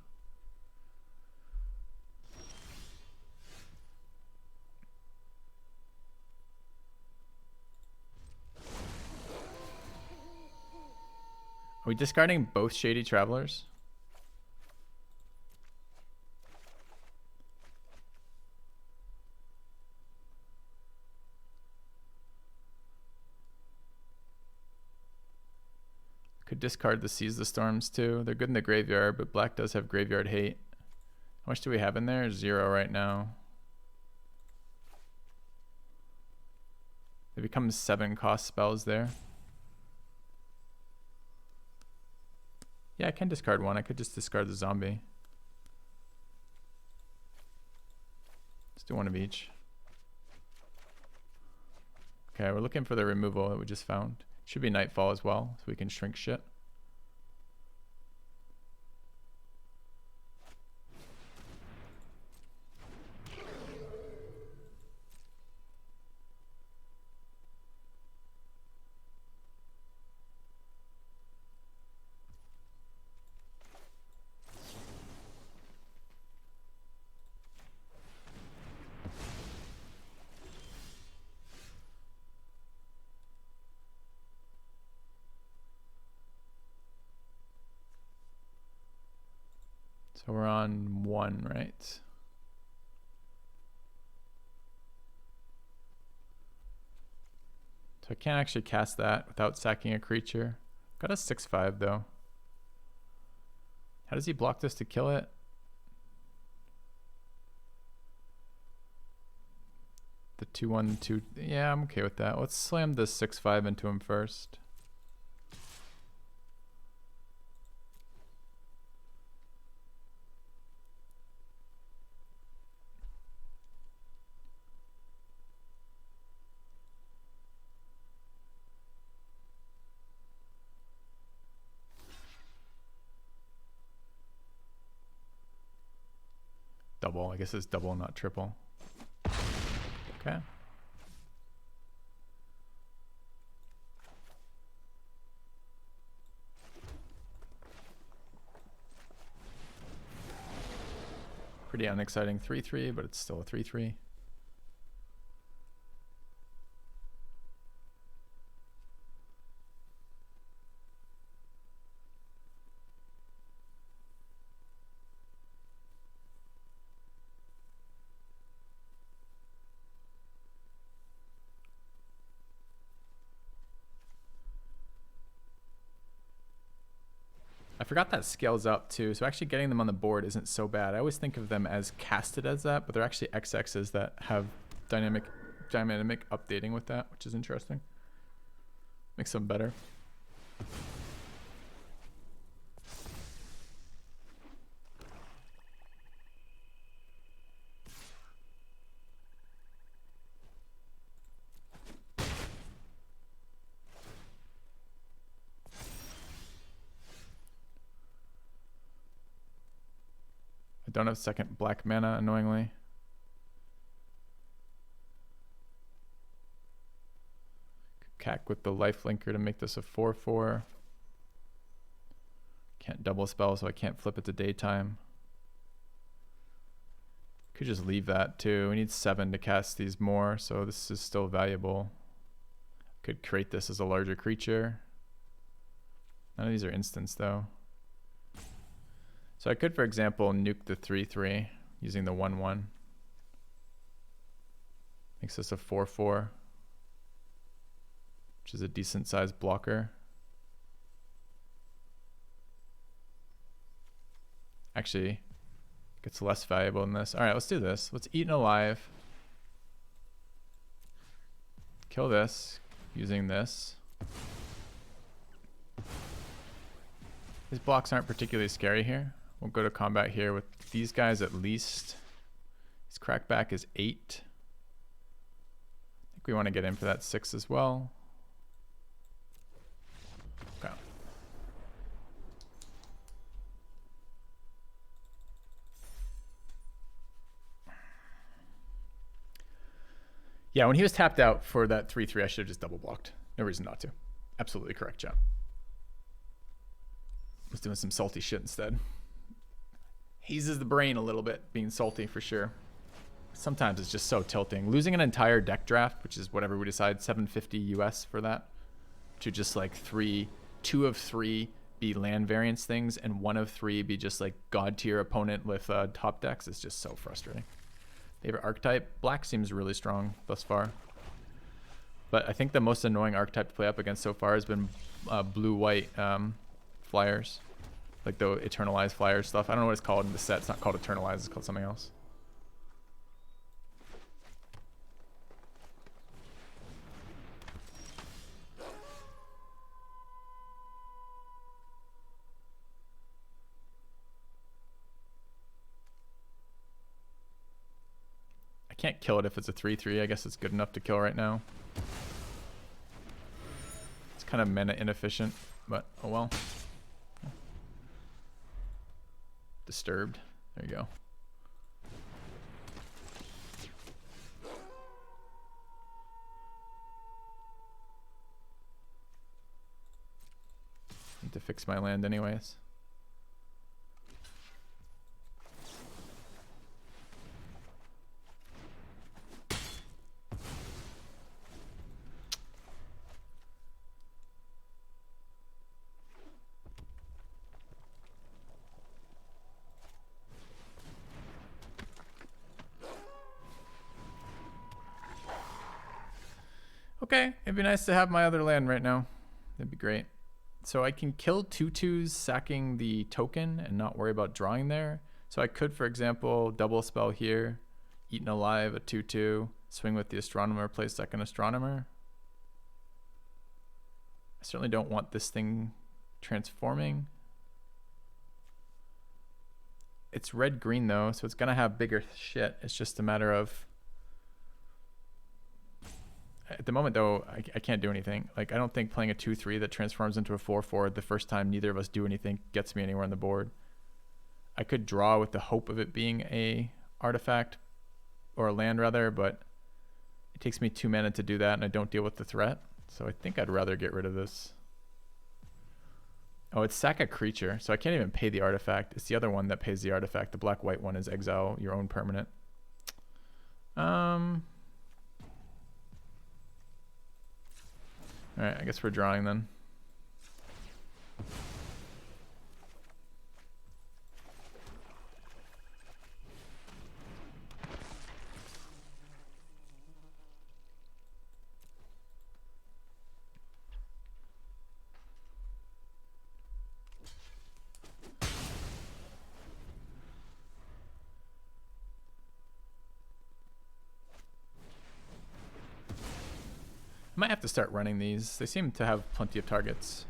Are we discarding both Shady Travelers? Could discard the Seize the Storms too. They're good in the graveyard, but black does have graveyard hate. How much do we have in there? 0 right now. They become 7 cost spells there. Yeah, I can discard one. I could just discard the zombie. Let's do one of each. Okay, we're looking for the removal that we just found. Should be Nightfall as well, so we can shrink shit. So we're on 1, right? So I can't actually cast that without sacking a creature. Got a 6/5 though. How does he block this to kill it? the 2/1, 2. Yeah, I'm okay with that. Let's slam the 6/5 into him first. Double. I guess it's double, not triple. Okay. Pretty unexciting 3/3, but it's still a 3/3. I forgot that scales up too, so actually getting them on the board isn't so bad. I always think of them as casted as that, but they're actually XXs that have dynamic updating with that, which is interesting. Makes them better. I don't have second black mana, annoyingly. Cack with the life linker to make this a 4/4. Can't double spell, so I can't flip it to daytime. Could just leave that too. We need 7 to cast these more, so this is still valuable. Could create this as a larger creature. None of these are instants though. So I could, for example, nuke the 3/3 using the 1/1. Makes this a 4/4, which is a decent sized blocker. Actually, gets less valuable than this. All right, let's do this. Let's Eaten Alive. Kill this using this. These blocks aren't particularly scary here. We'll go to combat here with these guys at least. His crackback is 8. I think we want to get in for that 6 as well. Okay. Yeah, when he was tapped out for that 3/3, I should have just double blocked. No reason not to. Absolutely correct, John. Was doing some salty shit instead. Hazes the brain a little bit, being salty for sure. Sometimes it's just so tilting. Losing an entire deck draft, which is whatever we decide, 750 US for that, to just like 2 of 3 be land variance things, and 1 of 3 be just like god tier opponent with top decks is just so frustrating. Favorite archetype? Black seems really strong thus far. But I think the most annoying archetype to play up against so far has been blue-white flyers. Like the Eternalized flyer stuff. I don't know what it's called in the set. It's not called Eternalized. It's called something else. I can't kill it if it's a 3/3. I guess it's good enough to kill right now. It's kind of mana inefficient, but oh well. Disturbed. There you go. Need to fix my land anyways. Okay, it'd be nice to have my other land right now. That'd be great. So I can kill 2/2s sacking the token and not worry about drawing there. So I could, for example, double spell here, Eaten Alive, a 2/2, Swing with the astronomer, play second astronomer. I certainly don't want this thing transforming. It's red-green though, so it's gonna have bigger shit. It's just a matter of... At the moment though, I can't do anything. Like, I don't think playing a 2-3 that transforms into a 4-4 the first time neither of us do anything gets me anywhere on the board. I could draw with the hope of it being a artifact, or a land rather, but it takes me 2 mana to do that and I don't deal with the threat. So I think I'd rather get rid of this. Oh, it's sack a creature, so I can't even pay the artifact. It's the other one that pays the artifact. The black-white one is exile your own permanent. Alright, I guess we're drawing then. Might have to start running these. They seem to have plenty of targets.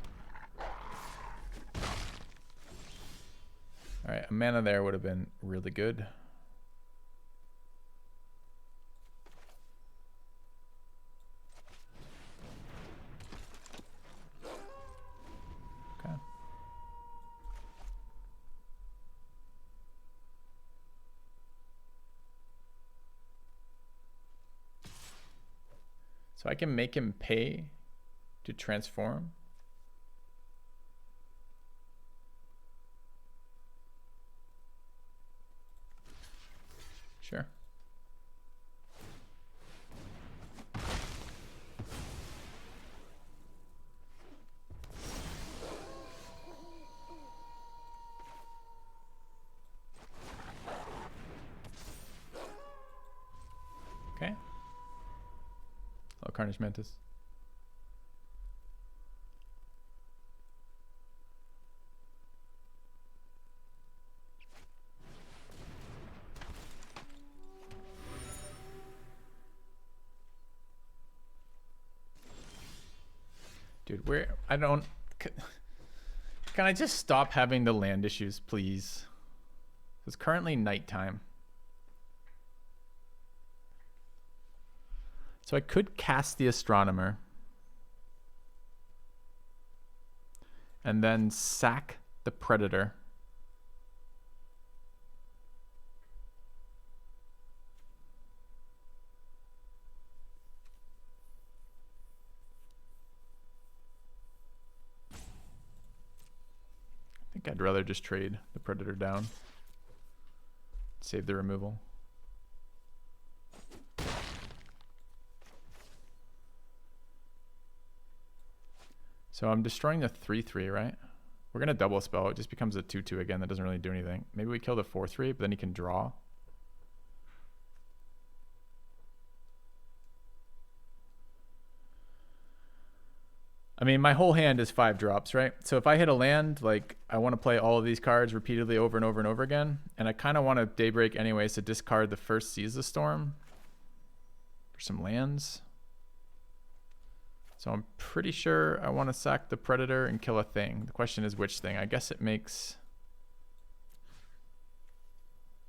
Alright, a mana there would have been really good. Okay. So I can make him pay to transform. Sure. Okay. Oh, Carnage Mantis. Dude, I don't... Can I just stop having the land issues, please? It's currently nighttime. So I could cast the Astronomer. And then sack the Predator. I think I'd rather just trade the Predator down. Save the removal. So I'm destroying the 3-3, right? We're going to double spell. It just becomes a 2-2 again. That doesn't really do anything. Maybe we kill the 4-3, but then he can draw. I mean, my whole hand is 5 drops, right? So if I hit a land, like, I want to play all of these cards repeatedly over and over and over again. And I kind of want to Daybreak anyways to discard the first Seize the Storm for some lands. So I'm pretty sure I want to sack the Predator and kill a thing. The question is which thing. I guess it makes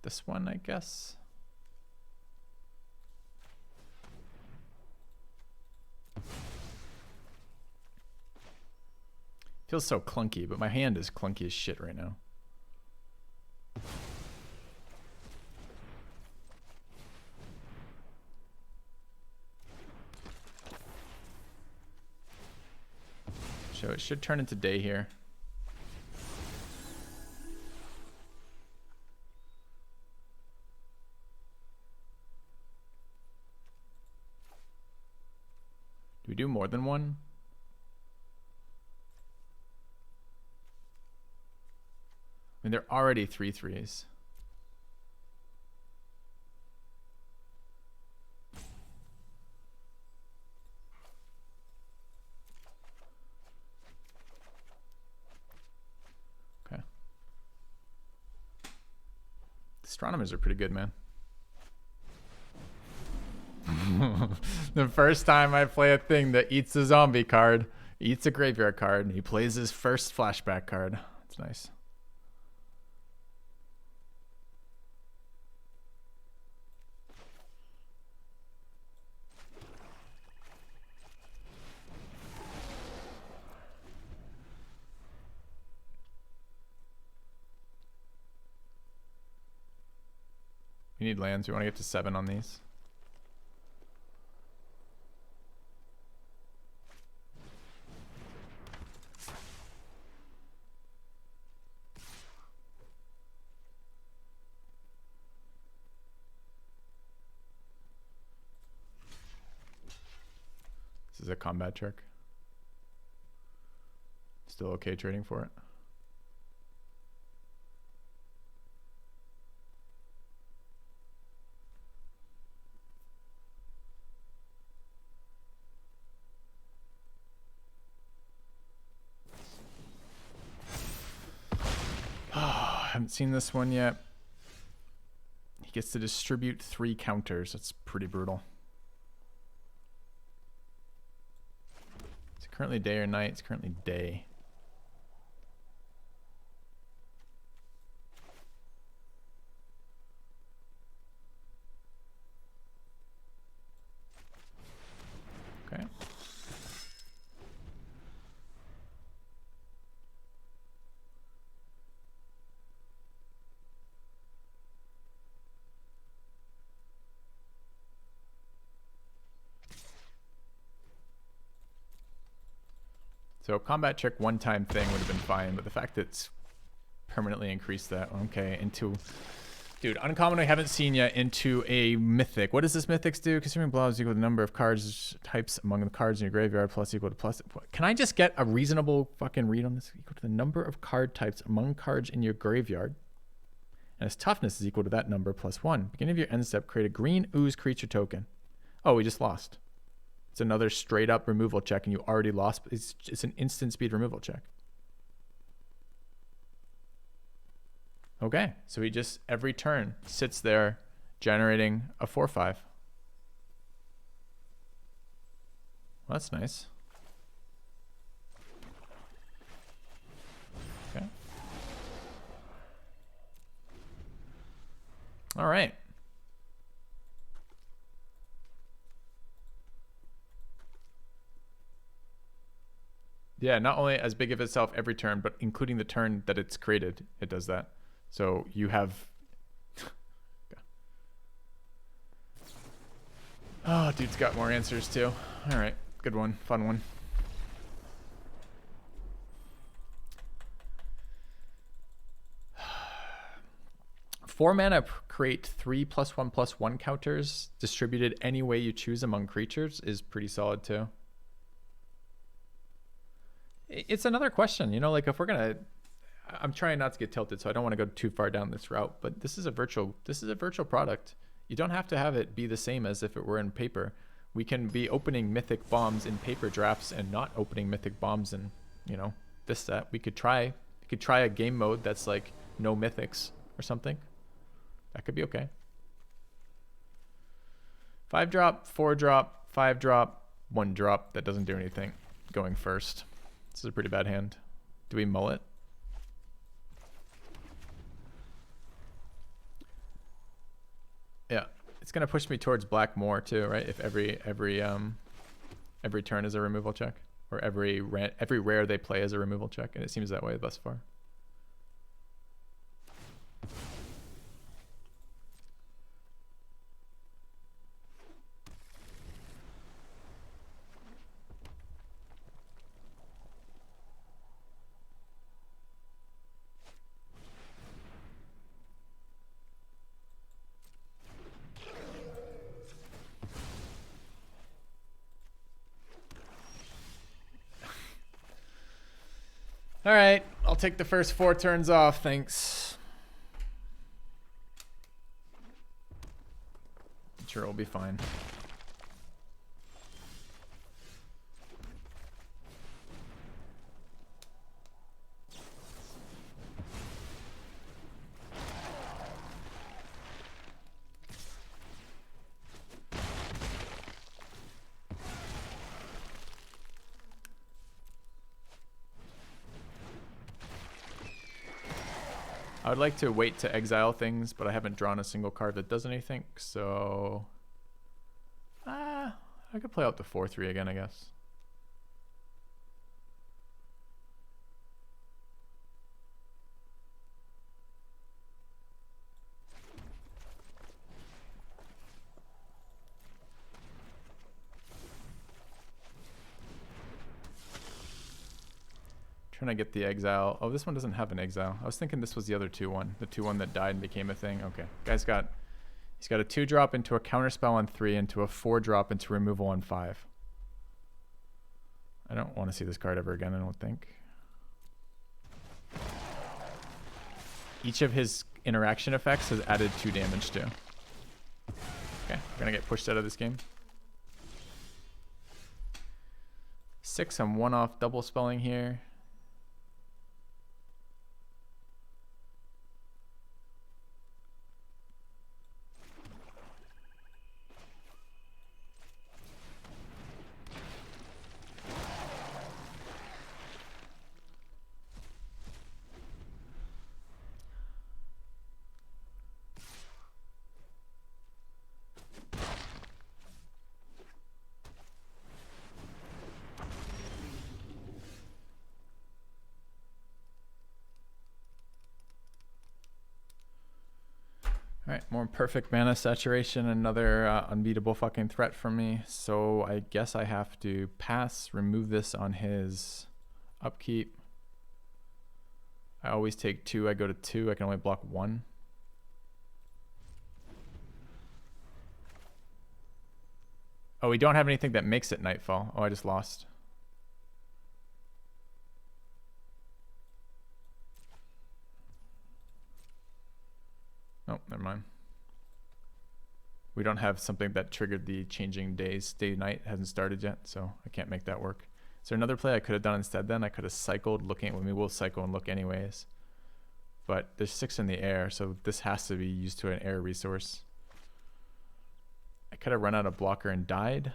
this one, I guess. Feels so clunky, but my hand is clunky as shit right now. So it should turn into day here. Do we do more than one? I mean, they're already 3-3s. Okay. Astronomers are pretty good, man. The first time I play a thing that eats a zombie card, eats a graveyard card, and he plays his first flashback card. That's nice. We need lands. We want to get to 7 on these. This is a combat trick. Still okay trading for it. Haven't seen this one yet. He gets to distribute 3 counters. That's pretty brutal. Is it currently day or night? It's currently day. Okay. So combat trick one-time thing would have been fine, but the fact that it's permanently increased that. Okay, into... Dude, uncommon I haven't seen yet into a mythic. What does this mythics do? Consuming blow is equal to the number of cards types among the cards in your graveyard plus equal to plus... Can I just get a reasonable fucking read on this? Equal to the number of card types among cards in your graveyard. And its toughness is equal to that number plus 1. Beginning of your end step, create a green ooze creature token. Oh, we just lost. It's another straight up removal check and you already lost. It's an instant speed removal check. Okay, so he just every turn sits there generating a 4/5. Well, that's nice. Okay. All right. Yeah, not only as big of itself every turn, but including the turn that it's created, it does that. So you have... Oh, dude's got more answers too. All right, good one, fun one. Four mana create 3+1/+1 counters distributed any way you choose among creatures is pretty solid too. It's another question, you know, like if we're gonna, I'm trying not to get tilted, so I don't want to go too far down this route, but this is a virtual product. You don't have to have it be the same as if it were in paper. We can be opening mythic bombs in paper drafts and not opening mythic bombs in, you know, this set. We could try a game mode that's like no mythics or something. That could be okay. 5-drop, 4-drop, 5-drop, 1-drop. That doesn't do anything going first. This is a pretty bad hand. Do we mull it? Yeah, it's gonna push me towards black more too, right? If every turn is a removal check, or every rare they play is a removal check, and it seems that way thus far. All right, I'll take the first 4 turns off, thanks. I'm sure it'll be fine. I would like to wait to exile things, but I haven't drawn a single card that does anything, so I could play out the 4/3 again, I guess. Trying to get the exile. Oh, this one doesn't have an exile. I was thinking this was the other 2/1. The 2/1 that died and became a thing. Okay. He's got a 2-drop into a counterspell on 3, into a 4-drop into removal on 5. I don't want to see this card ever again, I don't think. Each of his interaction effects has added 2 damage to. Okay, we're gonna get pushed out of this game. 6, I'm 1 off double spelling here. Alright, more perfect mana saturation, another unbeatable fucking threat from me. So I guess I have to pass, remove this on his upkeep. I always take 2, I go to 2, I can only block 1. Oh, we don't have anything that makes it Nightfall. Oh, I just lost. Oh, never mind. We don't have something that triggered the changing days. Day-night hasn't started yet, so I can't make that work. Is there another play I could have done instead then? I could have cycled looking at, well, maybe we'll cycle and look anyways. But there's 6 in the air, so this has to be used to an air resource. I could have run out of blocker and died,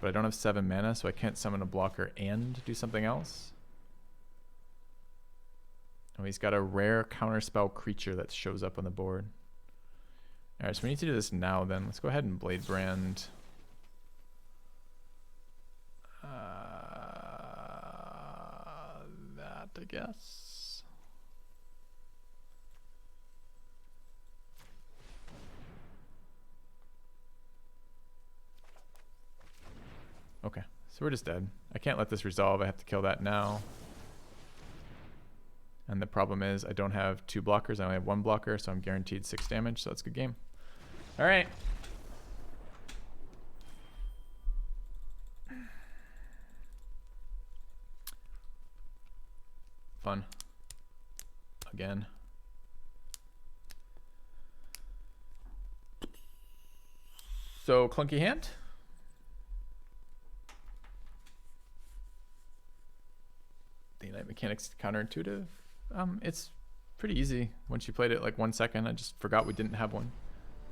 but I don't have 7 mana, so I can't summon a blocker and do something else. Oh, he's got a rare counterspell creature that shows up on the board. Alright, so we need to do this now then. Let's go ahead and Blade Brand. That, I guess. Okay, so we're just dead. I can't let this resolve. I have to kill that now. And the problem is I don't have 2 blockers. I only have 1 blocker, so I'm guaranteed 6 damage. So that's a good game. All right. Fun. Again. So clunky hand. Day-night mechanics counterintuitive. It's pretty easy. Once you played it like 1 second, I just forgot we didn't have one.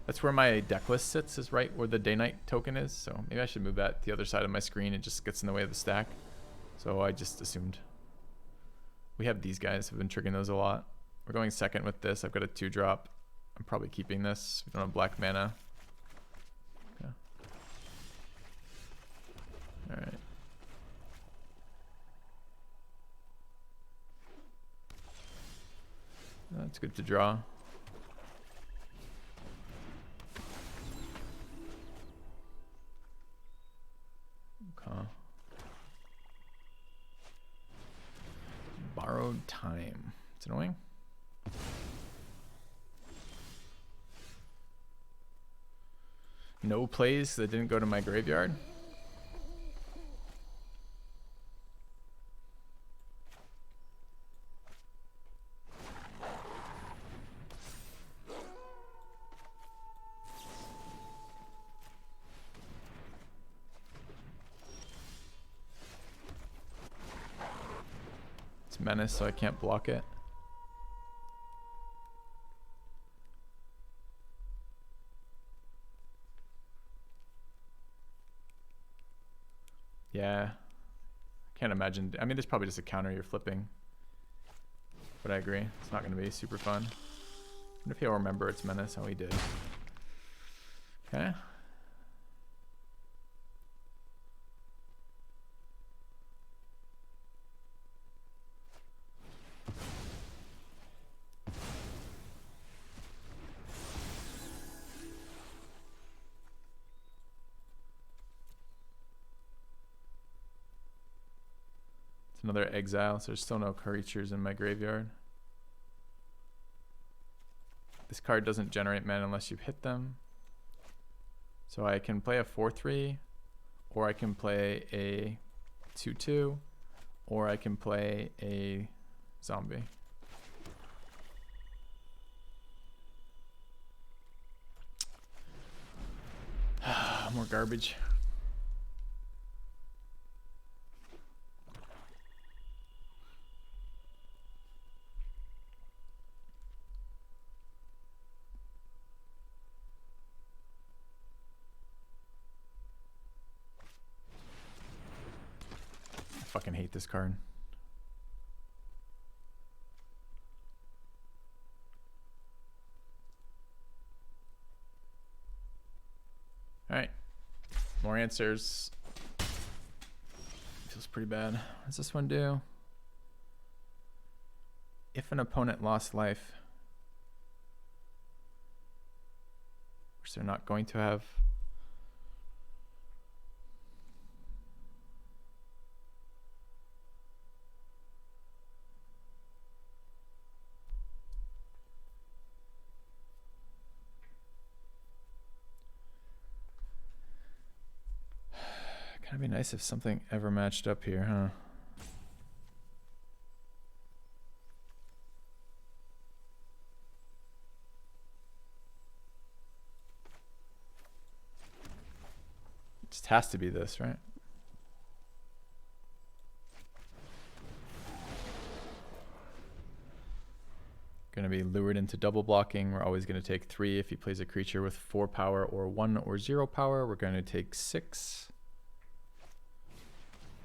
That's where my deck list sits, is right where the day-night token is. So maybe I should move that to the other side of my screen. It just gets in the way of the stack. So I just assumed. We have these guys. I've been triggering those a lot. We're going second with this. I've got a 2-drop. I'm probably keeping this. We don't have black mana. Yeah. All right. That's good to draw. Okay. Borrowed time. It's annoying. No plays that didn't go to my graveyard. Menace, so I can't block it. Yeah. Can't imagine. I mean, there's probably just a counter you're flipping. but I agree. It's not going to be super fun. What if he'll remember its menace? Oh, he did. Okay. It's another exile, so there's still no creatures in my graveyard. This card doesn't generate mana unless you hit them. So I can play a 4/3, or I can play a 2/2, or I can play a zombie. More garbage. I fucking hate this card. Alright. More answers. Feels pretty bad. What does this one do? If an opponent lost life, which they're not going to have. Kind of be nice if something ever matched up here, huh? It just has to be this, right? Gonna be lured into double blocking. We're always gonna take 3 if he plays a creature with 4 power or 1 or 0 power. We're gonna take 6.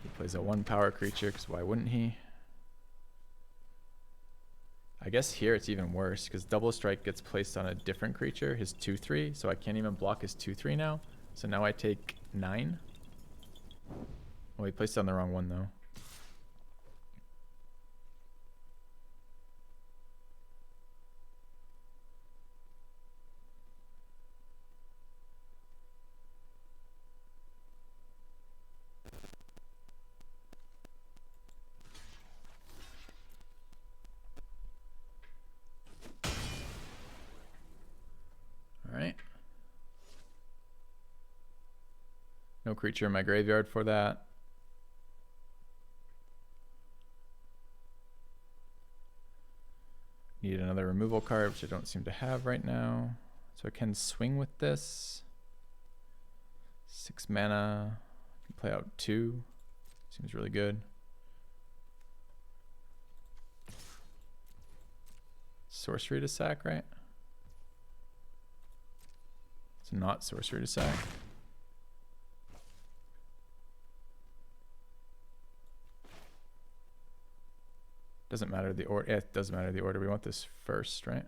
He plays a 1 power creature, because why wouldn't he? I guess here it's even worse, because double strike gets placed on a different creature, his 2/3, so I can't even block his 2/3 now. So now I take 9. Oh, he placed it on the wrong one though. Alright. No creature in my graveyard for that. Need another removal card, which I don't seem to have right now. So I can swing with this. 6 mana. I can play out 2. Seems really good. Sorcery to sack, right? It's not sorcery to sack. Doesn't matter the order. Yeah, it doesn't matter the order. We want this first, right?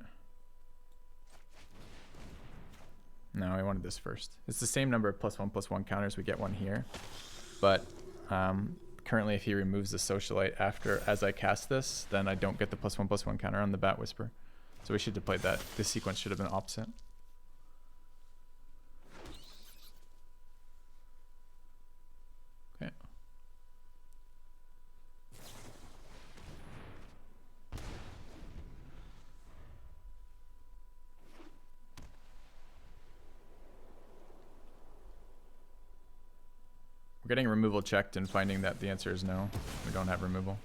No, I wanted this first. It's the same number of +1/+1 counters. We get one here. But currently, if he removes the Socialite as I cast this, then I don't get the +1/+1 counter on the Bat Whisper. So we should have played that. This sequence should have been opposite. Okay. We're getting removal checked and finding that the answer is no. We don't have removal.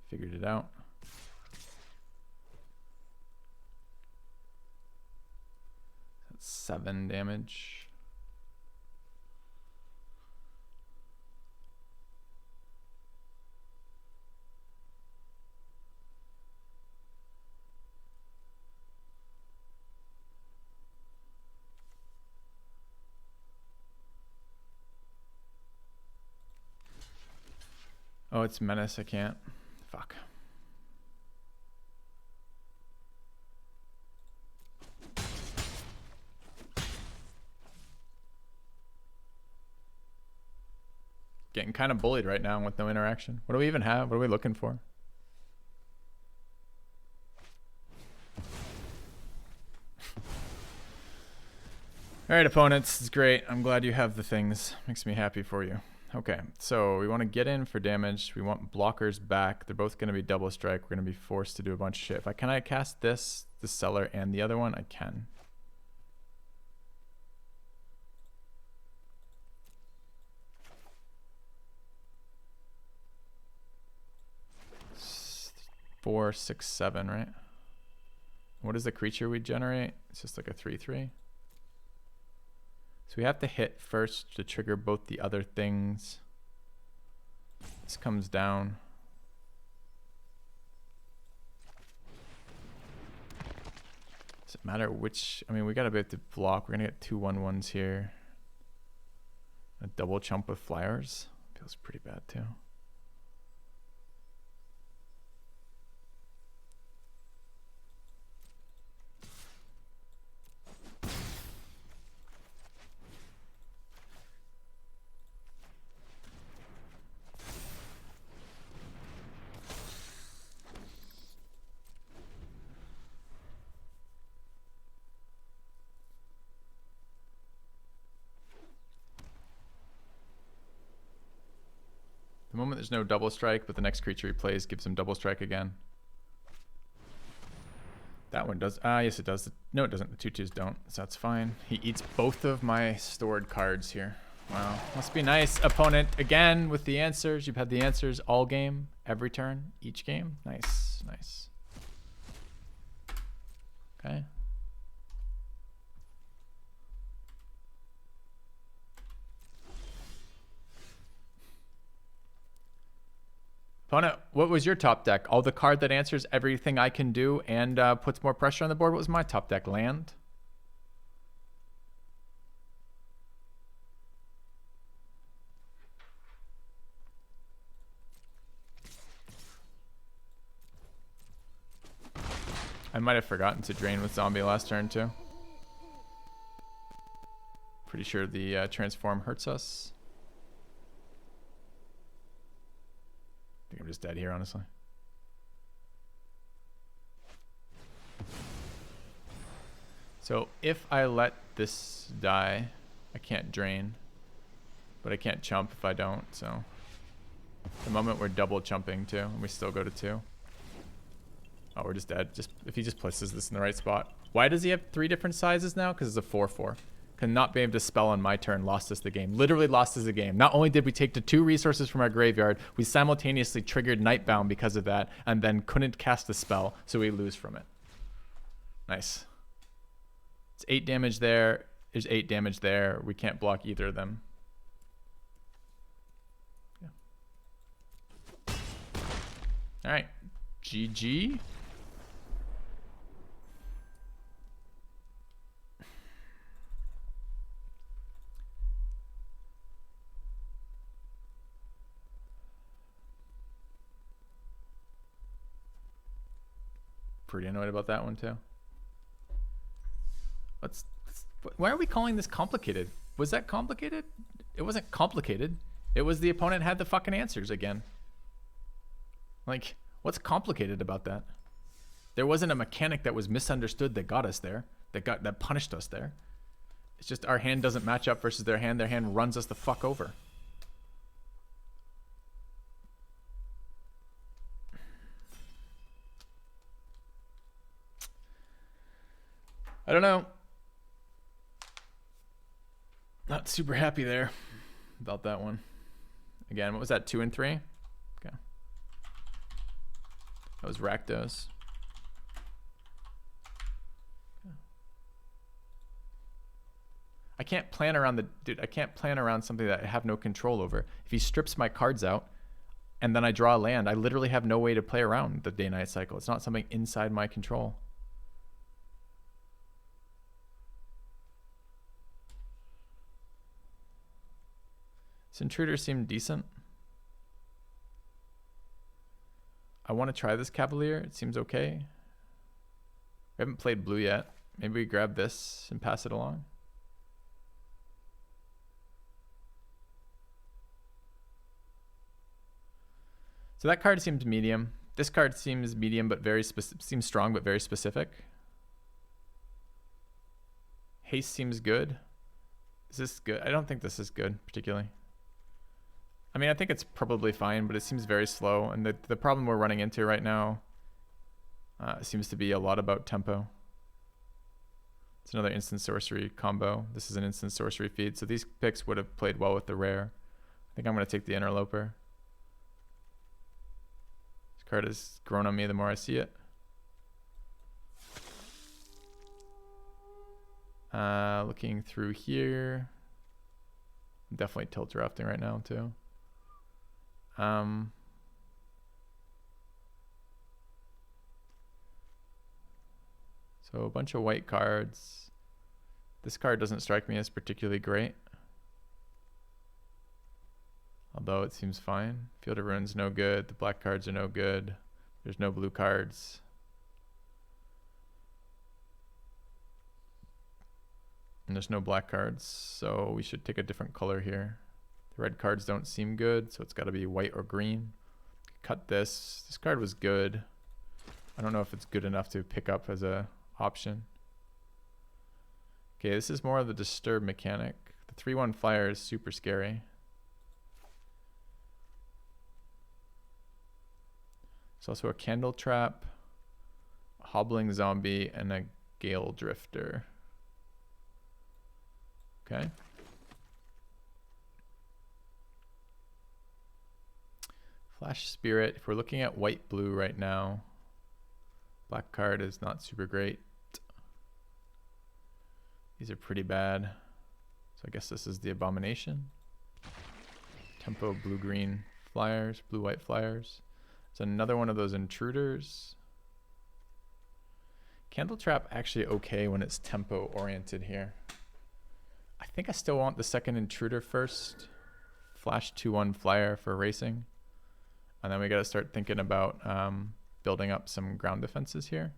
Figured it out. That's 7 damage. Oh, it's Menace. I can't. Fuck. Getting kind of bullied right now with no interaction. What do we even have? What are we looking for? All right, opponents. It's great. I'm glad you have the things. Makes me happy for you. Okay, so we want to get in for damage. We want blockers back. They're both going to be double strike. We're going to be forced to do a bunch of shit. If I can I cast this, the Cellar, and the other one? I can. Four, six, seven, right? What is the creature we generate? It's just like a 3/3. So we have to hit first to trigger both the other things. This comes down. Does it matter which? I mean, we got a bit to block. We're gonna get 2/1/1s here. A double chump with flyers feels pretty bad too. The moment there's no double strike, but the next creature he plays gives him double strike again. That one does. Yes, it does. No, it doesn't. The 2/2s don't, so that's fine. He eats both of my stored cards here. Wow. Must be nice, opponent. Again, with the answers. You've had the answers all game, every turn, each game. Nice, nice. Okay. Opponent, what was your top deck? Oh, the card that answers everything I can do and puts more pressure on the board. What was my top deck? Land? I might have forgotten to drain with zombie last turn too. Pretty sure the transform hurts us. I think I'm just dead here, honestly. So if I let this die, I can't drain, but I can't chump if I don't. So at the moment we're double chumping too, and we still go to 2. Oh, we're just dead. Just if he just places this in the right spot. Why does he have 3 different sizes now? Because it's a 4/4. Cannot be able to spell on my turn. Lost us the game. Literally lost us the game. Not only did we take the 2 resources from our graveyard, we simultaneously triggered Nightbound because of that, and then couldn't cast a spell, so we lose from it. Nice. It's 8 damage there. There's 8 damage there. We can't block either of them. Yeah. All right. GG. Pretty annoyed about that one too. Why are we calling this complicated? Was that complicated? It wasn't complicated. It was the opponent had the fucking answers again. Like, what's complicated about that? There wasn't a mechanic that was misunderstood that got us there, that punished us there. It's just our hand doesn't match up versus their hand. Their hand runs us the fuck over. I don't know. Not super happy there about that one. Again, what was that? 2 and 3? Okay. That was Rakdos. I can't plan around I can't plan around something that I have no control over. If he strips my cards out and then I draw a land, I literally have no way to play around the day-night cycle. It's not something inside my control. This intruder seemed decent. I want to try this Cavalier. It seems okay. We haven't played blue yet. Maybe we grab this and pass it along. So that card seems medium. This card seems medium, but seems strong, but very specific. Haste seems good. Is this good? I don't think this is good, particularly. I mean, I think it's probably fine, but it seems very slow. And the problem we're running into right now seems to be a lot about tempo. It's another instant sorcery combo. This is an instant sorcery feed. So these picks would have played well with the rare. I think I'm going to take the Interloper. This card has grown on me the more I see it. Looking through here. Definitely tilt drafting right now too. So a bunch of white cards. This card doesn't strike me as particularly great. Although it seems fine. Field of Ruin's no good. The black cards are no good. There's no blue cards. And there's no black cards, so we should take a different color here. The red cards don't seem good, so it's got to be white or green. Cut this. This card was good. I don't know if it's good enough to pick up as a option. Okay, this is more of the disturb mechanic. The 3/1 flyer is super scary. There's also a Candle Trap, a Hobbling Zombie, and a Gale Drifter. Okay. Flash Spirit. If we're looking at white-blue right now, black card is not super great. These are pretty bad. So I guess this is the Abomination. Tempo blue-green flyers, blue-white flyers. It's another one of those intruders. Candle Trap actually okay when it's tempo oriented here. I think I still want the second intruder first. Flash 2/1 flyer for racing. And then we got to start thinking about building up some ground defenses here.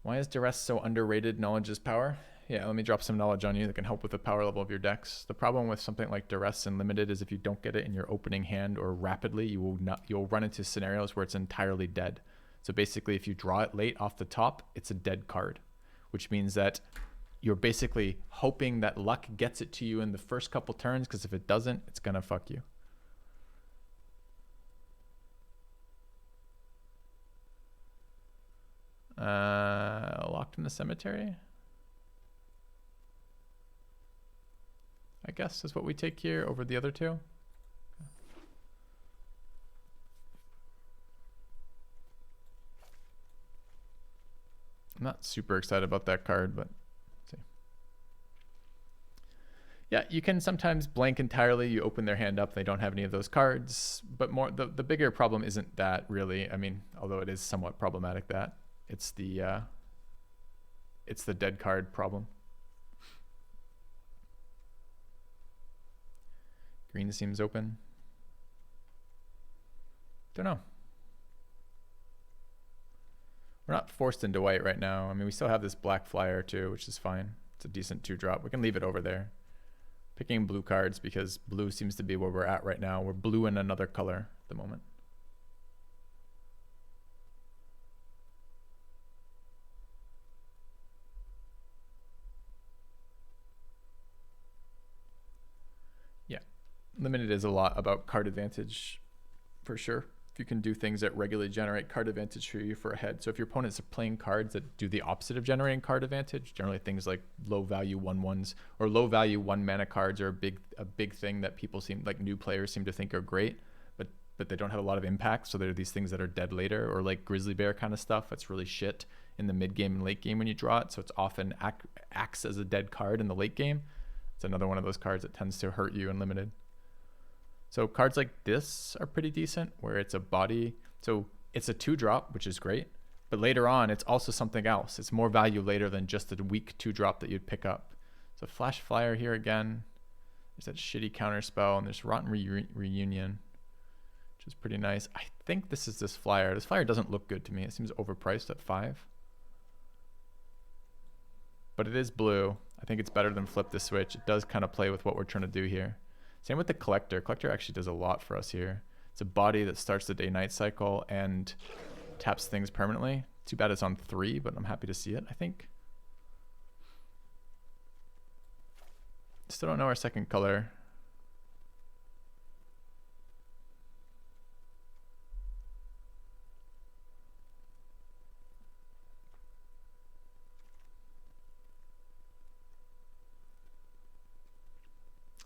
Why is Duress so underrated? Knowledge is power. Yeah, let me drop some knowledge on you that can help with the power level of your decks. The problem with something like Duress and Limited is if you don't get it in your opening hand or rapidly, you'll run into scenarios where it's entirely dead. So basically, if you draw it late off the top, it's a dead card, which means that you're basically hoping that luck gets it to you in the first couple turns, because if it doesn't, it's gonna fuck you. Locked in the Cemetery, I guess, is what we take here over the other two. I'm not super excited about that card, but let's see. Yeah, you can sometimes blank entirely. You open their hand up, they don't have any of those cards. But more, the bigger problem isn't that really. I mean, although it is somewhat problematic, that it's the dead card problem. Green seems open. Don't know. We're not forced into white right now. I mean, we still have this black flyer too, which is fine. It's a decent 2-drop. We can leave it over there. Picking blue cards because blue seems to be where we're at right now. We're blue in another color at the moment. Yeah, Limited is a lot about card advantage for sure. You can do things that regularly generate card advantage for you for a head. So if your opponents are playing cards that do the opposite of generating card advantage, generally things like low value 1/1s or low value 1 mana cards are a big thing that people seem like new players seem to think are great, but they don't have a lot of impact. So there are these things that are dead later, or like Grizzly Bear kind of stuff that's really shit in the mid game and late game when you draw it. So it's often acts as a dead card in the late game. It's another one of those cards that tends to hurt you in Limited. So cards like this are pretty decent, where it's a body. So it's a 2-drop, which is great. But later on, it's also something else. It's more value later than just a weak 2-drop that you'd pick up. So Flash Flyer here again. There's that shitty counter spell, and there's Rotten Reunion, which which is pretty nice. I think this is this flyer. This flyer doesn't look good to me. It seems overpriced at 5. But it is blue. I think it's better than Flip the Switch. It does kind of play with what we're trying to do here. Same with the Collector. Collector actually does a lot for us here. It's a body that starts the day-night cycle and taps things permanently. Too bad it's on 3, but I'm happy to see it, I think. Still don't know our second color.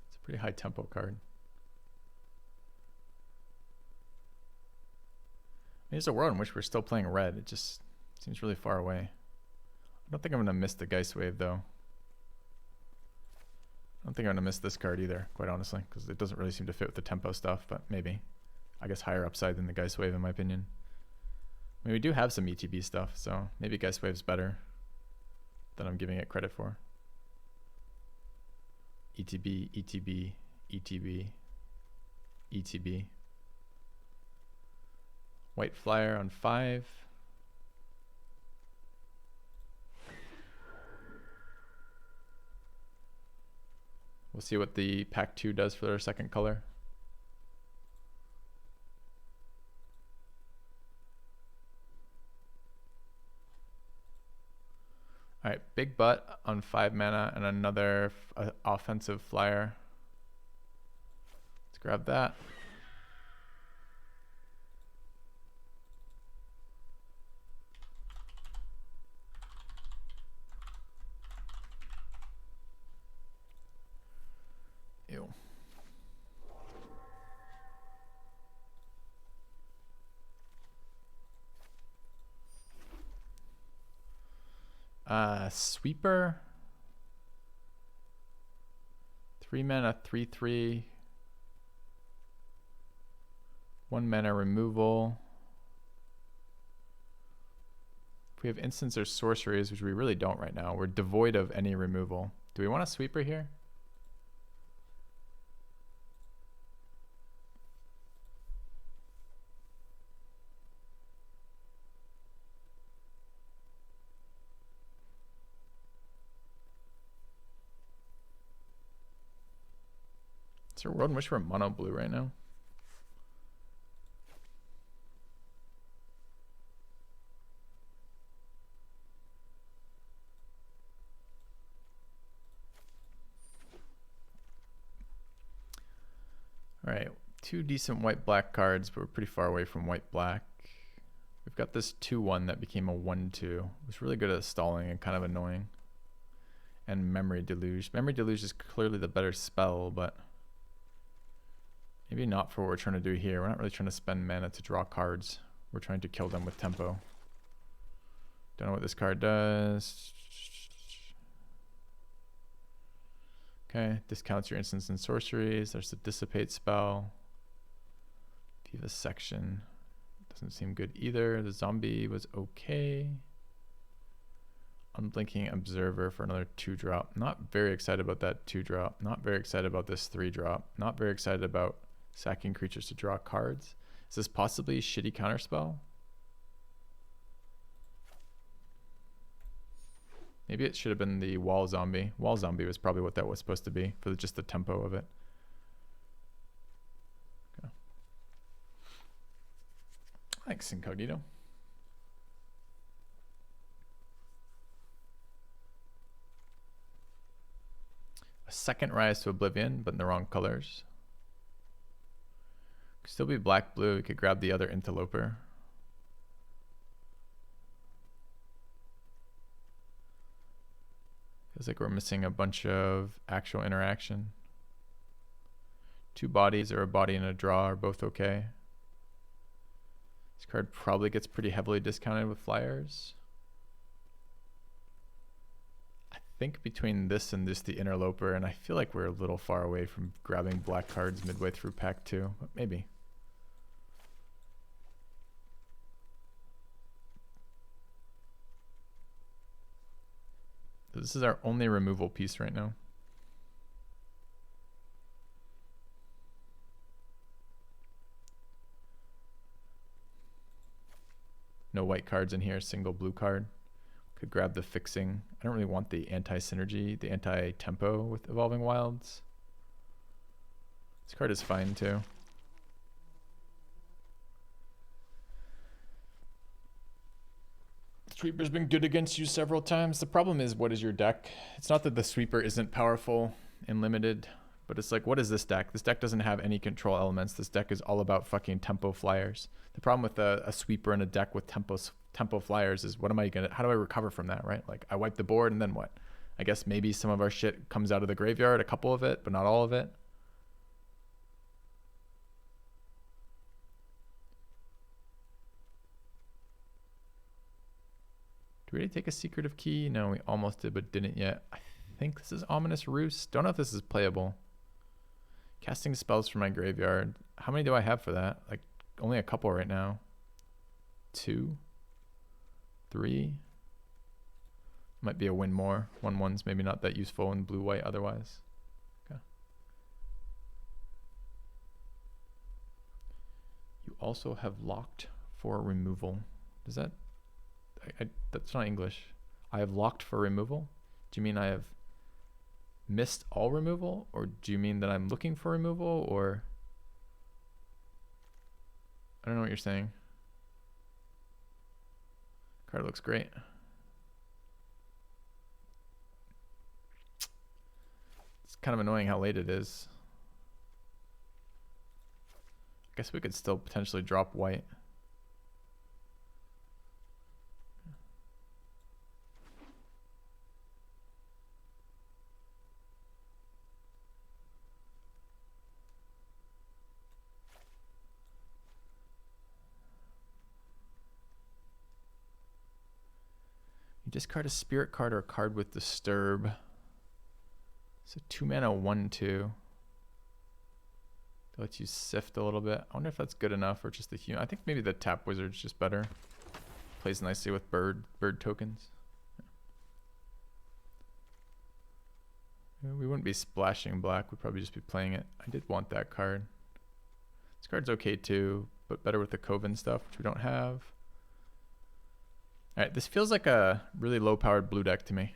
It's a pretty high tempo card. There's a world in which we're still playing red. It just seems really far away. I don't think I'm going to miss the Geist Wave, though. I don't think I'm going to miss this card either, quite honestly, because it doesn't really seem to fit with the tempo stuff, but maybe. I guess higher upside than the Geist Wave, in my opinion. I mean, we do have some ETB stuff, so maybe Geist Wave's better than I'm giving it credit for. ETB, ETB, ETB, ETB. White flyer on 5. We'll see what the pack 2 does for their second color. All right, big butt on 5 mana and another offensive flyer. Let's grab that. Ew. Sweeper. 3 mana, 3/3. 1 mana removal. If we have instants or sorceries, which we really don't right now, we're devoid of any removal. Do we want a sweeper here? Is there a world in which we're mono blue right now? All right, 2 decent white-black cards, but we're pretty far away from white-black. We've got this 2/1 that became a 1/2. It was really good at stalling and kind of annoying. And Memory Deluge. Memory Deluge is clearly the better spell, but maybe not for what we're trying to do here. We're not really trying to spend mana to draw cards. We're trying to kill them with tempo. Don't know what this card does. Okay, discounts your instants and sorceries. There's the Dissipate spell. Vivisection. Doesn't seem good either. The zombie was okay. Unblinking Observer for another 2-drop. Not very excited about that 2-drop. Not very excited about this 3-drop. Not very excited about sacking creatures to draw cards. Is this possibly a shitty counterspell? Maybe it should have been the Wall Zombie. Wall Zombie was probably what that was supposed to be for just the tempo of it. Okay. Thanks, Incognito. A second Rise to Oblivion, but in the wrong colors. Could still be black blue. We could grab the other Interloper. Feels like we're missing a bunch of actual interaction. 2 bodies or a body and a draw are both okay. This card probably gets pretty heavily discounted with flyers. I think between this and just the Interloper, and I feel like we're a little far away from grabbing black cards midway through pack 2, but maybe. This is our only removal piece right now. No white cards in here, single blue card. Could grab the fixing. I don't really want the anti-synergy, the anti-tempo with Evolving Wilds. This card is fine too. Sweeper's been good against you several times. The problem is, what is your deck? It's not that the sweeper isn't powerful and limited, but it's like, what is this deck? This deck doesn't have any control elements. This deck is all about fucking tempo flyers. The problem with a sweeper and a deck with tempo flyers is, how do I recover from that, right? Like, I wipe the board and then what? I guess maybe some of our shit comes out of the graveyard, a couple of it, but not all of it. Do we already take a secretive key? No, we almost did, but didn't yet. I think this is Ominous Roost. Don't know if this is playable. Casting spells from my graveyard. How many do I have for that? Like, only a couple right now. 2, 3. Might be a win more. 1/1's maybe not that useful in blue-white otherwise. Okay. You also have locked for removal. Does that... that's not English. I have locked for removal? Do you mean I have missed all removal? Or do you mean that I'm looking for removal? Or... I don't know what you're saying. Card looks great. It's kind of annoying how late it is. I guess we could still potentially drop white. Discard a spirit card or a card with Disturb. It's a 2-mana 1/2. To let you sift a little bit. I wonder if that's good enough or just the human. I think maybe the Tap Wizard's just better. Plays nicely with bird tokens. Yeah, we wouldn't be splashing black. We'd probably just be playing it. I did want that card. This card's okay too, but better with the Coven stuff, which we don't have. Alright, this feels like a really low-powered blue deck to me.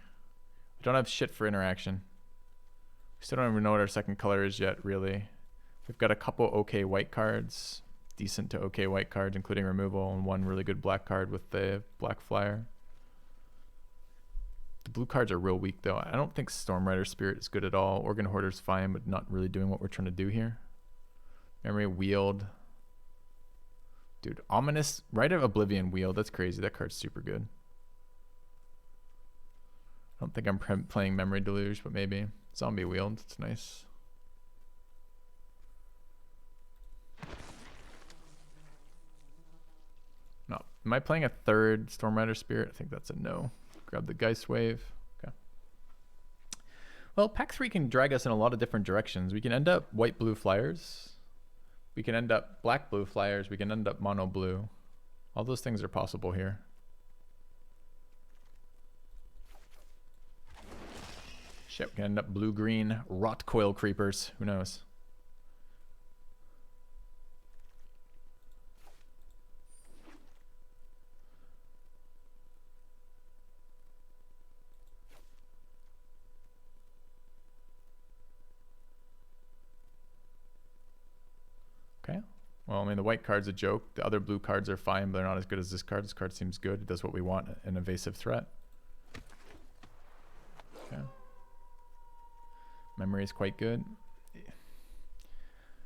We don't have shit for interaction. We still don't even know what our second color is yet, really. We've got a couple okay white cards. Decent to okay white cards, including removal, and one really good black card with the black flyer. The blue cards are real weak, though. I don't think Stormrider Spirit is good at all. Organ Hoarder's fine, but not really doing what we're trying to do here. Memory Wield. Dude, Ominous, Rite of Oblivion Wield, that's crazy. That card's super good. I don't think I'm playing Memory Deluge, but maybe. Zombie Wield, it's nice. No, am I playing a third Stormrider Spirit? I think that's a no. Grab the Geist Wave. Okay. Well, pack 3 can drag us in a lot of different directions. We can end up white-blue flyers. We can end up black-blue flyers. We can end up mono-blue. All those things are possible here. Shit, we can end up blue-green rot coil creepers. Who knows? Okay. Well, I mean, the white card's a joke. The other blue cards are fine, but they're not as good as this card. This card seems good. It does what we want, an evasive threat. Okay. Memory is quite good.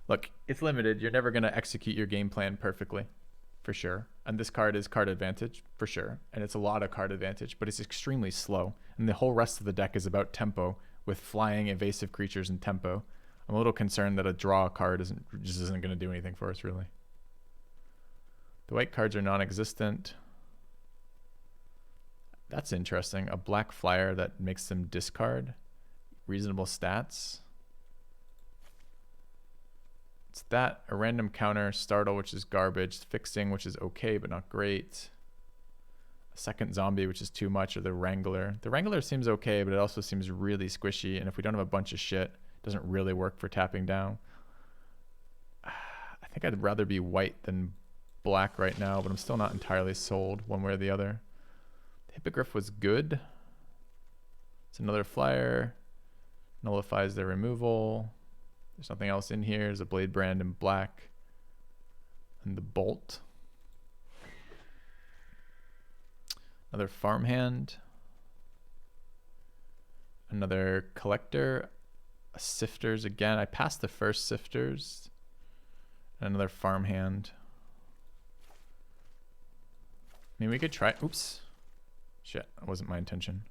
Look, it's limited. You're never going to execute your game plan perfectly, for sure. And this card is card advantage, for sure. And it's a lot of card advantage, but it's extremely slow. And the whole rest of the deck is about tempo, with flying evasive creatures and tempo. I'm a little concerned that a draw card just isn't going to do anything for us, really. The white cards are non-existent. That's interesting. A black flyer that makes them discard. Reasonable stats. It's that, a random counter, startle, which is garbage, fixing, which is okay, but not great. A second zombie, which is too much, or the Wrangler. The Wrangler seems okay, but it also seems really squishy, and if we don't have a bunch of shit, doesn't really work for tapping down. I think I'd rather be white than black right now, but I'm still not entirely sold one way or the other. Hippogriff was good. It's another flyer. Nullifies their removal. There's nothing else in here. There's a Blade Brand in black. And the Bolt. Another Farmhand. Another Collector. A Sifters again. I passed the first Sifters. Another Farmhand. I mean, we could try. Oops. Shit, that wasn't my intention.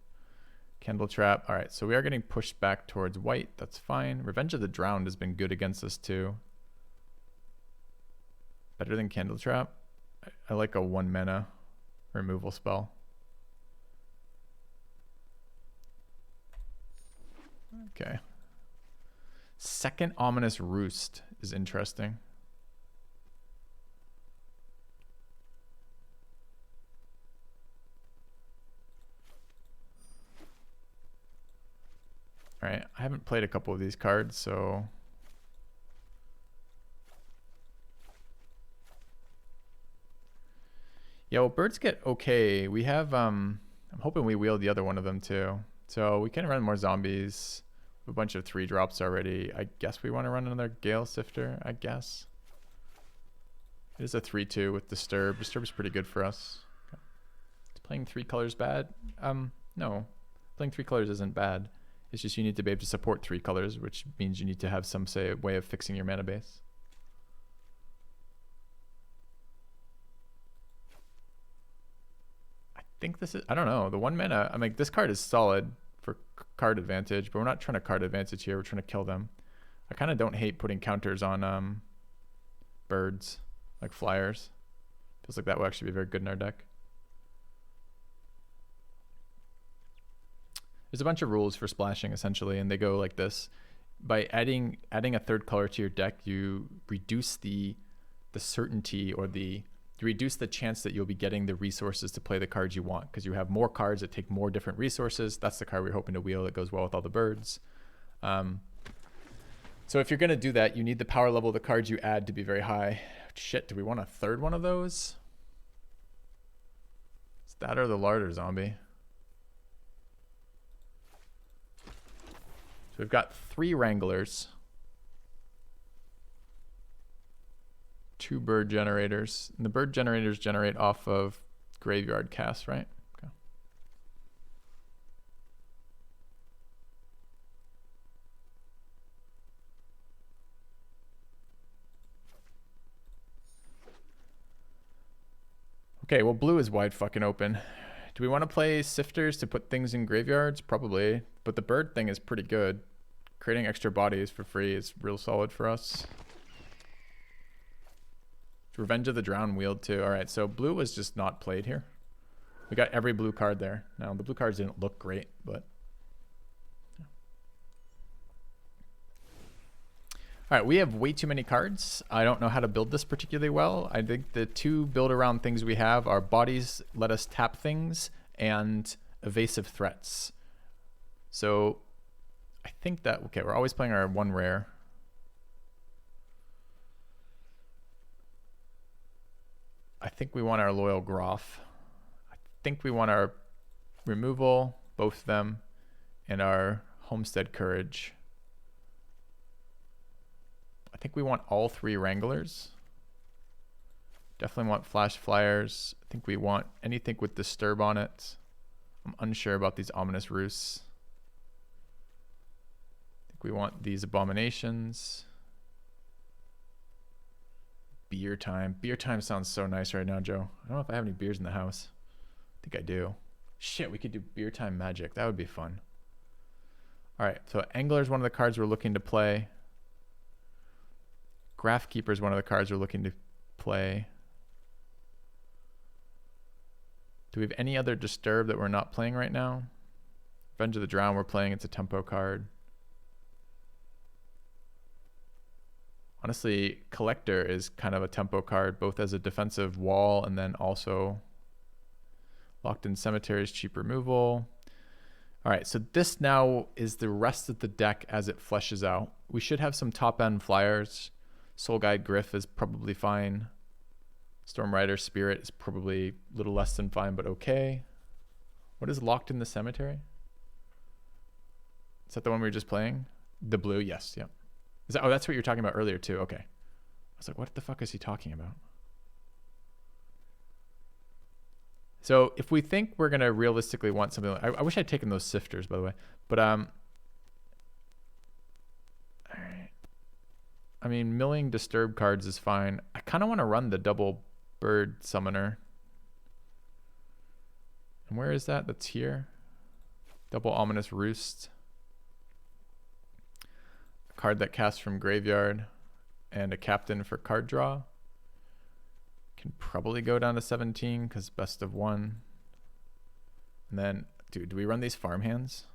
Candle Trap. All right, so we are getting pushed back towards white. That's fine. Revenge of the Drowned has been good against us too. Better than Candle Trap. I like a 1 mana removal spell. Okay. Second Ominous Roost is interesting. All right, I haven't played a couple of these cards, so yeah, well, birds get okay. We have I'm hoping we wield the other one of them too. So we can run more zombies. A bunch of 3-drops already. I guess we want to run another Gale Sifter, I guess. It is a 3/2 with Disturb. Disturb is pretty good for us. Okay. Is playing 3 colors bad? No. Playing 3 colors isn't bad. It's just you need to be able to support 3 colors, which means you need to have some way of fixing your mana base. I think this is, I don't know, the 1 mana, I mean, this card is solid for card advantage, but we're not trying to card advantage here. We're trying to kill them. I kind of don't hate putting counters on birds, like flyers. Feels like that will actually be very good in our deck. There's a bunch of rules for splashing essentially, and they go like this. By adding a 3rd color to your deck, you reduce the certainty or you reduce the chance that you'll be getting the resources to play the cards you want, because you have more cards that take more different resources. That's the card we're hoping to wheel. It goes well with all the birds. So if you're going to do that, you need the power level of the cards you add to be very high. Shit, do we want a 3rd one of those? Is that or the Larder Zombie? So we've got 3 Wranglers, 2 bird generators. And the bird generators generate off of graveyard casts, right? Okay. Okay, well, blue is wide fucking open. Do we want to play Sifters to put things in graveyards? Probably, but the bird thing is pretty good. Creating extra bodies for free is real solid for us. Revenge of the Drowned wield too. All right, so blue was just not played here. We got every blue card there. Now, the blue cards didn't look great, but... yeah. All right, we have way too many cards. I don't know how to build this particularly well. I think the 2 build around things we have are bodies let us tap things and evasive threats. So I think that, okay, we're always playing our 1 rare. I think we want our Loyal Groff. I think we want our removal, both of them, and our Homestead Courage. I think we want all 3 Wranglers. Definitely want Flash Flyers. I think we want anything with Disturb on it. I'm unsure about these Ominous Roosts. I think we want these Abominations. Beer time. Beer time sounds so nice right now, Joe. I don't know if I have any beers in the house. I think I do. Shit, we could do beer time magic. That would be fun. All right, so Angler is one of the cards we're looking to play. Graph Keeper is one of the cards we're looking to play. Do we have any other Disturb that we're not playing right now? Revenge of the Drowned we're playing. It's a tempo card. Honestly, Collector is kind of a tempo card, both as a defensive wall and then also Locked in Cemeteries, cheap removal. All right, so this now is the rest of the deck as it fleshes out. We should have some top-end flyers. Soul Guide Gryff is probably fine. Storm Rider Spirit is probably a little less than fine, but okay. What is Locked in the Cemetery? Is that the one we were just playing? The blue, yes, yeah. Is that, oh, that's what you were talking about earlier too. Okay. I was like, what the fuck is he talking about? So if we think we're gonna realistically want something like, I wish I'd taken those sifters, by the way. But all right. I mean, milling disturb cards is fine. I kind of want to run the double bird summoner. And where is that? That's here. Double ominous roost. A card that casts from graveyard, and a captain for card draw. Can probably go down to 17 because best of one. And then, dude, do we run these farm hands?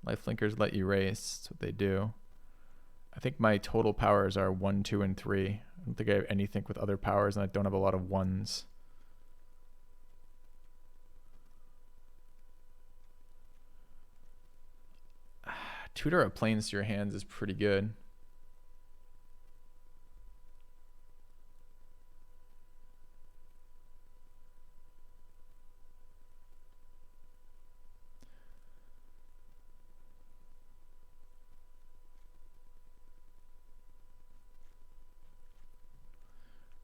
Lifelinkers let you race. That's what they do. I think my total powers are 1, 2, and 3. I don't think I have anything with other powers, and I don't have a lot of ones. Tutor of Plains to your hands is pretty good.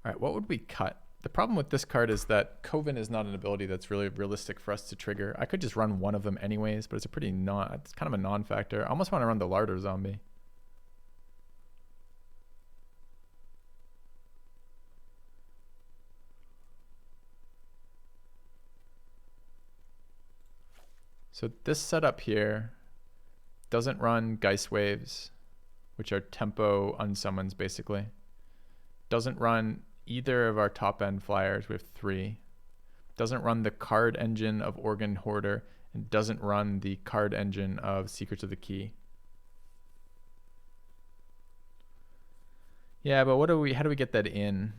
All right, what would we cut? The problem with this card is that Coven is not an ability that's really realistic for us to trigger. I could just run one of them anyways, but it's a pretty it's kind of a non-factor. I almost want to run the Larder Zombie. So this setup here doesn't run Geist Waves, which are tempo unsummons basically. Doesn't run either of our top end flyers. We have 3. Doesn't run the card engine of Organ Hoarder, and doesn't run the card engine of Secrets of the Key. Yeah, but how do we get that in?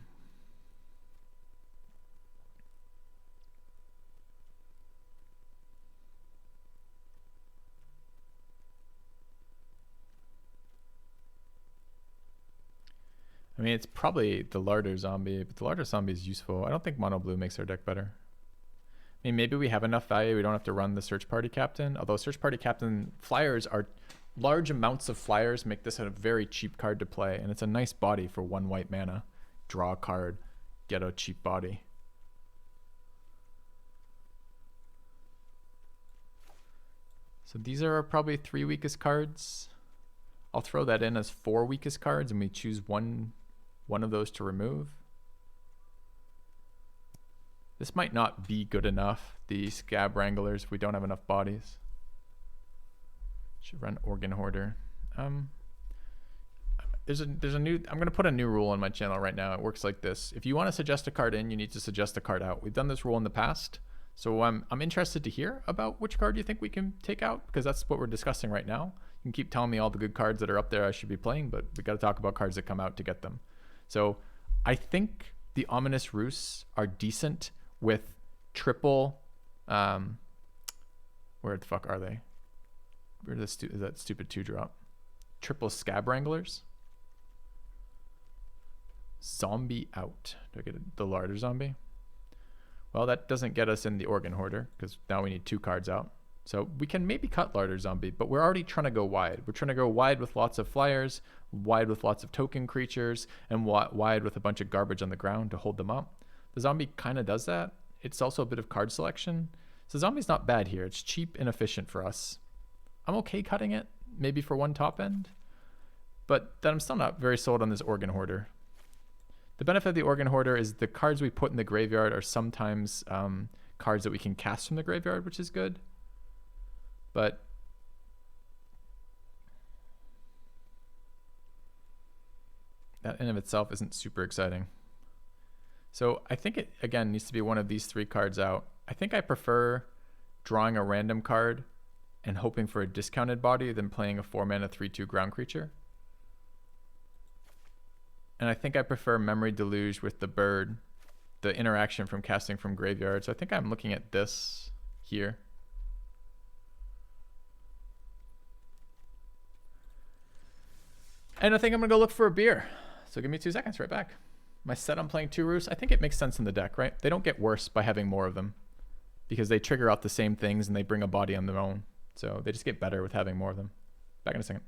I mean, it's probably the Larder Zombie, but the Larder Zombie is useful. I don't think Mono Blue makes our deck better. I mean, maybe we have enough value. We don't have to run the Search Party Captain. Although Search Party Captain flyers are large amounts of flyers make this a very cheap card to play. And it's a nice body for 1 white mana. Draw a card, get a cheap body. So these are our probably 3 weakest cards. I'll throw that in as 4 weakest cards, and we choose one of those to remove. This might not be good enough, the Scab Wranglers, if we don't have enough bodies. Should run Organ Hoarder. There's a new, I'm gonna put a new rule on my channel right now. It works like this. If you want to suggest a card in, you need to suggest a card out. We've done this rule in the past. So I'm interested to hear about which card you think we can take out, because that's what we're discussing right now. You can keep telling me all the good cards that are up there I should be playing, but we got to talk about cards that come out to get them. So I think the Ominous Roosts are decent with triple, where the fuck are they? Where is that stupid 2-drop? Triple Scab Wranglers. Zombie out. Do I get the Larder Zombie? Well, that doesn't get us in the Organ Hoarder, because now we need 2 cards out. So we can maybe cut Larder Zombie, but we're already trying to go wide. We're trying to go wide with lots of flyers, wide with lots of token creatures, and wide with a bunch of garbage on the ground to hold them up. The Zombie kind of does that. It's also a bit of card selection. So Zombie's not bad here. It's cheap and efficient for us. I'm okay cutting it, maybe for 1 top end, but then I'm still not very sold on this Organ Hoarder. The benefit of the Organ Hoarder is the cards we put in the graveyard are sometimes cards that we can cast from the graveyard, which is good. But that in of itself isn't super exciting. So I think it, again, needs to be one of these 3 cards out. I think I prefer drawing a random card and hoping for a discounted body than playing a 4-mana 3/2 ground creature. And I think I prefer Memory Deluge with the bird, the interaction from casting from graveyard. So I think I'm looking at this here. And I think I'm gonna go look for a beer. So give me 2 seconds, right back. My set I'm playing 2 roosts. I think it makes sense in the deck, right? They don't get worse by having more of them because they trigger out the same things and they bring a body on their own. So they just get better with having more of them. Back in a second.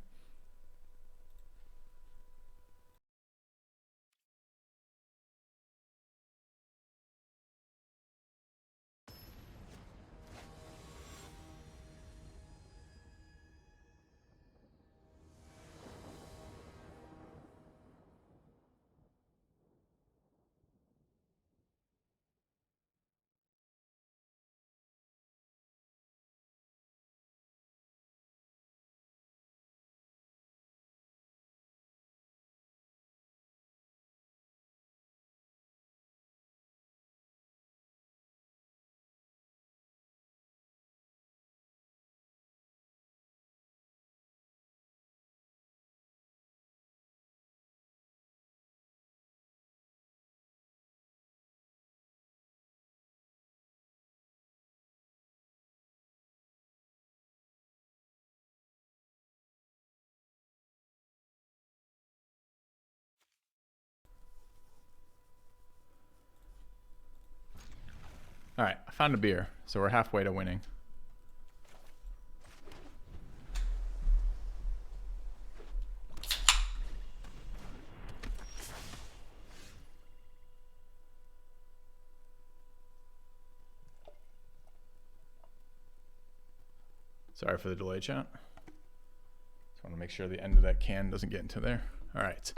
All right, I found a beer, so we're halfway to winning. Sorry for the delay, chat. Just want to make sure the end of that can doesn't get into there. All right.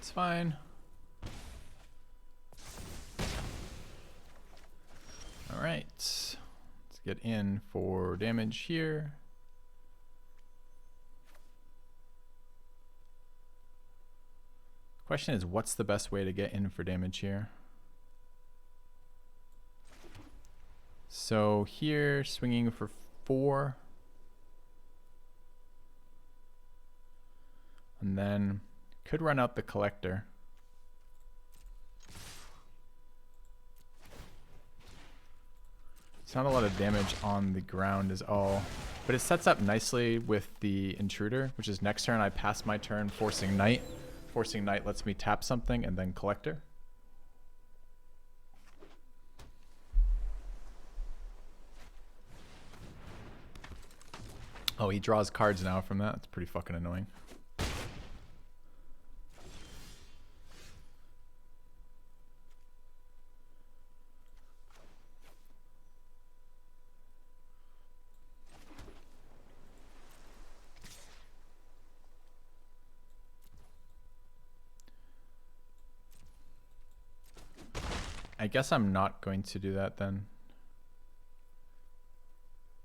It's fine. All right, let's get in for damage here. Question is, what's the best way to get in for damage here? So here, swinging for 4. And then could run out the collector. It's not a lot of damage on the ground is all, but it sets up nicely with the intruder, which is next turn I pass my turn forcing knight. Forcing knight lets me tap something and then collector. Oh, he draws cards now from that. It's pretty fucking annoying. I guess I'm not going to do that then.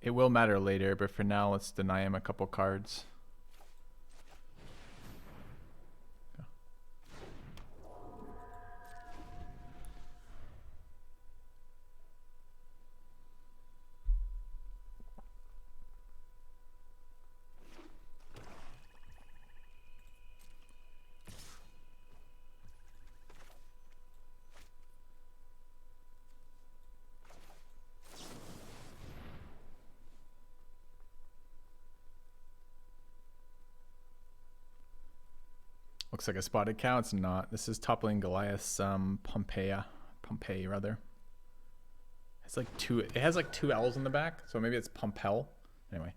It will matter later, but for now, let's deny him a couple cards. Looks like a spotted cow. It's not. This is toppling Goliath's Pompeii rather. It's like it has like 2 L's in the back, so maybe it's Pompel. Anyway.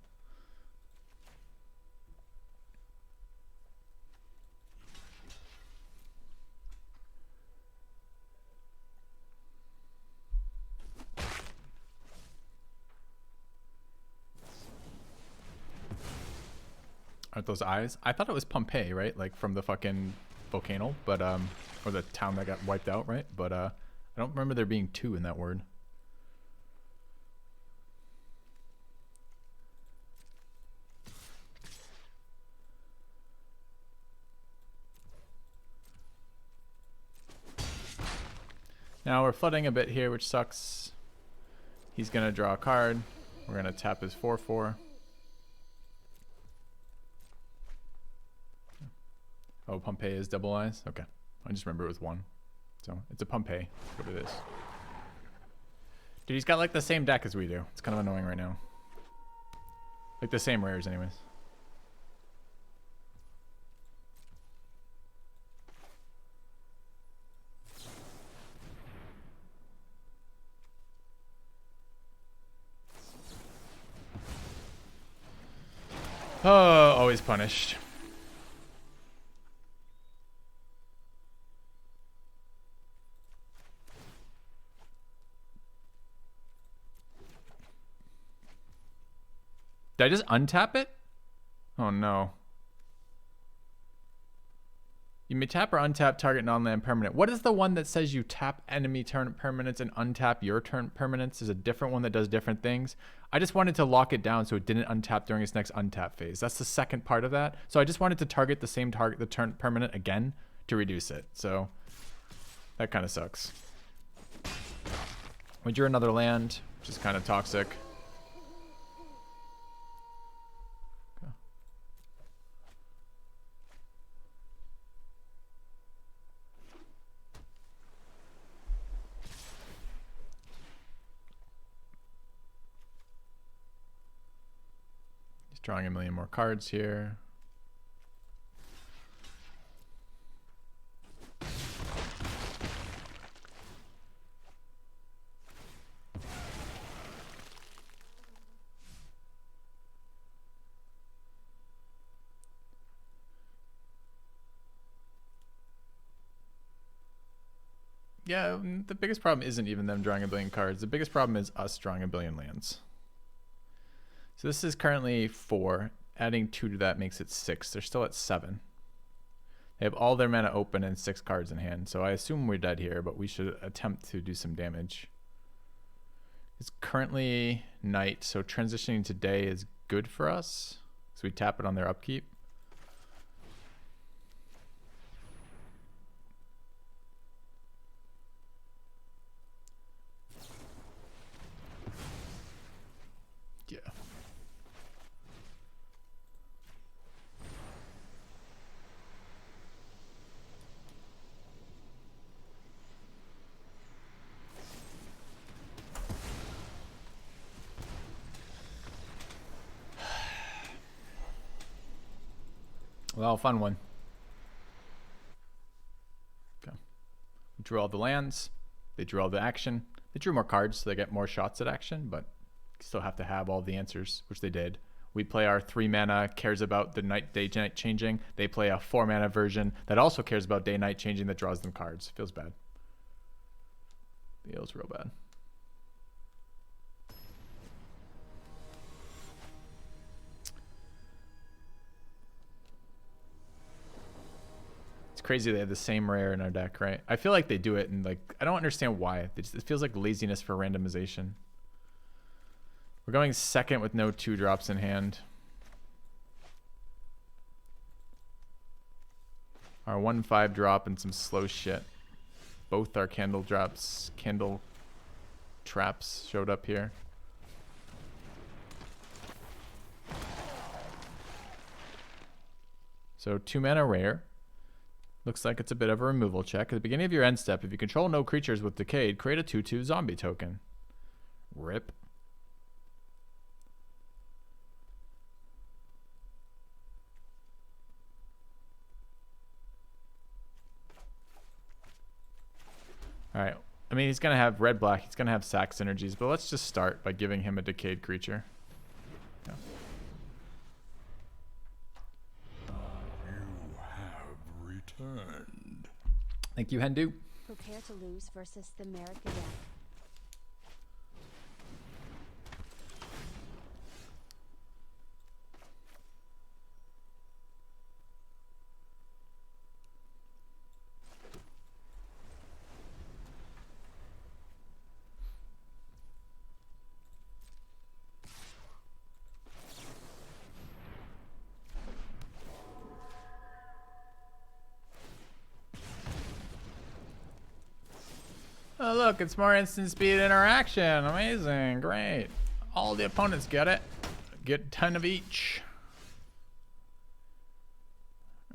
Aren't those eyes? I thought it was Pompeii, right? Like from the fucking volcano, but or the town that got wiped out, right? But I don't remember there being 2 in that word. Now we're flooding a bit here, which sucks. He's going to draw a card. We're going to tap his 4/4. Oh, Pompeii is double eyes? Okay. I just remember it was 1. So it's a Pompeii. What it is. Dude, he's got like the same deck as we do. It's kind of annoying right now. Like the same rares anyways. Oh, always punished. Did I just untap it? Oh no. You may tap or untap target non-land permanent. What is the one that says you tap enemy turn permanents and untap your turn permanents? There's a different one that does different things. I just wanted to lock it down so it didn't untap during its next untap phase. That's the second part of that. So I just wanted to target the same target, the turn permanent again to reduce it. So that kind of sucks. We drew another land, which is kind of toxic. Drawing a million more cards here. Yeah, the biggest problem isn't even them drawing a billion cards. The biggest problem is us drawing a billion lands. So this is currently 4. Adding 2 to that makes it 6. They're still at 7. They have all their mana open and 6 cards in hand. So I assume we're dead here, but we should attempt to do some damage. It's currently night, so transitioning to day is good for us. So we tap it on their upkeep. Yeah. Well, fun one. Okay. We drew all the lands. They drew all the action. They drew more cards, so they get more shots at action, but still have to have all the answers, which they did. We play our 3 mana, cares about the day night changing. They play a 4 mana version that also cares about day night changing that draws them cards. Feels bad. Feels real bad. It's crazy they have the same rare in our deck, right? I feel like they do it, and like I don't understand why. It feels like laziness for randomization. We're going second with no 2-drops in hand. Our 1/5 drop and some slow shit. Both our candle drops, candle traps showed up here. So 2 mana rare. Looks like it's a bit of a removal check. At the beginning of your end step, if you control no creatures with Decayed, create a 2/2 zombie token. Rip. Alright, I mean, he's going to have red-black, he's going to have sack synergies, but let's just start by giving him a Decayed creature. Yeah. You have returned. Thank you, Hendu. Prepare to lose versus the Merrick again. Oh, look, it's more instant speed interaction. Amazing. Great. All the opponents get it. Get 10 of each.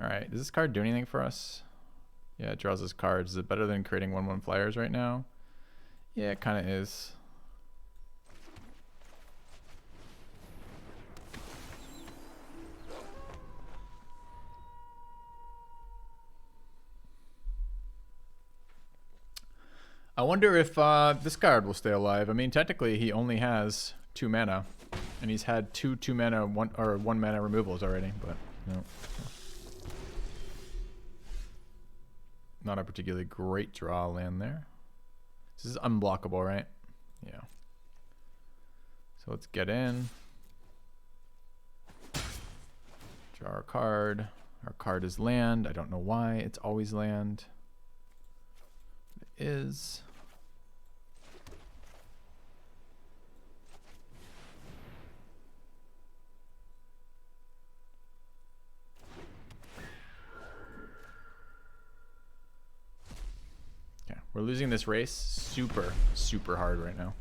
Alright, does this card do anything for us? Yeah, it draws us cards. Is it better than creating 1/1 flyers right now? Yeah, it kind of is. I wonder if this card will stay alive. I mean, technically, he only has 2 mana, and he's had 2 2-mana 1 mana removals already. But no, not a particularly great draw land there. This is unblockable, right? Yeah. So let's get in. Draw our card. Our card is land. I don't know why. It's always land. It is. Yeah, we're losing this race super, super hard right now.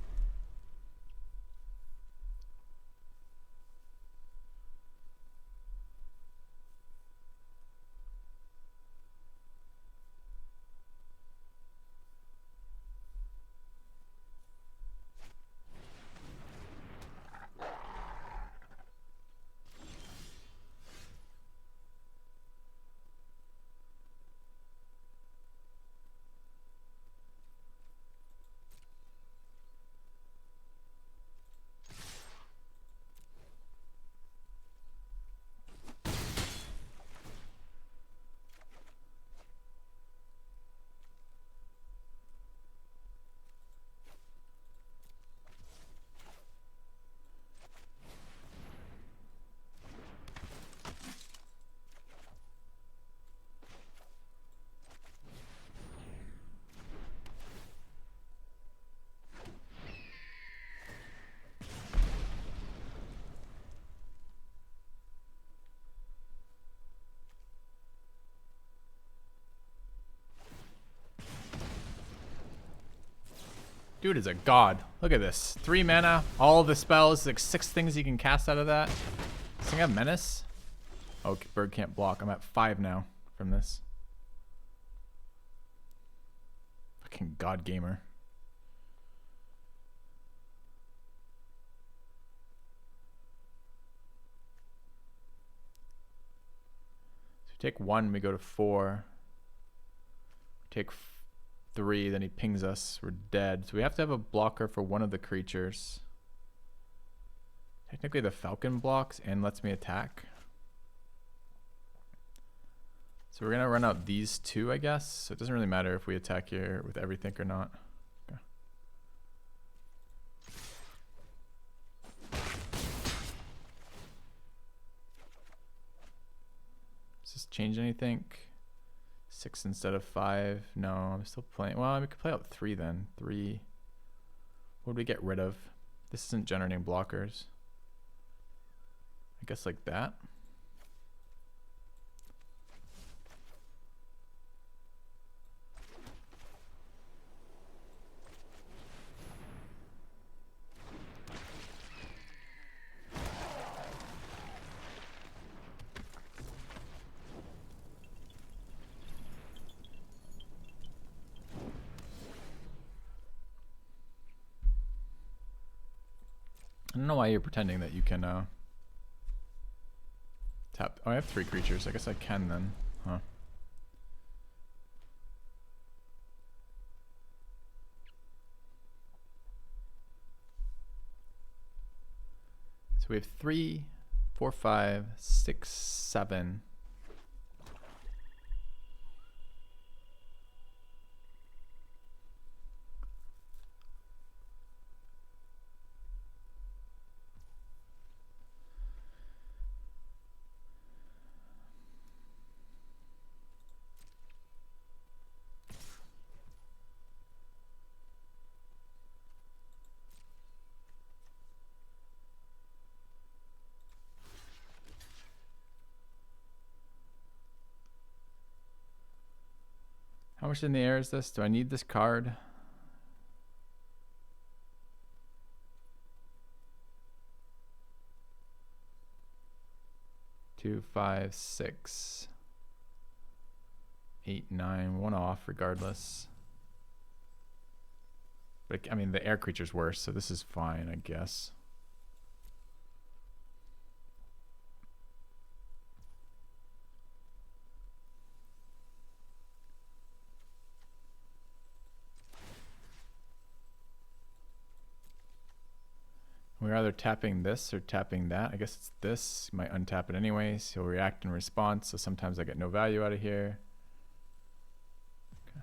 Dude is a god. Look at this. 3 mana, all the spells, like 6 things you can cast out of that. Does thing have menace? Oh, bird can't block. I'm at 5 now from this. Fucking god gamer. So we take 1, we go to 4. We take 3, then he pings us. We're dead. So we have to have a blocker for one of the creatures. Technically the Falcon blocks and lets me attack. So we're gonna run out these 2, I guess. So it doesn't really matter if we attack here with everything or not. Okay. Does this change anything? 6 instead of 5. No, I'm still playing. Well, we could play out 3 then. 3. What would we get rid of? This isn't generating blockers. I guess like that. I don't know why you're pretending that you can tap. Oh, I have 3 creatures. I guess I can then. Huh. So we have 3, 4, 5, 6, 7. How much in the air is this? Do I need this card? 2, 5, 6, 8, 9. One off regardless. But I mean, the air creature's worse, so this is fine, I guess. We're either tapping this or tapping that. I guess it's this. You might untap it anyways. He'll react in response, so sometimes I get no value out of here. Okay.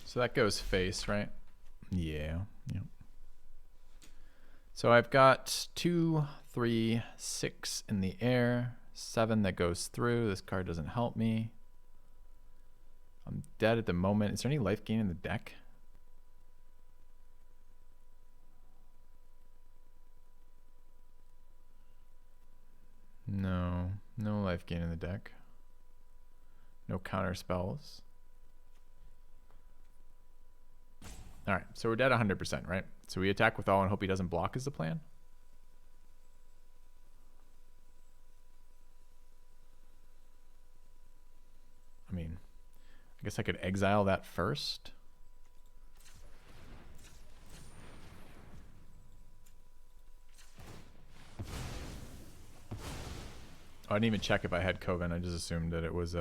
So that goes face, right? Yeah. Yep. So I've got 2, 3, 6 in the air, 7 that goes through. This card doesn't help me. I'm dead at the moment. Is there any life gain in the deck? No. No life gain in the deck. No counter spells. All right, so we're dead 100%, right? So we attack with all and hope he doesn't block is the plan. I mean, I guess I could exile that first. Oh, I didn't even check if I had Coven. I just assumed that it was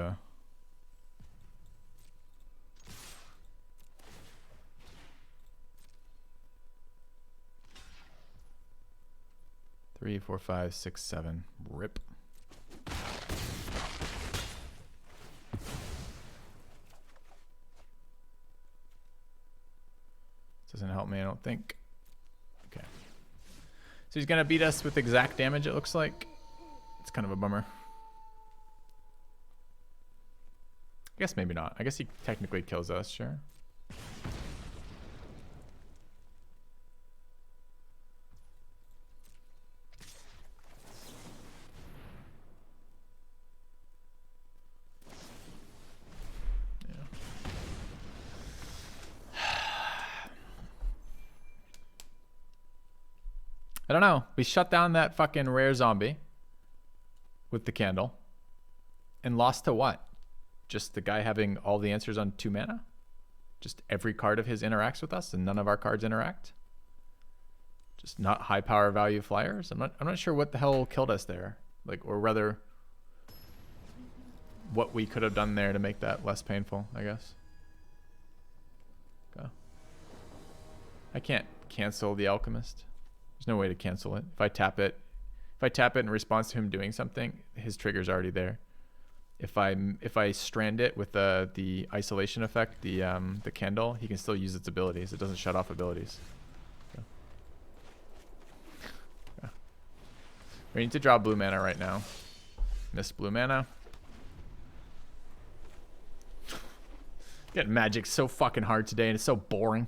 3, 4, 5, 6, 7. Rip. Doesn't help me, I don't think. Okay. So he's gonna beat us with exact damage, it looks like. It's kind of a bummer. I guess maybe not. I guess he technically kills us, sure. I don't know. We shut down that fucking rare zombie with the candle and lost to what? Just the guy having all the answers on 2 mana? Just every card of his interacts with us and none of our cards interact? Just not high power value flyers? I'm not sure what the hell killed us there. Like, or rather what we could have done there to make that less painful, I guess. Okay. I can't cancel the Alchemist. There's no way to cancel it. If I tap it in response to him doing something, his trigger's already there. If I strand it with the isolation effect, the candle, he can still use its abilities. It doesn't shut off abilities. Okay. Okay. We need to draw blue mana right now. Missed blue mana. Getting magic so fucking hard today and it's so boring.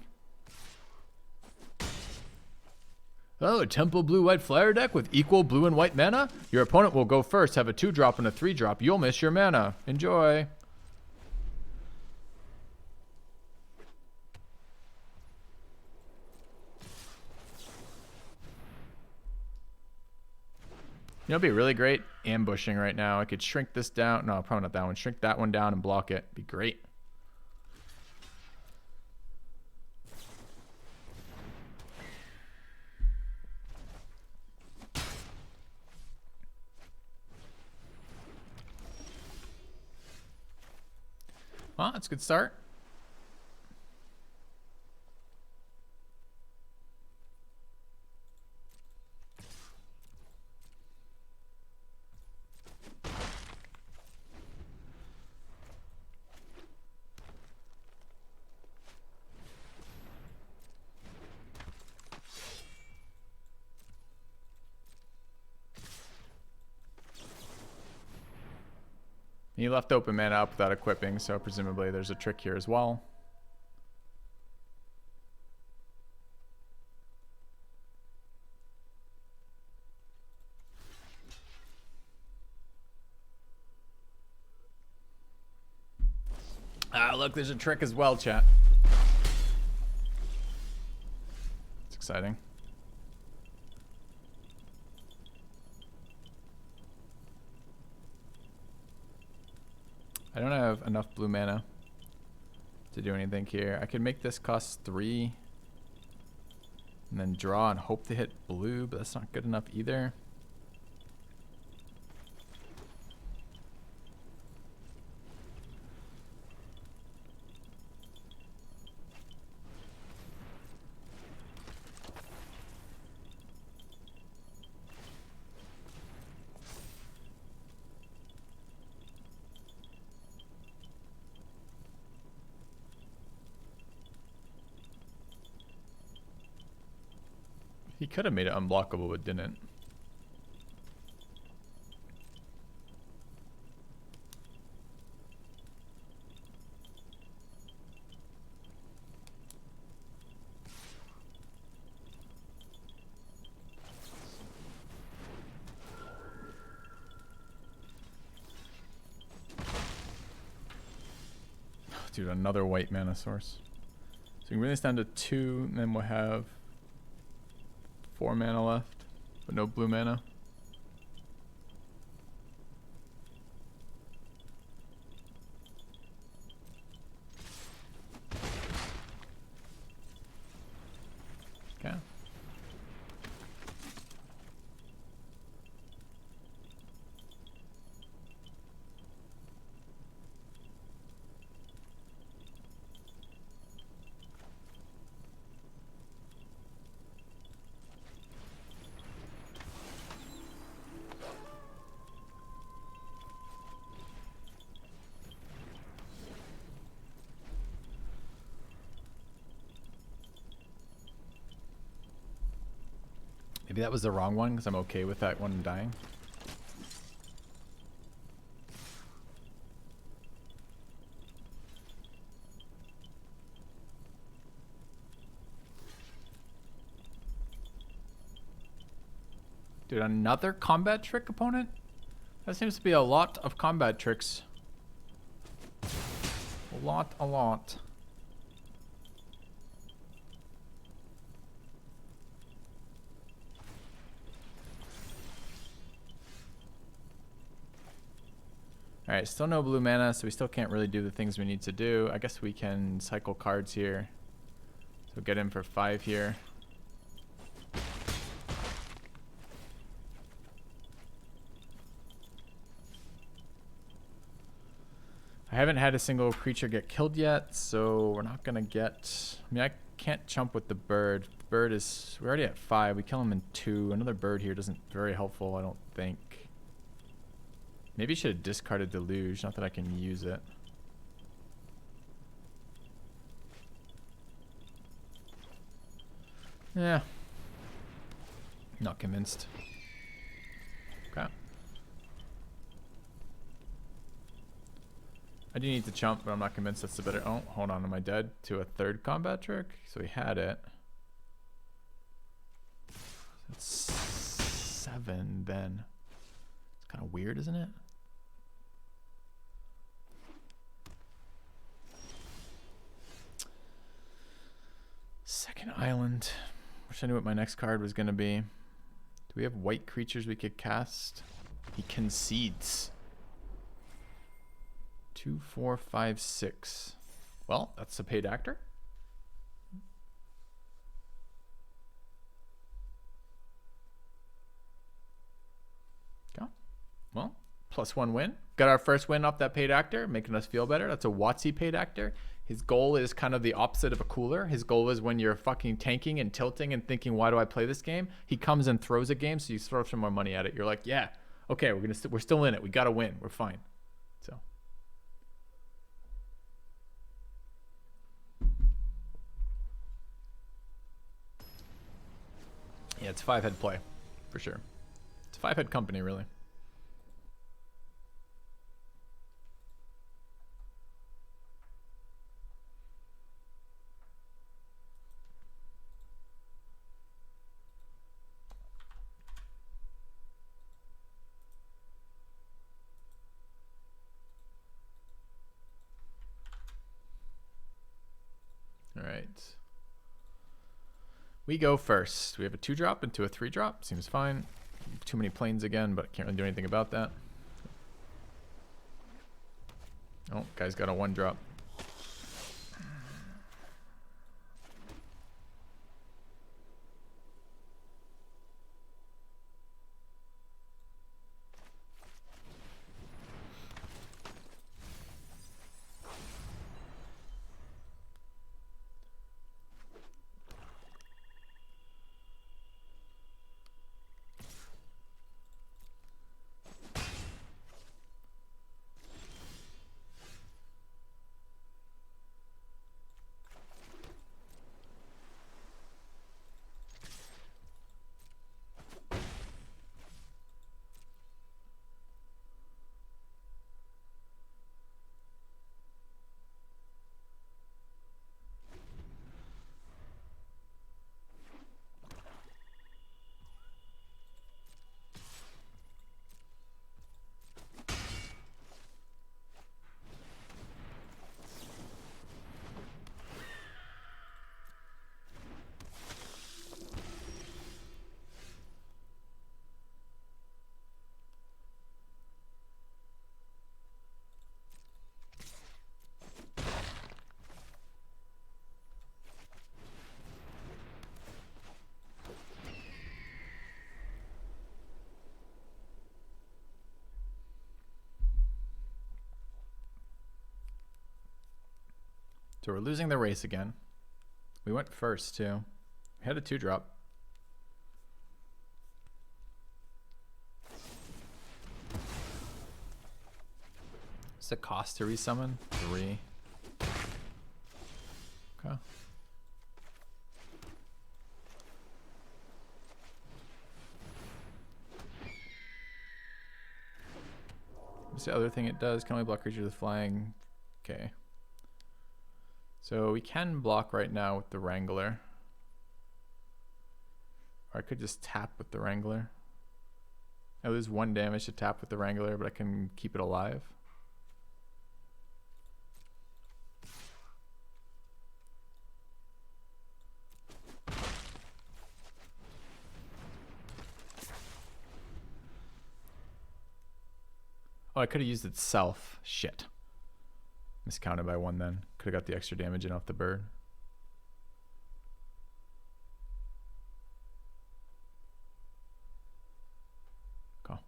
Oh, a Temple Blue-White Flyer deck with equal blue and white mana? Your opponent will go first, have a 2-drop and a 3-drop. You'll miss your mana. Enjoy. You know, it'd be really great ambushing right now. I could shrink this down. No, probably not that one. Shrink that one down and block it. Be great. Well, that's a good start. He left open mana up without equipping, so presumably there's a trick here as well. Ah, look, there's a trick as well, chat. It's exciting. I don't have enough blue mana to do anything here. I could make this cost 3 and then draw and hope to hit blue, but that's not good enough either. He could have made it unblockable, but didn't. Dude, another white mana source. So we can bring this down to 2, and then we'll have 4 mana left, but no blue mana. Okay. Maybe that was the wrong one because I'm okay with that one dying. Dude, another combat trick opponent? That seems to be a lot of combat tricks. A lot. Alright, still no blue mana, so we still can't really do the things we need to do. I guess we can cycle cards here. So get in for 5 here. I haven't had a single creature get killed yet, so we're not gonna get... I mean, I can't chump with the bird. The bird is... We're already at 5. We kill him in 2. Another bird here isn't very helpful, I don't think. Maybe I should have discarded Deluge, not that I can use it. Yeah. Not convinced. Okay. I do need to chump, but I'm not convinced that's the better... Oh, hold on. Am I dead to a 3rd combat trick? So we had it. That's 7 then. It's kind of weird, isn't it? Second island. Wish I knew what my next card was going to be. Do we have white creatures we could cast? He concedes. 2, 4, 5, 6. Well, that's a paid actor. Okay. Well, +1 win. Got our first win off that paid actor, making us feel better. That's a WotC paid actor. His goal is kind of the opposite of a cooler. His goal is when you're fucking tanking and tilting and thinking, why do I play this game? He comes and throws a game, so you throw some more money at it. You're like, yeah, okay, we're still in it. We got to win. We're fine. So. Yeah, it's 5-head play, for sure. It's a 5-head company, really. right. We go first. We have a 2-drop into a 3-drop. Seems fine. Too many planes again, but can't really do anything about that. Oh, guy's got a 1-drop. So we're losing the race again. We went first too. We had a 2-drop. What's the cost to resummon? 3. Okay. What's the other thing it does? Can only block creatures with flying. Okay. So we can block right now with the Wrangler. Or I could just tap with the Wrangler. I lose 1 damage to tap with the Wrangler, but I can keep it alive. Oh, I could have used itself. Shit. Miscounted by 1 then. Could have got the extra damage in off the bird. Cool.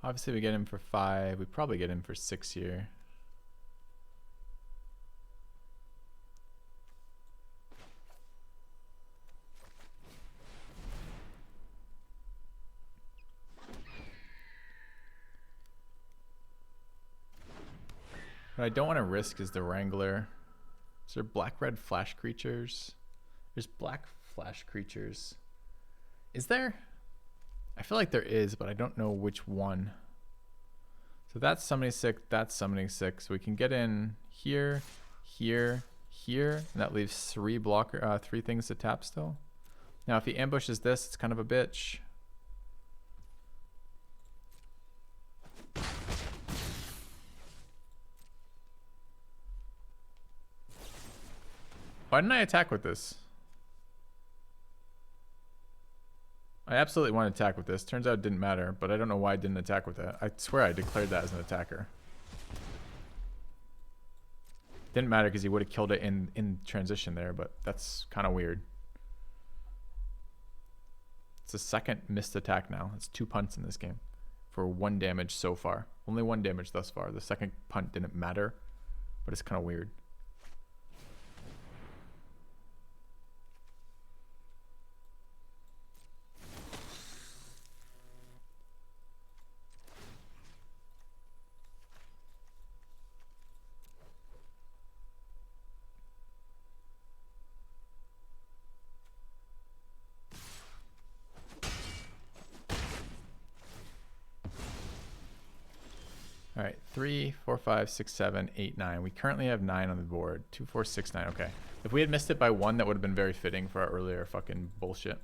Obviously we get him for 5. We probably get him for 6 here. What I don't want to risk is the Wrangler. Is there black-red flash creatures? There's black flash creatures. Is there? I feel like there is, but I don't know which one. So that's summoning 6, that's summoning 6. So we can get in here, here, here, and that leaves 3 things to tap still. Now if he ambushes this, it's kind of a bitch. Why didn't I attack with this? I absolutely want to attack with this. Turns out it didn't matter, but I don't know why I didn't attack with that. I swear I declared that as an attacker. Didn't matter because he would have killed it in transition there, but that's kind of weird. It's the second missed attack now. It's 2 punts in this game for 1 damage so far. Only 1 damage thus far. The second punt didn't matter. but it's kind of weird. All right, 3, 4, 5, 6, 7, 8, 9. We currently have 9 on the board. 2, 4, 6, 9. Okay. If we had missed it by 1, that would have been very fitting for our earlier fucking bullshit.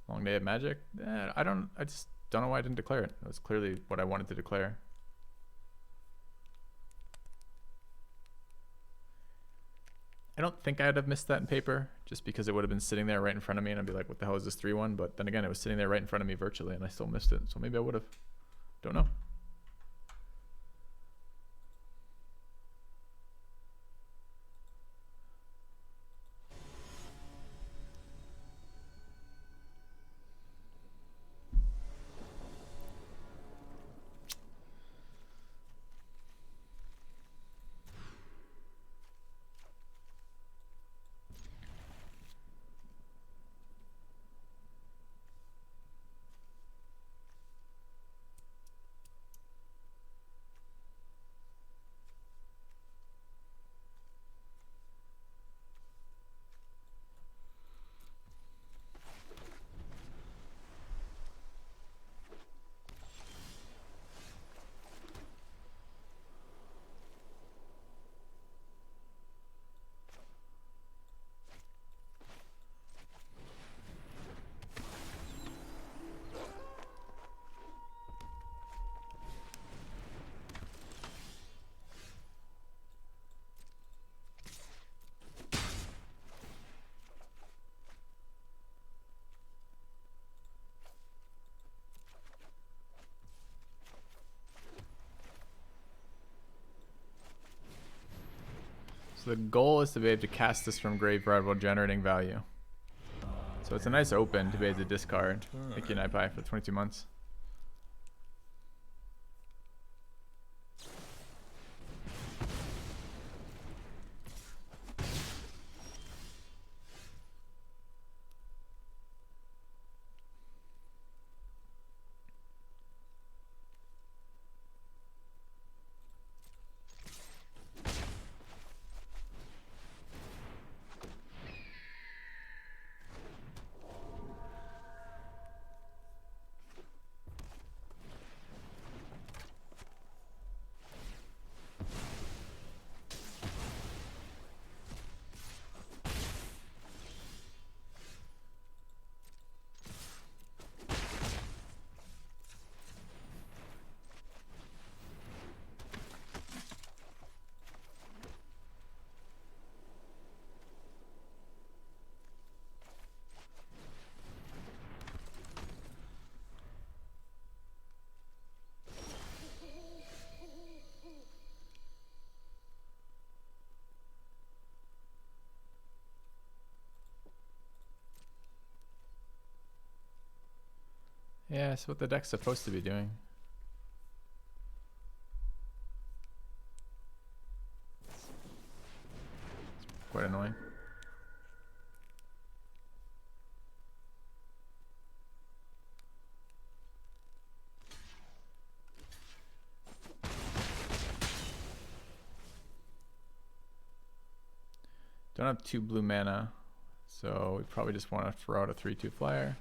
Long day of magic? I just don't know why I didn't declare it. That was clearly what I wanted to declare. I don't think I'd have missed that in paper, just because it would have been sitting there right in front of me and I'd be like, what the hell is this 3-1? But then again, it was sitting there right in front of me virtually and I still missed it. So maybe I would have. Don't know. So the goal is to be able to cast this from graveyard while generating value. So it's a nice open to be able to discard. Thank you, NiPi, for 22 months. Yeah, that's what the deck's supposed to be doing. It's quite annoying. Don't have 2 blue mana, so we probably just want to throw out a 3/2 flyer.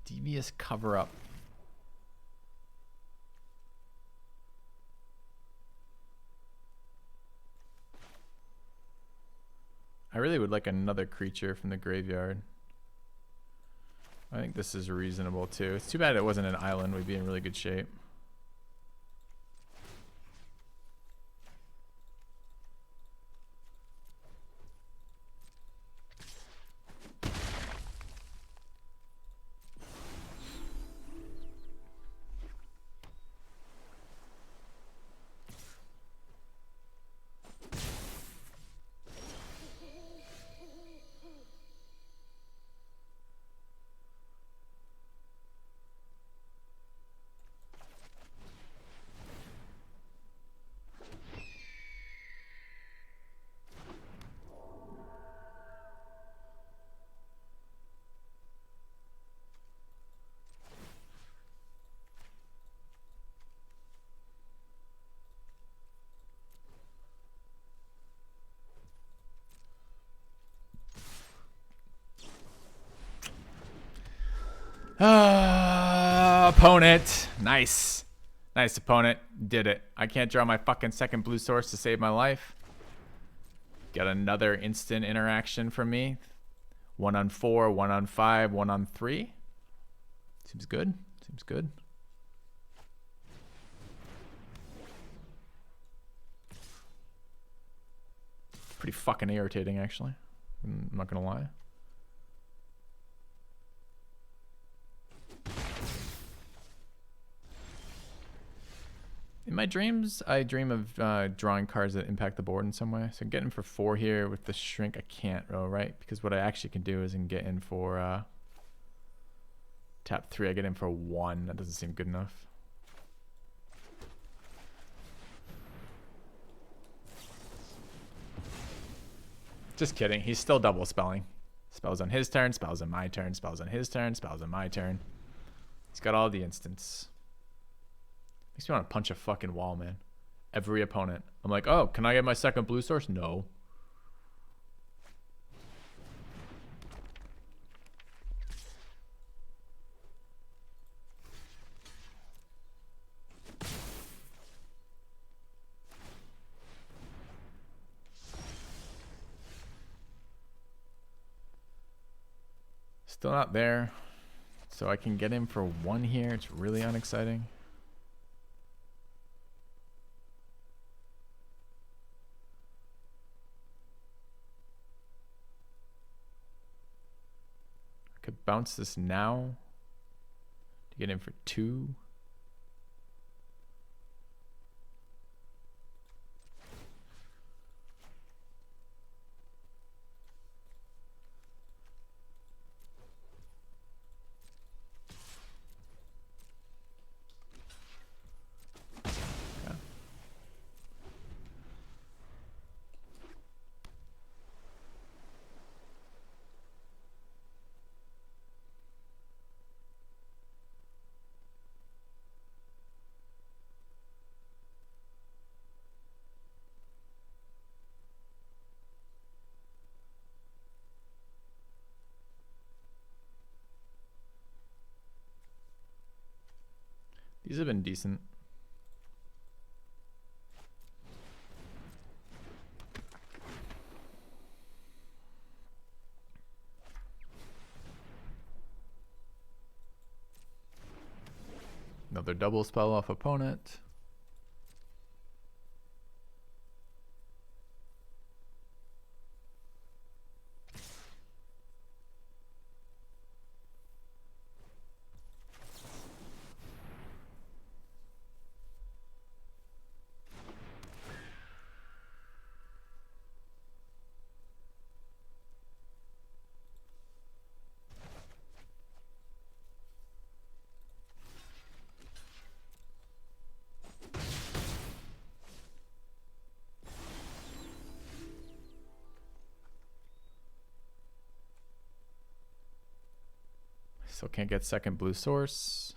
Devious cover up. I really would like another creature from the graveyard. I think this is reasonable too. It's too bad it wasn't an island. We'd be in really good shape. Opponent. Nice. Nice, opponent. Did it. I can't draw my fucking second blue source to save my life. Got another instant interaction from me. 1 on 4, 1 on 5, 1 on 3. Seems good. Seems good. Pretty fucking irritating, actually. I'm not gonna lie. In my dreams, I dream of drawing cards that impact the board in some way. So getting for 4 here with the shrink, I can't, right? Because what I actually can do is I can get in for tap 3. I get in for 1. That doesn't seem good enough. Just kidding. He's still double spelling. Spells on his turn, spells on my turn, spells on his turn, spells on my turn. He's got all the instants. Makes me want to punch a fucking wall, man. Every opponent. I'm like, oh, can I get my second blue source? No. Still not there. So I can get him for 1 here. It's really unexciting. Could bounce this now to get in for 2. Okay. These have been decent. Another double spell off opponent. Still can't get second blue source.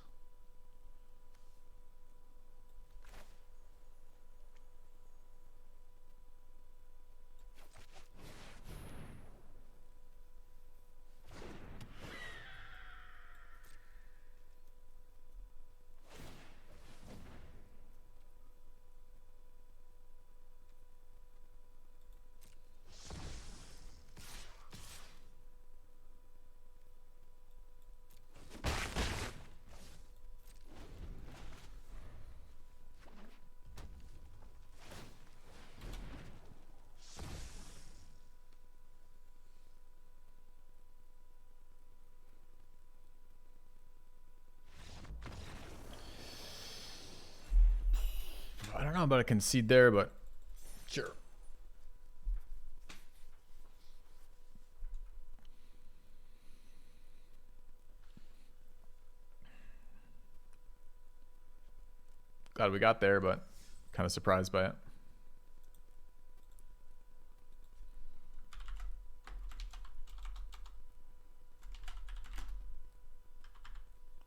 I don't know about a concede there, but sure. Glad we got there, but kind of surprised by it.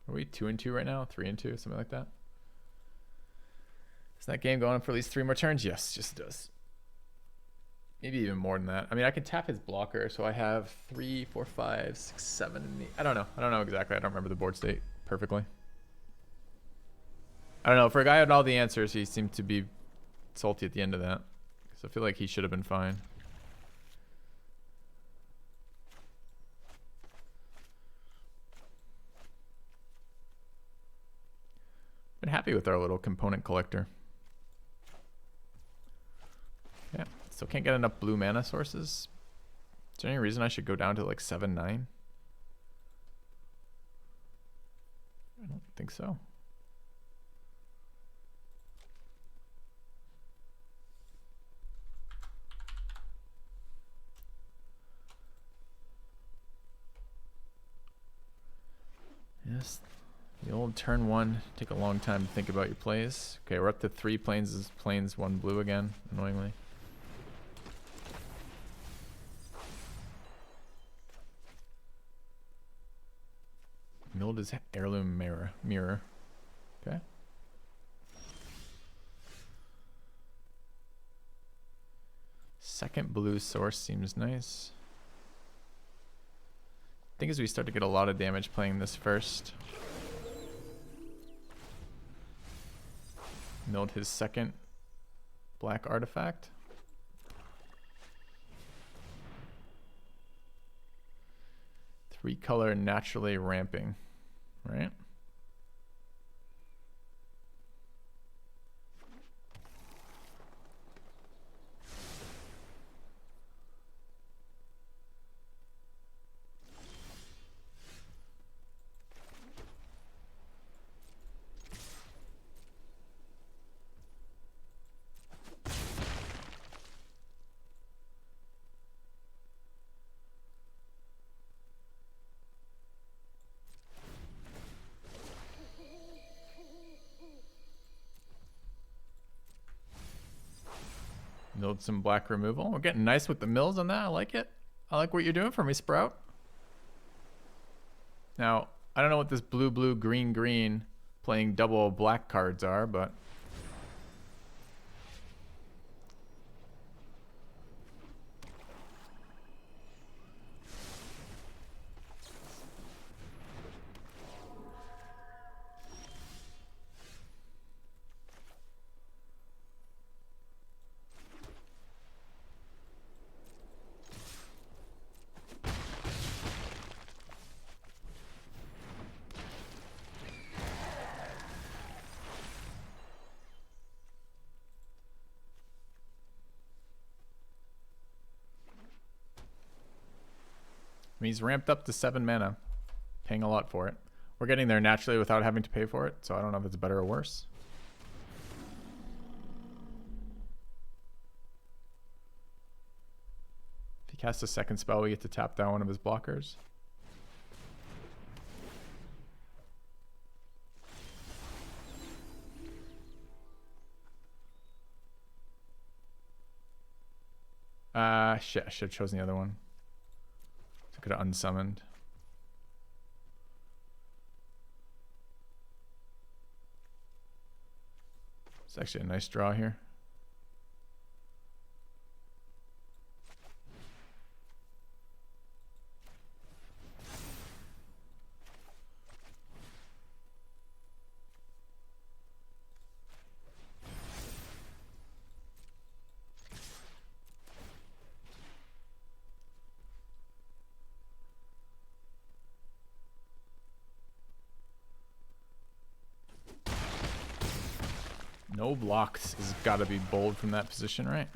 Are we 2-2 right now? 3-2, something like that? Is that game going on for at least 3 more turns? Yes, just it does. Maybe even more than that. I mean, I can tap his blocker, so I have 3, 4, 5, 6, 7, 8. I don't know. I don't know exactly. I don't remember the board state perfectly. I don't know. For a guy who had all the answers, he seemed to be salty at the end of that. So I feel like he should have been fine. Been happy with our little component collector. Yeah, still can't get enough blue mana sources. Is there any reason I should go down to like 7, 9? I don't think so. Yes, the old turn 1. Take a long time to think about your plays. Okay, we're up to 3 planes, 1 blue again, annoyingly. Milled his heirloom mirror. Okay. Second blue source seems nice. I think as we start to get a lot of damage playing this first. Milled his second black artifact. Three color naturally ramping, right? Milled some black removal. We're getting nice with the mills on that. I like it. I like what you're doing for me, Sprout. Now, I don't know what this blue, blue, green, green playing double black cards are, but I mean, he's ramped up to 7 mana, paying a lot for it. We're getting there naturally without having to pay for it, so I don't know if it's better or worse. If he casts a second spell, we get to tap down one of his blockers. Shit, I should have chosen the other one. Could have unsummoned. It's actually a nice draw here. No blocks has got to be bold from that position, right?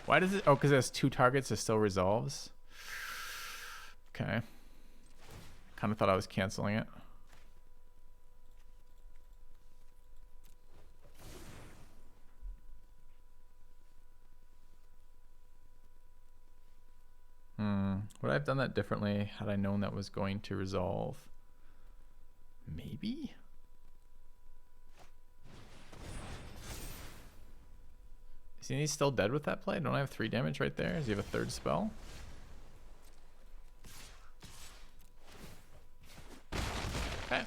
Why does it? Oh, because it has 2 targets, it still resolves. Okay. Kind of thought I was canceling it. done that differently had I known that was going to resolve. Maybe? See, he's still dead with that play? Don't I have 3 damage right there? Does he have a 3rd spell? Okay.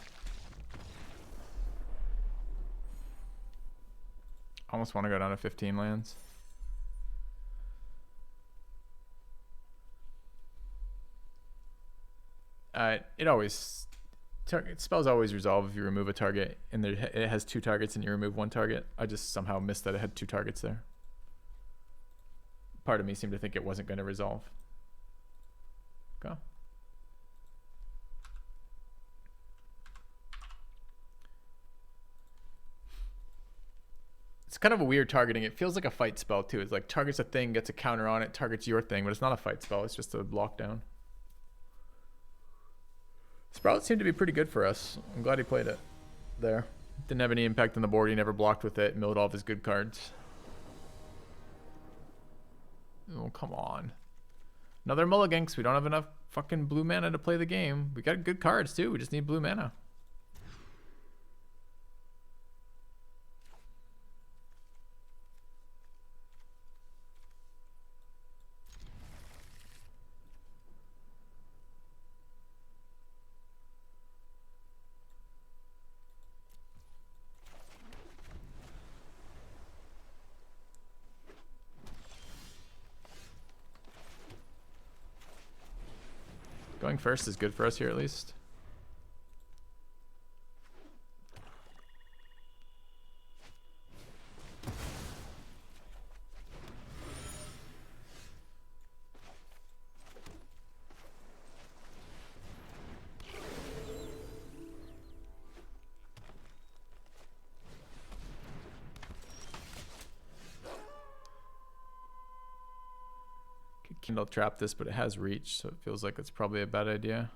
Almost want to go down to 15 lands. It always... spells always resolve if you remove a target, and it has 2 targets and you remove 1 target. I just somehow missed that it had 2 targets there. Part of me seemed to think it wasn't going to resolve. Go. It's kind of a weird targeting. It feels like a fight spell too. It's like targets a thing, gets a counter on it, targets your thing, but it's not a fight spell. It's just a lockdown. Sprout seemed to be pretty good for us. I'm glad he played it there. Didn't have any impact on the board. He never blocked with it. Milled all of his good cards. Oh, come on. Another mulligan because we don't have enough fucking blue mana to play the game. We got good cards too. We just need blue mana. Going first is good for us here at least. Kindle trap this, but it has reach, so it feels like it's probably a bad idea.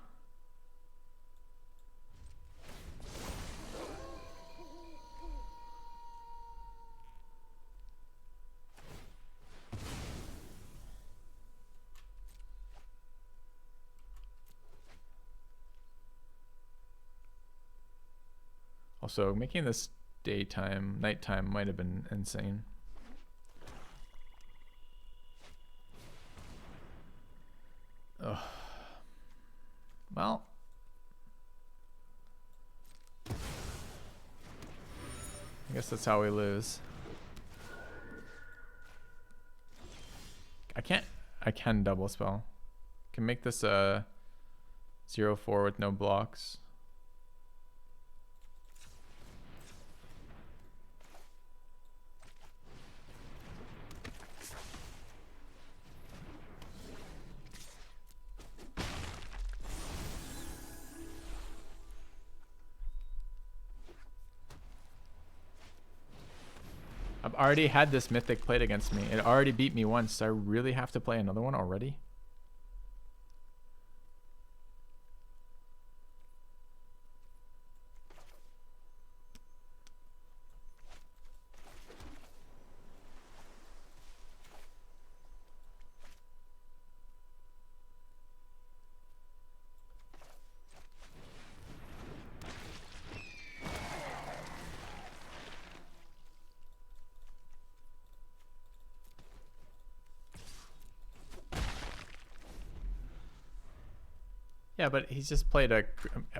Also, making this nighttime might have been insane. Ugh. Well, I guess that's how we lose. I can double spell. Can make this a 0/4 with no blocks. I've already had this mythic played against me. It already beat me once. So I really have to play another one already? Yeah, but he's just played a...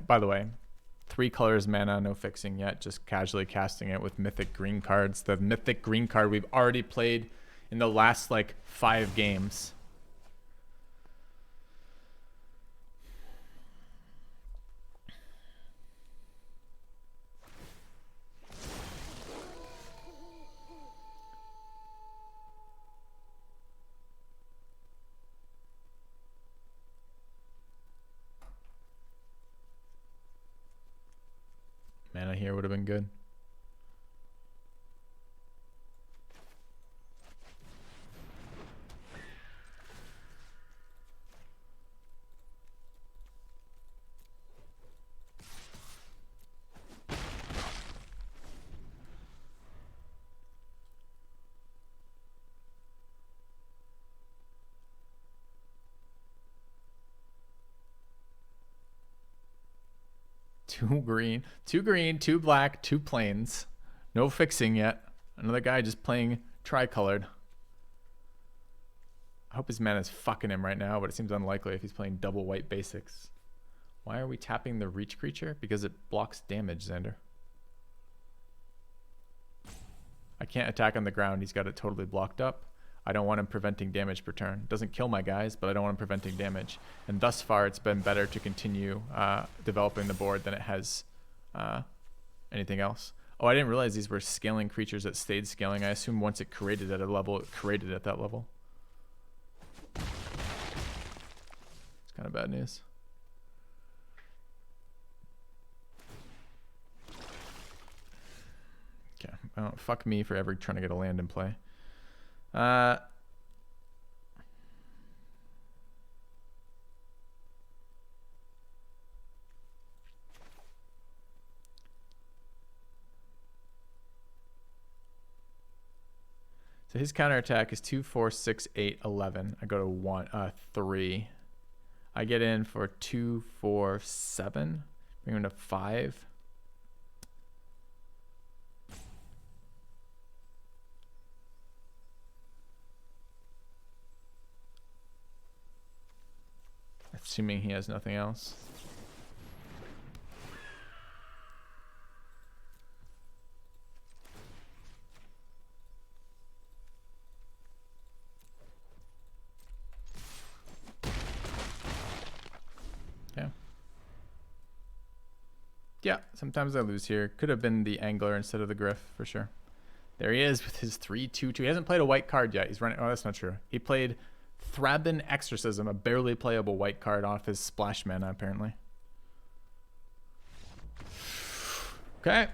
By the way, 3 colors mana, no fixing yet. Just casually casting it with mythic green cards. The mythic green card we've already played in the last, like, 5 games. Mana here would have been good. 2 green, 2 green, 2 black, 2 plains. No fixing yet. Another guy just playing tricolored. I hope his mana's fucking him right now, but it seems unlikely if he's playing double white basics. Why are we tapping the reach creature? Because it blocks damage, Xander. I can't attack on the ground. He's got it totally blocked up. I don't want him preventing damage per turn. Doesn't kill my guys, but I don't want him preventing damage. And thus far, it's been better to continue developing the board than it has anything else. Oh, I didn't realize these were scaling creatures that stayed scaling. I assumed once it created at a level, it created at that level. It's kind of bad news. Okay, fuck me for ever trying to get a land in play. So his counterattack is 2, 4, 6, 8, 11. I go to 3. I get in for 2, 4, 7. Bring him to 5. Assuming he has nothing else. Yeah. Yeah, sometimes I lose here. Could have been the angler instead of the griff for sure. There he is with his 3/2/2. He hasn't played a white card yet. He's running. Oh, that's not true. He played Thraben Exorcism, a barely playable white card off his splash mana, apparently. Okay.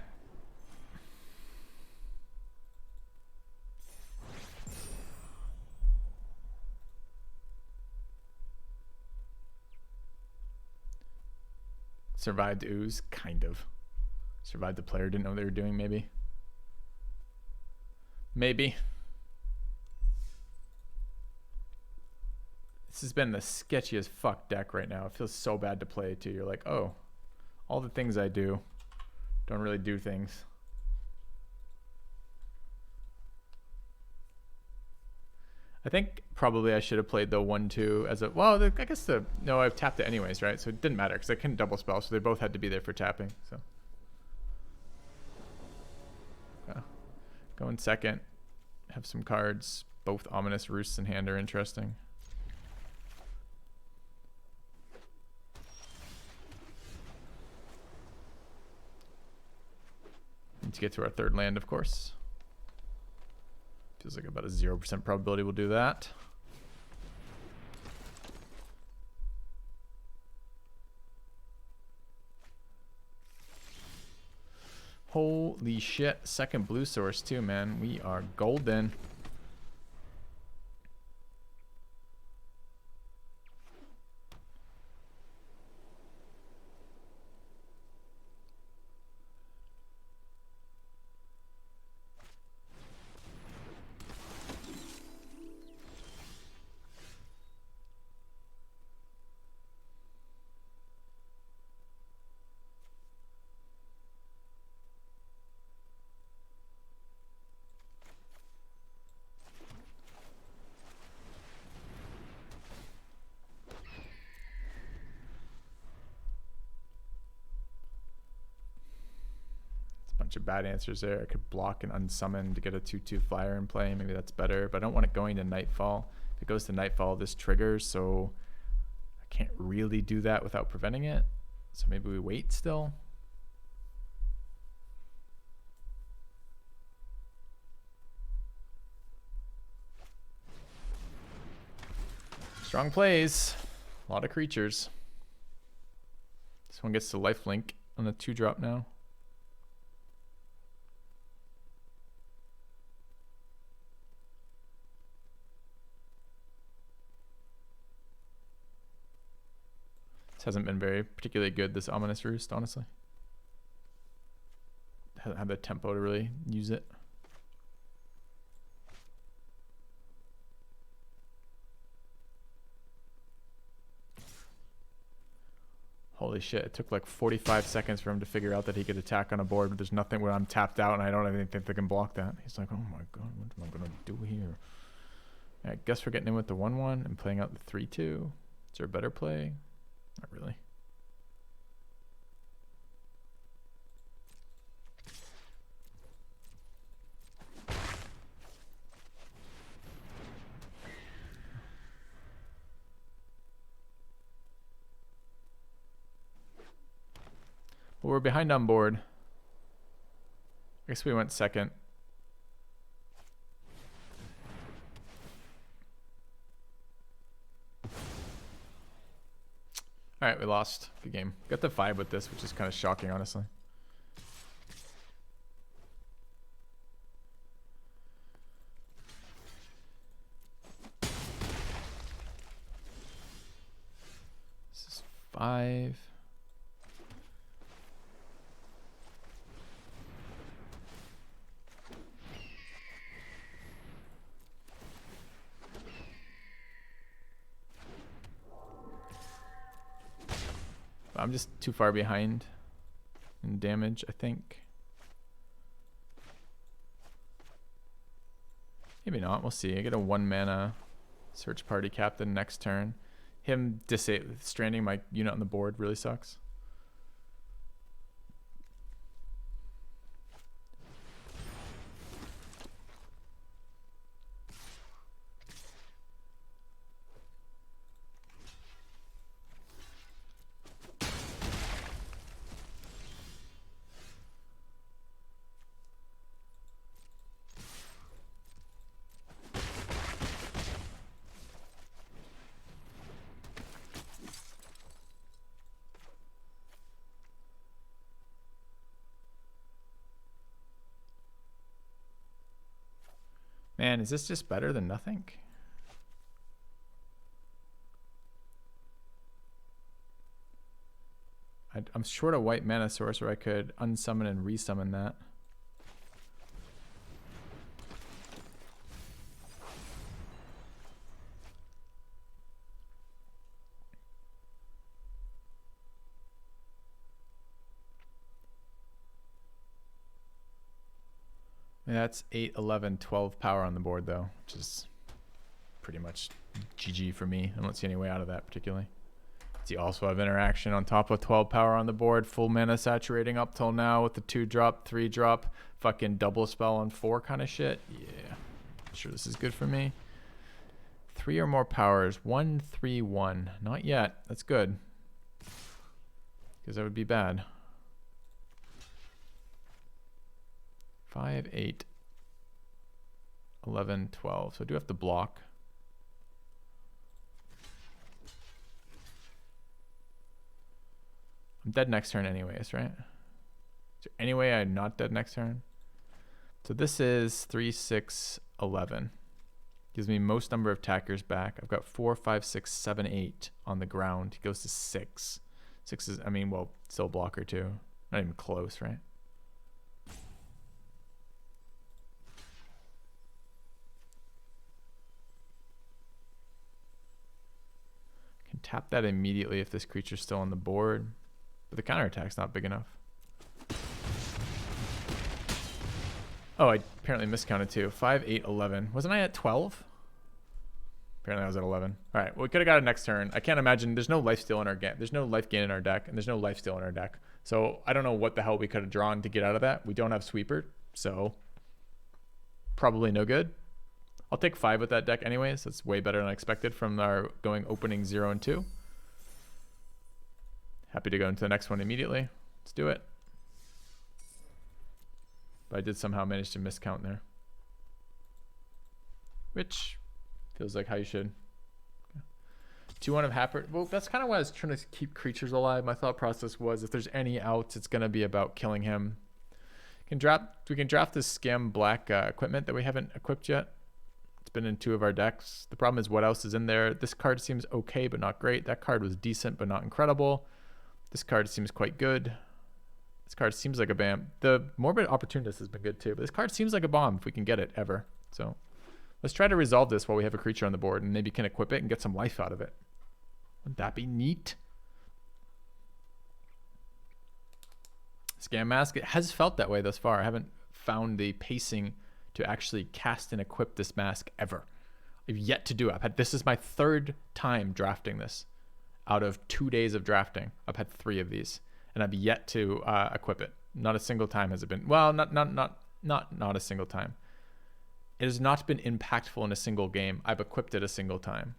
Survived ooze, kind of. Survived the player, didn't know what they were doing, maybe. Maybe. This has been the sketchiest fuck deck right now. It feels so bad to play too. You're like, oh, all the things I do don't really do things. I think probably I should have played the 1/2 as a, well, I guess no, I've tapped it anyways, right? So it didn't matter because I couldn't double spell, so they both had to be there for tapping. So go in second, have some cards. Both Ominous Roosts in hand are interesting. Need to get to our third land, of course. Feels like about a 0% probability we'll do that. Holy shit. Second blue source too, man. We are golden. Bunch of bad answers there. I could block and unsummon to get a 2/2 flyer in play. Maybe that's better, but I don't want it going to Nightfall. If it goes to Nightfall, this triggers, so I can't really do that without preventing it. So maybe we wait still. Strong plays. A lot of creatures. This one gets to lifelink on the 2-drop now. This hasn't been very particularly good, this Ominous Roost, honestly. Hasn't had the tempo to really use it. Holy Holy shit, it took like 45 seconds for him to figure out that he could attack on a board, but there's nothing where I'm tapped out and I don't even think they can block that. He's like, oh my god, what am I going to do here? I guess we're getting in with the 1-1 and playing out the 3-2. Is there a better play? Not really. Well, we're behind on board. I guess we went second. All right, we lost. Good game. Got the 5 with this, which is kind of shocking, honestly. This is 5. I'm just too far behind in damage, I think. Maybe not. We'll see. I get a 1 mana search party captain next turn. Him stranding my unit on the board really sucks. Man, is this just better than nothing? I'm short a white mana source where I could unsummon and resummon that. That's 8, 11, 12 power on the board though, which is pretty much GG for me. I don't see any way out of that particularly. Does he also have interaction on top of 12 power on the board? Full mana saturating up till now with the 2-drop, 3-drop, fucking double spell on 4 kind of shit. Yeah, I'm sure this is good for me. 3 or more powers. 1, 3, 1. Not yet. That's good. Because that would be bad. 5, 8, 11, 12. So I do have to block. I'm dead next turn anyways, right? Is there any way I'm not dead next turn? So this is 3, 6, 11. Gives me most number of attackers back. I've got 4, 5, 6, 7, 8 on the ground. He goes to 6. 6 is, I mean, well, still blocker too. Not even close, right? Can tap that immediately if this creature's still on the board. But the counterattack's not big enough. Oh, I apparently miscounted too. 5, 8, 11. Wasn't I at 12? Apparently I was at 11. All right, well, we could have got it next turn. I can't imagine. There's no lifesteal in our game. There's no life gain in our deck, and there's no lifesteal in our deck. So I don't know what the hell we could have drawn to get out of that. We don't have sweeper, so probably no good. I'll take 5 with that deck anyways. That's way better than I expected from our going opening 0 and 2. Happy to go into the next one immediately. Let's do it. But I did somehow manage to miscount there. Which feels like how you should. 2-1 of Happer. Well, that's kind of why I was trying to keep creatures alive. My thought process was if there's any outs, it's going to be about killing him. We can draft this scam black equipment that we haven't equipped yet. It's been in 2 of our decks. The problem is what else is in there. This card seems okay, but not great. That card was decent, but not incredible. This card seems quite good. This card seems like a BAM. The Morbid Opportunist has been good too, but this card seems like a bomb if we can get it ever. So let's try to resolve this while we have a creature on the board and maybe can equip it and get some life out of it. Wouldn't that be neat? Scam Mask. It has felt that way thus far. I haven't found the pacing to actually cast and equip this mask ever. I've yet to do it. This is my third time drafting this. Out of 2 days of drafting, I've had 3 of these, and I've yet to equip it. Not a single time has it been. Well, not a single time. It has not been impactful in a single game. I've equipped it a single time.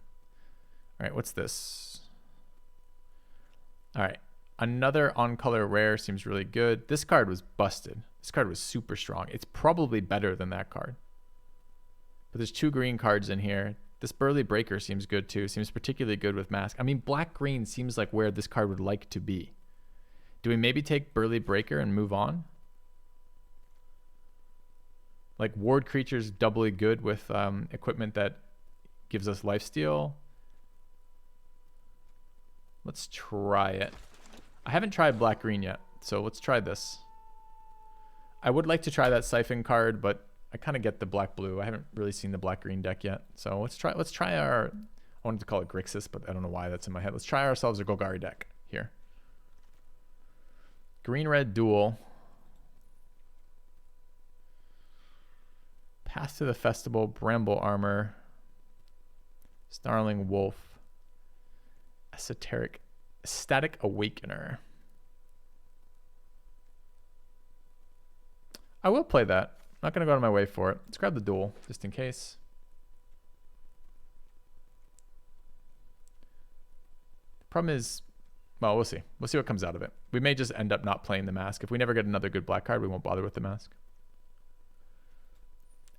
All right, what's this? All right, another on-color rare seems really good. This card was busted. This card was super strong. It's probably better than that card. But there's 2 green cards in here. This Burly Breaker seems good too. Seems particularly good with Mask. I mean, black-green seems like where this card would like to be. Do we maybe take Burly Breaker and move on? Like ward creatures doubly good with equipment that gives us lifesteal. Let's try it. I haven't tried black-green yet, so let's try this. I would like to try that Siphon card, but I kind of get the black-blue. I haven't really seen the black-green deck yet. So let's try our, I wanted to call it Grixis, but I don't know why that's in my head. Let's try ourselves a Golgari deck here. Green-red duel. Path to the Festival, Bramble Armor, Snarling Wolf, Ecstatic Awakener. I will play that. Not going to go out of my way for it. Let's grab the duel, just in case. The problem is, well, we'll see. We'll see what comes out of it. We may just end up not playing the mask. If we never get another good black card, we won't bother with the mask.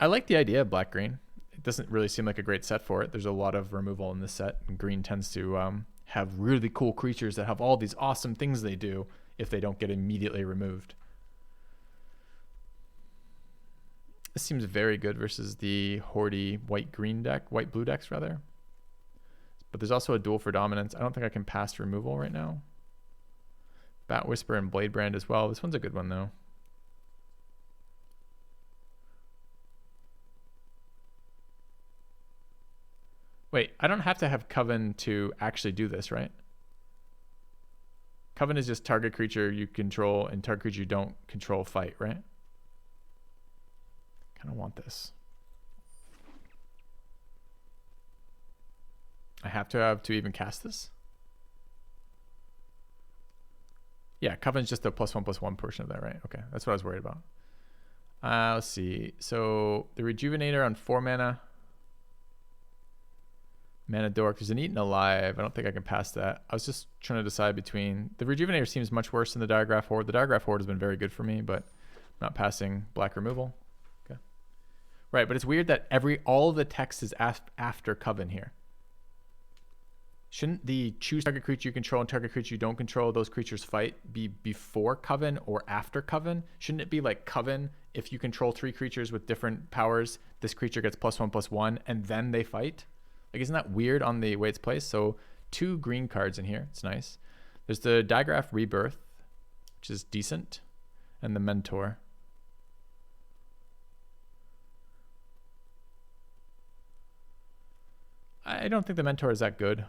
I like the idea of black-green. It doesn't really seem like a great set for it. There's a lot of removal in this set, and green tends to have really cool creatures that have all these awesome things they do if they don't get immediately removed. This seems very good versus the Hordy white-green deck, white-blue decks rather. But there's also a duel for dominance. I don't think I can pass removal right now. Bat Whisper and Blade Brand as well. This one's a good one though. Wait, I don't have to have Coven to actually do this, right? Coven is just target creature you control and target creature you don't control fight, right? Kind of want this. I have to even cast this? Yeah, Coven's just the +1/+1 portion of that, right? Okay, that's what I was worried about. Let's see. So the Rejuvenator on 4 mana. Mana Dork. There's an Eaten Alive. I don't think I can pass that. I was just trying to decide between... The Rejuvenator seems much worse than the Diagraph Horde. The Diagraph Horde has been very good for me, but I'm not passing black removal. Okay. Right, but it's weird that all the text is after Coven here. Shouldn't the choose target creature you control and target creature you don't control, those creatures fight, be before Coven or after Coven? Shouldn't it be like Coven, if you control 3 creatures with different powers, this creature gets +1/+1, and then they fight? Like, isn't that weird on the way it's placed? So 2 green cards in here. It's nice. There's the Diagraph Rebirth, which is decent, and the Mentor. I don't think the Mentor is that good.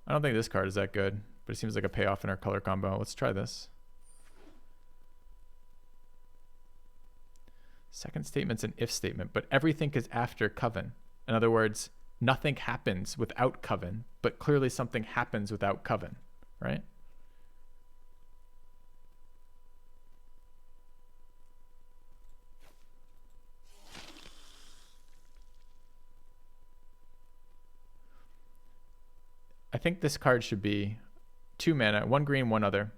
I don't think this card is that good, but it seems like a payoff in our color combo. Let's try this. Second statement's an if statement, but everything is after Coven. In other words, nothing happens without Coven, but clearly something happens without Coven, right? I think this card should be 2 mana, 1 green, 1 other.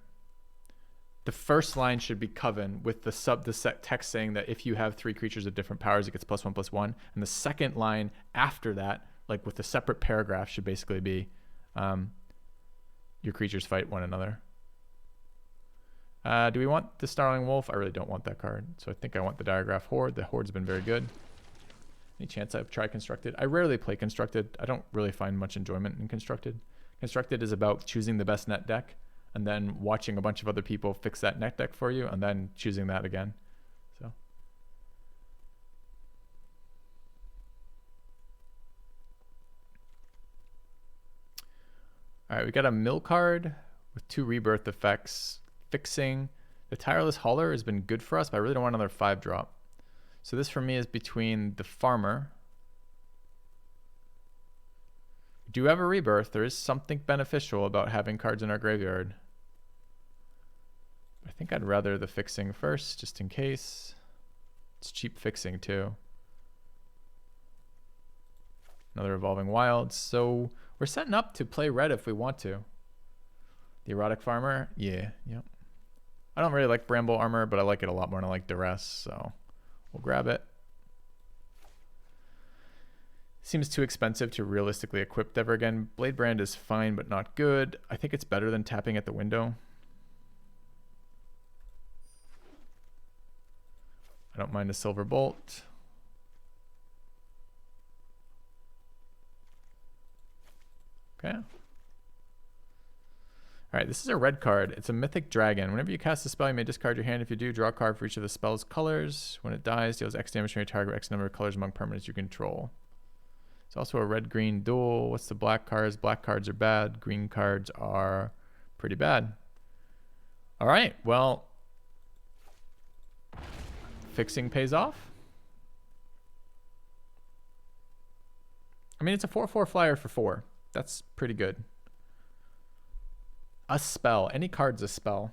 The first line should be Coven with the set text saying that if you have 3 creatures of different powers, it gets +1/+1. And the second line after that, like with a separate paragraph, should basically be your creatures fight one another. Do we want the Snarling Wolf? I really don't want that card. So I think I want the Diagraph Horde. The Horde's been very good. Any chance I've tried Constructed? I rarely play Constructed. I don't really find much enjoyment in Constructed. Constructed is about choosing the best net deck and then watching a bunch of other people fix that net deck for you and then choosing that again. So all right, we got a mill card with 2 rebirth effects. Fixing The Tireless Hauler has been good for us, but I really don't want another 5-drop. So this for me is between the Farmer. We do have a Rebirth. There is something beneficial about having cards in our graveyard. I think I'd rather the Fixing first, just in case. It's cheap Fixing too. Another Evolving Wilds. So we're setting up to play red if we want to. The Erotic Farmer, yeah, yep. I don't really like Bramble Armor, but I like it a lot more than I like Duress, so we'll grab it. Seems too expensive to realistically equip ever again. Blade Brand is fine, but not good. I think it's better than tapping at the window. I don't mind a Silver Bolt. Okay. Alright, this is a red card. It's a Mythic Dragon. Whenever you cast a spell, you may discard your hand. If you do, draw a card for each of the spell's colors. When it dies, deals X damage to your target, X number of colors among permanents you control. It's also a red-green duel. What's the black cards? Black cards are bad. Green cards are pretty bad. Alright, well, Fixing pays off. I mean, it's a 4/4 flyer for 4. That's pretty good. A spell. Any card's a spell.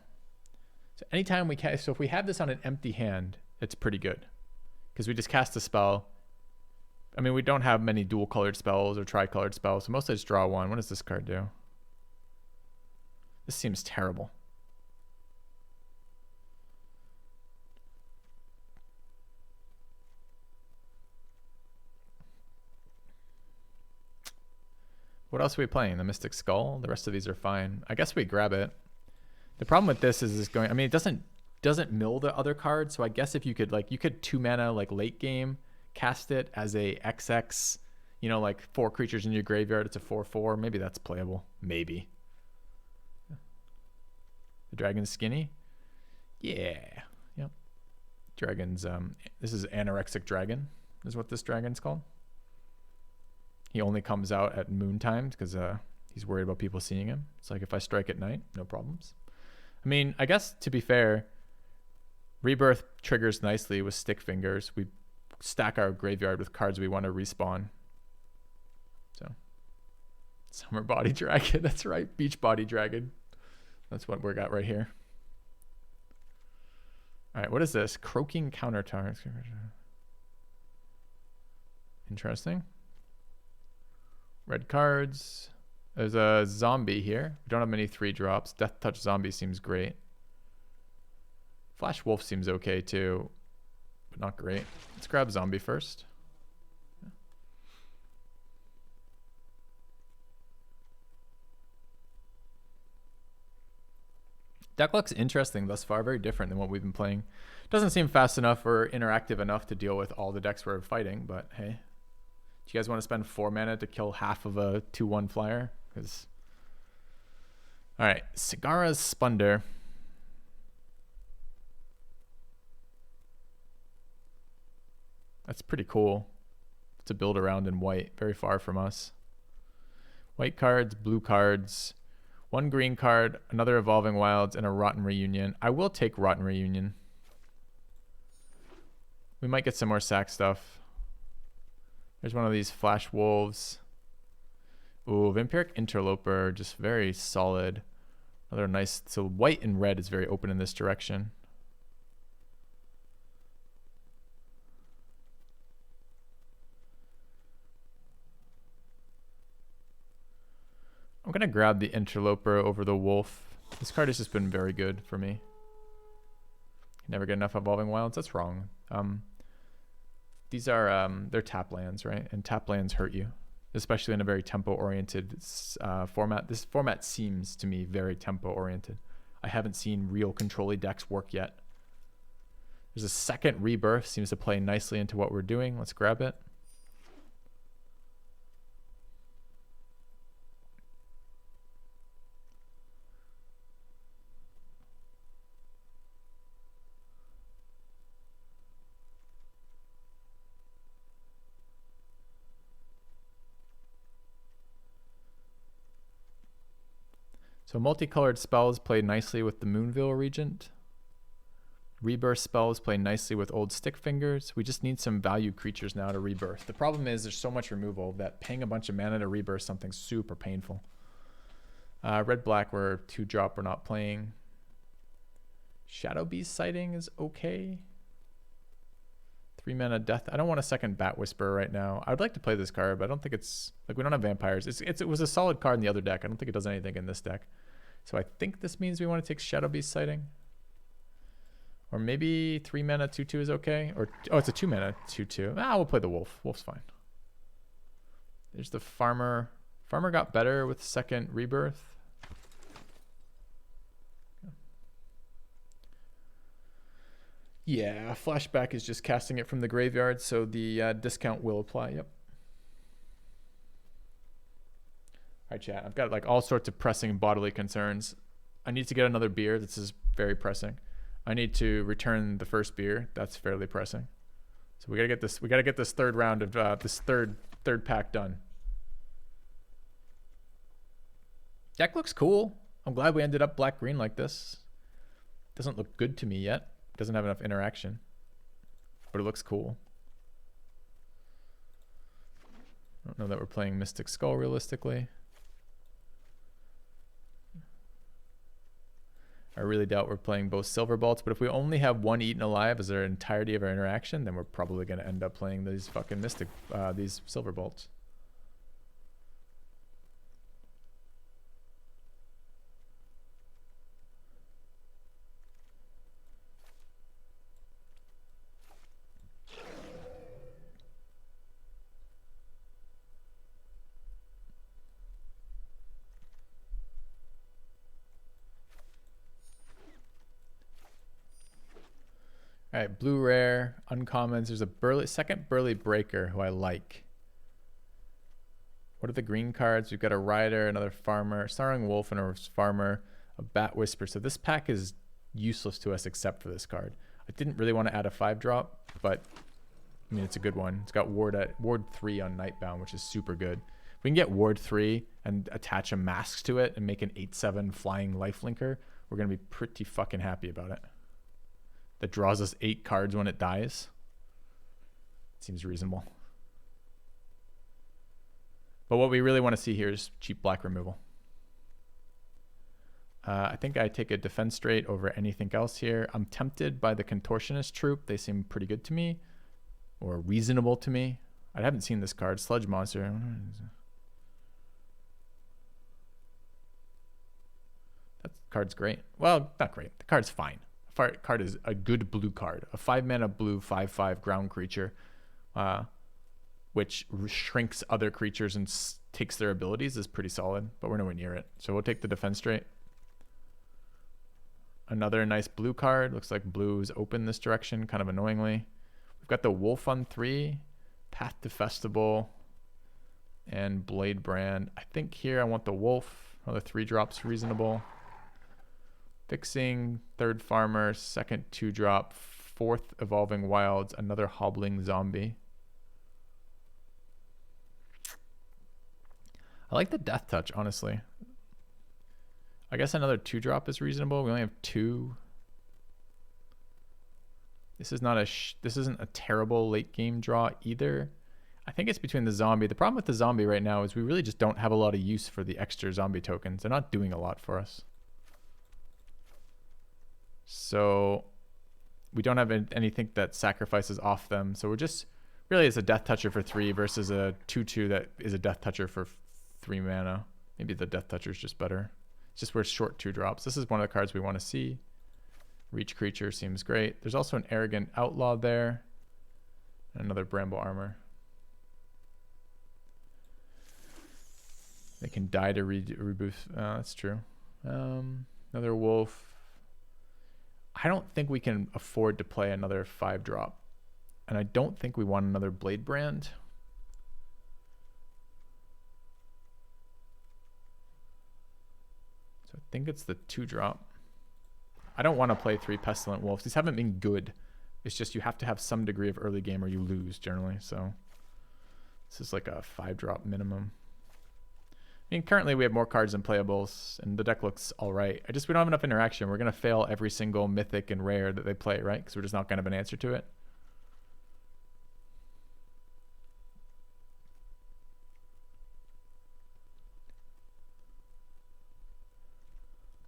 So anytime we cast, so if we have this on an empty hand, it's pretty good. Because we just cast a spell. I mean, we don't have many dual colored spells or tri-colored spells, so mostly just draw one. What does this card do? This seems terrible. What else are we playing? The Mystic Skull? The rest of these are fine. I guess we grab it. The problem with this is going, I mean, it doesn't mill the other cards, so I guess if you could, like, you could 2 mana, like, late game, cast it as a XX, you know, like 4 creatures in your graveyard, it's a 4/4. Maybe that's playable. Maybe. The dragon's skinny? Yeah. Yep. Dragon's, this is Anorexic Dragon, is what this dragon's called. He only comes out at moon times because he's worried about people seeing him. It's like, if I strike at night, no problems. I mean, I guess to be fair, Rebirth triggers nicely with Stick Fingers. We stack our graveyard with cards we want to respawn. So, Summer Body Dragon. That's right, Beach Body Dragon. That's what we got right here. All right, what is this? Croaking Countertarget. Interesting. Red cards. There's a zombie here. We don't have many 3-drops. Death Touch Zombie seems great. Flash Wolf seems okay too, but not great. Let's grab Zombie first. Deck looks interesting thus far. Very different than what we've been playing. Doesn't seem fast enough or interactive enough to deal with all the decks we're fighting, but hey. Do you guys want to spend 4 mana to kill half of a 2/1 flyer? Because, all right, Sagara's Splendor. That's pretty cool to build around in white, very far from us. White cards, blue cards, 1 green card, another Evolving Wilds, and a Rotten Reunion. I will take Rotten Reunion. We might get some more sack stuff. There's one of these Flash Wolves. Ooh, Vampiric Interloper, just very solid. Another nice, so white and red is very open in this direction. I'm going to grab the Interloper over the Wolf. This card has just been very good for me. Never get enough Evolving Wilds. That's wrong. These are, they're tap lands, right? And tap lands hurt you, especially in a very tempo-oriented format. This format seems to me very tempo-oriented. I haven't seen real control-y decks work yet. There's a second Rebirth, seems to play nicely into what we're doing. Let's grab it. So multicolored spells play nicely with the Moonveil Regent. Rebirth spells play nicely with old stick fingers. We just need some value creatures now to rebirth. The problem is there's so much removal that paying a bunch of mana to rebirth something's super painful. Red black, we're 2-drop, we're not playing. Shadow Beast Sighting is okay. 3 mana Death. I don't want a second Bat Whisperer right now. I would like to play this card, but I don't think it's like we don't have vampires. It was a solid card in the other deck. I don't think it does anything in this deck. So I think this means we want to take Shadow Beast Sighting. Or maybe 3 mana 2/2 is okay. Or oh, it's a 2 mana 2/2. Ah, we'll play the Wolf. Wolf's fine. There's the Farmer. Farmer got better with second Rebirth. Yeah, Flashback is just casting it from the graveyard, so the discount will apply. Yep. All right, chat. I've got like all sorts of pressing bodily concerns. I need to get another beer. This is very pressing. I need to return the first beer. That's fairly pressing. So we gotta get this. We gotta get this third round of this third pack done. Deck looks cool. I'm glad we ended up black green like this. Doesn't look good to me yet. Doesn't have enough interaction, but it looks cool. I don't know that we're playing Mystic Skull realistically. I really doubt we're playing both Silver Bolts, but if we only have one Eaten Alive as our entirety of our interaction, then we're probably going to end up playing these fucking these Silver Bolts. All right, blue rare, uncommons. There's a second Burly Breaker who I like. What are the green cards? We've got a Rider, another Farmer, Sorrowing Wolf, and a Farmer, a Bat Whisper. So this pack is useless to us except for this card. I didn't really want to add a 5-drop, but I mean, it's a good one. It's got Ward 3 on Nightbound, which is super good. If we can get Ward 3 and attach a Mask to it and make an 8/7 flying lifelinker, we're going to be pretty fucking happy about it. That draws us 8 cards when it dies. Seems reasonable. But what we really want to see here is cheap black removal. I think I take a Defense Straight over anything else here. I'm tempted by the Contortionist Troop. They seem pretty good to me, or reasonable to me. I haven't seen this card. Sludge Monster. That card's great. Well, not great. The card's fine. Card is a good blue card, a 5-mana blue 5/5 ground creature, which shrinks other creatures and takes their abilities is pretty solid, but we're nowhere near it. So we'll take the Defense Straight. Another nice blue card. Looks like blue is open this direction, kind of annoyingly. We've got the Wolf on 3, Path to Festival, and Blade Brand. I think here I want the Wolf. Another 3-drops reasonable. Fixing, 3rd Farmer, 2nd 2-drop, 4th Evolving Wilds, another Hobbling Zombie. I like the Death Touch, honestly. I guess another 2-drop is reasonable. We only have 2. This is not this isn't a terrible late game draw either. I think it's between the zombie. The problem with the zombie right now is we really just don't have a lot of use for the extra zombie tokens. They're not doing a lot for us. So we don't have anything that sacrifices off them. So we're just really it's a Death Toucher for 3 versus a 2/2 that is a Death Toucher for 3 mana. Maybe the Death Toucher is just better. It's just we're short 2-drops. This is one of the cards we want to see. Reach Creature seems great. There's also an Arrogant Outlaw there. And another Bramble Armor. They can die to reboost. That's true. Another Wolf. I don't think we can afford to play another 5-drop. And I don't think we want another Blade Brand. So I think it's the 2-drop. I don't want to play 3 Pestilent Wolves. These haven't been good. It's just you have to have some degree of early game or you lose generally. So this is like a 5-drop minimum. I mean, currently we have more cards than playables, and the deck looks all right. We don't have enough interaction. We're going to fail every single mythic and rare that they play, right? Because we're just not going to have an answer to it.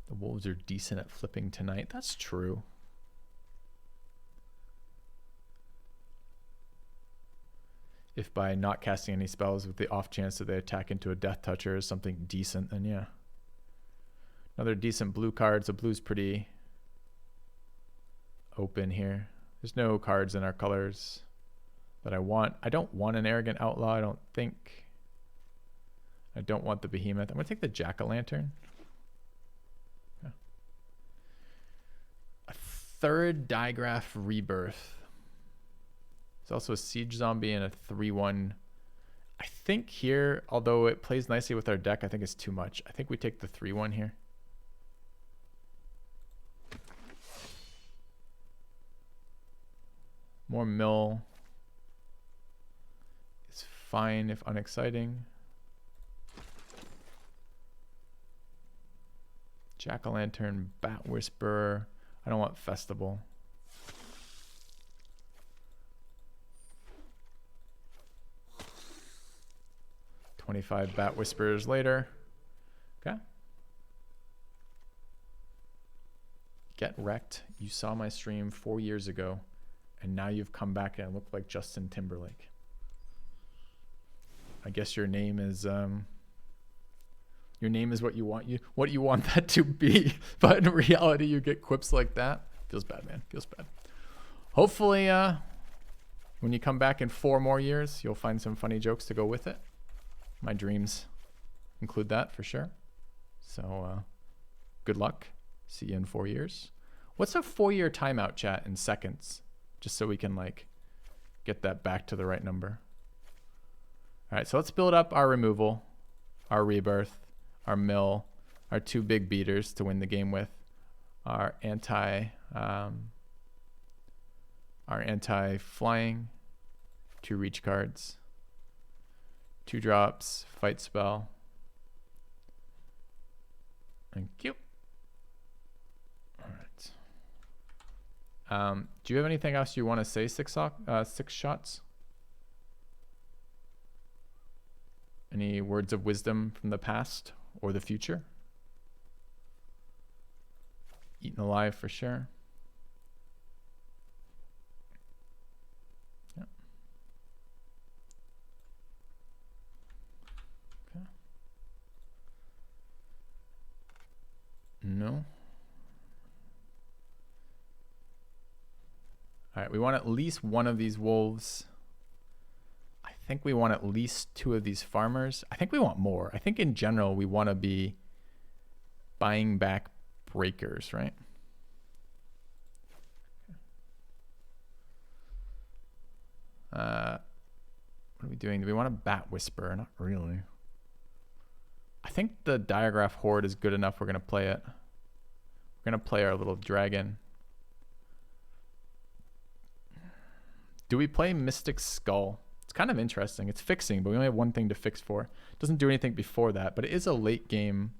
The Wolves are decent at flipping tonight. That's true. If by not casting any spells with the off chance that they attack into a Death Toucher is something decent, then yeah. Another decent blue card. So blue's pretty open here. There's no cards in our colors that I want. I don't want an Arrogant Outlaw, I don't think. I don't want the Behemoth. I'm going to take the Jack-o'-lantern. Yeah. A third Digraph Rebirth. There's also a Siege Zombie and a 3/1. I think here, although it plays nicely with our deck, I think it's too much. I think we take the 3/1 here. More mill is fine if unexciting. Jack-o'-lantern, Bat Whisperer. I don't want Festival. $25 Bat Whisperers later. Okay. Get wrecked. You saw my stream 4 years ago, and now you've come back and look like Justin Timberlake. I guess your name is what you want that to be, but in reality you get quips like that. Feels bad, man. Feels bad. Hopefully when you come back in 4 more years, you'll find some funny jokes to go with it. My dreams include that for sure. So good luck. See you in 4 years. What's a 4-year timeout, chat, in seconds? Just so we can like get that back to the right number. All right, so let's build up our removal, our rebirth, our mill, our 2 big beaters to win the game with, our anti-flying, 2 reach cards, 2 drops, fight spell. Thank you. All right. Do you have anything else you want to say, Six Shots? Any words of wisdom from the past or the future? Eaten alive for sure. Yep. Okay. No. All right, we want at least one of these wolves. I think we want at least 2 of these farmers. I think we want more. I think in general we want to be buying back breakers, right? What are we doing? Do we want a Bat Whisperer? Not really. I think the Digraph Horde is good enough. We're going to play it. We're going to play our little dragon. Do we play Mystic Skull? It's kind of interesting. It's fixing, but we only have 1 thing to fix for. It doesn't do anything before that, but it is a late game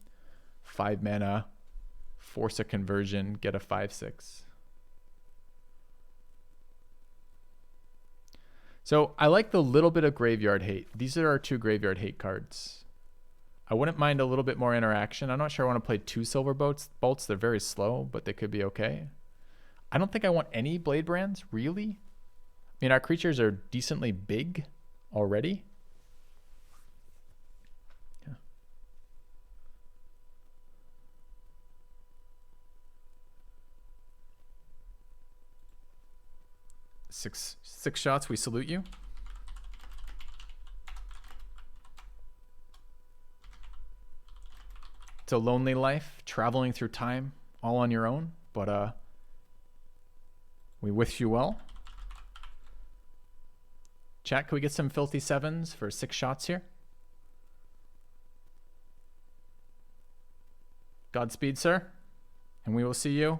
5 mana, force a conversion, get a 5/6. So I like the little bit of Graveyard Hate. These are our 2 Graveyard Hate cards. I wouldn't mind a little bit more interaction. I'm not sure I want to play 2 Silver Bolts. They're very slow, but they could be okay. I don't think I want any Blade Brands, really. I mean, our creatures are decently big already. Yeah. Six shots, we salute you. It's a lonely life, traveling through time, all on your own, but we wish you well. Chat, can we get some filthy 7s for 6 shots here? Godspeed, sir. And we will see you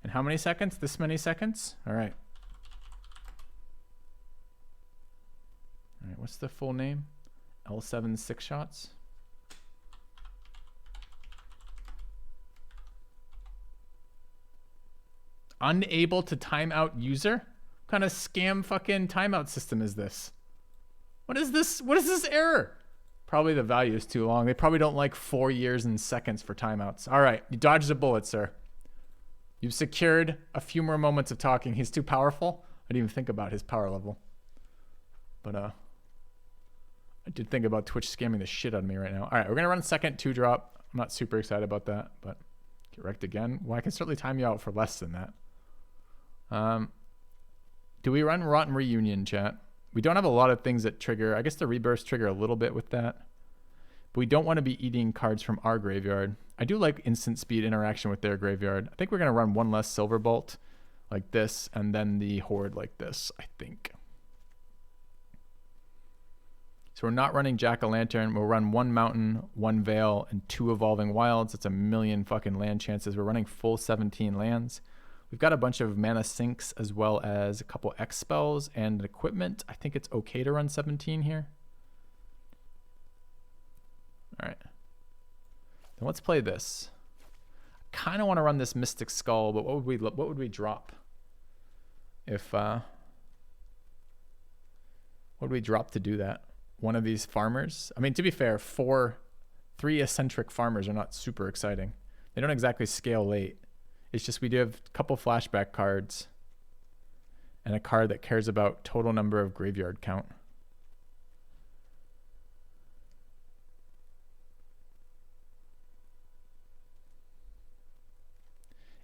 in how many seconds? This many seconds? All right. All right, what's the full name? L7 6 shots. Unable to time out user? What kind of scam fucking timeout system is this? What is this? What is this error? Probably the value is too long. They probably don't like 4 years and seconds for timeouts. All right, you dodged a bullet, sir. You've secured a few more moments of talking. He's too powerful. I didn't even think about his power level. But I did think about Twitch scamming the shit out of me right now. All right, we're gonna run second 2-drop. I'm not super excited about that, but get wrecked again. Well, I can certainly time you out for less than that. Do we run Rotten Reunion, chat? We don't have a lot of things that trigger. I guess the rebirths trigger a little bit with that. But we don't want to be eating cards from our graveyard. I do like instant speed interaction with their graveyard. I think we're going to run one less Silver Bolt like this, and then the Horde like this, I think. So we're not running Jack-o'-lantern. We'll run 1 Mountain, 1 Veil, and 2 Evolving Wilds. That's a million fucking land chances. We're running full 17 lands. We've got a bunch of mana sinks as well as a couple X spells and equipment. I think it's okay to run 17 here. All right. Then let's play this. I kind of want to run this Mystic Skull, but what would we drop? If what would we drop to do that? One of these farmers? I mean, to be fair, 3 eccentric farmers are not super exciting. They don't exactly scale late. It's just we do have a couple flashback cards and a card that cares about total number of graveyard count.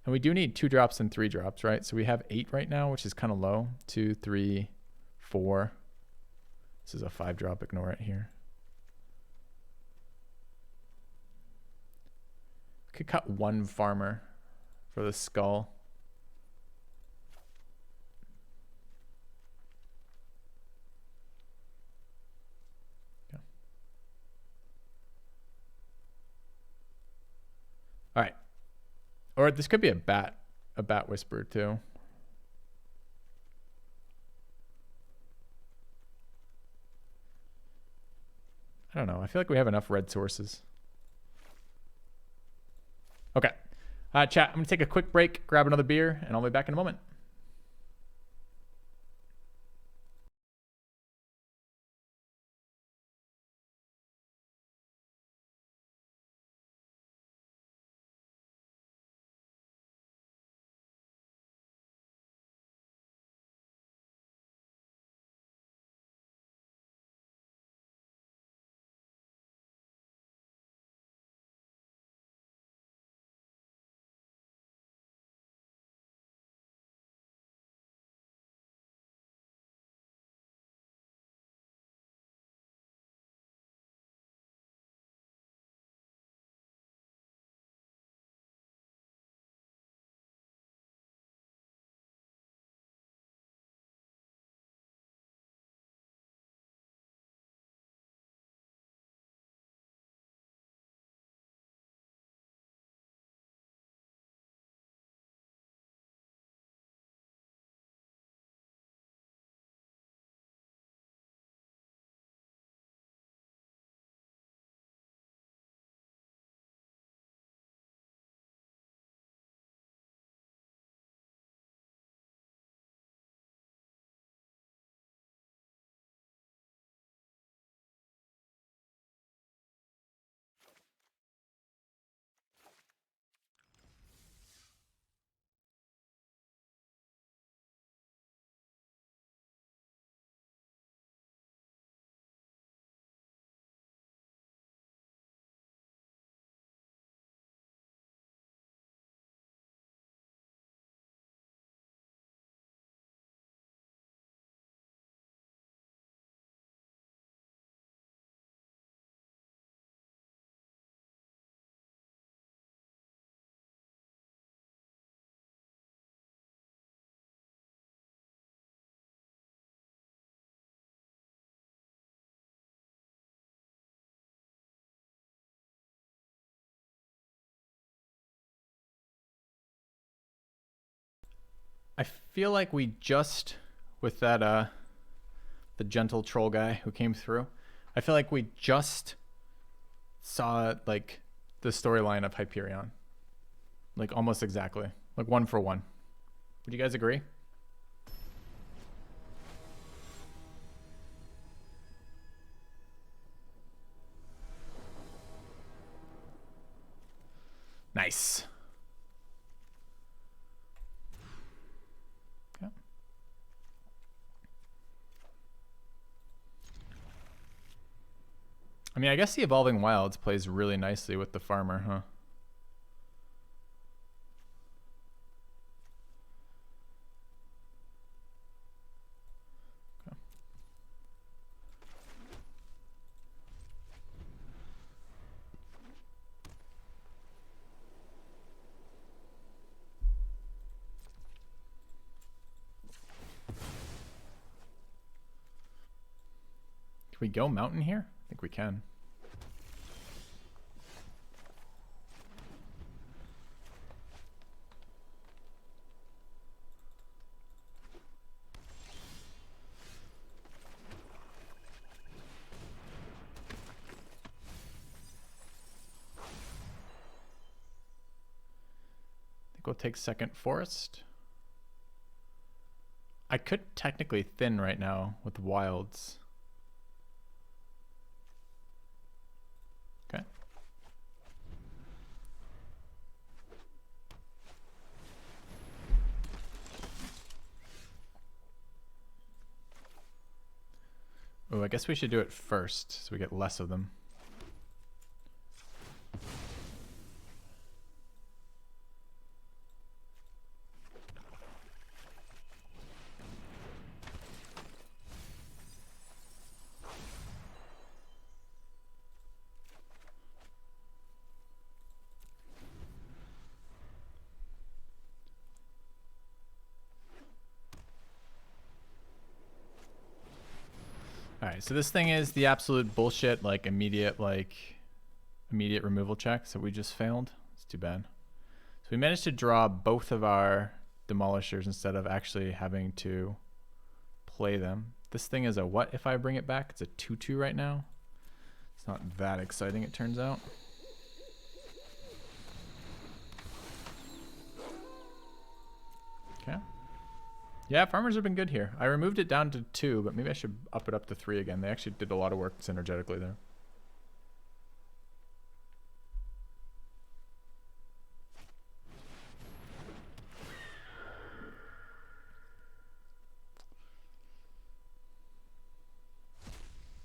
And we do need 2 drops and 3 drops, right? So we have 8 right now, which is kind of low. 2, 3, 4. This is a 5-drop. Ignore it here. We could cut 1 farmer for the skull. Yeah. All right. Or this could be a bat whisperer too. I don't know. I feel like we have enough red sources. Okay. Chat, I'm going to take a quick break, grab another beer, and I'll be back in a moment. I feel like we just, with that, the gentle troll guy who came through, I feel like we just saw, like, the storyline of Hyperion. Like, almost exactly. Like, 1 for 1. Would you guys agree? Nice. Okay. I mean, I guess the Evolving Wilds plays really nicely with the farmer, huh? Okay. Can we go mountain here? I think we can. I think we'll take second forest. I could technically thin right now with wilds. Okay. Oh, I guess we should do it first so we get less of them. Alright, so this thing is the absolute bullshit, like immediate removal check, so we just failed. It's too bad. So we managed to draw both of our demolishers instead of actually having to play them. This thing is a what if I bring it back? It's a 2/2 right now. It's not that exciting, it turns out. Okay. Yeah, farmers have been good here. I removed it down to 2, but maybe I should up it up to 3 again. They actually did a lot of work synergetically there.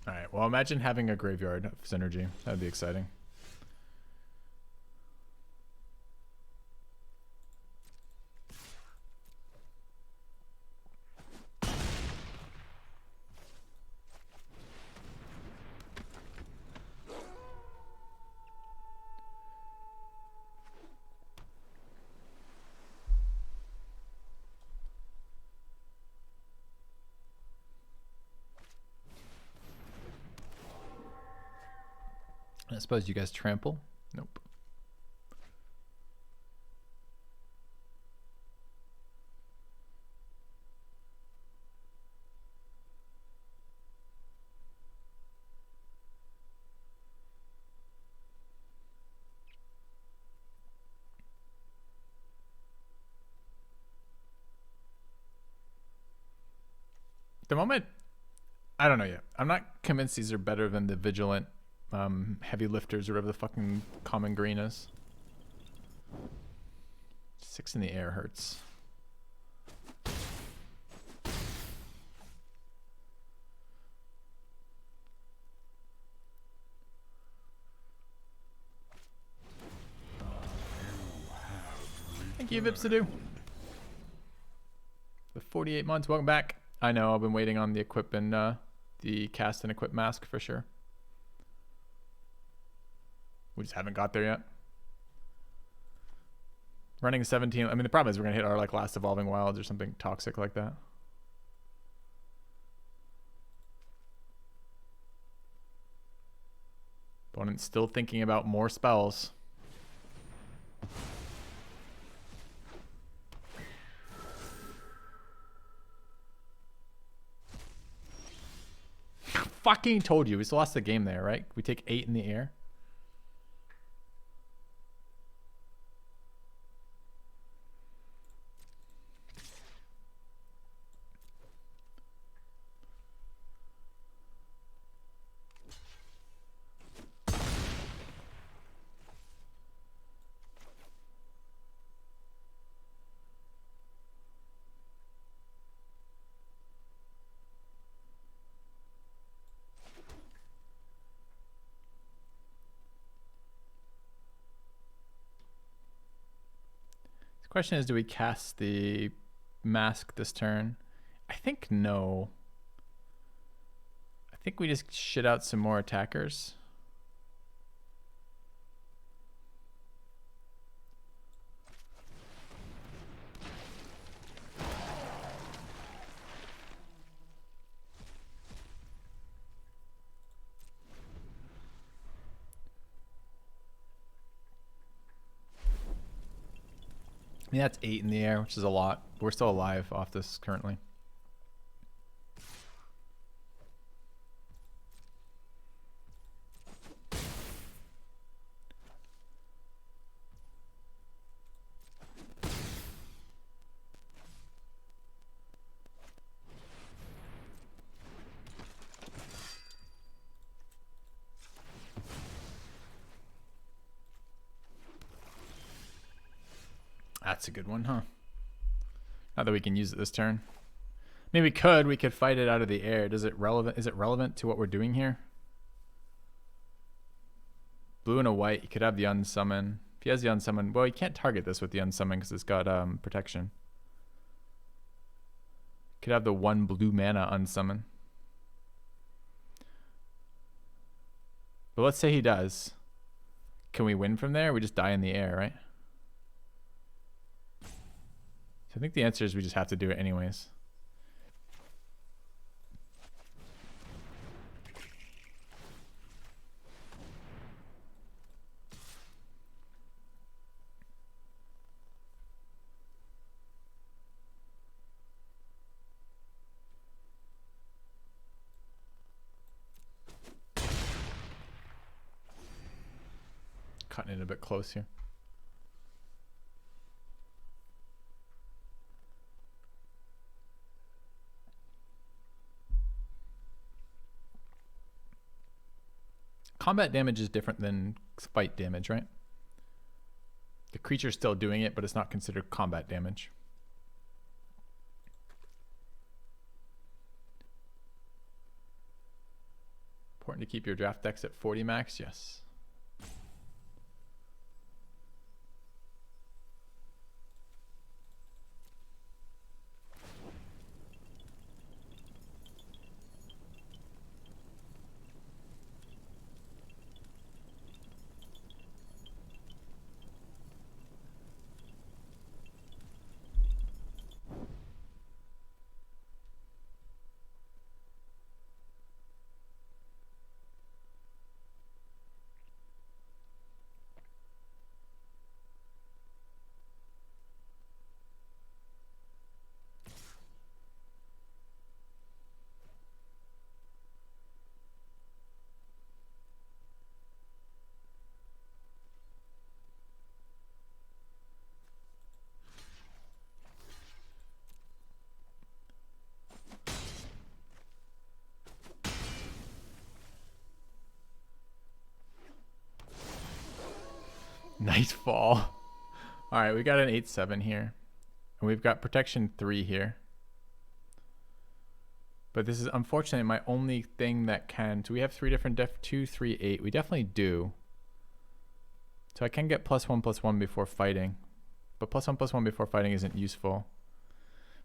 Alright, well imagine having a graveyard of synergy. That'd be exciting. I suppose you guys trample? Nope. At the moment, I don't know yet. I'm not convinced these are better than the Vigilant heavy lifters or whatever the fucking common green is. 6 in the air hurts. Thank you, Vipsadoo. The 48 months, welcome back. I know, I've been waiting on the equip and the cast and equip mask for sure. We just haven't got there yet. Running 17. I mean, the problem is we're going to hit our like last Evolving Wilds or something toxic like that. Opponent's still thinking about more spells. Fucking told you. We still lost the game there, right? We take 8 in the air. Question is, do we cast the mask this turn? I think no. I think we just shit out some more attackers. I mean, that's 8 in the air, which is a lot. But we're still alive off this currently. That's a good one, huh? Not that we can use it this turn. Maybe we could fight it out of the air. Is it relevant to what we're doing here? Blue and a white, you could have the unsummon. If he has the unsummon, well, you can't target this with the unsummon because it's got protection. Could have the 1 blue mana unsummon. But let's say he does. Can we win from there? We just die in the air, right? So I think the answer is we just have to do it anyways. Cutting it a bit close here. Combat damage is different than fight damage, right? The creature's still doing it, but it's not considered combat damage. Important to keep your draft decks at 40 max, yes. Nightfall. All right, we got an 8/7 here. And we've got protection 3 here. But this is unfortunately my only thing that can. So we have 3 different 2, 3, 8. We definitely do. So I can get +1/+1 before fighting. But +1/+1 before fighting isn't useful.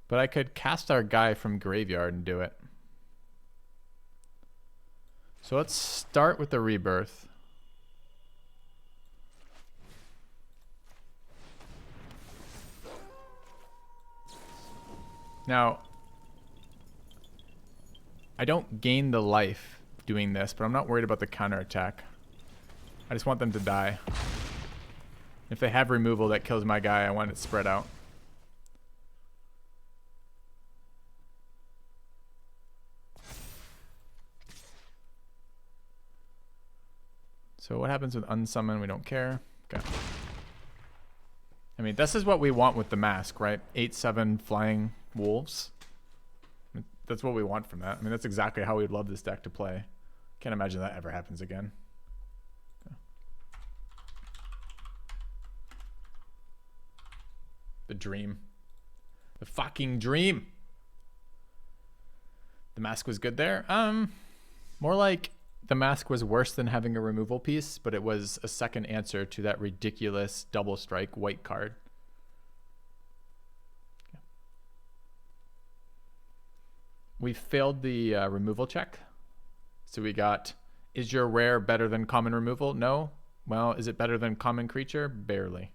But I could cast our guy from graveyard and do it. So let's start with the rebirth. Now, I don't gain the life doing this, but I'm not worried about the counterattack. I just want them to die. If they have removal that kills my guy, I want it spread out. So what happens with unsummon? We don't care. Okay. I mean, this is what we want with the mask, right? 8/7 flying wolves. That's what we want from that. I mean, that's exactly how we'd love this deck to play. Can't imagine that ever happens again. Okay. The dream. The fucking dream. The mask was good there. More like the mask was worse than having a removal piece, but it was a second answer to that ridiculous double strike white card. We failed the removal check. So we got, is your rare better than common removal? No. Well, is it better than common creature? Barely.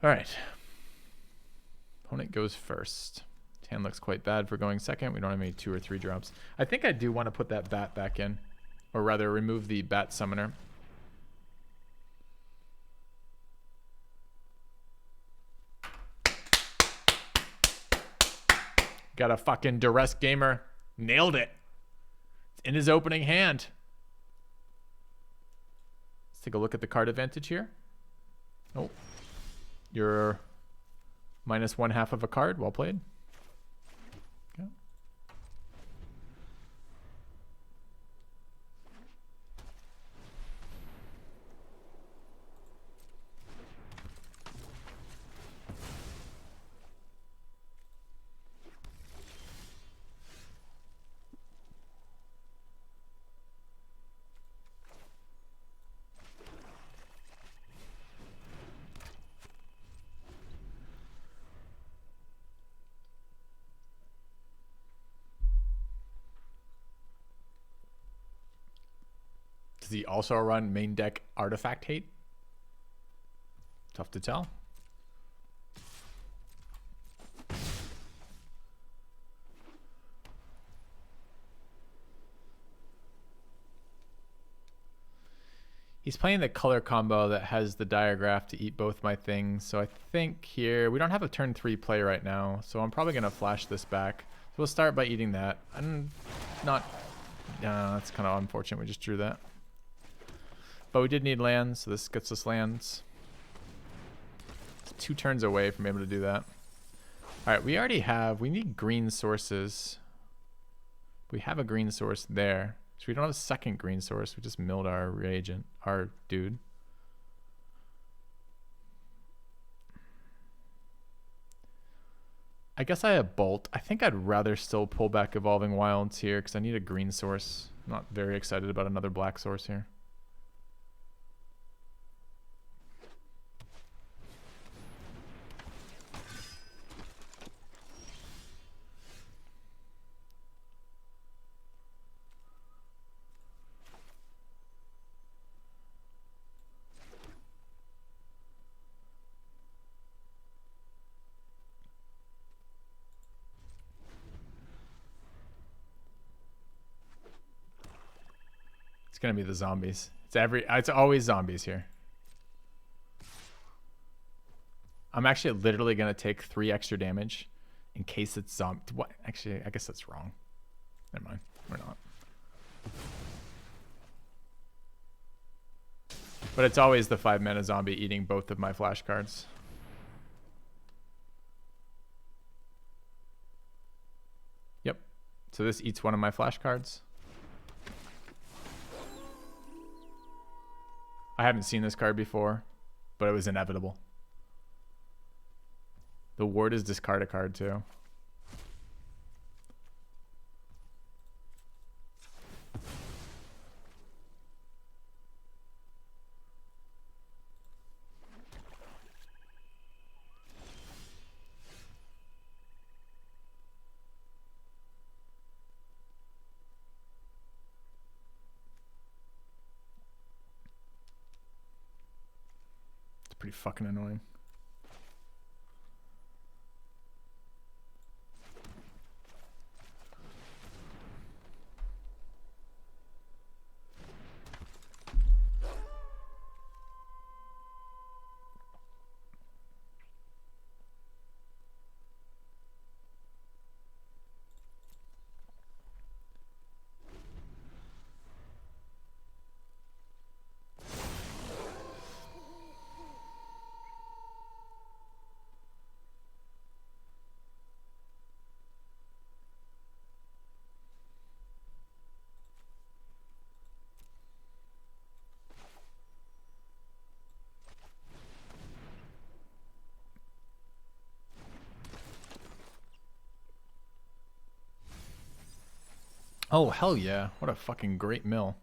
All right. Opponent goes first. Hand looks quite bad for going second. We don't have any 2 or 3 drops. I think I do want to put that bat back in. Or rather, remove the bat summoner. Got a fucking duress gamer. Nailed it. It's in his opening hand. Let's take a look at the card advantage here. Oh. You're minus 1/2 of a card. Well played. Okay. Does he also run main deck artifact hate? Tough to tell. He's playing the color combo that has the diagraph to eat both my things. So I think here, we don't have a turn 3 play right now. So I'm probably going to flash this back. So we'll start by eating that. I'm not, that's kind of unfortunate. We just drew that. But we did need lands, so this gets us lands. It's 2 turns away from being able to do that. Alright, we already have, we need green sources. We have a green source there. So we don't have a second green source. We just milled our reagent, our dude. I guess I have Bolt. I think I'd rather still pull back Evolving Wilds here because I need a green source. I'm not very excited about another black source here. It's gonna be the zombies. It's always zombies here. I'm actually literally gonna take 3 extra damage in case it's zombie. What? Actually, I guess that's wrong. Never mind. We're not. But it's always the 5-mana zombie eating both of my flash cards. Yep. So this eats one of my flash cards. I haven't seen this card before, but it was inevitable. The ward is discard a card too. Pretty fucking annoying. Oh, hell yeah. What a fucking great mill.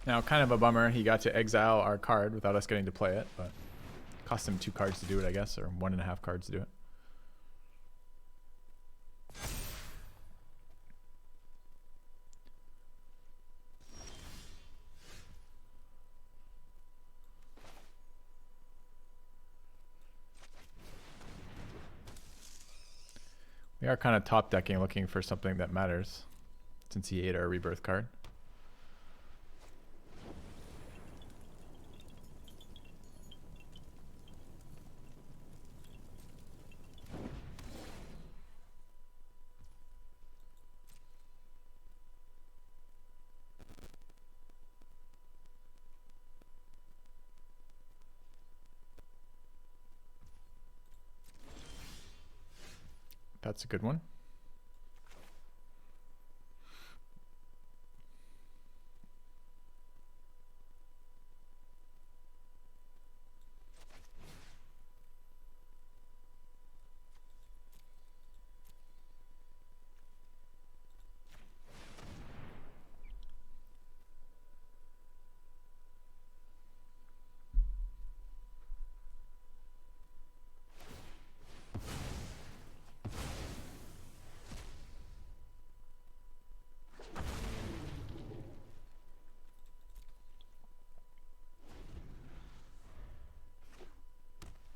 Now, kind of a bummer, he got to exile our card without us getting to play it, but cost him 2 cards to do it, I guess, or 1.5 cards to do it. We are kind of top decking, looking for something that matters, since he ate our rebirth card. That's a good one.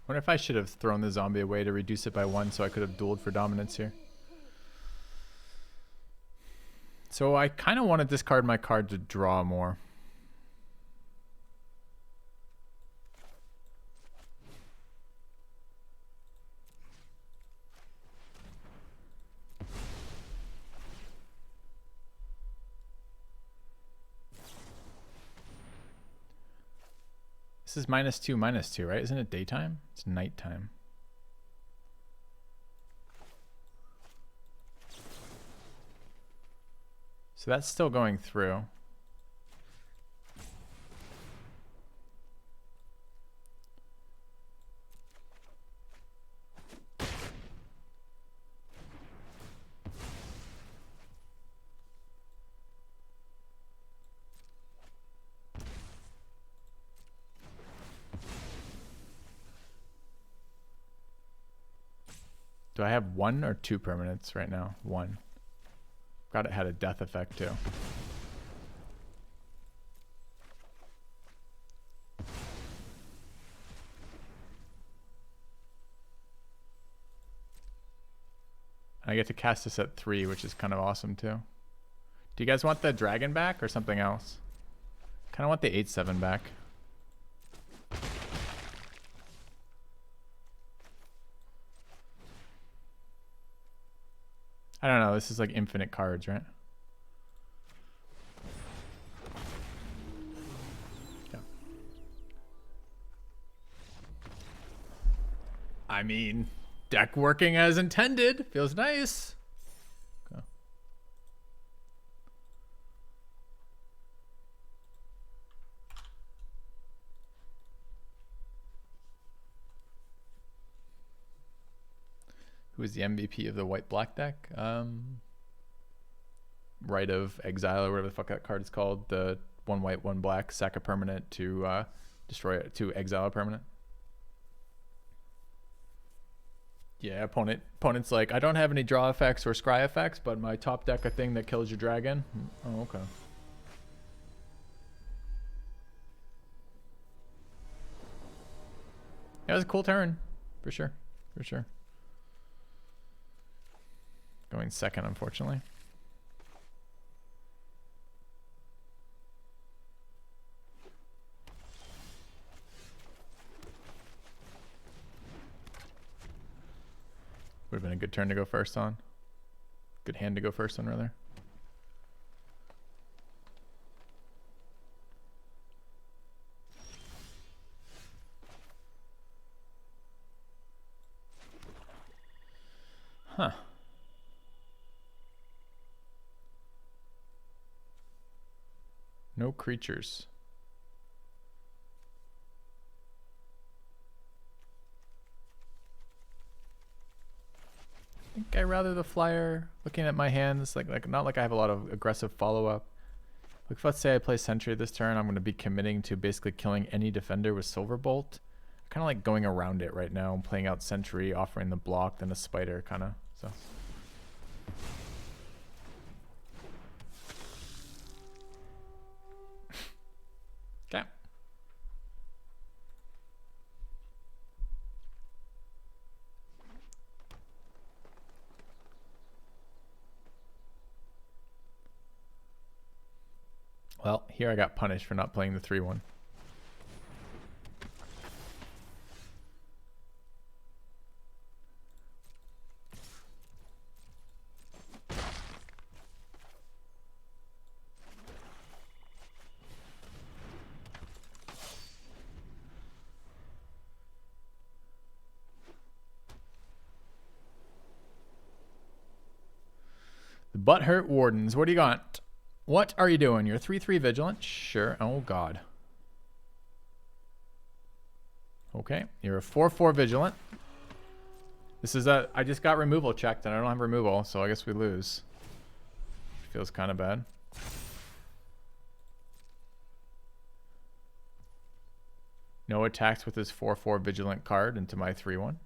Wonder if I should have thrown the zombie away to reduce it by 1 so I could have dueled for dominance here. So I kind of want to discard my card to draw more. This is -2/-2, right? Isn't it daytime? It's nighttime. So that's still going through. Do I have 1 or 2 permanents right now? 1. God, it had a death effect too. I get to cast this at 3, which is kind of awesome too. Do you guys want the dragon back or something else? Kind of want the 8/7 back. I don't know, this is like infinite cards, right? Yeah. I mean, deck working as intended. Feels nice. Okay. Who is the MVP of the white-black deck? Rite of Exile or whatever the fuck that card is called. The 1 white, 1 black, sack a permanent to destroy it, to exile a permanent. Yeah, opponent's like, I don't have any draw effects or scry effects, but my top deck a thing that kills your dragon. Oh, okay. Yeah, it was a cool turn, for sure, for sure. Going second, unfortunately. have been a good turn to go first on. Good hand to go first on, rather. Huh. No creatures. I think I rather the flyer. Looking at my hands, like not like I have a lot of aggressive follow up. Like if let's say I play sentry this turn, I'm going to be committing to basically killing any defender with Silverbolt. Kind of like going around it right now, playing out sentry, offering the block, then a spider, kind of. So. Okay. Well, here I got punished for not playing the 3-1. The Butthurt Wardens. What do you got? What are you doing? You're 3-3 vigilant? Sure. Oh, God. Okay. You're a 4-4 vigilant. This is a... I just got removal checked, and I don't have removal, so I guess we lose. Feels kind of bad. No attacks with his 4-4 vigilant card into my 3-1.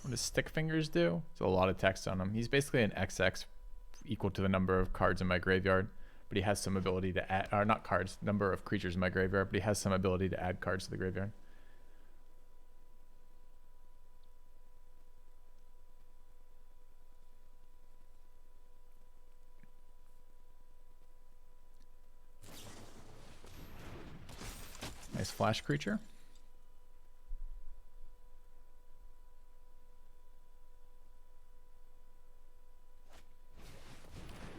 What does Stick Fingers do? There's a lot of text on him. He's basically an XX equal to the number of cards in my graveyard, but he has some ability to add, or not cards, number of creatures in my graveyard, but he has some ability to add cards to the graveyard. Nice flash creature.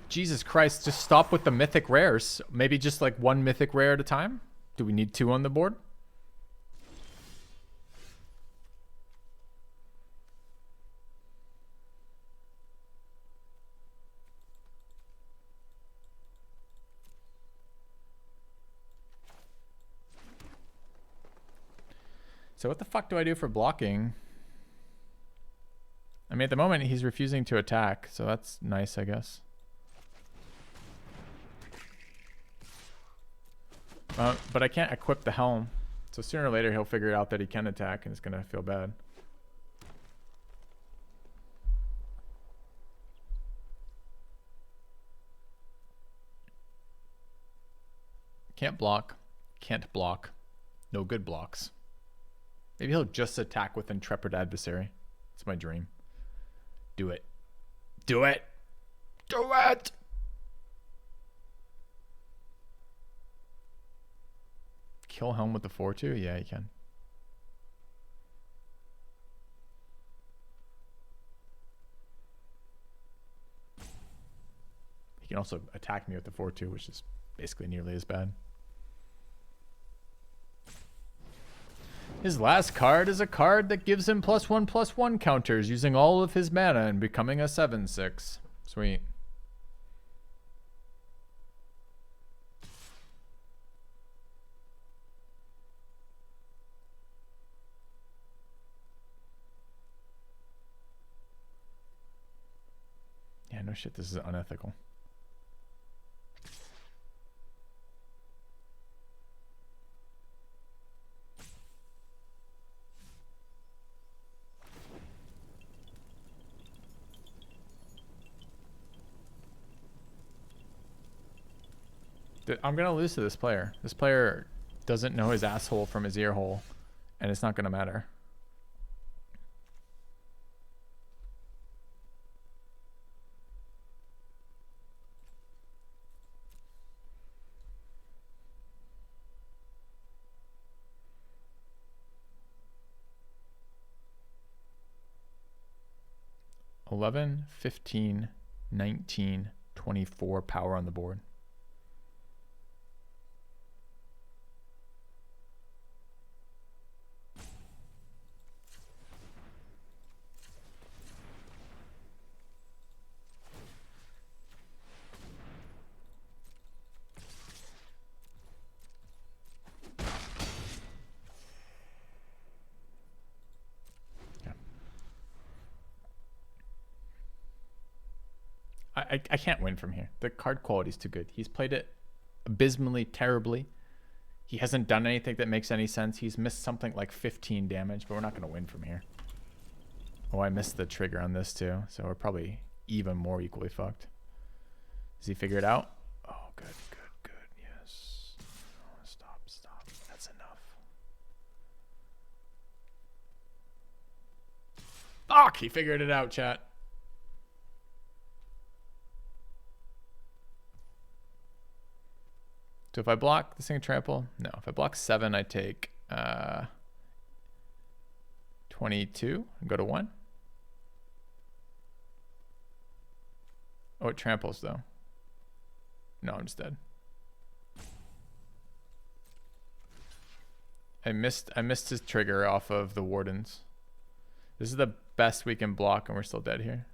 Jesus Christ, just stop with the mythic rares. Maybe just like one mythic rare at a time? Do we need 2 on the board? So what the fuck do I do for blocking? I mean, at the moment, he's refusing to attack, so that's nice, I guess. But I can't equip the helm. So sooner or later he'll figure out that he can attack and it's going to feel bad. Can't block. Can't block. No good blocks. Maybe he'll just attack with Intrepid Adversary. It's my dream. Do it. Do it. Do it! Kill Helm with the 4-2? Yeah, you can. He can also attack me with the 4-2, which is basically nearly as bad. His last card is a card that gives him +1/+1 counters using all of his mana and becoming a 7/6. Sweet. Yeah, no shit, this is unethical. I'm gonna lose to this player. This player doesn't know his asshole from his ear hole, and it's not gonna matter. $11, $15, $19, $24 power on the board. I can't win from here. The card quality is too good. He's played it abysmally, terribly. He hasn't done anything that makes any sense. He's missed something like 15 damage, but we're not going to win from here. Oh, I missed the trigger on this too, so we're probably even more equally fucked. Does he figure it out? Oh, good, good, good. Yes. Oh, stop, stop. That's enough. Fuck! He figured it out, chat. So if I block this thing trample, no. If I block 7, I take 22 and go to 1. Oh, it tramples though. No, I'm just dead. I missed his trigger off of the wardens. This is the best we can block, and we're still dead here.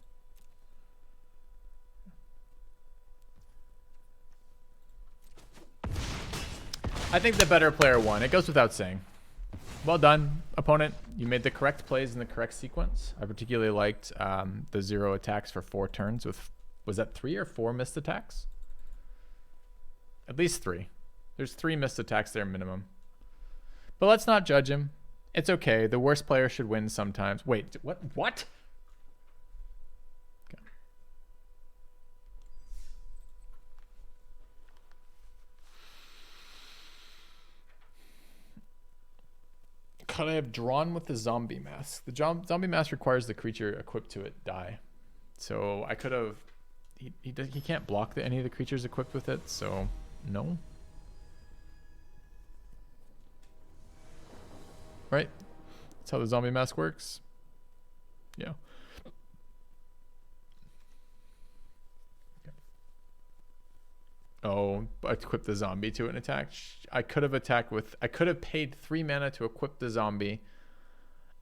I think the better player won. It goes without saying. Well done, opponent. You made the correct plays in the correct sequence. I particularly liked the 0 attacks for 4 turns with, was that 3 or 4 missed attacks? At least 3. There's 3 missed attacks there minimum. But let's not judge him. It's okay. The worst player should win sometimes. Wait, what? What? Okay. Could I have drawn with the zombie mask? The zombie mask requires the creature equipped to it die. So I could have... He can't block any of the creatures equipped with it, so no. Right? That's how the zombie mask works. Yeah. Okay. Oh, I equipped the zombie to an attack. I could have attacked with... I could have paid 3 mana to equip the zombie.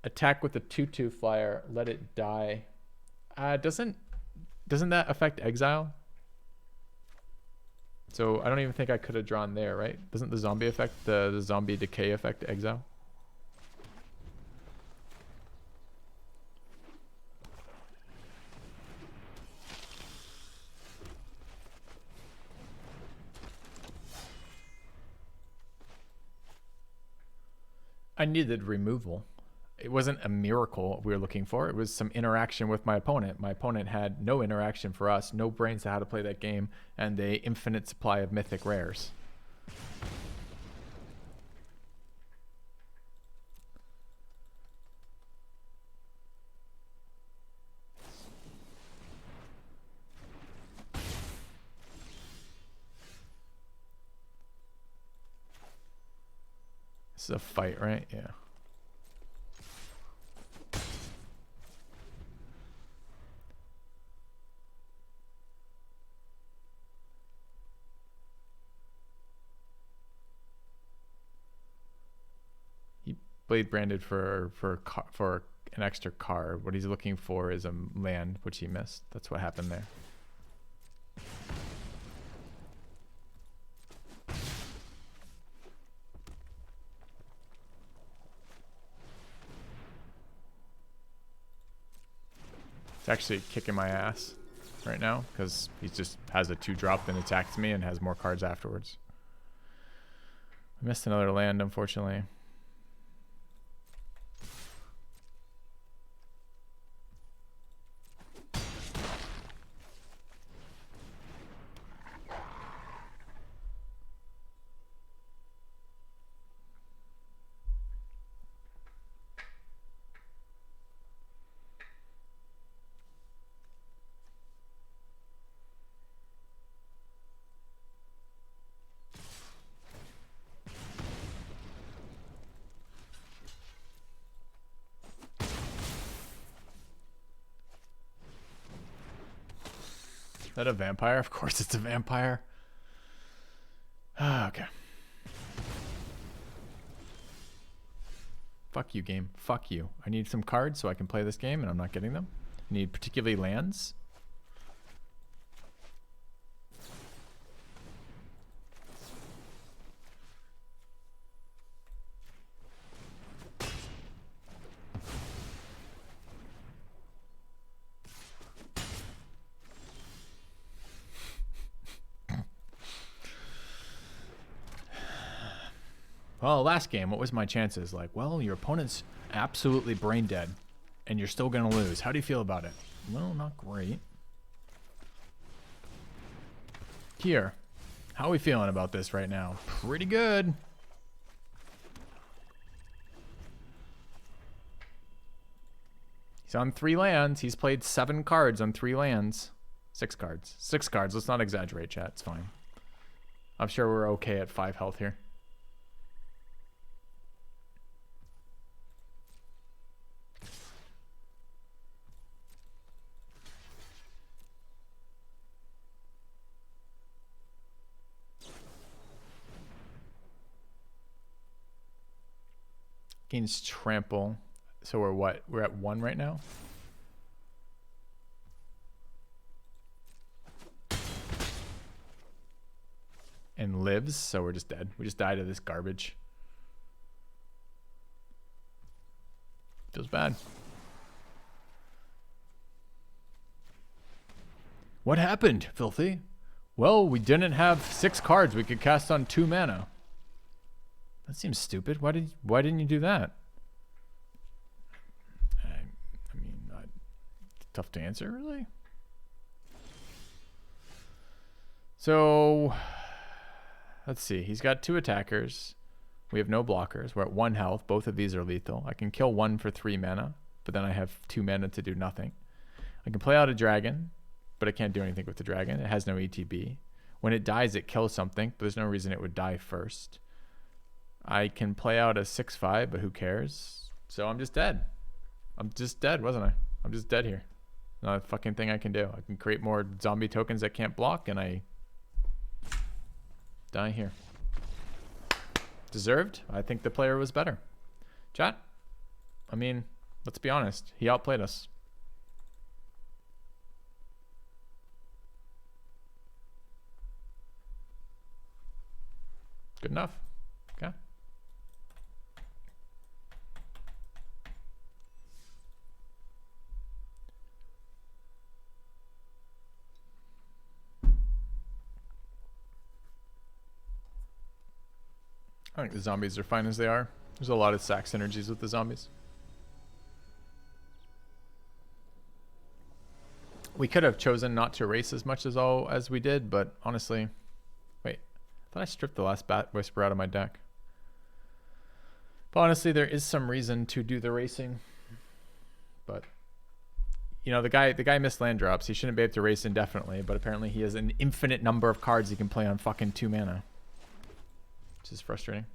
Attack with the 2/2 flyer. Let it die. Doesn't that affect exile? So I don't even think I could have drawn there, right? Doesn't the zombie affect the zombie decay affect exile? I needed removal. It wasn't a miracle we were looking for. It was some interaction with my opponent. My opponent had no interaction for us, no brains to how to play that game, and an infinite supply of mythic rares. This is a fight, right? Yeah. He blade branded for an extra card. What he's looking for is a land, which he missed. That's what happened there. It's actually kicking my ass right now because he just has a 2-drop and attacks me and has more cards afterwards. I missed another land, unfortunately. that a vampire? Of course it's a vampire. Ah, okay. Fuck you, game. Fuck you. I need some cards so I can play this game, and I'm not getting them. I need particularly lands. Well, last game, what was my chances? Like, well, your opponent's absolutely brain dead, and you're still going to lose. How do you feel about it? Well, not great. Here, how are we feeling about this right now? Pretty good. He's on 3 lands. He's played 7 cards on 3 lands. 6 cards. 6 cards. Let's not exaggerate, chat. It's fine. I'm sure we're okay at 5 health here. Gains trample. So we're what? We're at 1 right now? And lives, so we're just dead. We just died of this garbage. Feels bad. What happened, Filthy? Well, we didn't have 6 cards we could cast on 2 mana. That seems stupid. Why didn't you do that? I mean, tough to answer, really. So, let's see. He's got 2 attackers. We have no blockers. We're at 1 health. Both of these are lethal. I can kill 1 for 3 mana, but then I have 2 mana to do nothing. I can play out a dragon, but I can't do anything with the dragon. It has no ETB. When it dies, it kills something, but there's no reason it would die first. I can play out a 6/5, but who cares? So I'm just dead. I'm just dead, wasn't I? I'm just dead here. Not a fucking thing I can do. I can create more zombie tokens that can't block, and I die here. Deserved. I think the player was better. Chat? I mean, let's be honest. He outplayed us. Good enough. Okay. I think the zombies are fine as they are. There's a lot of sack synergies with the zombies. We could have chosen not to race as much as we did, but honestly, wait, I thought I stripped the last Bat Whisper out of my deck. But honestly, there is some reason to do the racing. But you know, the guy missed land drops. He shouldn't be able to race indefinitely, but apparently he has an infinite number of cards he can play on fucking 2 mana. Which is frustrating.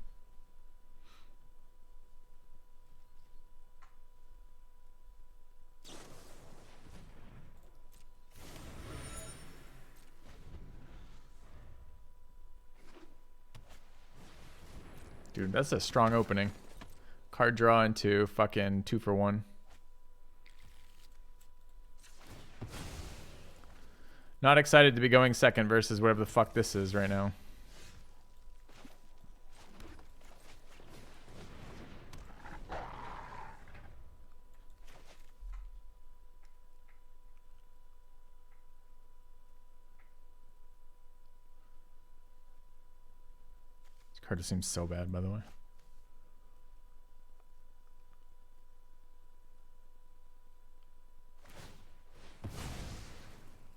Dude, that's a strong opening. Card draw into fucking 2 for 1. Not excited to be going second versus whatever the fuck this is right now. Card just seems so bad, by the way.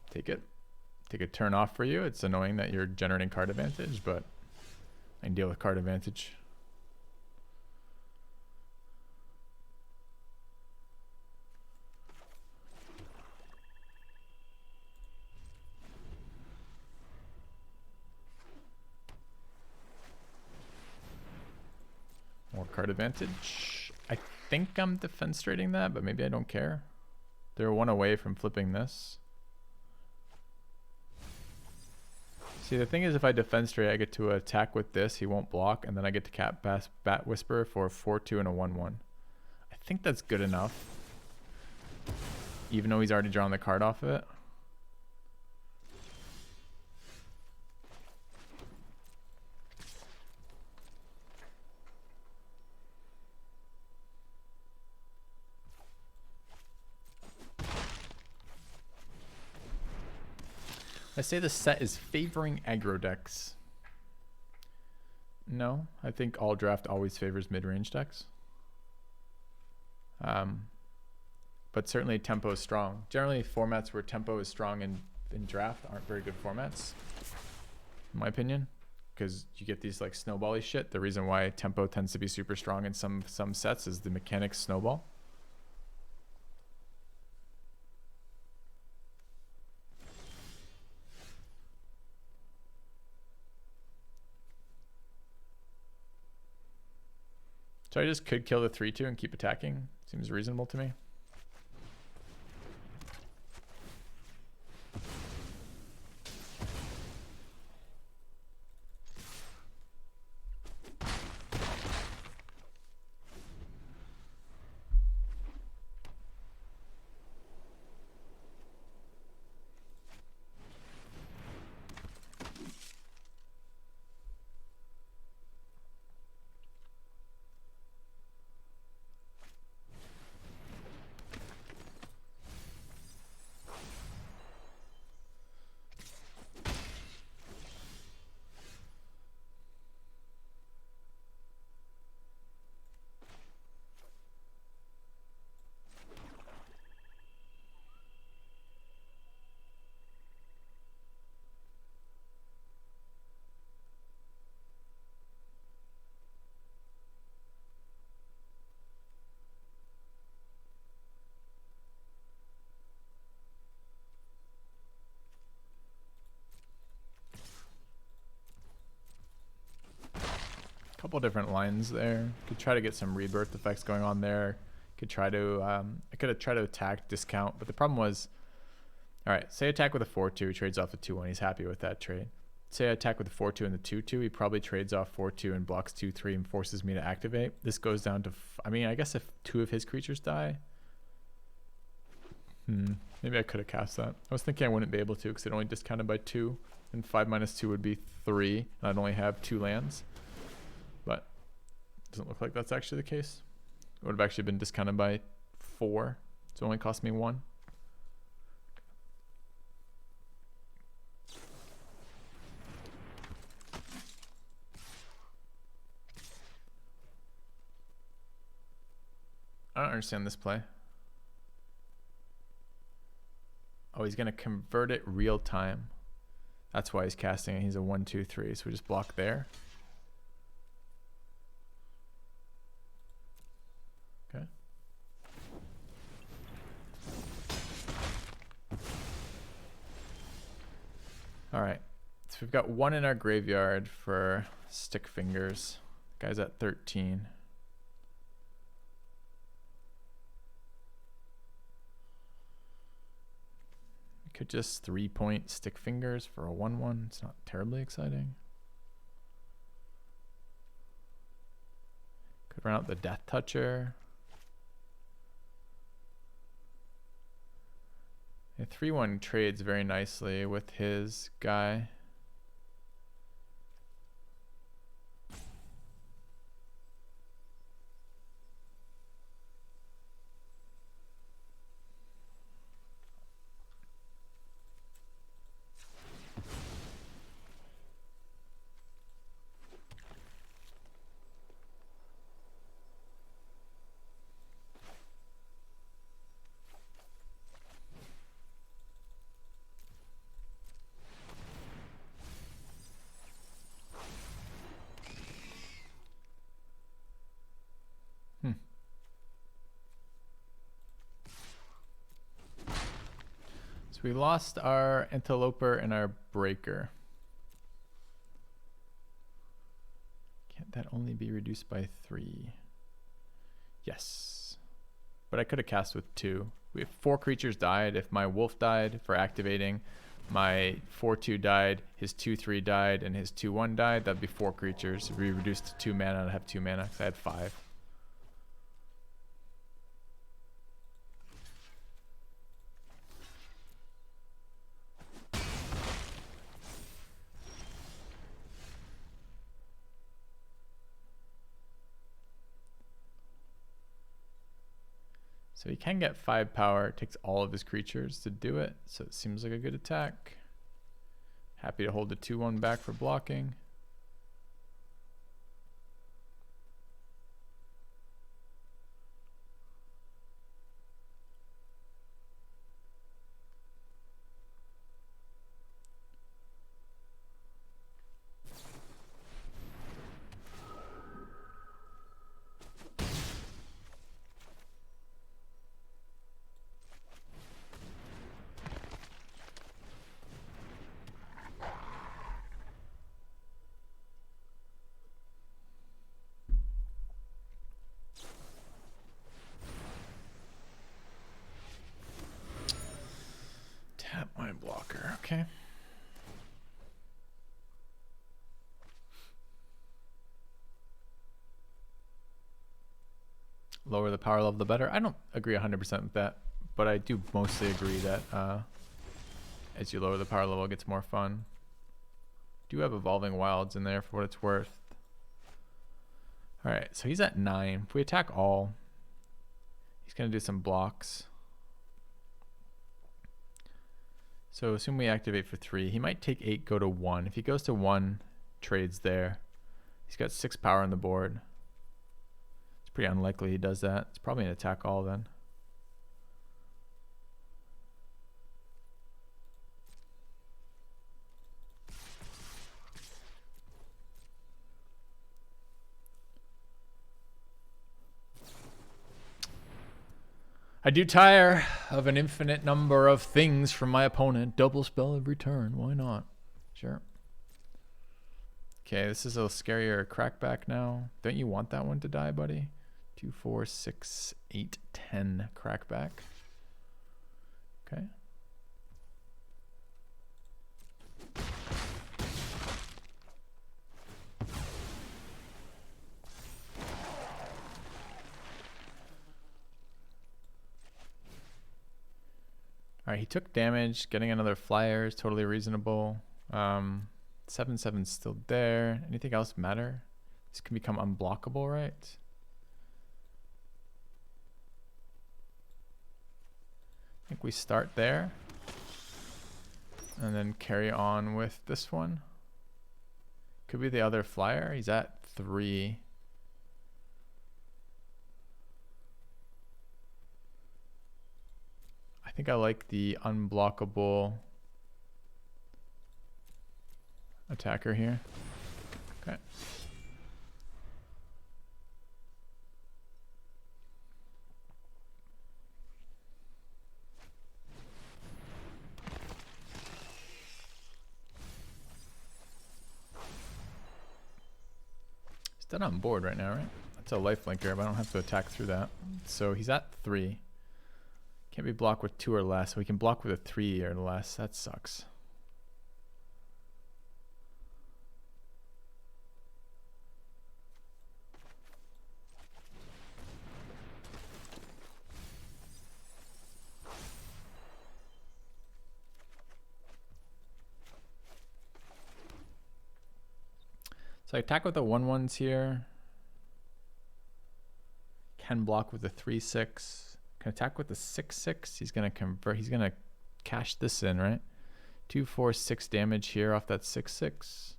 Take it. Take a turn off for you. It's annoying that you're generating card advantage, but I can deal with card advantage. More card advantage. I think I'm defenstrating that, but maybe I don't care. They're 1 away from flipping this. See, the thing is, if I defend straight, I get to attack with this. He won't block, and then I get to Bat Whisper for a 4-2 and a 1-1. I think that's good enough. Even though he's already drawn the card off of it. I say the set is favoring aggro decks. No, I think all draft always favors mid-range decks. But certainly tempo is strong. Generally, formats where tempo is strong in draft aren't very good formats, in my opinion, because you get these like snowbally shit. The reason why tempo tends to be super strong in some sets is the mechanics snowball. So I just could kill the 3-2 and keep attacking. Seems reasonable to me. Couple different lines there. Could try to get some rebirth effects going on there. Could try to I could have tried to attack, discount, but the problem was, all right, say attack with a 4-2, trades off the 2-1. He's happy with that trade. Say I attack with the 4-2 and the 2-2, he probably trades off 4-2 and blocks 2-3 and forces me to activate. This goes down to, I mean, I guess if 2 of his creatures die, maybe I could have cast that. I was thinking I wouldn't be able to because it only discounted by 2, and 5 minus 2 would be 3, and I'd only have 2 lands. But doesn't look like that's actually the case. It would have actually been discounted by 4, so it only cost me 1. I don't understand this play. Oh, he's going to convert it real time. That's why he's casting it. He's a 1-2-3, so we just block there. Okay. All right. So we've got 1 in our graveyard for Stick Fingers. Guy's at 13. Could just 3-point Stick Fingers for a 1-1. It's not terribly exciting. Could run out the Death Toucher. A 3-1 trades very nicely with his guy. So we lost our Interloper and our Breaker. Can't that only be reduced by 3? Yes. But I could have cast with 2. We have 4 creatures died. If my wolf died for activating, my 4/2 died, his 2/3 died, and his 2/1 died, that'd be 4 creatures. If we reduced to 2 mana, I'd have 2 mana because I had 5. So he can get 5 power. It takes all of his creatures to do it. So it seems like a good attack. Happy to hold the 2/1 back for blocking. Tap my blocker, okay. Lower the power level, the better. I don't agree 100% with that, but I do mostly agree that as you lower the power level, it gets more fun. Do have Evolving Wilds in there for what it's worth. All right, so he's at 9. If we attack all, he's going to do some blocks. So assume we activate for 3. He might take 8, go to 1. If he goes to 1, trades there. He's got 6 power on the board. It's pretty unlikely he does that. It's probably an attack all then. I do tire of an infinite number of things from my opponent. Double spell every turn. Why not? Sure. Okay, this is a scarier crackback now. Don't you want that one to die, buddy? 2, 4, 6, 8, 10 crackback. Okay. All right, he took damage. Getting another flyer is totally reasonable. 7/7's still there. Anything else matter? This can become unblockable, right? I think we start there. And then carry on with this one. Could be the other flyer. He's at 3. I think I like the unblockable attacker here. Okay. He's dead on board right now, right? That's a lifelinker, but I don't have to attack through that. So he's at 3. Can't be blocked with 2 or less. So we can block with a 3 or less. That sucks. So I attack with the 1/1s here. Can block with the 3/6. Can attack with the 6/6. He's gonna convert. He's gonna cash this in, right? 2, 4, 6 damage here off that 6/6.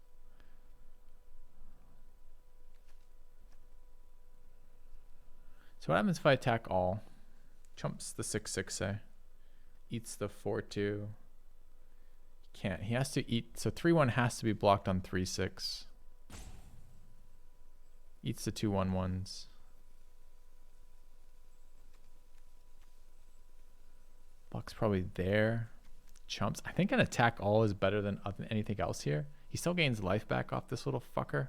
So what happens if I attack all? Chumps the 6/6, say. Eats the 4/2. Can't. He has to eat. So 3/1 has to be blocked on 3/6. Eats the 2/1/1s. Block's probably there. Chumps. I think an attack all is better than anything else here. He still gains life back off this little fucker.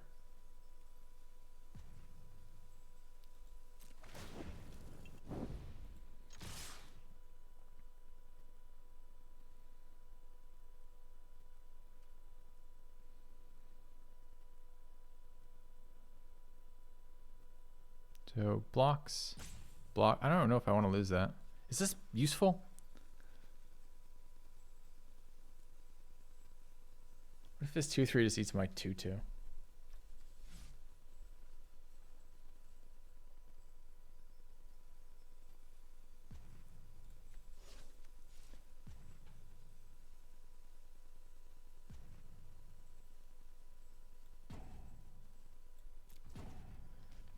So blocks, block. I don't know if I want to lose that. Is this useful? What if this 2/3 just eats my 2/2?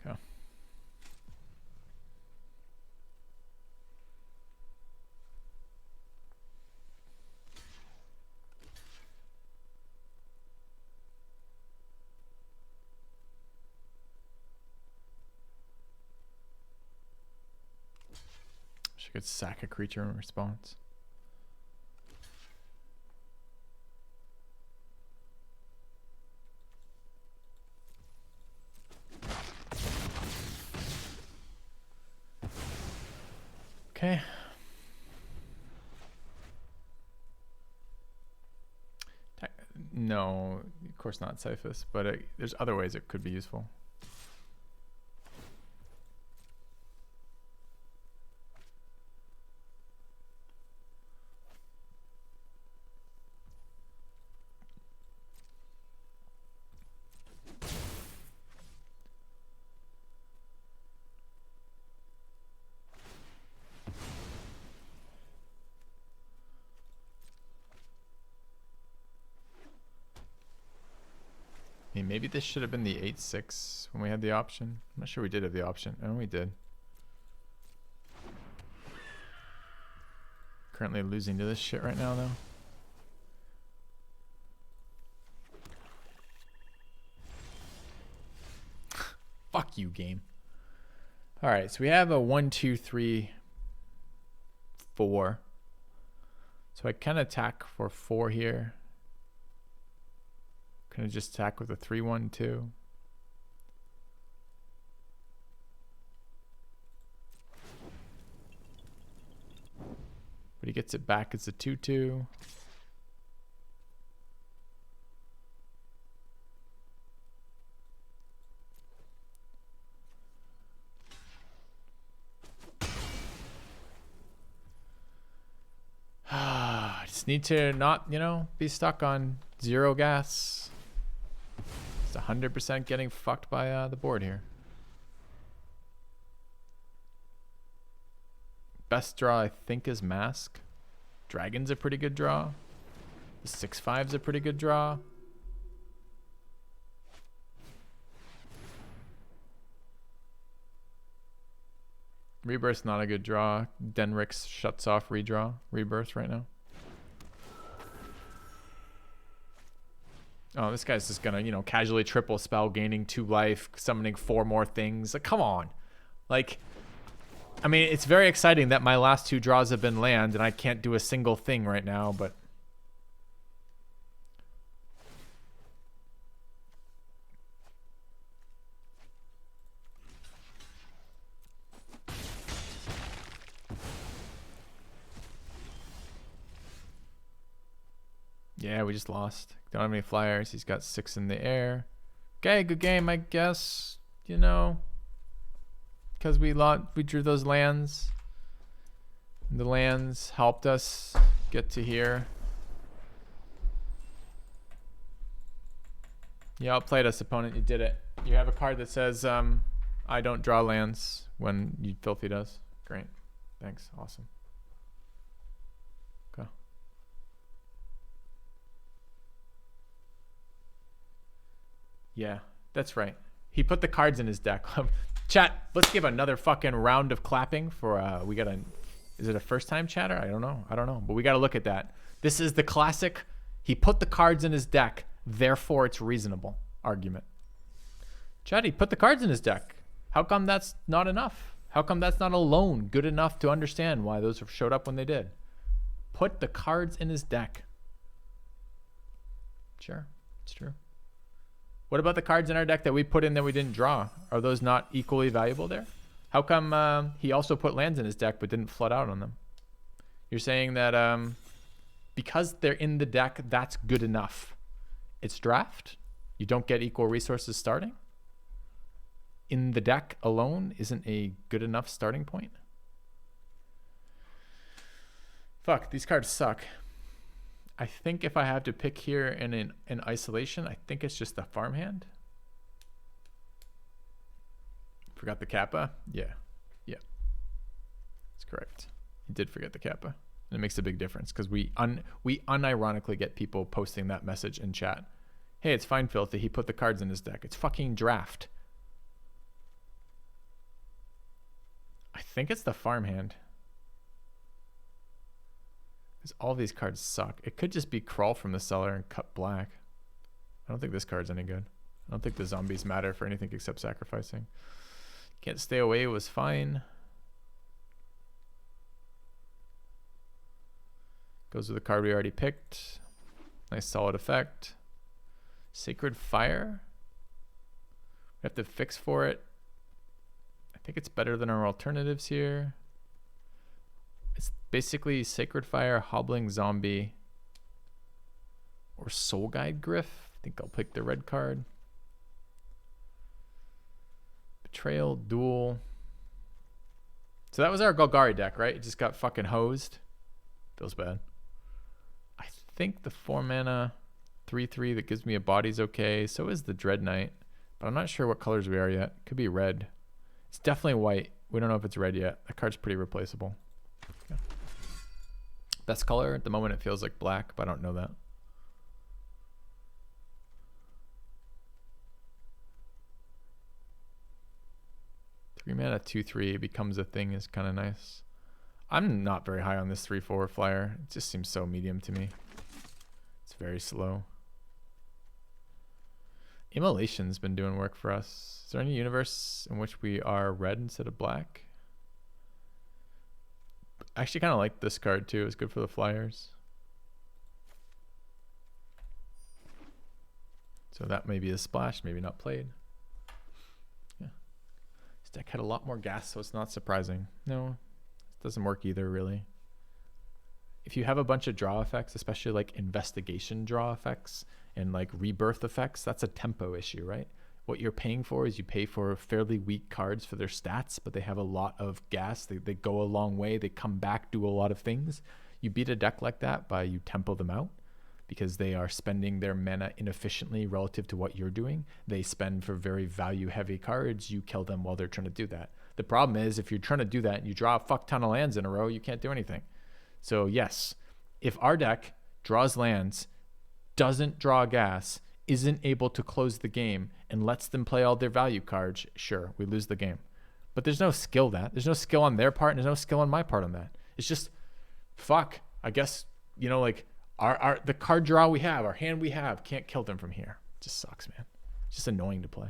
Okay. She could sack a creature in response. Okay. No, of course not Cyphus, but there's other ways it could be useful. I mean, maybe this should have been the 8/6 when we had the option. I'm not sure we did have the option. Oh, we did. Currently losing to this shit right now, though. Fuck you, game. All right, so we have a 1, 2, 3, 4. So I can attack for 4 here. Can I just attack with a 3, 1, 2? But he gets it back as a 2, 2. I just need to not, be stuck on 0 gas. It's 100% getting fucked by the board here. Best draw, I think, is Mask. Dragon's a pretty good draw. The 6/5's a pretty good draw. Rebirth's not a good draw. Denrix shuts off Rebirth right now. Oh, this guy's just gonna, casually triple spell, gaining 2 life, summoning 4 more things. Like, come on. Like, I mean, it's very exciting that my last 2 draws have been land, and I can't do a single thing right now, but... Yeah, we just lost. Don't have any flyers. He's got 6 in the air. Okay, good game, I guess. Because we drew those lands. The lands helped us get to here. Yeah, outplayed us, opponent. You did it. You have a card that says, I don't draw lands when you Filthy does. Great. Thanks. Awesome. Okay. Yeah, that's right. He put the cards in his deck. Chat, let's give another fucking round of clapping for is it a first time chatter? I don't know. But we got to look at that. This is the classic he put the cards in his deck, therefore it's reasonable argument. Chat, he put the cards in his deck. How come that's not enough? How come that's not alone good enough to understand why those showed up when they did? Put the cards in his deck. Sure, it's true. What about the cards in our deck that we put in that we didn't draw? Are those not equally valuable there? How come he also put lands in his deck but didn't flood out on them? You're saying that because they're in the deck, that's good enough. It's draft? You don't get equal resources starting? in the deck alone isn't a good enough starting point. Fuck, these cards suck. I think if I have to pick here in isolation, I think it's just the farmhand. Forgot the Kappa? Yeah. Yeah. That's correct. You did forget the Kappa. And it makes a big difference because we unironically get people posting that message in chat. Hey, it's fine, Filthy. He put the cards in his deck. It's fucking draft. I think it's the farmhand. Because all these cards suck. It could just be Crawl from the Cellar and cut black. I don't think this card's any good. I don't think the zombies matter for anything except sacrificing. Can't Stay Away was fine. Goes with the card we already picked. Nice solid effect. Sacred Fire. We have to fix for it. I think it's better than our alternatives here. It's basically Sacred Fire, Hobbling Zombie, or Soul Guide Griff. I think I'll pick the red card. Betrayal, Duel. So that was our Golgari deck, right? It just got fucking hosed. Feels bad. I think the 4 mana 3/3 that gives me a body's okay. So is the Dread Knight. But I'm not sure what colors we are yet. Could be red. It's definitely white. We don't know if it's red yet. That card's pretty replaceable. Yeah. Best color at the moment, it feels like black, but I don't know that. Three mana 2/3 becomes a thing is kind of nice. I'm not very high on this 3/4 flyer. It just seems so medium to me. It's very slow. Immolation's been doing work for us. Is there any universe in which we are red instead of black? I actually kind of like this card too. It's good for the flyers. So that may be a splash, maybe not played. Yeah. This deck had a lot more gas, so it's not surprising. No, it doesn't work either, really. If you have a bunch of draw effects, especially like investigation draw effects and like rebirth effects, that's a tempo issue, right? What you're paying for is you pay for fairly weak cards for their stats, but they have a lot of gas. They go a long way. They come back, do a lot of things. You beat a deck like that by you tempo them out because they are spending their mana inefficiently relative to what you're doing. They spend for very value heavy cards. You kill them while they're trying to do that. The problem is if you're trying to do that and you draw a fuck ton of lands in a row, you can't do anything. So yes, if our deck draws lands, doesn't draw gas, isn't able to close the game, and lets them play all their value cards, sure, we lose the game. But there's no skill that. There's no skill on their part, and there's no skill on my part on that. It's just, fuck, I guess, you know, like, the card draw we have, our hand we have, can't kill them from here. It just sucks, man. It's just annoying to play.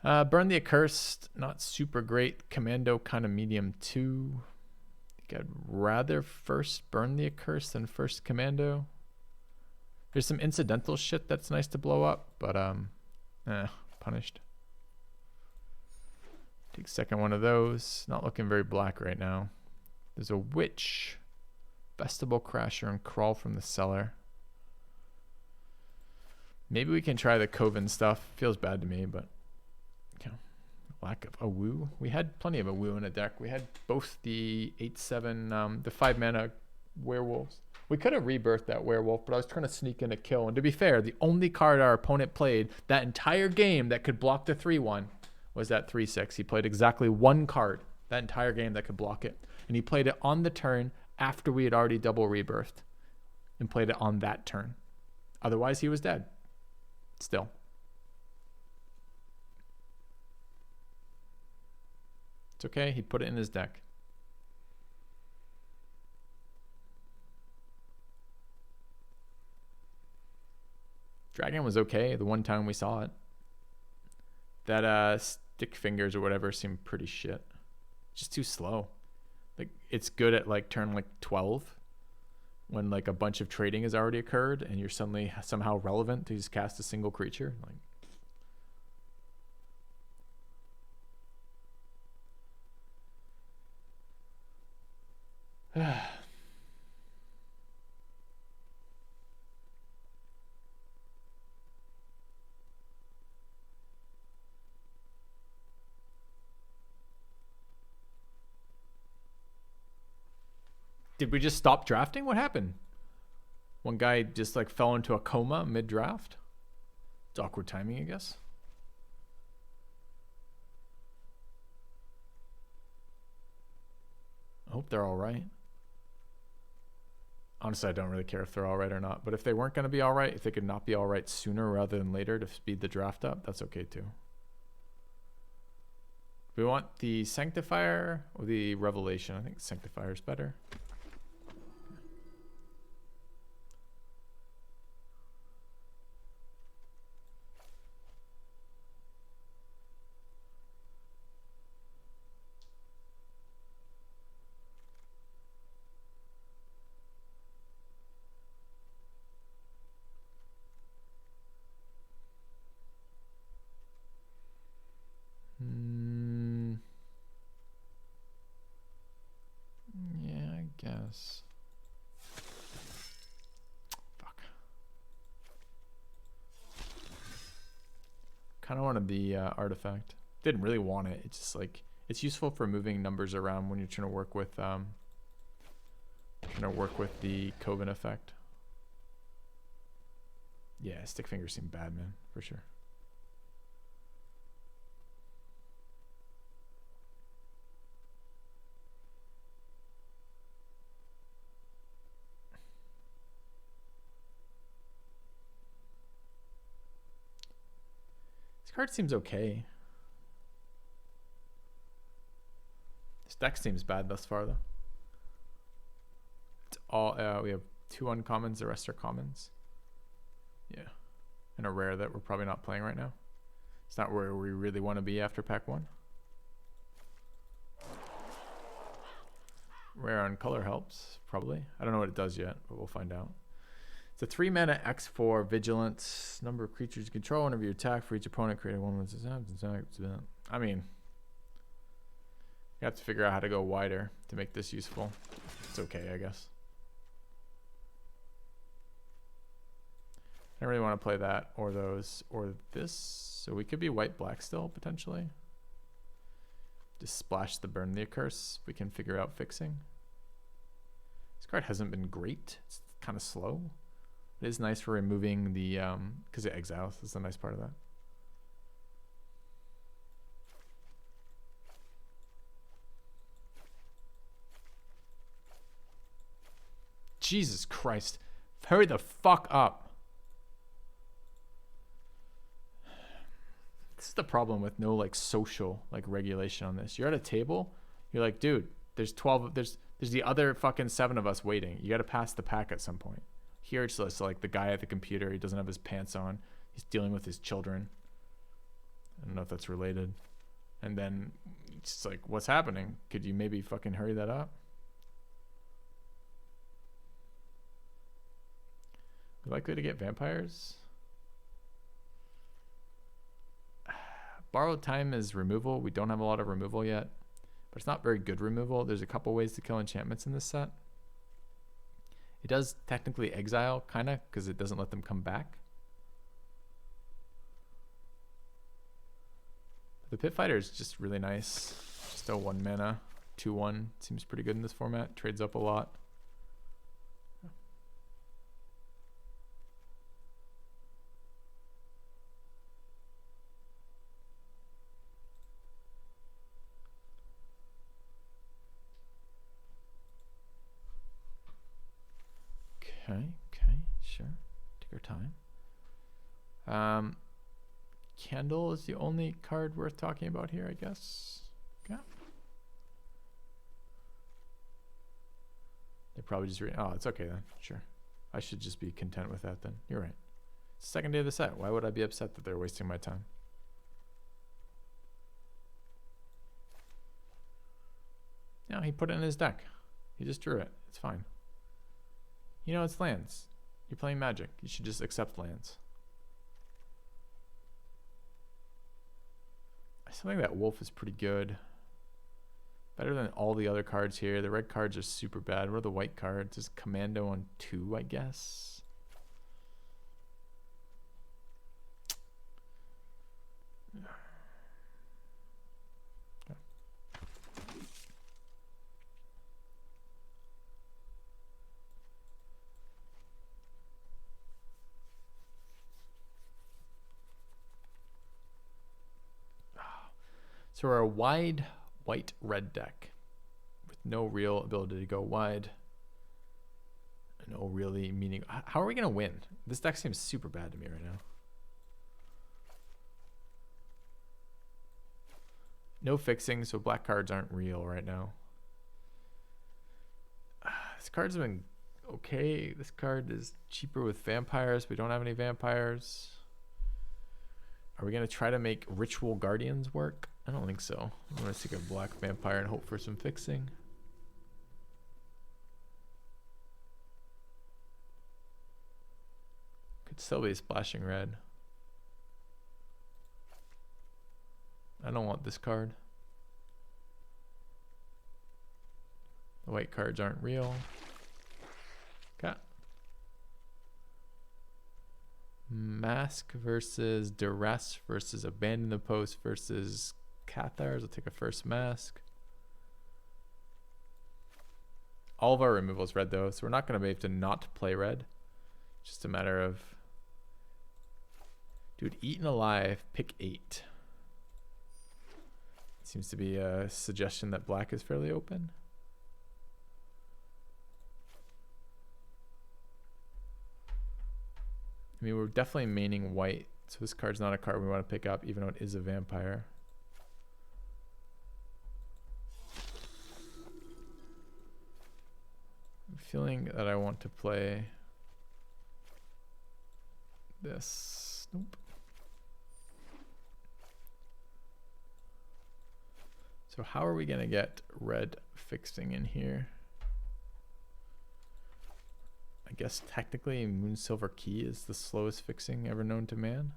Burn the Accursed, not super great. Commando, kind of medium too. I think I'd rather first Burn the Accursed than first Commando. There's some incidental shit that's nice to blow up, but punished. Take second one of those. Not looking very black right now. There's a Witch, Vestibule Crasher, and Crawl from the Cellar. Maybe we can try the Coven stuff. Feels bad to me, but you know, lack of a woo. We had plenty of a woo in a deck. We had both the 8/7, the 5 mana werewolves. We could have rebirthed that werewolf, but I was trying to sneak in a kill. And to be fair, the only card our opponent played that entire game that could block the 3/1 was that 3/6. He played exactly one card that entire game that could block it. And he played it on the turn after we had already double rebirthed and played it on that turn. Otherwise, he was dead. Still. It's okay. He put it in his deck. Dragon was okay the one time we saw it. That Stick Fingers or whatever seemed pretty shit. Just too slow. Like it's good at like turn like 12 when like a bunch of trading has already occurred and you're suddenly somehow relevant to just cast a single creature. Like Did we just stop drafting? What happened? One guy just like fell into a coma mid-draft. It's awkward timing, I guess. I hope they're all right. Honestly, I don't really care if they're all right or not. But if they weren't going to be all right, if they could not be all right sooner rather than later to speed the draft up, that's okay too. We want the Sanctifier or the Revelation. I think Sanctifier is better. Yeah, I guess. Fuck. Kind of wanted the artifact. Didn't really want it. It's just like it's useful for moving numbers around when you're trying to work with the Coven effect. Yeah, stick fingers seem bad, man, for sure. This card seems okay. This deck seems bad thus far, though. It's all we have 2 uncommons, the rest are commons. Yeah, and a rare that we're probably not playing right now. It's not where we really want to be after pack 1. Rare on color helps, probably. I don't know what it does yet, but we'll find out. It's a 3 mana X4 Vigilance. Number of creatures you control whenever you attack for each opponent, create a 1/1. I mean, you have to figure out how to go wider to make this useful. It's okay, I guess. I don't really want to play that or those or this. So we could be white-black still, potentially. Just splash the Burn the Curse. We can figure out fixing. This card hasn't been great. It's kind of slow. It is nice for removing the, because it exiles. That's the nice part of that. Jesus Christ. Hurry the fuck up. This is the problem with no like social like regulation on this. You're at a table, you're like, dude, there's 12, there's the other fucking 7 of us waiting. You got to pass the pack at some point. Here it's just like the guy at the computer, he doesn't have his pants on. He's dealing with his children. I don't know if that's related. And then it's like, what's happening? Could you maybe fucking hurry that up? We're likely to get vampires. Borrowed Time is removal. We don't have a lot of removal yet, but it's not very good removal. There's a couple ways to kill enchantments in this set. It does technically exile, kind of, because it doesn't let them come back. The Pit Fighter is just really nice. Just a 1 mana, 2/1. Seems pretty good in this format. Trades up a lot. Okay, sure. Take our time. Candle is the only card worth talking about here, I guess. Yeah. They probably just oh, it's okay then. Sure. I should just be content with that then. You're right. It's the second day of the set. Why would I be upset that they're wasting my time? No, he put it in his deck. He just drew it. It's fine. You know, it's lands. You're playing Magic. You should just accept lands. I still think that Wolf is pretty good. Better than all the other cards here. The red cards are super bad. What are the white cards? Is Commando on 2, I guess. So we're a wide white-red deck with no real ability to go wide. No really meaning. How are we going to win? This deck seems super bad to me right now. No fixing, so black cards aren't real right now. This card's been okay. This card is cheaper with vampires. We don't have any vampires. Are we going to try to make Ritual Guardians work? I don't think so. I'm going to take a black vampire and hope for some fixing. Could still be splashing red. I don't want this card. The white cards aren't real. Got Mask versus Duress versus Abandon the Post versus Cathars. I'll take a first Mask. All of our removal is red though, so we're not going to be able to not play red. Just a matter of, dude, Eaten Alive, pick 8. Seems to be a suggestion that black is fairly open. I mean, we're definitely maining white, so this card's not a card we want to pick up, even though it is a vampire. I'm feeling that I want to play this. Nope. So how are we going to get red fixing in here? I guess technically Moonsilver Key is the slowest fixing ever known to man.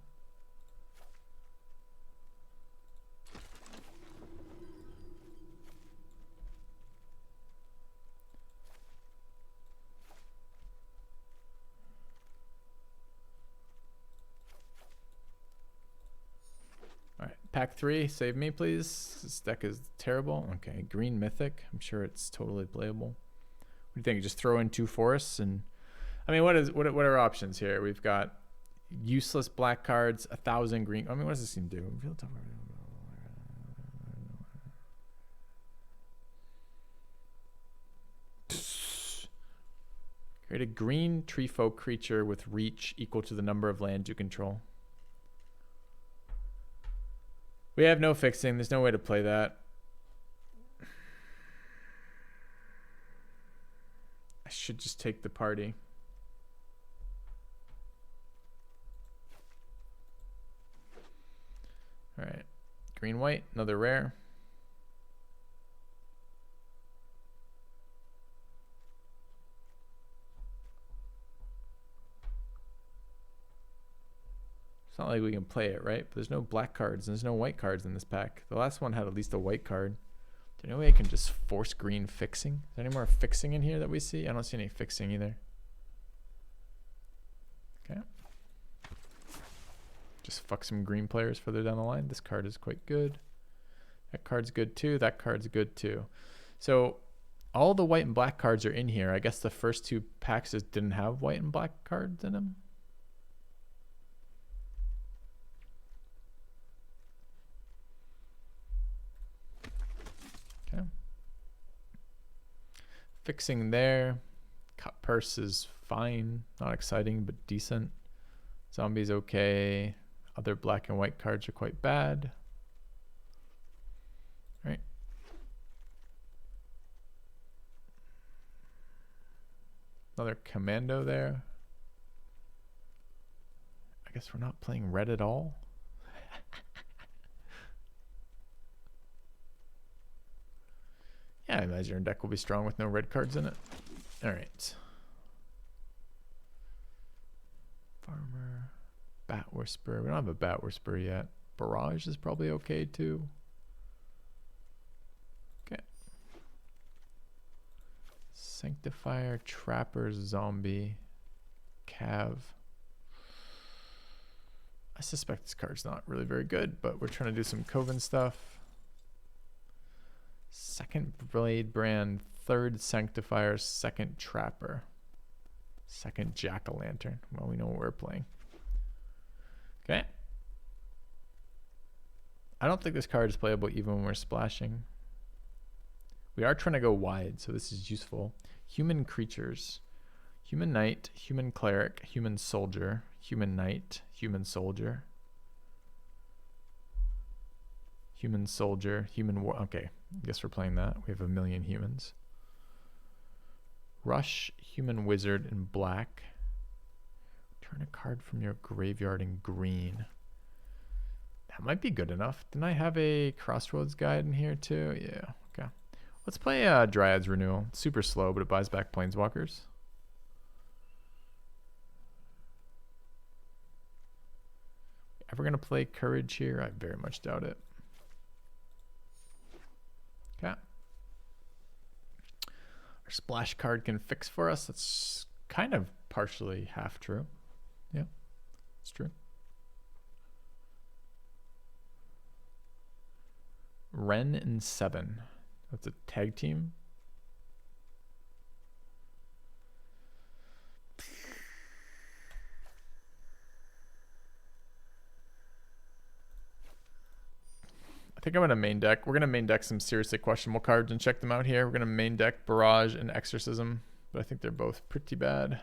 Alright, pack 3, save me please. This deck is terrible. Okay, green mythic. I'm sure it's totally playable. What do you think? Just throw in 2 forests and I mean, what are our options here? We've got useless black cards, 1,000 green. I mean, what does this team do? Create a green tree folk creature with reach equal to the number of lands you control. We have no fixing. There's no way to play that. I should just take the party. All right, green white, another rare. It's not like we can play it, right? But there's no black cards and there's no white cards in this pack. The last one had at least a white card. Is there any way I can just force green fixing? Is there any more fixing in here that we see? I don't see any fixing either. Okay. Just fuck some green players further down the line. This card is quite good. That card's good too. That card's good too. So all the white and black cards are in here. I guess the first 2 packs just didn't have white and black cards in them. Okay. Fixing there. Cut purse is fine. Not exciting, but decent. Zombie's okay. Other black and white cards are quite bad. Right. Another commando there. I guess we're not playing red at all. Yeah, I imagine your deck will be strong with no red cards in it. All right. Farmer. Bat Whisperer. We don't have a Bat Whisperer yet. Barrage is probably okay too. Okay. Sanctifier, Trapper, Zombie, Cav. I suspect this card's not really very good, but we're trying to do some Coven stuff. Second Blade Brand, third Sanctifier, second Trapper, second Jack-o'-lantern. Well, we know what we're playing. Okay. I don't think this card is playable even when we're splashing. We are trying to go wide, so this is useful. Human creatures. Human knight, human cleric, human soldier, human knight, human soldier. Human soldier, human war. Okay, I guess we're playing that. We have 1,000,000 humans. Rush, human wizard in black. Turn a card from your graveyard in green. That might be good enough. Didn't I have a Crossroads guide in here too? Yeah, okay. Let's play Dryad's Renewal. It's super slow, but it buys back Planeswalkers. Ever gonna play Courage here? I very much doubt it. Okay. Our splash card can fix for us. That's kind of partially half true. Yeah, it's true. Ren and 7. That's a tag team. I think I'm going to main deck. We're going to main deck some seriously questionable cards and check them out here. We're going to main deck Barrage and Exorcism, but I think they're both pretty bad.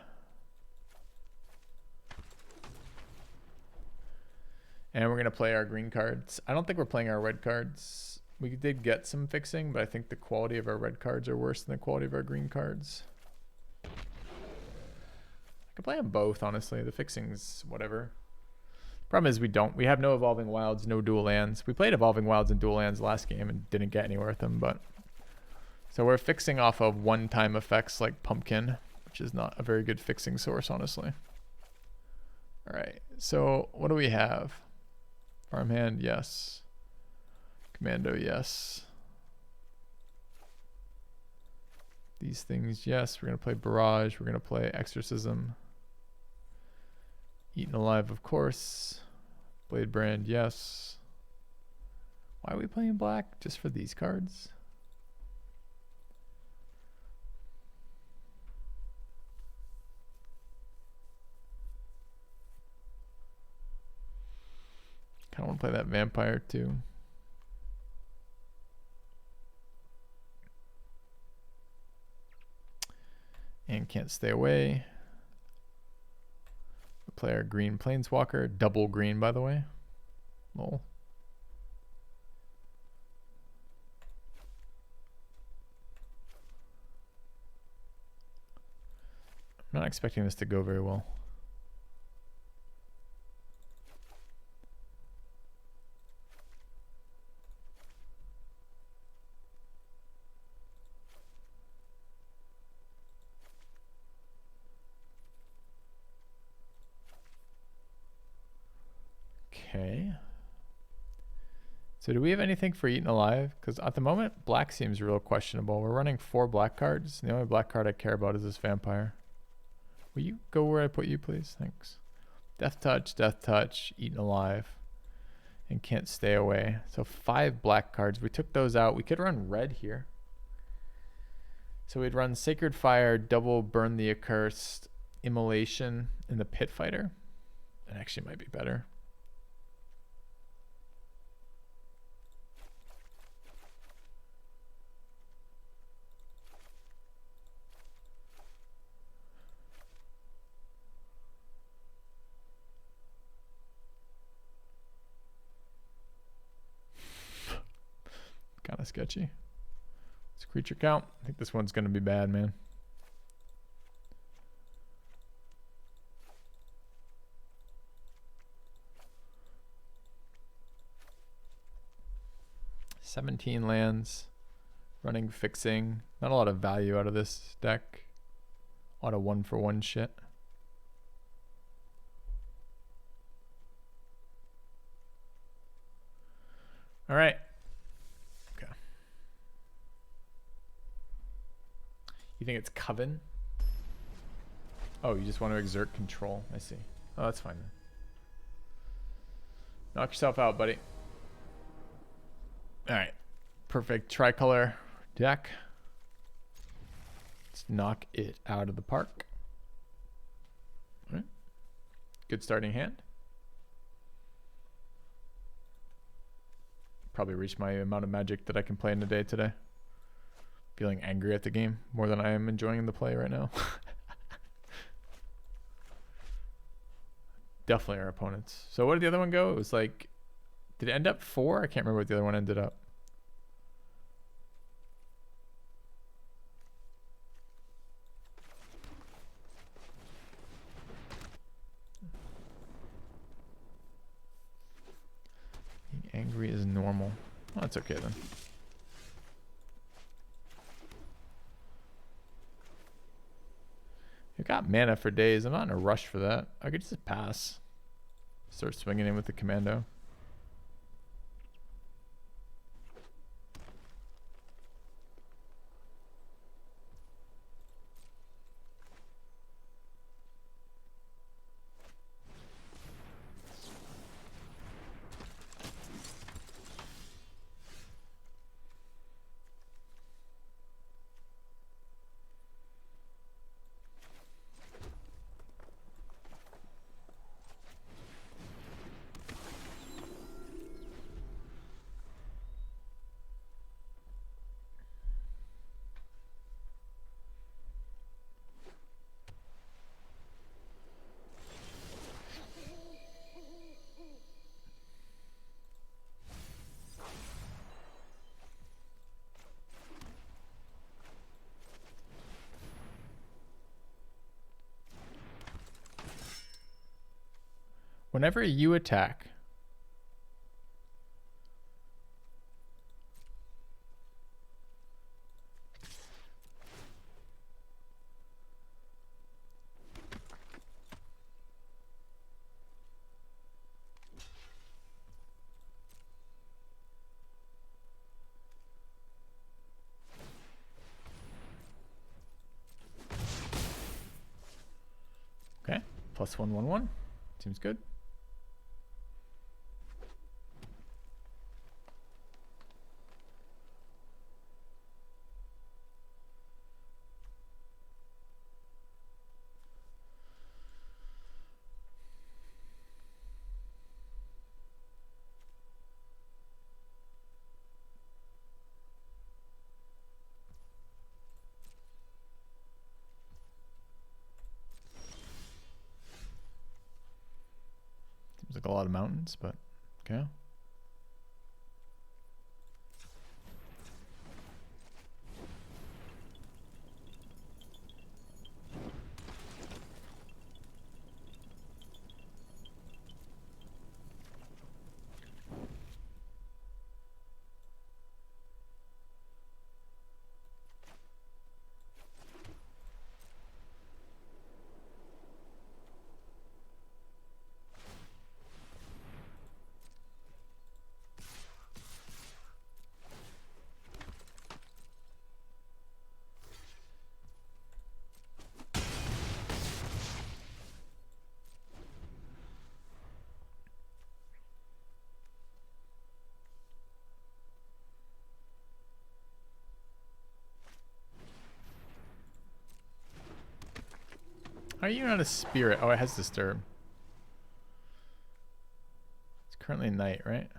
And we're going to play our green cards. I don't think we're playing our red cards. We did get some fixing, but I think the quality of our red cards are worse than the quality of our green cards. I could play them both, honestly. The fixing's whatever. Problem is we have no Evolving Wilds, no dual lands. We played Evolving Wilds and dual lands last game and didn't get anywhere with them, but so we're fixing off of one-time effects like Pumpkin, which is not a very good fixing source, honestly. All right, so what do we have? Farmhand, yes. Commando, yes. These things, yes. We're gonna play Barrage. We're gonna play Exorcism. Eaten Alive, of course. Blade Brand, yes. Why are we playing black? Just for these cards? Kind of want to play that Vampire too. And Can't Stay Away. Play our green Planeswalker, double green by the way. Lol. I'm not expecting this to go very well. Okay. So do we have anything for Eaten Alive? Because at the moment, black seems real questionable. We're running 4 black cards. The only black card I care about is this Vampire. Will you go where I put you, please? Thanks. Death Touch, Eaten Alive, and Can't Stay Away. So 5 black cards. We took those out. We could run red here. So we'd run Sacred Fire, double Burn the Accursed, Immolation, and the Pit Fighter. That actually might be better. Kind of sketchy. It's creature count. I think this one's going to be bad, man. $17 lands. Running fixing. Not a lot of value out of this deck. A lot of 1-for-1 shit. All right. You think it's Coven? Oh, you just want to exert control. I see. Oh, that's fine then. Knock yourself out, buddy. Alright. Perfect tricolor deck. Let's knock it out of the park. All right. Good starting hand. probably reached my amount of Magic that I can play in a day today. Feeling angry at the game more than I am enjoying the play right now. Definitely our opponents. So what did the other one go? It was like, did it end up 4? I can't remember what the other one ended up. Being angry is normal. Well, that's okay then. You got mana for days. I'm not in a rush for that. I could just pass. Start swinging in with the commando. Whenever you attack, okay, +1/+1. Seems good. Seems like a lot of mountains, but okay. How are you not a spirit? Oh, it has disturb. It's currently night, right?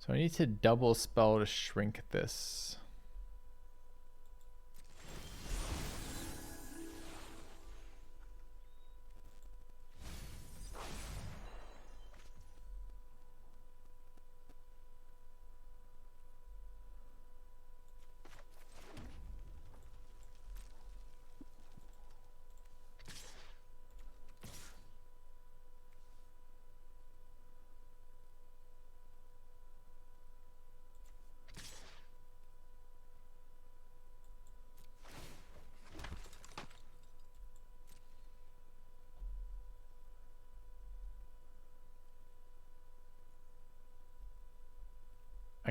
So I need to double spell to shrink this.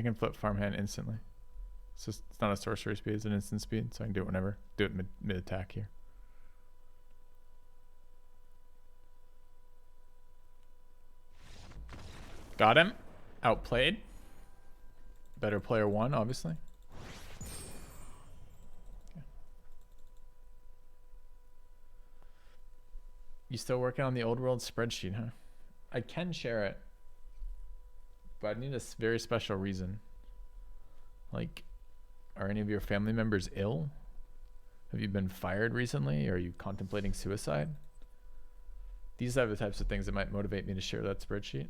can flip farmhand instantly. It's not a sorcery speed, it's an instant speed, so I can do it whenever. Do it mid attack here. Got him. Outplayed. Better player one, obviously. Okay. You still working on the old world spreadsheet, huh? I can share it, but I need a very special reason. Like, are any of your family members ill? Have you been fired recently? Are you contemplating suicide? These are the types of things that might motivate me to share that spreadsheet.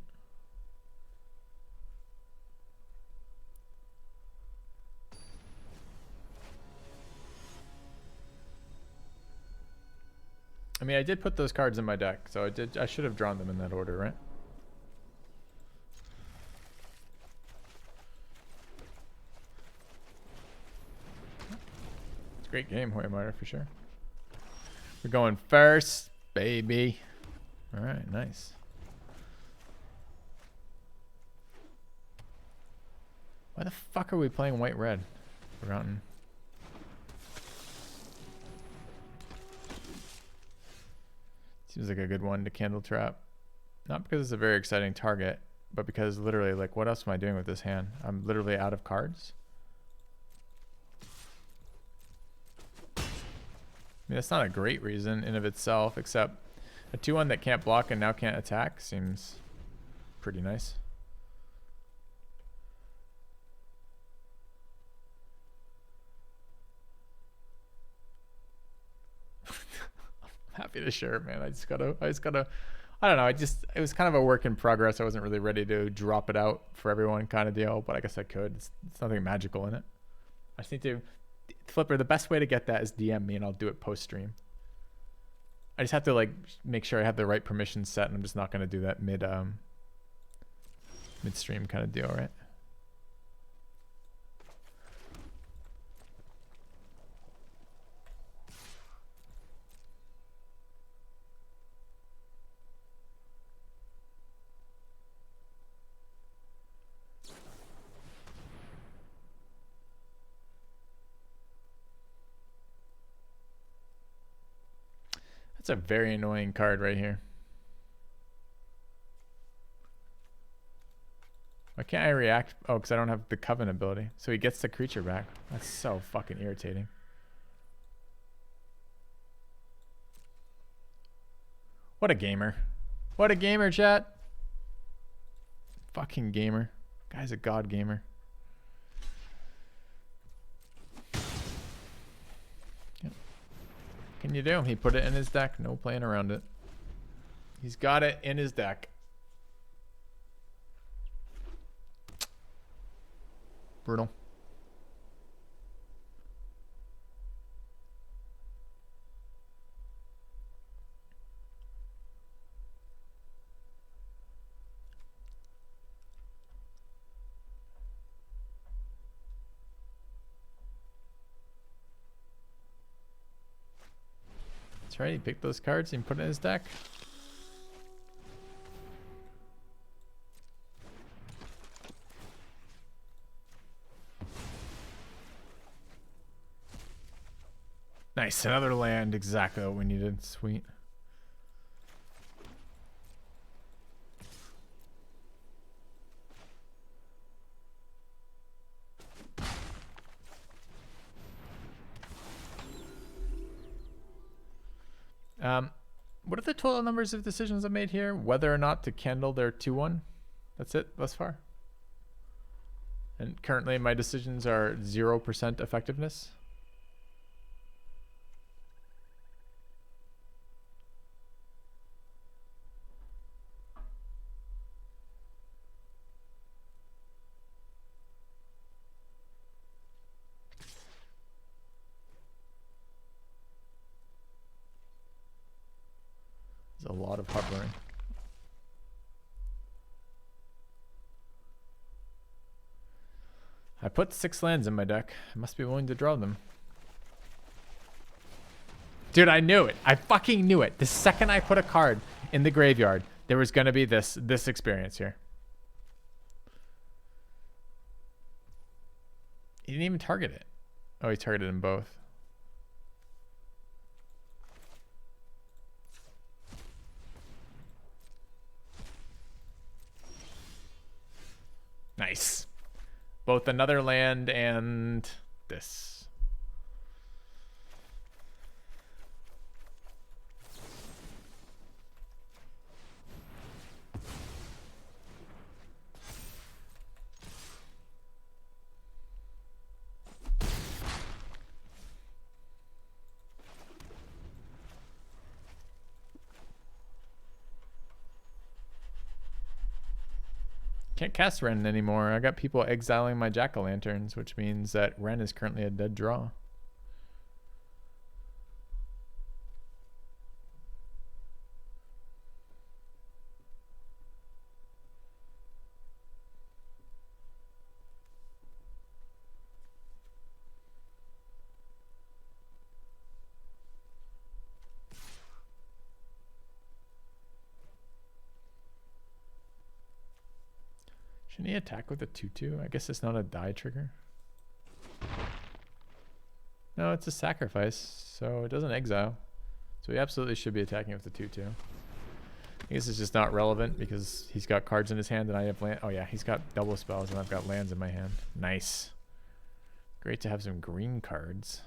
I mean, I did put those cards in my deck, so I should have drawn them in that order, right? It's a great game, Hoya Martyr, for sure. We're going first, baby. All right, nice. Why the fuck are we playing white-red? Forgotten. Seems like a good one to candle trap. Not because it's a very exciting target, but because literally, like, what else am I doing with this hand? I'm literally out of cards. I mean, that's not a great reason in of itself, except a 2-1 that can't block and now can't attack seems pretty nice. Happy to share it, man. I just gotta, I don't know. It was kind of a work in progress. I wasn't really ready to drop it out for everyone kind of deal, but I guess I could. It's nothing magical in it. I just need to, Flipper, the best way to get that is DM me and I'll do it post stream. I just have to like make sure I have the right permissions set, and I'm just not going to do that midstream kind of deal, right? That's a very annoying card right here. Why can't I react? Oh, because I don't have the Coven ability. So he gets the creature back. That's so fucking irritating. What a gamer. What a gamer, chat. Fucking gamer. Guy's a god gamer. Can you do? He put it in his deck. No playing around it. He's got it in his deck. Brutal. That's right, he picked those cards and put it in his deck. Nice, another land, exactly what we needed. Sweet. What are the total numbers of decisions I made here? Whether or not to candle their 2-1. That's it thus far. And currently my decisions are 0% effectiveness. A lot of hovering. I put 6 lands in my deck. I must be willing to draw them. Dude, I knew it. I fucking knew it. The second I put a card in the graveyard, there was gonna be this experience here. He didn't even target it. Oh, he targeted them both. Nice. Both another land and this. Can't cast Ren anymore. I got people exiling my Jack-o'-lanterns, which means that Ren is currently a dead draw. Shouldn't he attack with a 2/2? I guess it's not a die trigger. No, it's a sacrifice, so it doesn't exile. So he absolutely should be attacking with the 2/2. I guess it's just not relevant because he's got cards in his hand and I have land. Oh yeah, he's got double spells and I've got lands in my hand. Nice. Great to have some green cards.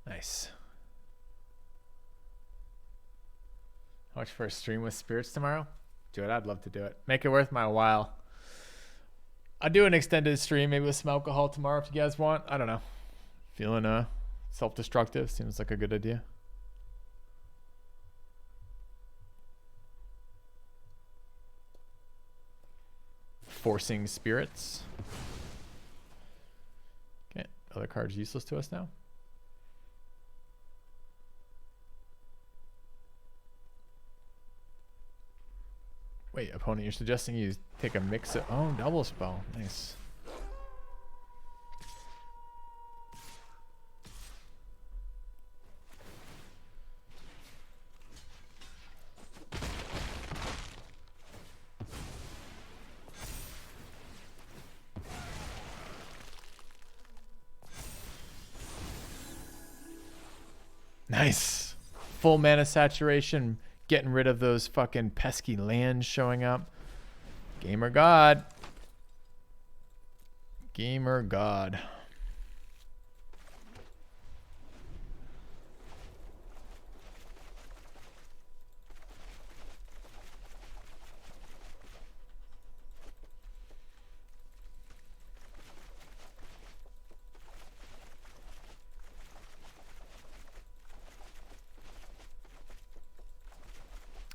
Nice. Watch for a stream with spirits tomorrow? Do it. I'd love to do it. Make it worth my while. I'll do an extended stream, maybe with some alcohol tomorrow if you guys want. I don't know. Feeling self-destructive seems like a good idea. Forcing spirits. Okay, other cards useless to us now. Wait, opponent, you're suggesting you take a mix of... Oh, double spell. Nice. Nice. Full mana saturation. Getting rid of those fucking pesky lands showing up. Gamer God. Gamer God.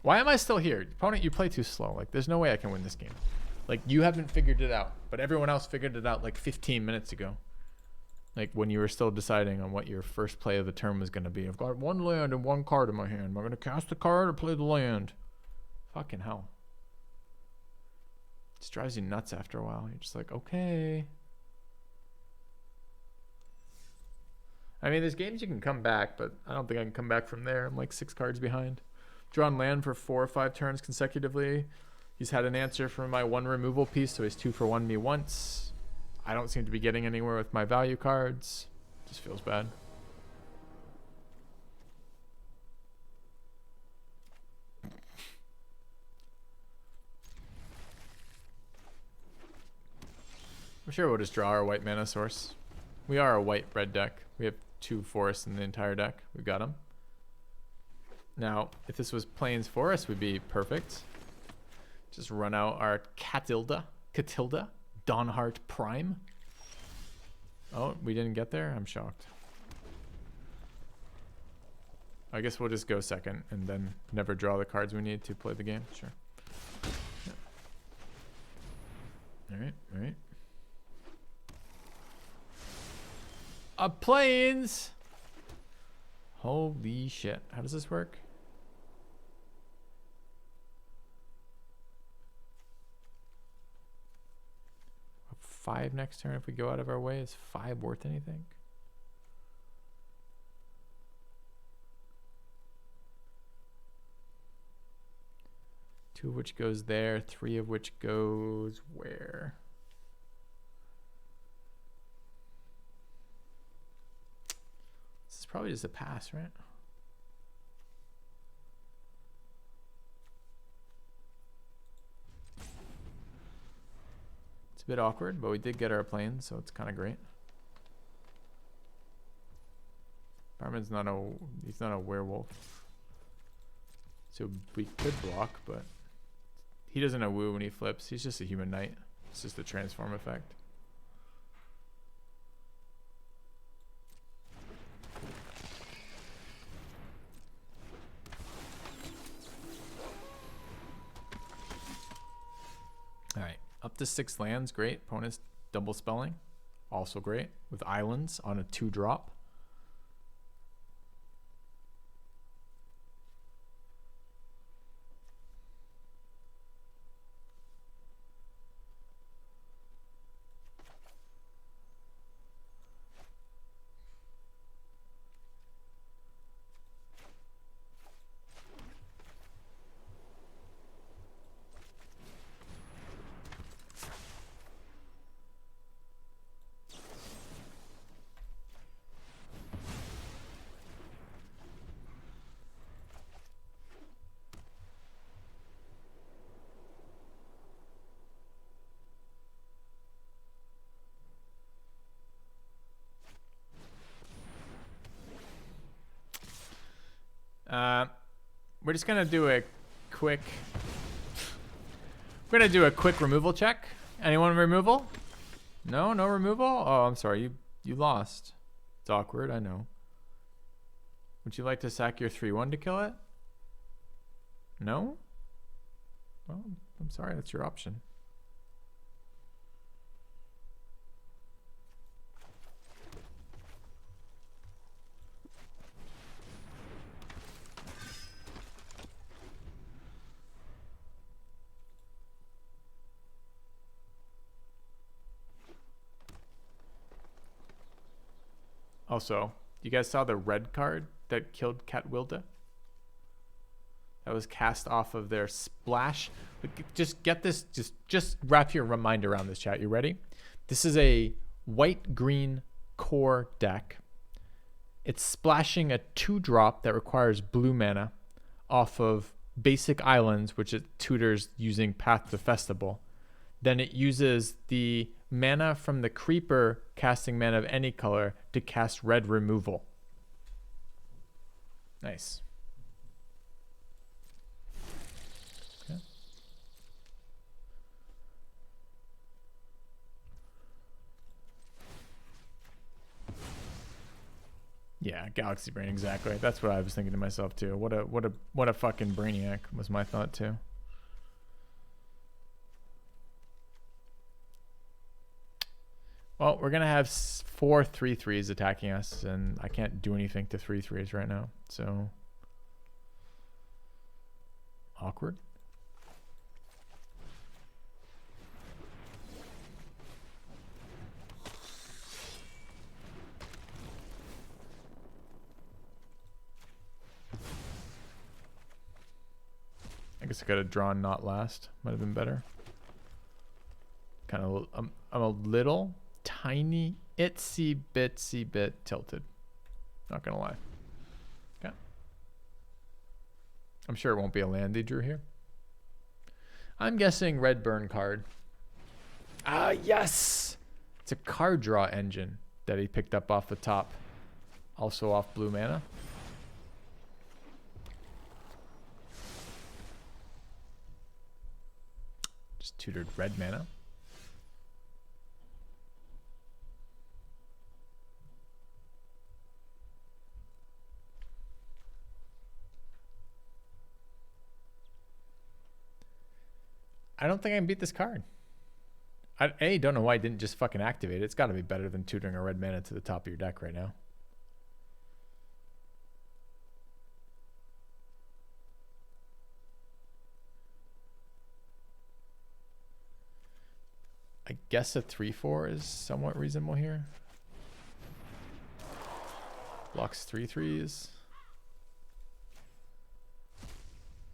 Why am I still here? Opponent, you play too slow. Like, there's no way I can win this game. Like, you haven't figured it out, but everyone else figured it out like 15 minutes ago. Like, when you were still deciding on what your first play of the turn was going to be. I've got one land and one card in my hand. Am I going to cast the card or play the land? Fucking hell. It just drives you nuts after a while. You're just like, okay. I mean, there's games you can come back, but I don't think I can come back from there. I'm like 6 cards behind. Drawn land for 4 or 5 turns consecutively. He's had an answer for my 1 removal piece, so he's 2 for 1 me once. I don't seem to be getting anywhere with my value cards. Just feels bad. I'm sure we'll just draw our white mana source. We are a white red deck. We have 2 forests in the entire deck. We've got them. Now, if this was Plains Forest, would be perfect. Just run out our Catilda, Dawnheart Prime. Oh, we didn't get there? I'm shocked. I guess we'll just go second and then never draw the cards we need to play the game. Sure. Yeah. Alright, alright. Planes! Holy shit. How does this work? A 5 next turn if we go out of our way. Is 5 worth anything? Two of which goes there, 3 of which goes where? This is probably just a pass, right? It's a bit awkward, but we did get our plane, so it's kind of great. Barman's not a, he's not a werewolf. So we could block, but he doesn't know woo when he flips. He's just a human knight. It's just the transform effect. All right, up to 6 lands, great. Opponent's double spelling, also great. With islands on a 2-drop. We're just gonna do a quick. We're gonna do a quick removal check. Anyone removal? No, no removal. Oh, I'm sorry. You lost. It's awkward. I know. Would you like to sack your 3/1 to kill it? No. Well, I'm sorry. That's your option. Also, you guys saw the red card that killed Cat Wilda? That was cast off of their splash. Just get this, just wrap your mind around this, chat. You ready? This is a white-green core deck. It's splashing a 2-drop that requires blue mana off of basic islands, which it tutors using Path to Festival. Then it uses the mana from the creeper casting mana of any color to cast red removal. Nice. Okay. Yeah, Galaxy Brain, exactly. That's what I was thinking to myself too. What a fucking brainiac was my thought too. Well, we're gonna have 4 3/3s attacking us, and I can't do anything to 3/3s right now, so awkward. I guess I could have drawn not last. Might have been better. Kind of, I'm a little tiny itsy bitsy bit tilted, not gonna lie. Okay, I'm sure it won't be a land he drew here. I'm guessing red burn card. Ah, yes, it's a card draw engine that he picked up off the top, also off blue mana. Just tutored red mana. I don't think I can beat this card. I don't know why I didn't just fucking activate it. It's got to be better than tutoring a red mana to the top of your deck right now. I guess a 3/4 is somewhat reasonable here. Blocks 3/3s.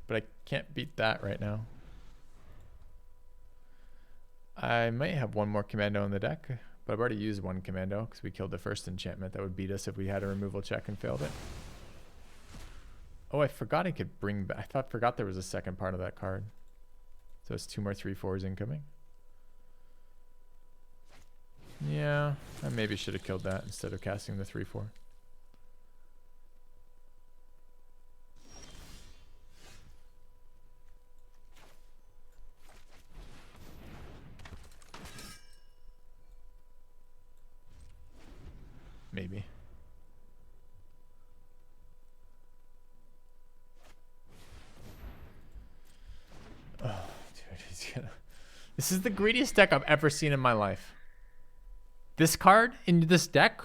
But I can't beat that right now. I might have one more commando in the deck, but I've already used one commando because we killed the first enchantment that would beat us if we had a removal check and failed it. Oh, I forgot I could bring back. Forgot there was a second part of that card. So it's 2 more 3/4s incoming. Yeah, I maybe should have killed that instead of casting the 3/4. Maybe. Oh, dude, he's gonna... This is the greediest deck I've ever seen in my life. This card in this deck?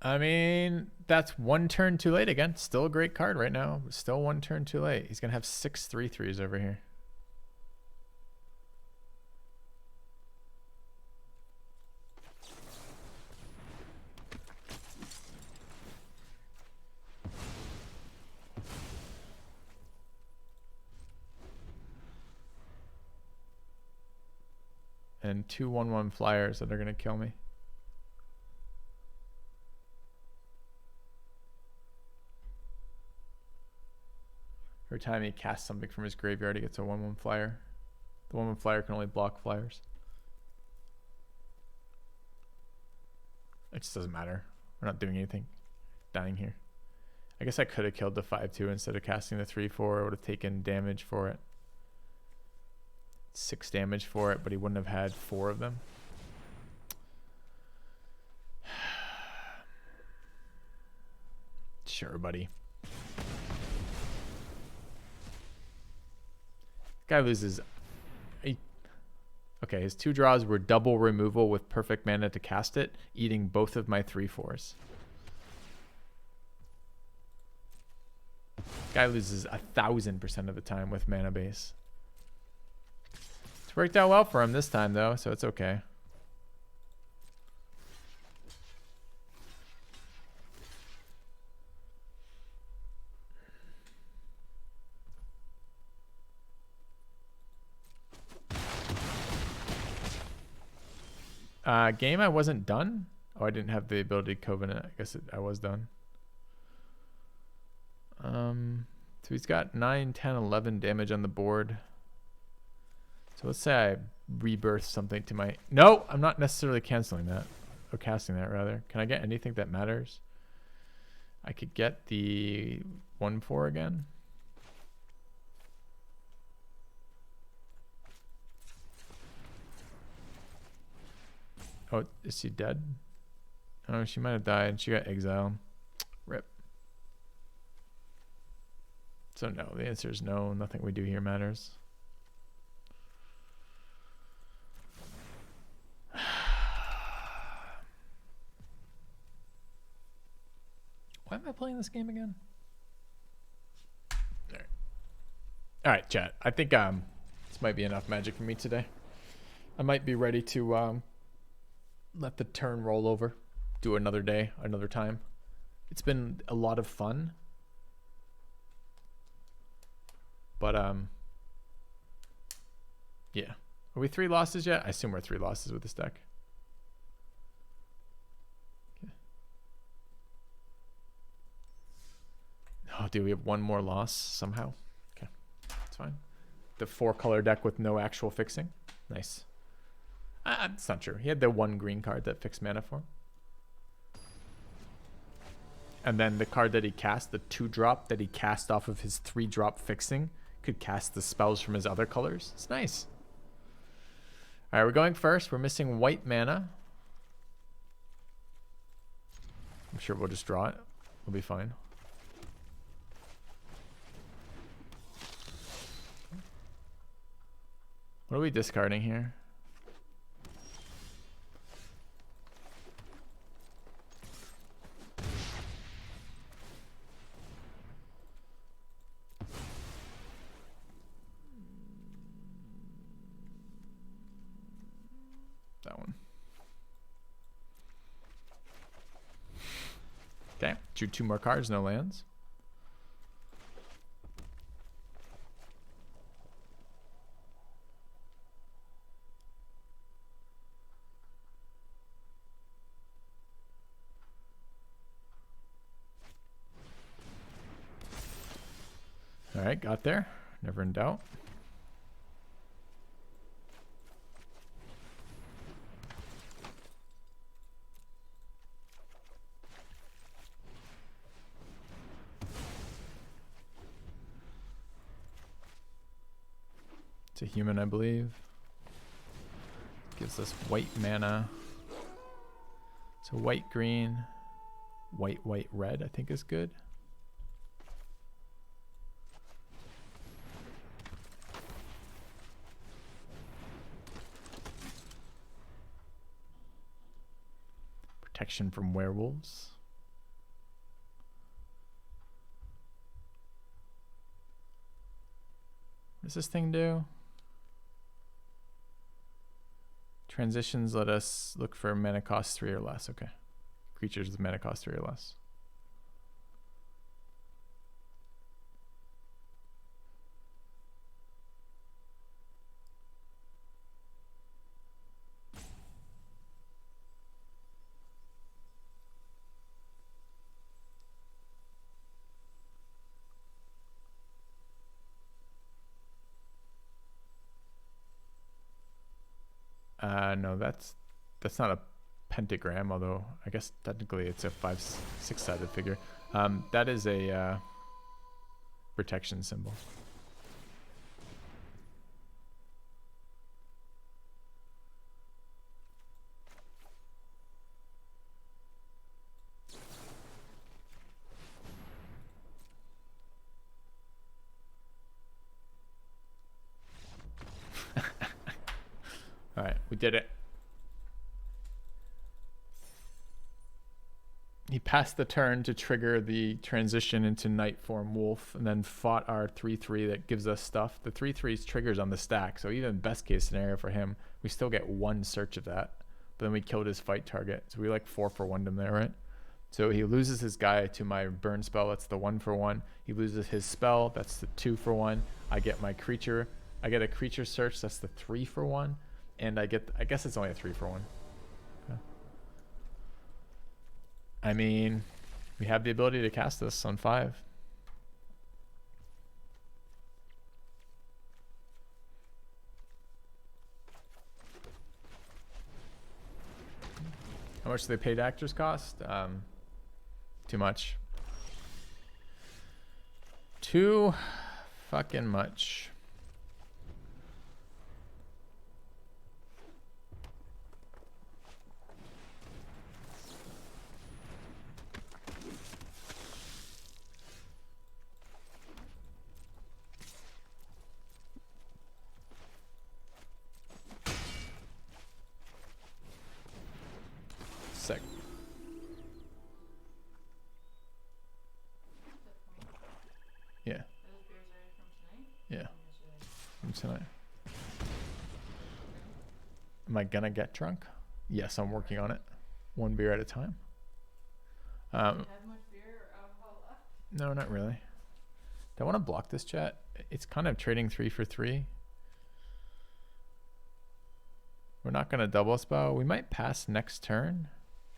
I mean, that's 1 turn too late again. Still a great card right now. Still 1 turn too late. He's going to have 6 3/3s over here. And 2 1/1 flyers that are going to kill me. Every time he casts something from his graveyard, he gets a 1/1 flyer. The 1/1 flyer can only block flyers. It just doesn't matter. We're not doing anything. Dying here. I guess I could have killed the 5/2 instead of casting the 3/4. I would have taken damage for it. 6 damage for it, but he wouldn't have had 4 of them. Sure, buddy. Guy loses. Okay, his 2 draws were double removal with perfect mana to cast it, eating both of my 3/4s. Guy loses 1,000% of the time with mana base. It's worked out well for him this time though, so it's okay. Game I wasn't done. Oh, I didn't have the ability Covenant. I guess I was done. So he's got 9, 10, 11 damage on the board. So let's say I rebirth something to my... No, I'm not necessarily canceling that. Or casting that, rather. Can I get anything that matters? I could get the 1/4 again. Oh, is she dead? Oh, she might have died. She got exiled. Rip. So no, the answer is no. Nothing we do here matters. Why am I playing this game again? All right, chat. I think this might be enough Magic for me today. I might be ready to let the turn roll over. Do another day, another time. It's been a lot of fun. But yeah. Are we 3 losses yet? I assume we're 3 losses with this deck. Okay. Oh, do we have 1 more loss somehow? Okay, that's fine. The 4-color deck with no actual fixing. Nice. It's not true. He had the 1 green card that fixed mana for him. And then the card that he cast, the 2-drop that he cast off of his 3-drop fixing, could cast the spells from his other colors. It's nice. All right, we're going first. We're missing white mana. I'm sure we'll just draw it. We'll be fine. What are we discarding here? That one. Okay, drew 2 more cards, no lands. All right, got there. Never in doubt. It's a human, I believe. Gives us white mana. So white, green, white, red, I think is good. Protection from werewolves. What does this thing do? Transitions let us look for mana cost 3 or less. Okay. Creatures with mana cost 3 or less. No, that's not a pentagram, although I guess technically it's a 5-6-sided figure. That is a protection symbol. All right, we did it. He passed the turn to trigger the transition into Nightform Wolf, and then fought our 3/3 that gives us stuff. The 3/3's triggers on the stack, so even best case scenario for him, we still get 1 search of that. But then we killed his fight target, so we like 4-for-1'd him there, right? So he loses his guy to my burn spell. That's the 1-for-1. He loses his spell. That's the 2-for-1. I get my creature. I get a creature search. That's the 3-for-1. And I guess it's only a 3-for-1. Okay. I mean, we have the ability to cast this on 5. How much do they paid actors cost? Too much. Too fucking much. Sick. Yeah. Yeah. From tonight. Am I gonna get drunk? Yes, I'm working on it. 1 beer at a time. No, not really. Do I want to block this chat? It's kind of trading 3 for 3. We're not gonna double spell. We might pass next turn.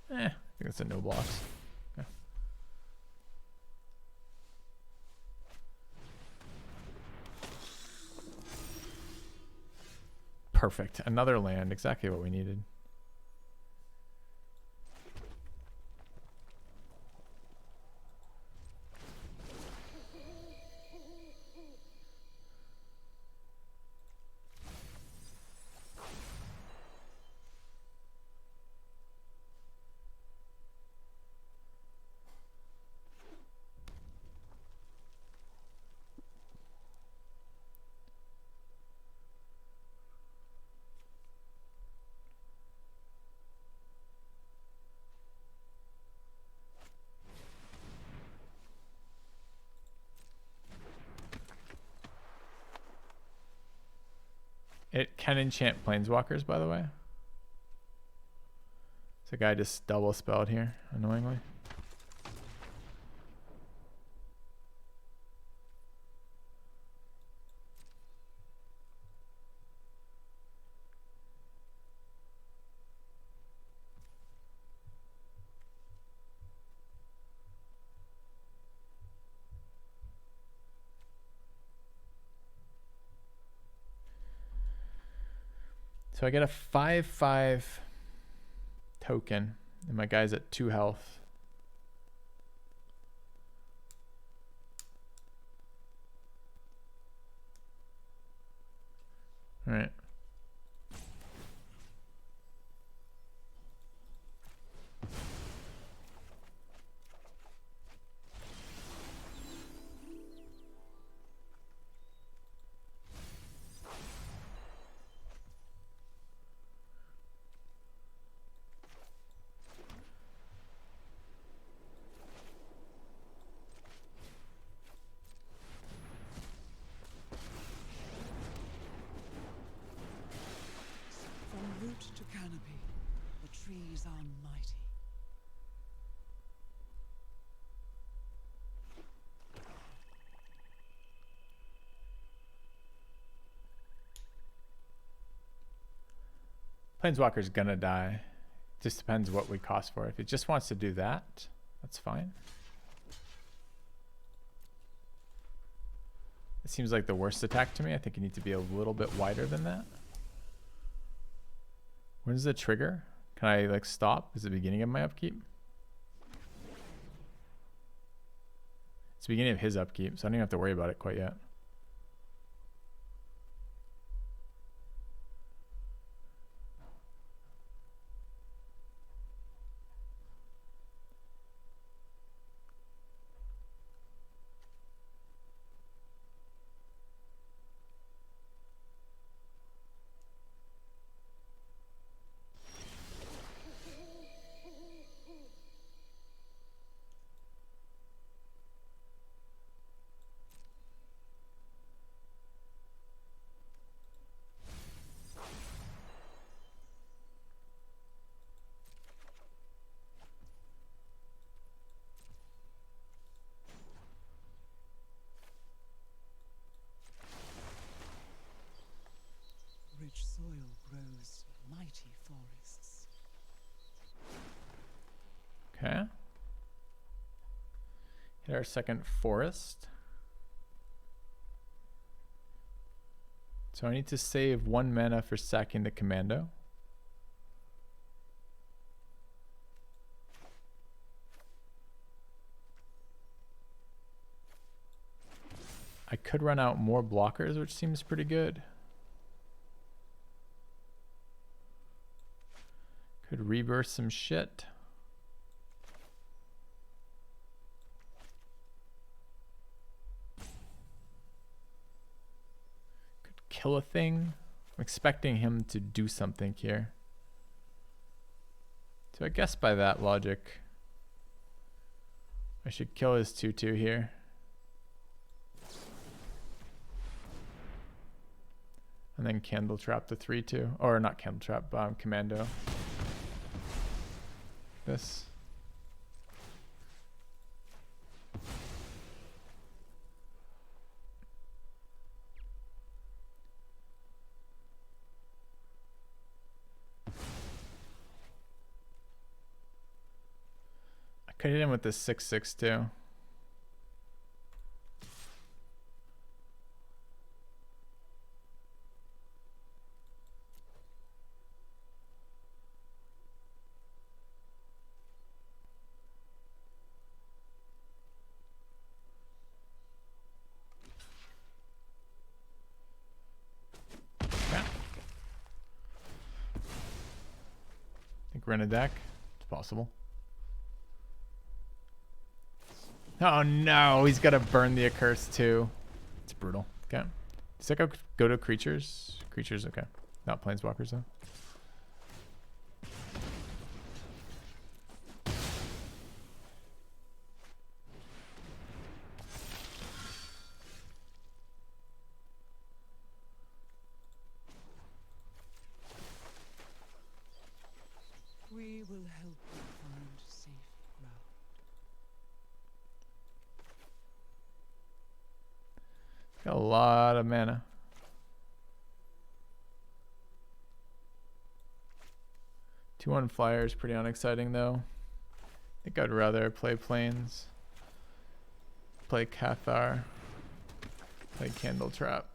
I think it's a no blocks. Okay. Perfect. Another land. Exactly what we needed. It can enchant planeswalkers, by the way. So guy just double spelled here, annoyingly. So I get a 5/5 token, and my guy's at 2 health. All right. From root to canopy, the trees are mighty. Planeswalker's gonna die. Just depends what we cost for it. If it just wants to do that, that's fine. It seems like the worst attack to me. I think you need to be a little bit wider than that. When's the trigger? Can I like stop? Is it the beginning of my upkeep? It's the beginning of his upkeep, so I don't even have to worry about it quite yet. Rich soil grows mighty forests. Okay. Hit our second forest. So I need to save 1 mana for sacking the commando. I could run out more blockers, which seems pretty good. Could rebirth some shit. Could kill a thing. I'm expecting him to do something here. So I guess by that logic, I should kill his 2/2 here. And then Candle Trap the 3/2. Or not Candle Trap, Commando. This. I could hit him with this 6/6 too. We're in a deck. It's possible. Oh no, he's got to burn the Accursed too. It's brutal. Okay. Does that go to creatures? Creatures, okay. Not planeswalkers though. lot of mana. Two on flyer is pretty unexciting though. I think I'd rather play planes, play Cathar, play Candle Trap.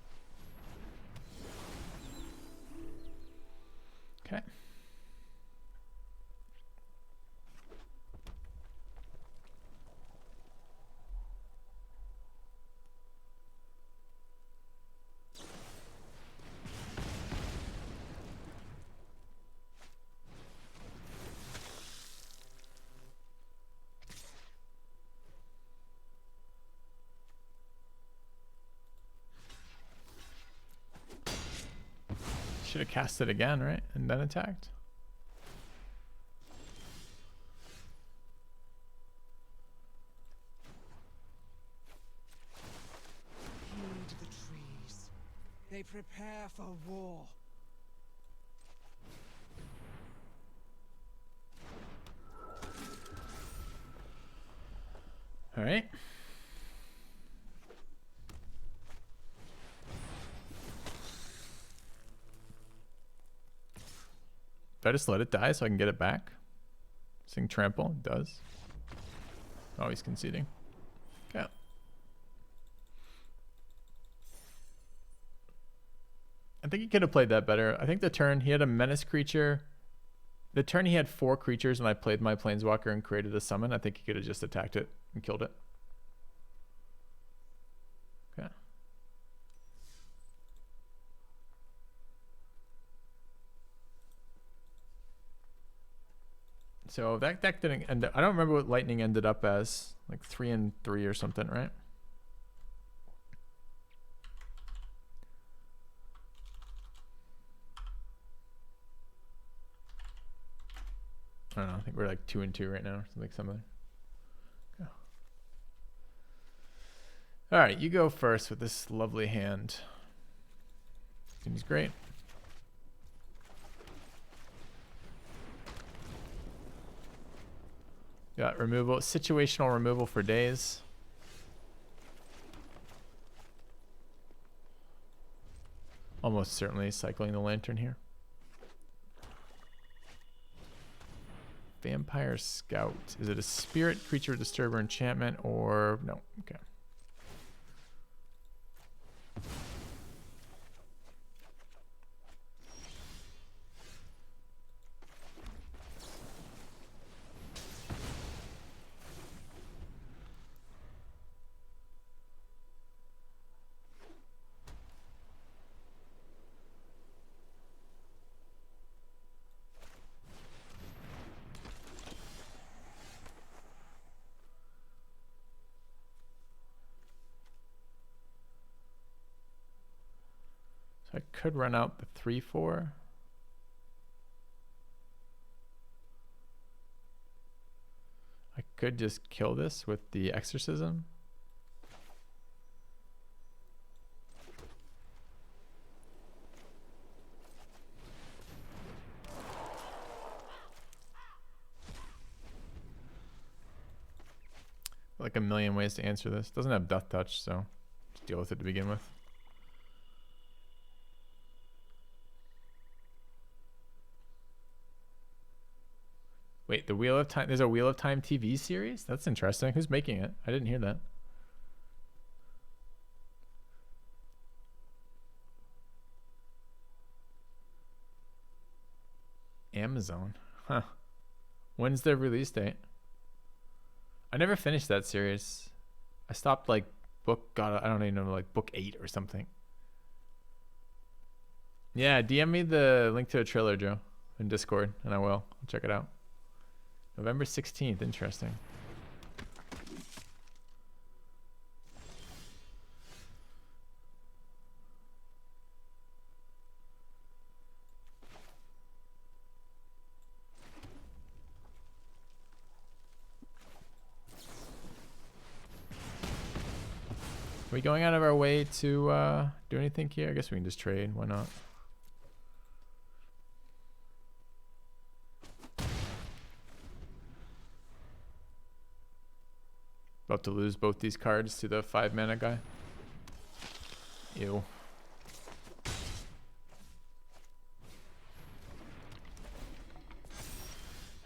Okay. Should have cast it again, right? And then attacked. Heed the trees. They prepare for war. All right. If I just let it die so I can get it back. Sing Trample, it does. Oh, he's conceding. Okay. I think he could have played that better. I think the turn, he had a menace creature. The turn he had 4 creatures and I played my Planeswalker and created a summon. I think he could have just attacked it and killed it. Okay. So that deck didn't end up, I don't remember what Lightning ended up as. Like 3 and 3 or something, right? I don't know. I think we're like 2 and 2 right now, or something similar. Okay. All right, you go first with this lovely hand. Seems great. Got removal, situational removal for days. Almost certainly cycling the Lantern here. Vampire Scout. Is it a spirit, creature, disturber, enchantment, or no? Okay. So I could run out the 3/4. I could just kill this with the Exorcism. Like a million ways to answer this. Doesn't have Death Touch, so just deal with it to begin with. Wait, the Wheel of Time, there's a Wheel of Time TV series? That's interesting. Who's making it? I didn't hear that. Amazon. Huh. When's their release date? I never finished that series. I stopped like I don't even know, like book 8 or something. Yeah, DM me the link to a trailer, Joe, in Discord, and I will. I'll check it out. November 16th, interesting. Are we going out of our way to do anything here? I guess we can just trade. Why not? About to lose both these cards to the 5 mana guy. Ew.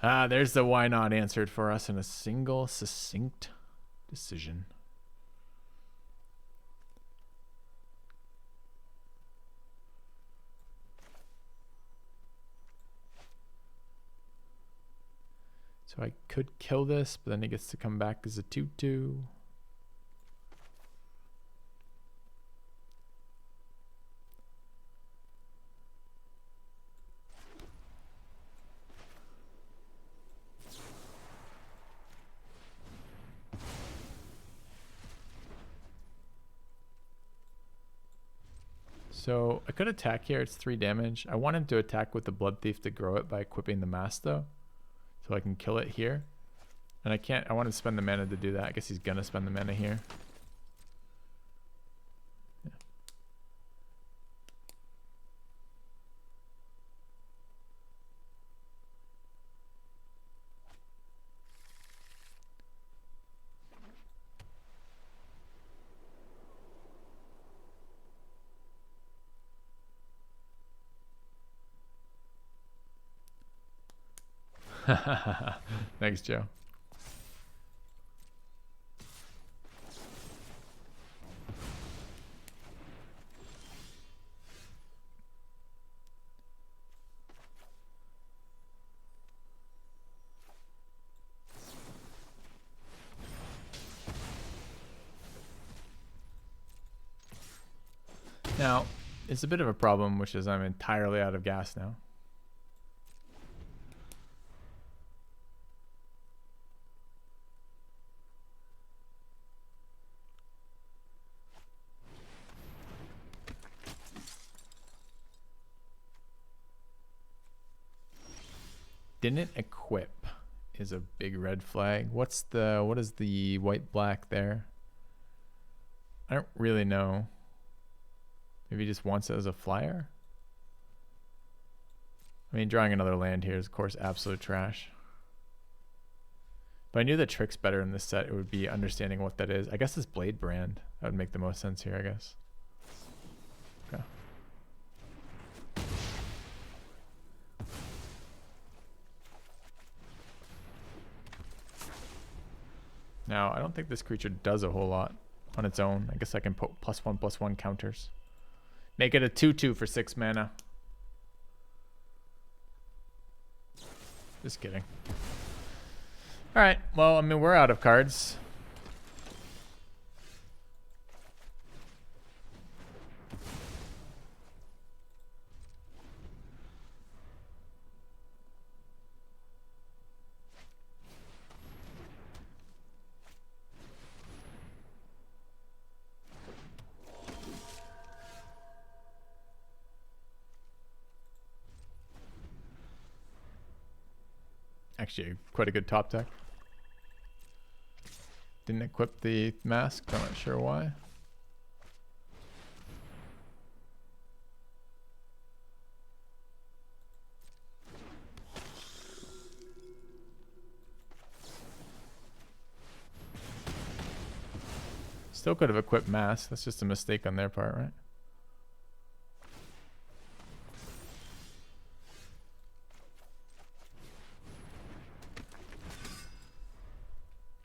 Ah, there's the why not answered for us in a single succinct decision. So I could kill this, but then he gets to come back as a 2/2. So I could attack here. It's 3 damage. I want him to attack with the Blood Thief to grow it by equipping the mask though. So I can kill it here. And I can't, I want to spend the mana to do that. I guess he's gonna spend the mana here. Thanks, Joe. Now, it's a bit of a problem, which is I'm entirely out of gas now. Didn't equip is a big red flag. What is the white black there? I don't really know. Maybe he just wants it as a flyer? I mean, drawing another land here is, of course, absolute trash. But I knew the tricks better in this set. It would be understanding what that is. I guess it's Blade Brand. That would make the most sense here, I guess. Okay. Now, I don't think this creature does a whole lot on its own. I guess I can put +1/+1 counters. Make it a 2/2 for 6 mana. Just kidding. Alright, well, I mean, we're out of cards. Actually, quite a good top deck. Didn't equip the mask, I'm not sure why. Still could have equipped mask, that's just a mistake on their part, right?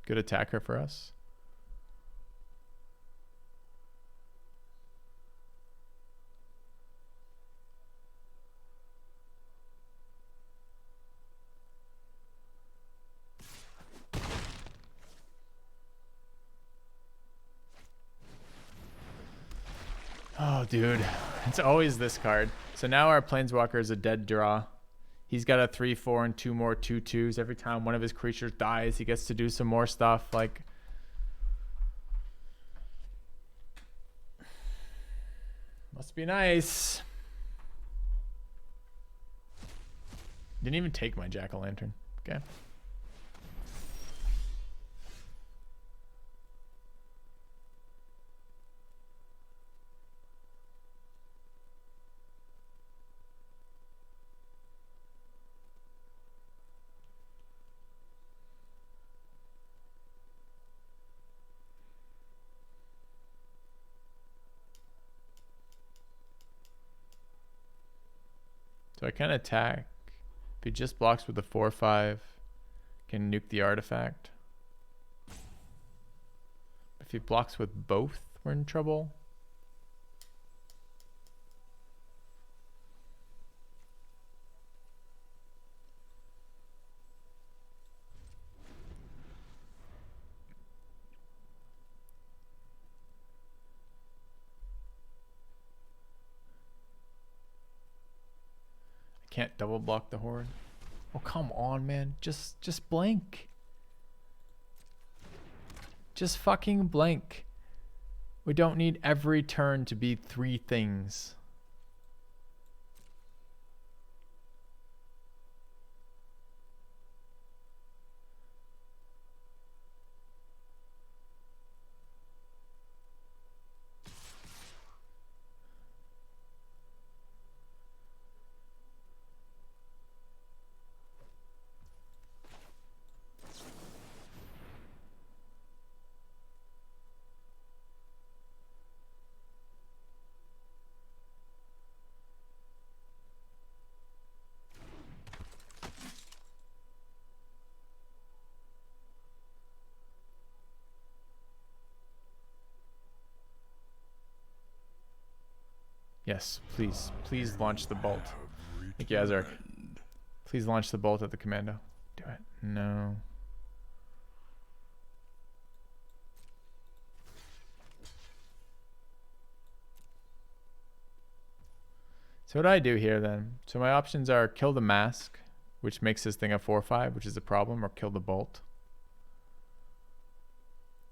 Good attacker for us. Oh, dude. It's always this card. So now our Planeswalker is a dead draw. He's got a 3/4 and 2 more 2/2s. Every time one of his creatures dies, he gets to do some more stuff. Like, must be nice. Didn't even take my Jack-o'-lantern. Okay. So I can attack. If he just blocks with the 4/5, can nuke the artifact. If he blocks with both, we're in trouble. Can't double block the horde. Oh, come on, man. Just blank. Just fucking blank. We don't need every turn to be 3 things. Yes, please. Please launch the bolt. Thank you, Azark. Please launch the bolt at the commando. Do it. No. So what do I do here then? So my options are kill the mask, which makes this thing a 4/5, which is a problem, or kill the bolt.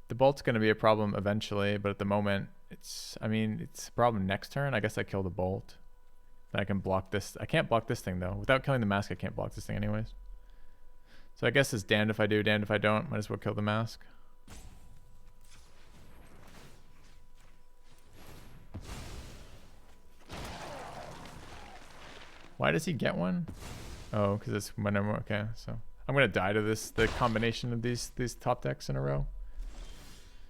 The bolt's going to be a problem eventually, but at the moment, it's a problem next turn. I guess I kill the bolt. Then I can block this. I can't block this thing, though. Without killing the mask, I can't block this thing anyways. So I guess it's damned if I do, damned if I don't. Might as well kill the mask. Why does he get one? Oh, because it's whenever. Okay, so I'm going to die to this, the combination of these top decks in a row.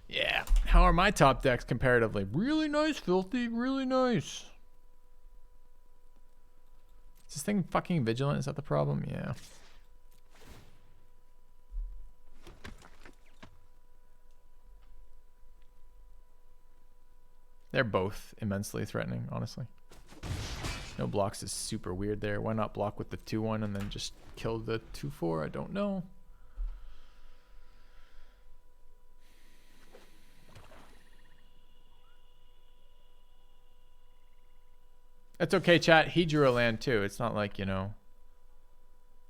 Yeah. How are my top decks comparatively? Really nice, Filthy. Really nice. Is this thing fucking vigilant? Is that the problem? Yeah. They're both immensely threatening, honestly. No blocks is super weird there. Why not block with the 2/1 and then just kill the 2/4? I don't know. It's okay, chat. He drew a land too. It's not like, you know,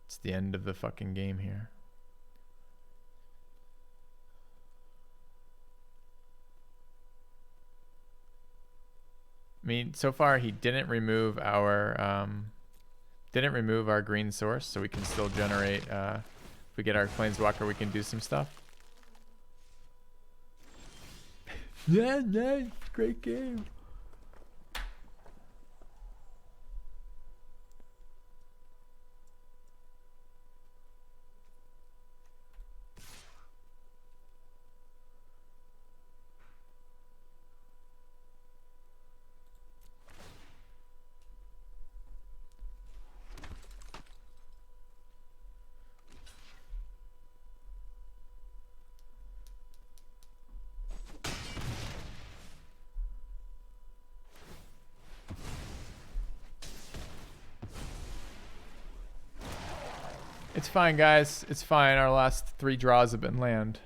it's the end of the fucking game here. I mean, so far he didn't remove our green source, so we can still generate. If we get our planeswalker, we can do some stuff. Yeah, nice, great game. It's fine, guys. It's fine. Our last 3 draws have been land.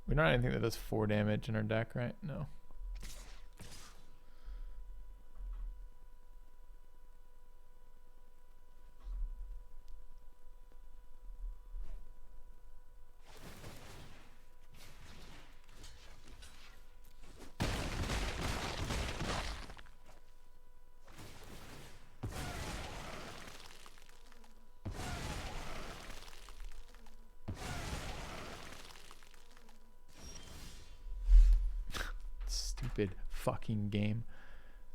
We don't have anything that does 4 damage in our deck, right? No. Stupid fucking game.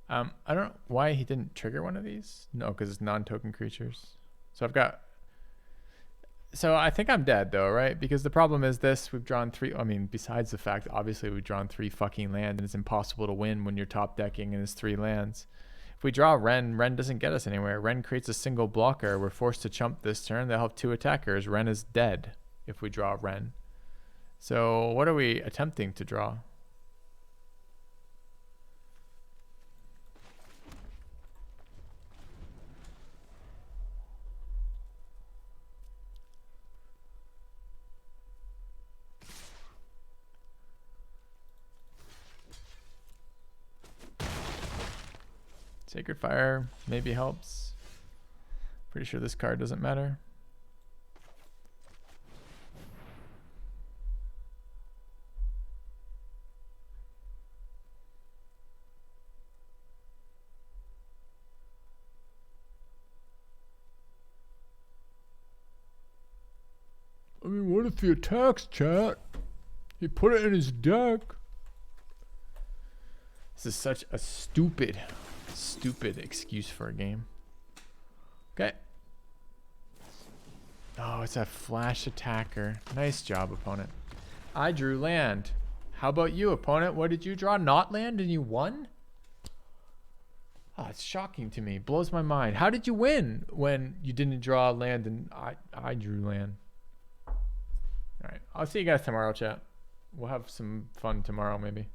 I don't know why he didn't trigger one of these. No, because it's non-token creatures. So I've got So I think I'm dead though, right? Because the problem is this: we've drawn three. I mean, besides the fact, obviously, we've drawn 3 fucking lands, and it's impossible to win when you're top decking and it's 3 lands. If we draw Ren, Ren doesn't get us anywhere. Ren creates a single blocker. We're forced to chump this turn. They'll have 2 attackers. Ren is dead if we draw Ren. So what are we attempting to draw? Sacred Fire maybe helps. Pretty sure this card doesn't matter. I mean, what if he attacks, chat? He put it in his deck. This is such a stupid excuse for a game. Okay. Oh, it's a flash attacker. Nice job, opponent. I drew land. How about you, opponent? What did you draw? Not land and you won? Oh, it's shocking to me. Blows my mind. How did you win when you didn't draw land and I drew land? All right. I'll see you guys tomorrow, chat. We'll have some fun tomorrow, maybe.